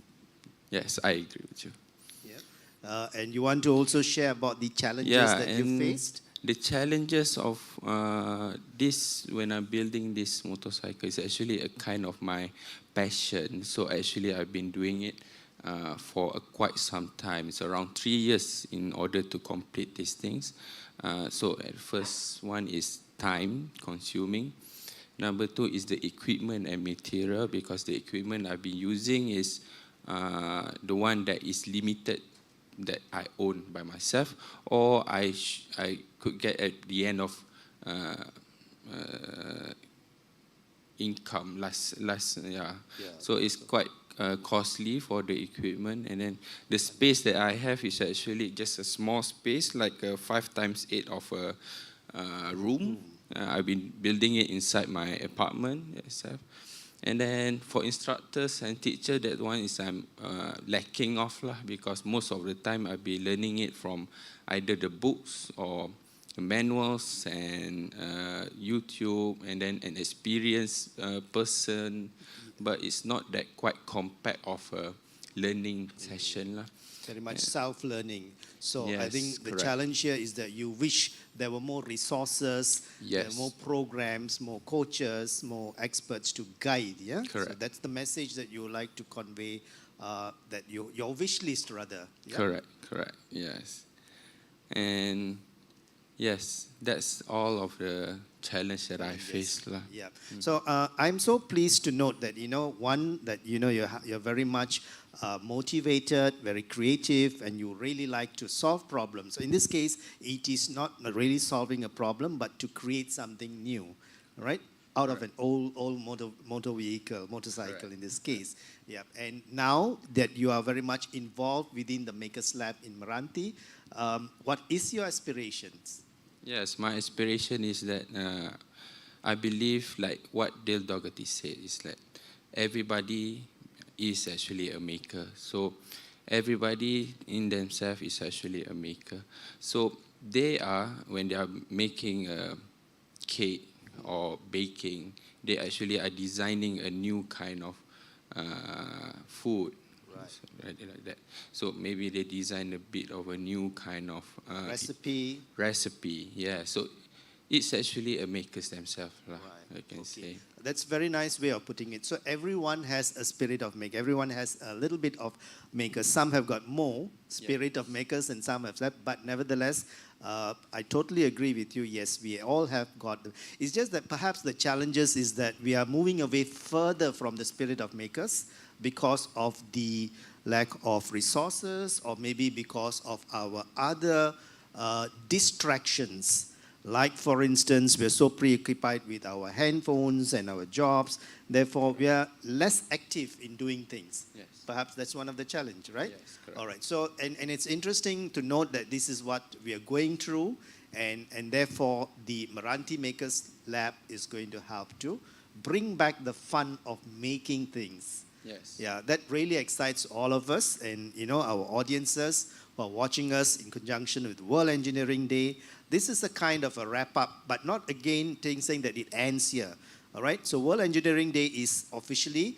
Yes, I agree with you. Yeah, and you want to also share about the challenges that you faced. The challenges of this when I'm building this motorcycle is actually a kind of my passion. So actually, I've been doing it for quite some time. It's around 3 years in order to complete these things. So at first one is time consuming. Number 2 is the equipment and material, because the equipment I've been using is the one that is limited, that I own by myself, or I could get at the end of income last yeah. So it's quite costly for the equipment, and then the space that I have is actually just a small space, like a 5x8 of a room. I've been building it inside my apartment itself. And then for instructors and teachers, that one is I'm lacking of lah, because most of the time I'll be learning it from either the books or the manuals and YouTube, and then an experienced person, but it's not that quite compact of a learning session lah. Very much self-learning. So I Yes, think the correct. challenge here is that you wish there were more resources, there Yes. were more programs, more coaches, more experts to guide. Yeah, So Correct. that's the message that you would like to convey. That your wish list rather. Yeah? Correct, yes. And yes, that's all of the challenge that I faced lah. Yeah. So I'm so pleased to note that one that you're very much motivated, very creative, and you really like to solve problems. So in this case, it is not really solving a problem, but to create something new, right? Out of an old motorcycle in this case. Yeah. And now that you are very much involved within the Makers Lab in MRANTI, what is your aspirations? Yes, my aspiration is that I believe, like what Dale Dougherty said, is that everybody is actually a maker. So everybody in themselves is actually a maker. So they are, when they are making a cake or baking, they actually are designing a new kind of food. Right, like that. So maybe they design a bit of a new kind of recipe. Yeah. So it's actually a makers themselves, lah, I can say. That's a very nice way of putting it. So everyone has a spirit of maker. Everyone has a little bit of makers. Some have got more spirit of makers and some have less. But nevertheless, I totally agree with you. Yes, we all have got them. It's just that perhaps the challenges is that we are moving away further from the spirit of makers because of the lack of resources, or maybe because of our other distractions. Like, for instance, we're so preoccupied with our handphones and our jobs. Therefore, we are less active in doing things. Yes. Perhaps that's one of the challenge, right? Yes, correct. All right. So, and it's interesting to note that this is what we are going through, and therefore, the MRANTI Makers Lab is going to help to bring back the fun of making things. Yes. Yeah, that really excites all of us, and our audiences who are watching us in conjunction with World Engineering Day. This is a kind of a wrap-up, but not again saying that it ends here. All right, so World Engineering Day is officially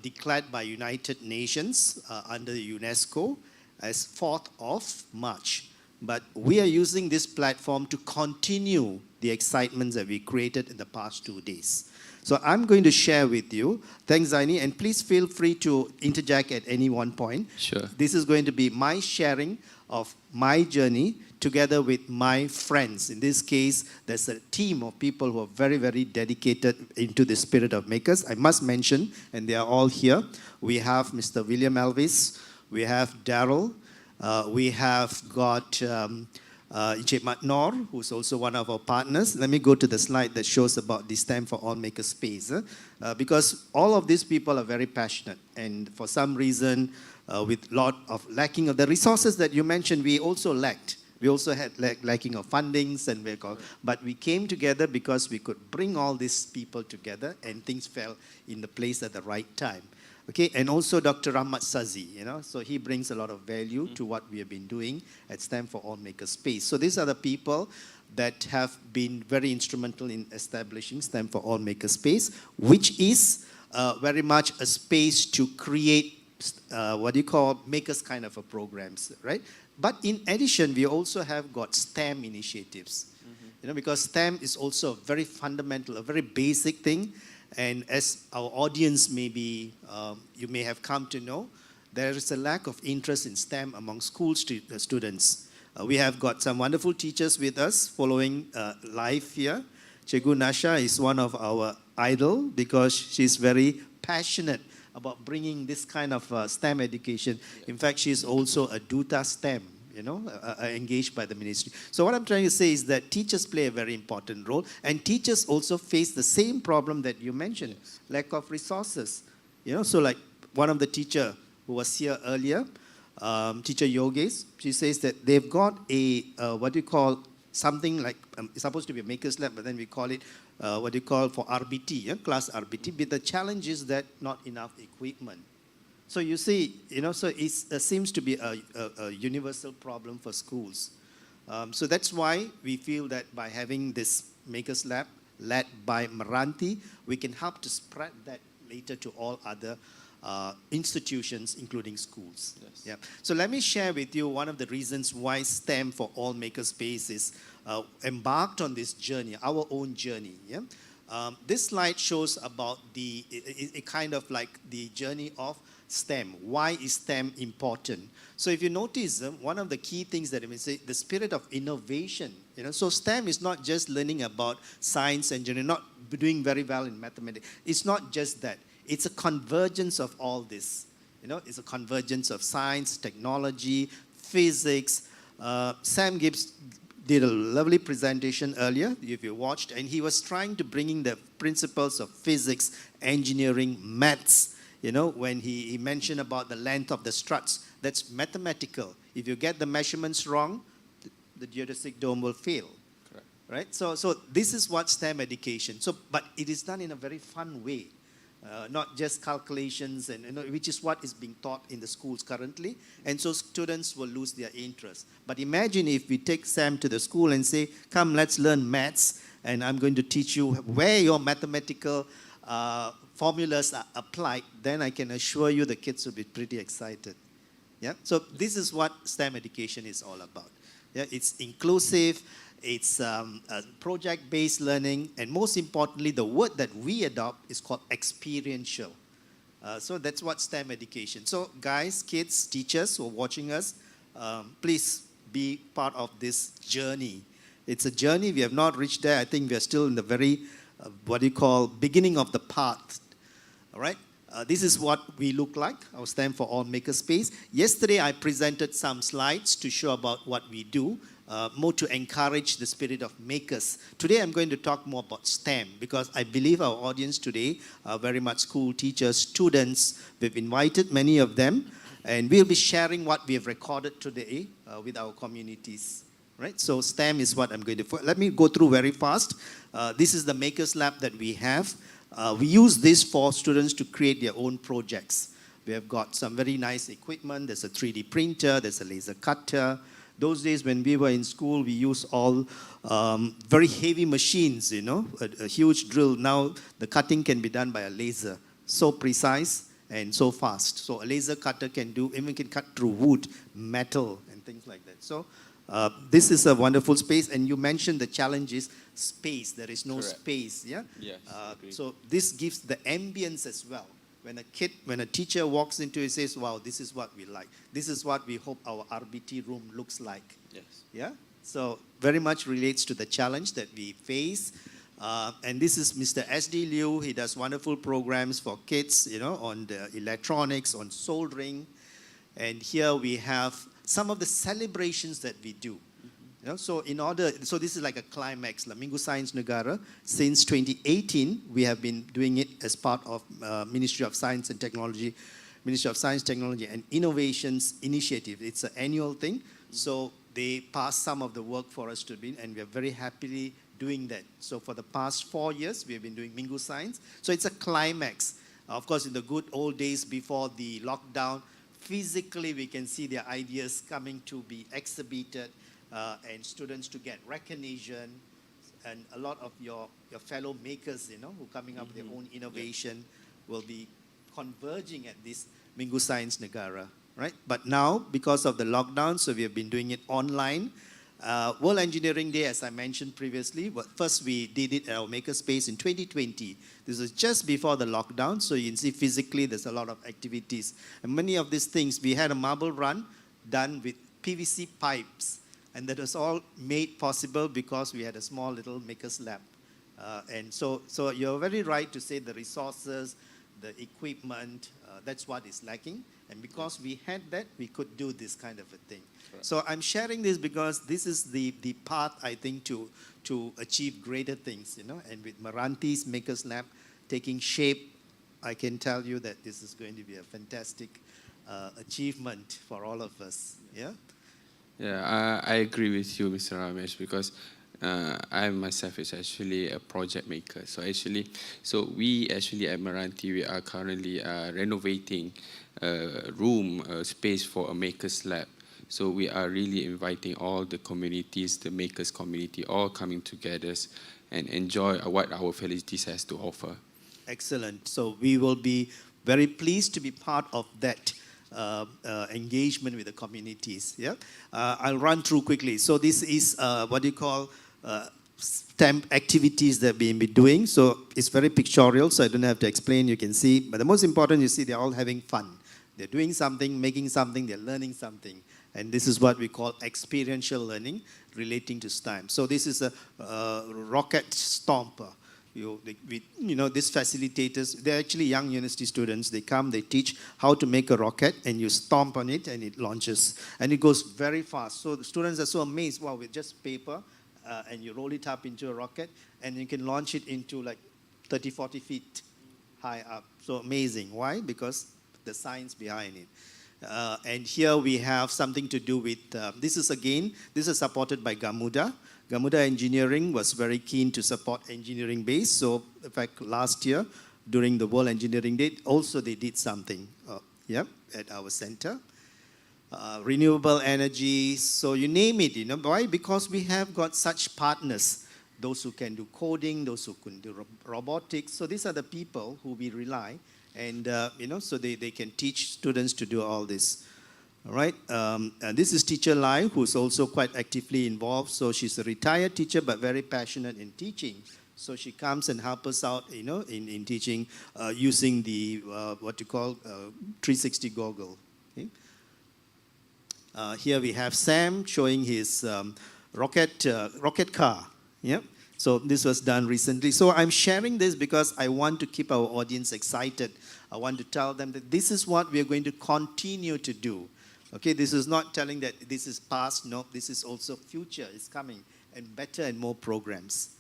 declared by United Nations under UNESCO as 4th of March. But we are using this platform to continue the excitements that we created in the past 2 days. So I'm going to share with you. Thanks, Zaini, and please feel free to interject at any one point. Sure. This is going to be my sharing of my journey together with my friends. In this case, there's a team of people who are very, very dedicated into the spirit of makers. I must mention, and they are all here, we have Mr. William Elvis, we have Daryl, we have got Encik Mat Nor, who's also one of our partners. Let me go to the slide that shows about the STEM for All Makerspace. Because all of these people are very passionate, and for some reason, with a lot of lacking of the resources that you mentioned, we also lacked. We also had lacking of fundings, but we came together because we could bring all these people together, and things fell in the place at the right time. Okay, and also Dr. Rahmat Sazi, so he brings a lot of value to what we have been doing at STEM for All Makerspace. So these are the people that have been very instrumental in establishing STEM for All Makerspace, which is very much a space to create makers kind of a programs, right? But in addition, we also have got STEM initiatives, because STEM is also a very fundamental, a very basic thing. And as our audience maybe, you may have come to know, there is a lack of interest in STEM among school students. We have got some wonderful teachers with us following live here. Cikgu Nasha is one of our idol because she's very passionate about bringing this kind of STEM education. In fact, she's also a Duta STEM, engaged by the ministry. So what I'm trying to say is that teachers play a very important role, and teachers also face the same problem that you mentioned, lack of resources. So like one of the teacher who was here earlier, Teacher Yogesh, she says that they've got a, something like, it's supposed to be a maker's lab, but then we call it, for RBT, class RBT, but the challenge is that not enough equipment. So you see, so it seems to be a universal problem for schools. So that's why we feel that by having this Makers Lab led by MRANTI, we can help to spread that later to all other institutions, including schools. Yes. Yeah. So let me share with you one of the reasons why STEM for All Makerspace is embarked on this journey, our own journey. Yeah? This slide shows about a kind of like the journey of STEM. Why is STEM important? So if you notice, one of the key things that I say, the spirit of innovation. So STEM is not just learning about science, engineering, not doing very well in mathematics. It's not just that. It's a convergence of all this. It's a convergence of science, technology, physics. Sam Gibbs did a lovely presentation earlier, if you watched, and he was trying to bring in the principles of physics, engineering, maths. When he mentioned about the length of the struts, that's mathematical. If you get the measurements wrong, the geodesic dome will fail. Correct. Right? So this is what STEM education. But it is done in a very fun way. Not just calculations, and which is what is being taught in the schools currently, and so students will lose their interest. But imagine if we take Sam to the school and say, come, let's learn maths, and I'm going to teach you where your mathematical formulas are applied, then I can assure you the kids will be pretty excited. Yeah? So this is what STEM education is all about. Yeah? It's inclusive, it's project-based learning, and most importantly, the word that we adopt is called experiential. So that's what STEM education. So guys, kids, teachers who are watching us, please be part of this journey. It's a journey. We have not reached there. I think we are still in the very, beginning of the path. All right? This is what we look like, our STEM for All Makerspace. Yesterday, I presented some slides to show about what we do. More to encourage the spirit of makers. Today I'm going to talk more about STEM because I believe our audience today are very much school teachers, students. We've invited many of them, and we'll be sharing what we have recorded today with our communities. Right? So STEM is what I'm going to... Let me go through very fast. This is the Makers Lab that we have. We use this for students to create their own projects. We have got some very nice equipment. There's a 3D printer, there's a laser cutter. Those days when we were in school, we used all very heavy machines, a huge drill. Now the cutting can be done by a laser, so precise and so fast. So a laser cutter can cut through wood, metal, and things like that. So this is a wonderful space. And you mentioned the challenge is space. There is no space, yeah? Yes, so this gives the ambience as well. when a teacher walks into it, says, wow, this is what we like. This is what we hope our RBT room looks like. Yes. Yeah? So very much relates to the challenge that we face. And this is Mr. S.D. Liu. He does wonderful programs for kids, on the electronics, on soldering. And here we have some of the celebrations that we do. So this is like a climax, Minggu Science Negara. Since 2018, we have been doing it as part of Ministry of Science, Technology and Innovations Initiative. It's an annual thing. So they pass some of the work for us to do, and we are very happily doing that. So for the past 4 years, we have been doing Minggu Science. So it's a climax. Of course, in the good old days before the lockdown, physically we can see their ideas coming to be exhibited, and students to get recognition, and a lot of your fellow makers, who are coming up with their own innovation, will be converging at this Minggu Science Negara, right? But now, because of the lockdown, so we have been doing it online. World Engineering Day, as I mentioned previously, first we did it at our makerspace in 2020. This was just before the lockdown, so you can see physically there's a lot of activities. And many of these things, we had a marble run done with PVC pipes. And that was all made possible because we had a small little maker's lab. And so you're very right to say the resources, the equipment, that's what is lacking. And because we had that, we could do this kind of a thing. Right. So I'm sharing this because this is the path, I think, to achieve greater things, And with MRANTI's Maker's Lab taking shape, I can tell you that this is going to be a fantastic achievement for all of us, yeah? Yeah, I agree with you, Mr. Ramesh, because I myself is actually a project maker. So we actually at MRANTI, we are currently renovating a room, a space for a maker's lab. So we are really inviting all the communities, the makers community, all coming together and enjoy what our facilities has to offer. Excellent. So we will be very pleased to be part of that engagement with the communities. Yeah, I'll run through quickly. So this is what you call STEM activities that we've been doing. So it's very pictorial, so I don't have to explain. You can see, but the most important, you see, they're all having fun. They're doing something, making something, they're learning something, and this is what we call experiential learning relating to STEM. So this is a rocket stomper. These facilitators, they're actually young university students. They come, they teach how to make a rocket, and you stomp on it, and it launches. And it goes very fast. So the students are so amazed, wow, with just paper, and you roll it up into a rocket, and you can launch it into like 30, 40 feet high up. So amazing. Why? Because the science behind it. And here we have something to do with, this is supported by Gamuda. Gamuda Engineering was very keen to support engineering base. So, in fact, last year, during the World Engineering Day, also they did something at our center. Renewable energy, so you name it. Why? Because we have got such partners, those who can do coding, those who can do robotics. So these are the people who we rely, and so they can teach students to do all this. All right, and this is Teacher Lai, who's also quite actively involved. So she's a retired teacher, but very passionate in teaching. So she comes and helps us out, in teaching using the, what you call 360 goggle. Okay? Here we have Sam showing his rocket car. Yeah. So this was done recently. So I'm sharing this because I want to keep our audience excited. I want to tell them that this is what we are going to continue to do. Okay, this is not telling that this is past. No, this is also future. It's coming, and better and more programs.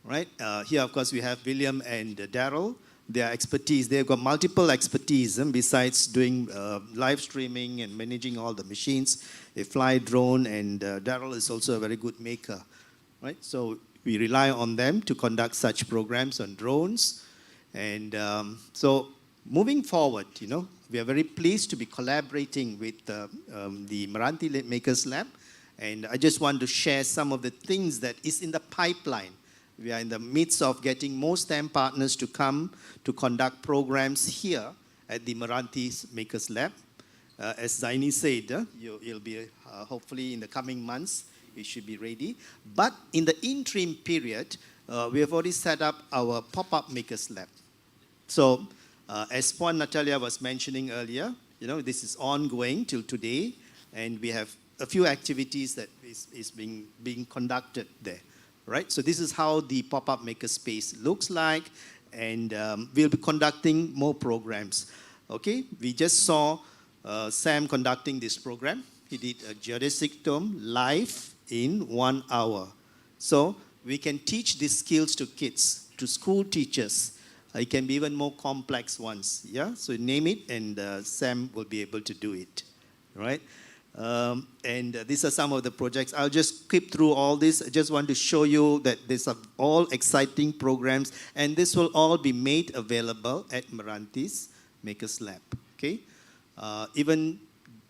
Right? Here, of course, we have William and Daryl. Their expertise, they've got multiple expertise besides doing live streaming and managing all the machines. They fly drone, and Daryl is also a very good maker. Right? So we rely on them to conduct such programs on drones. And so moving forward, we are very pleased to be collaborating with the MRANTI Makers Lab. And I just want to share some of the things that is in the pipeline. We are in the midst of getting more STEM partners to come to conduct programs here at the MRANTI Makers Lab. As Zaini said, you'll be hopefully in the coming months, it should be ready. But in the interim period, we have already set up our pop-up Makers Lab. So As Puan Natalia was mentioning earlier, this is ongoing till today, and we have a few activities that is being conducted there, right? So this is how the pop-up makerspace looks like, and we'll be conducting more programs. Okay, we just saw Sam conducting this program. He did a geodesic dome live in 1 hour. So we can teach these skills to kids, to school teachers. It can be even more complex ones, yeah? So name it, and Sam will be able to do it, right? These are some of the projects. I'll just skip through all this. I just want to show you that these are all exciting programs, and this will all be made available at MRANTI's Makers Lab, okay? Even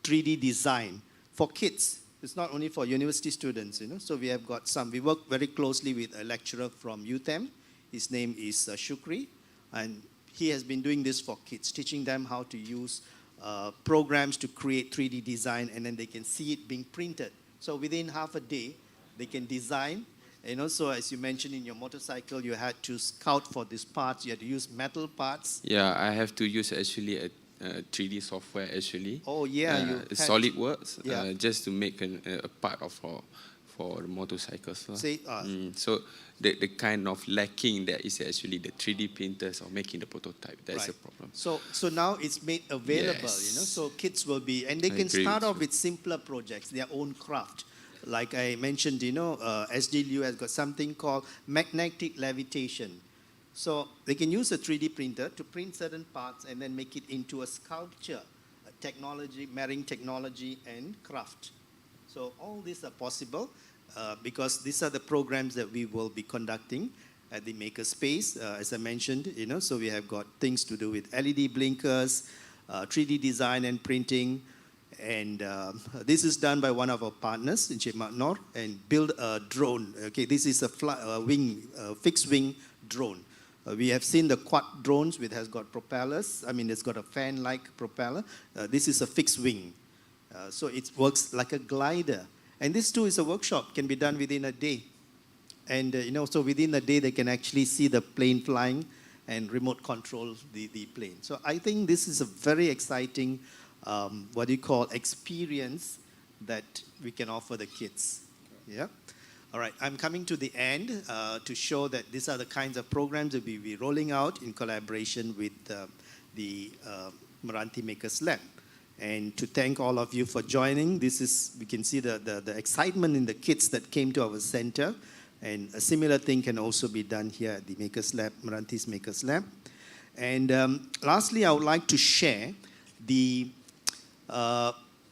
3D design for kids. It's not only for university students, So we have got some. We work very closely with a lecturer from UTM. His name is Shukri, and he has been doing this for kids, teaching them how to use programs to create 3D design, and then they can see it being printed. So within half a day, they can design. And also, as you mentioned in your motorcycle, you had to scout for these parts. You had to use metal parts. Yeah, I have to use actually a 3D software actually. Oh yeah, SolidWorks, yeah. just to make a part of for the motorcycles. See, so the kind of lacking that is actually the 3D printers or making the prototype. That's right. a problem. So now it's made available, Yes. So kids will be, and they I can agree start with off with simpler projects, their own craft. Like I mentioned, SDLU has got something called magnetic levitation. So they can use a 3D printer to print certain parts and then make it into a sculpture, a technology, marrying technology and craft. So all these are possible because these are the programs that we will be conducting at the Makerspace, as I mentioned, so we have got things to do with LED blinkers, 3D design and printing, and this is done by one of our partners in Chimat Nor, and build a drone. Okay, this is a fixed wing drone. We have seen the quad drones which has got propellers. I mean, it's got a fan-like propeller. This is a fixed wing. So it works like a glider. And this too is a workshop, can be done within a day. And so within a day they can actually see the plane flying and remote control the plane. So I think this is a very exciting, experience that we can offer the kids. Yeah. All right, I'm coming to the end to show that these are the kinds of programs that we'll be rolling out in collaboration with the MRANTI Makers Lab. And to thank all of you for joining. We can see the excitement in the kids that came to our center. And a similar thing can also be done here at the Makers Lab, MRANTI's Makers Lab. And lastly, I would like to share the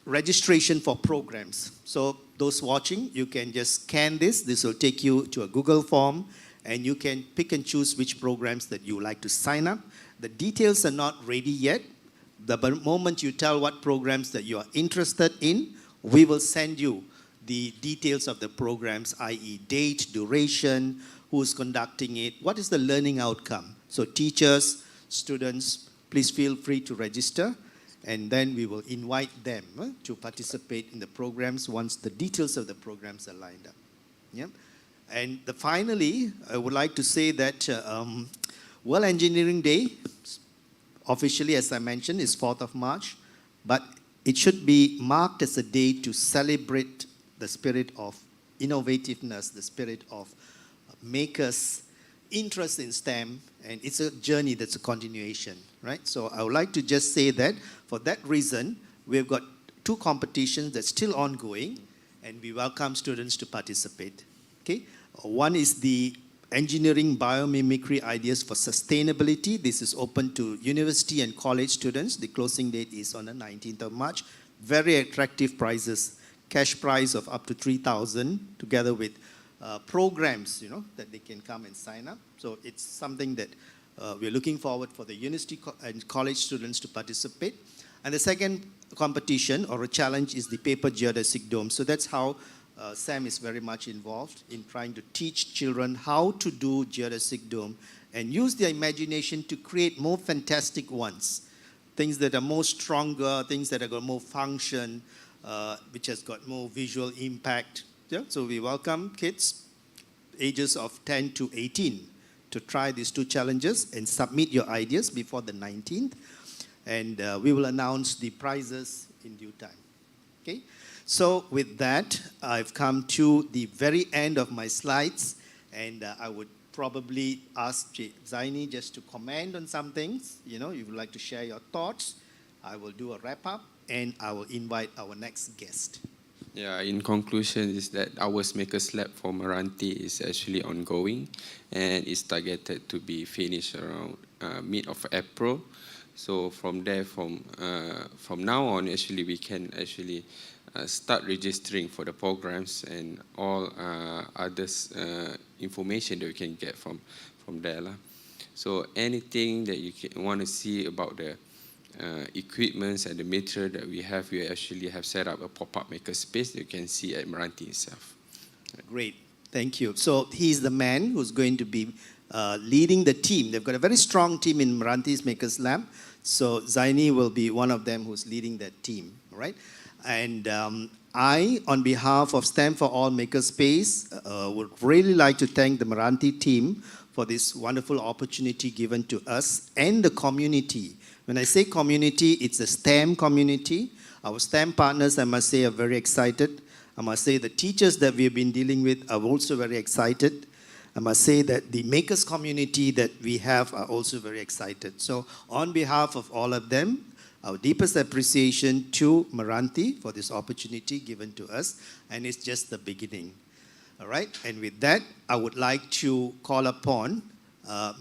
registration for programs. So those watching, you can just scan this. This will take you to a Google form, and you can pick and choose which programs that you would like to sign up. The details are not ready yet. The moment you tell what programs that you are interested in, we will send you the details of the programs, i.e. date, duration, who's conducting it, what is the learning outcome. So teachers, students, please feel free to register, and then we will invite them to participate in the programs once the details of the programs are lined up. Yeah? And finally, I would like to say that World Engineering Day, officially, as I mentioned, is 4th of March, but it should be marked as a day to celebrate the spirit of innovativeness, the spirit of makers' interest in STEM, and it's a journey that's a continuation, right? So I would like to just say that for that reason, we've got 2 competitions that's still ongoing, and we welcome students to participate, okay? One is the Engineering Biomimicry Ideas for Sustainability. This is open to university and college students. The closing date is on the 19th of March. Very attractive prizes, cash prize of up to 3,000, together with programs, that they can come and sign up. So it's something that we're looking forward for the university and college students to participate. And the second competition or a challenge is the paper geodesic dome. So that's how Sam is very much involved in trying to teach children how to do geodesic dome and use their imagination to create more fantastic ones. Things that are more stronger, things that have got more function, which has got more visual impact. Yeah? So we welcome kids ages of 10 to 18 to try these 2 challenges and submit your ideas before the 19th. And we will announce the prizes in due time. Okay? So with that, I've come to the very end of my slides, and I would probably ask Zaini just to comment on some things. You know, you would like to share your thoughts. I will do a wrap-up, and I will invite our next guest. Yeah, in conclusion is that our Makers Lab for MRANTI is actually ongoing and is targeted to be finished around mid of April. So from there, from now on, actually we can actually start registering for the programs and all others information that we can get from there. So anything that you want to see about the equipments and the material that we actually have set up a pop-up maker space that you can see at MRANTI itself. Great, thank you. So he's the man who's going to be leading the team. They've got a very strong team in MRANTI's Makers Lab. So Zaini will be one of them who's leading that team, all right? And I, on behalf of STEM for All Makerspace, would really like to thank the MRANTI team for this wonderful opportunity given to us and the community. When I say community, it's a STEM community. Our STEM partners, I must say, are very excited. I must say the teachers that we've been dealing with are also very excited. I must say that the makers community that we have are also very excited. So on behalf of all of them, our deepest appreciation to MRANTI for this opportunity given to us, and it's just the beginning. All right, and with that, I would like to call upon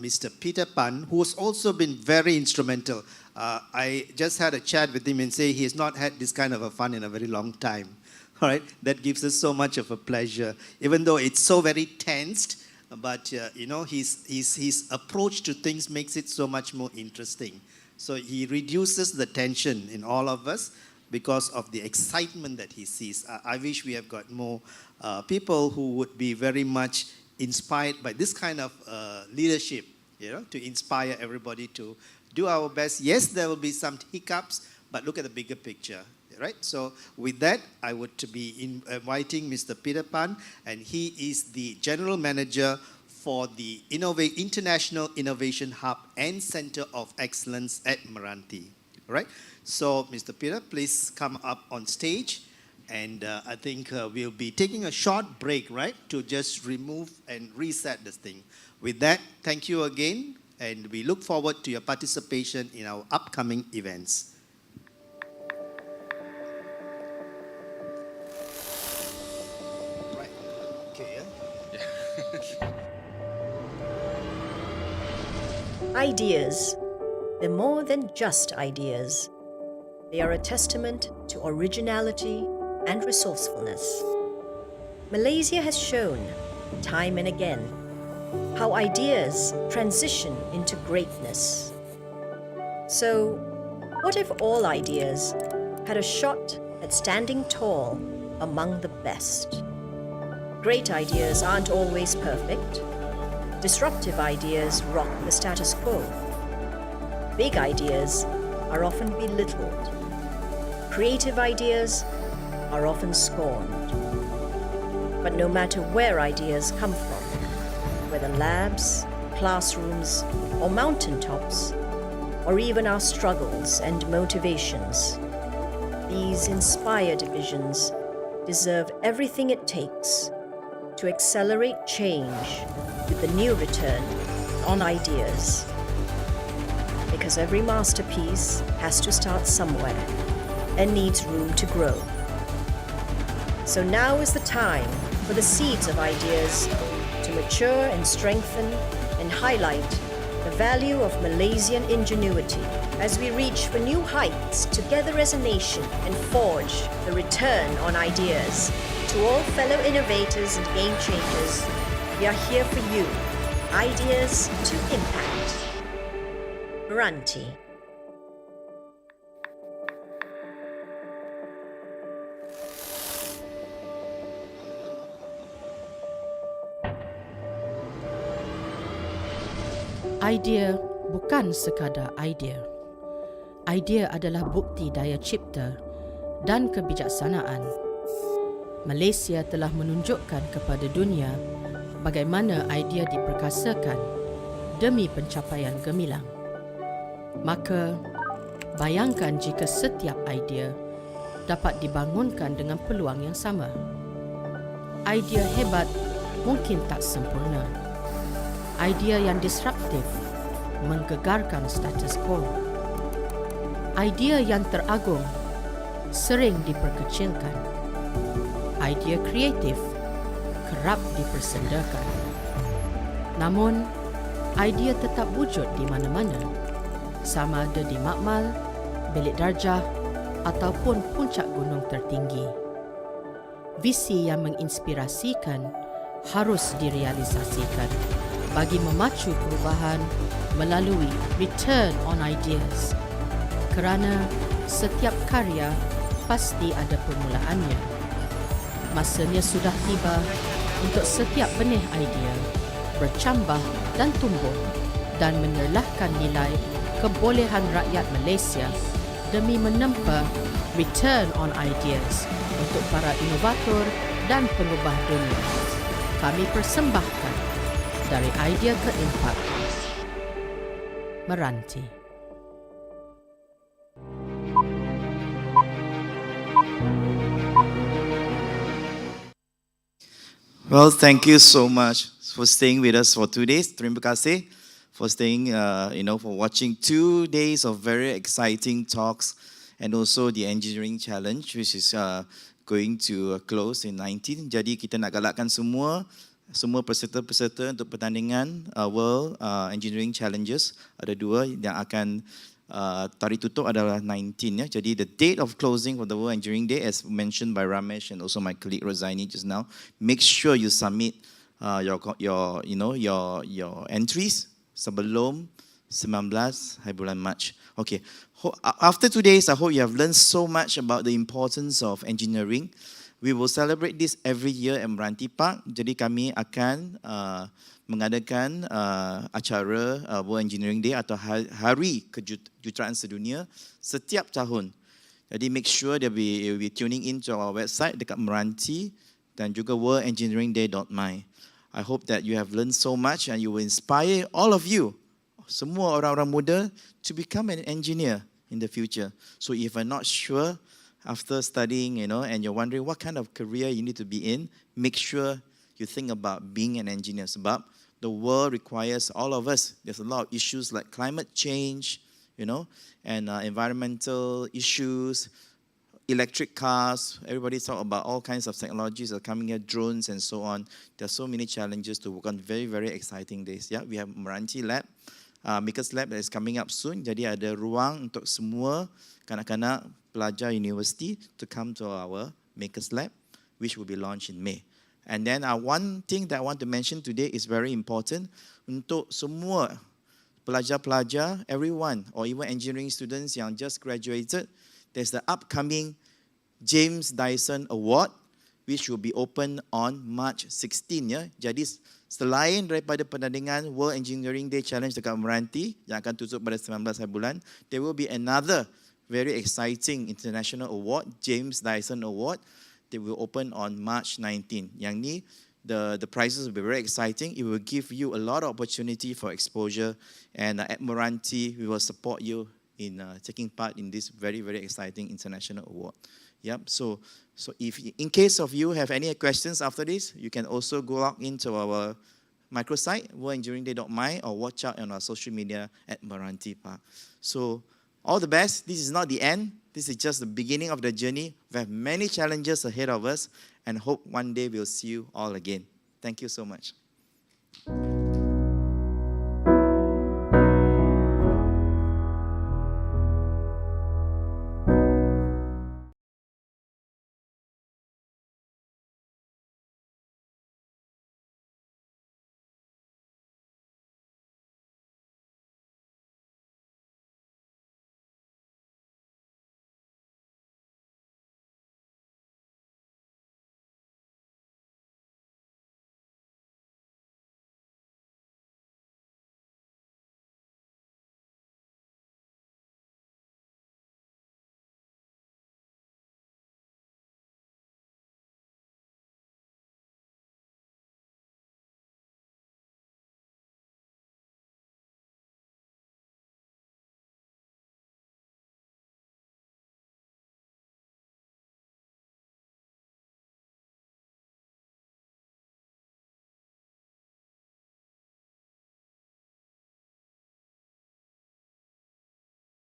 Mr. Peter Pan, who has also been very instrumental. I just had a chat with him and say he has not had this kind of a fun in a very long time. All right, that gives us so much of a pleasure, even though it's so very tensed. But you know, his approach to things makes it so much more interesting. So he reduces the tension in all of us because of the excitement that he sees. I wish we have got more people who would be very much inspired by this kind of leadership, you know, to inspire everybody to do our best. Yes, there will be some hiccups, but look at the bigger picture, right? So with that, I would be inviting Mr. Peter Pan, and he is the General Manager for the International Innovation Hub and Center of Excellence at MRANTI, right? So Mr. Peter, please come up on stage. And I think we'll be taking a short break, right, to just remove and reset this thing. With that, thank you again, and we look forward to your participation in our upcoming events. Right. Okay. Yeah. Ideas. They're more than just ideas. They are a testament to originality and resourcefulness. Malaysia has shown, time and again, how ideas transition into greatness. So, what if all ideas had a shot at standing tall among the best? Great ideas aren't always perfect. Disruptive ideas rock the status quo. Big ideas are often belittled. Creative ideas are often scorned. But no matter where ideas come from, whether labs, classrooms, or mountaintops, or even our struggles and motivations, these inspired visions deserve everything it takes to accelerate change with the new return on ideas. Because every masterpiece has to start somewhere and needs room to grow. So now is the time for the seeds of ideas to mature and strengthen and highlight the value of Malaysian ingenuity as we reach for new heights together as a nation and forge the return on ideas. To all fellow innovators and game changers, we are here for you. Ideas to impact. MRANTI. Idea bukan sekadar idea. Idea adalah bukti daya cipta dan kebijaksanaan. Malaysia telah menunjukkan kepada dunia bagaimana idea diperkasakan demi pencapaian gemilang. Maka, bayangkan jika setiap idea dapat dibangunkan dengan peluang yang sama. Idea hebat mungkin tak sempurna. Idea yang disruptif menggegarkan status quo. Idea yang teragung sering diperkecilkan. Idea kreatif kerap dipersendakan. Namun, idea tetap wujud di mana-mana, sama ada di makmal, bilik darjah ataupun puncak gunung tertinggi. Visi yang menginspirasikan harus direalisasikan bagi memacu perubahan melalui return on ideas. Kerana setiap karya pasti ada permulaannya. Masanya sudah tiba untuk setiap benih idea bercambah dan tumbuh dan menyerlahkan nilai kebolehan rakyat Malaysia demi menempa return on ideas untuk para inovator dan pengubah dunia. Kami persembahkan dari idea ke impact. Meranti. Well, thank you so much for staying with us for 2 days. Terima kasih for staying, for watching 2 days of very exciting talks and also the engineering challenge, which is going to close in 19. Jadi kita nak galakkan semua peserta-peserta untuk pertandingan World Engineering Challenges. Ada 2 yang akan tarikh tutup adalah 19 ya. Jadi the date of closing for the World Engineering Day, as mentioned by Ramesh and also my colleague Rosaini just now, make sure you submit your entries sebelum 19 hari bulan Mac. Okay. After 2 days, I hope you have learned so much about the importance of engineering. We will celebrate this every year at MRANTI Park. Jadi kami akan mengadakan acara World Engineering Day atau Hari Kejuruteraan Sedunia setiap tahun. Jadi make sure that we will be tuning in to our website dekat MRANTI dan juga worldengineeringday.my. I hope that you have learned so much and you will inspire all of you, semua orang-orang muda, to become an engineer in the future. So if you're not sure after studying, and you're wondering what kind of career you need to be in, make sure you think about being an engineer. Sebab the world requires all of us. There's a lot of issues like climate change, and environmental issues, electric cars. Everybody talk about all kinds of technologies that are coming here, drones and so on. There are so many challenges to work on. Very, very exciting days. Yeah, we have MRANTI Lab, Makers Lab that is coming up soon. Jadi ada ruang untuk semua kanak-kanak pelajar university to come to our Makers Lab, which will be launched in May. And then one thing that I want to mention today is very important untuk semua pelajar-pelajar, everyone, or even engineering students yang just graduated. There's the upcoming James Dyson Award, which will be open on March 16. Ya. Jadi selain daripada pertandingan World Engineering Day Challenge dekat MRANTI yang akan tutup pada 19 hari bulan, there will be another very exciting international award, James Dyson Award, that will open on March 19. Yang ni, the prizes will be very exciting. It will give you a lot of opportunity for exposure, and at MRANTI, we will support you in taking part in this very, very exciting international award. Yep. So if in case of you have any questions after this, you can also go log into our microsite, worldengineeringday.my, or watch out on our social media at MRANTI Park. So all the best. This is not the end. This is just the beginning of the journey. We have many challenges ahead of us, and hope one day we'll see you all again. Thank you so much.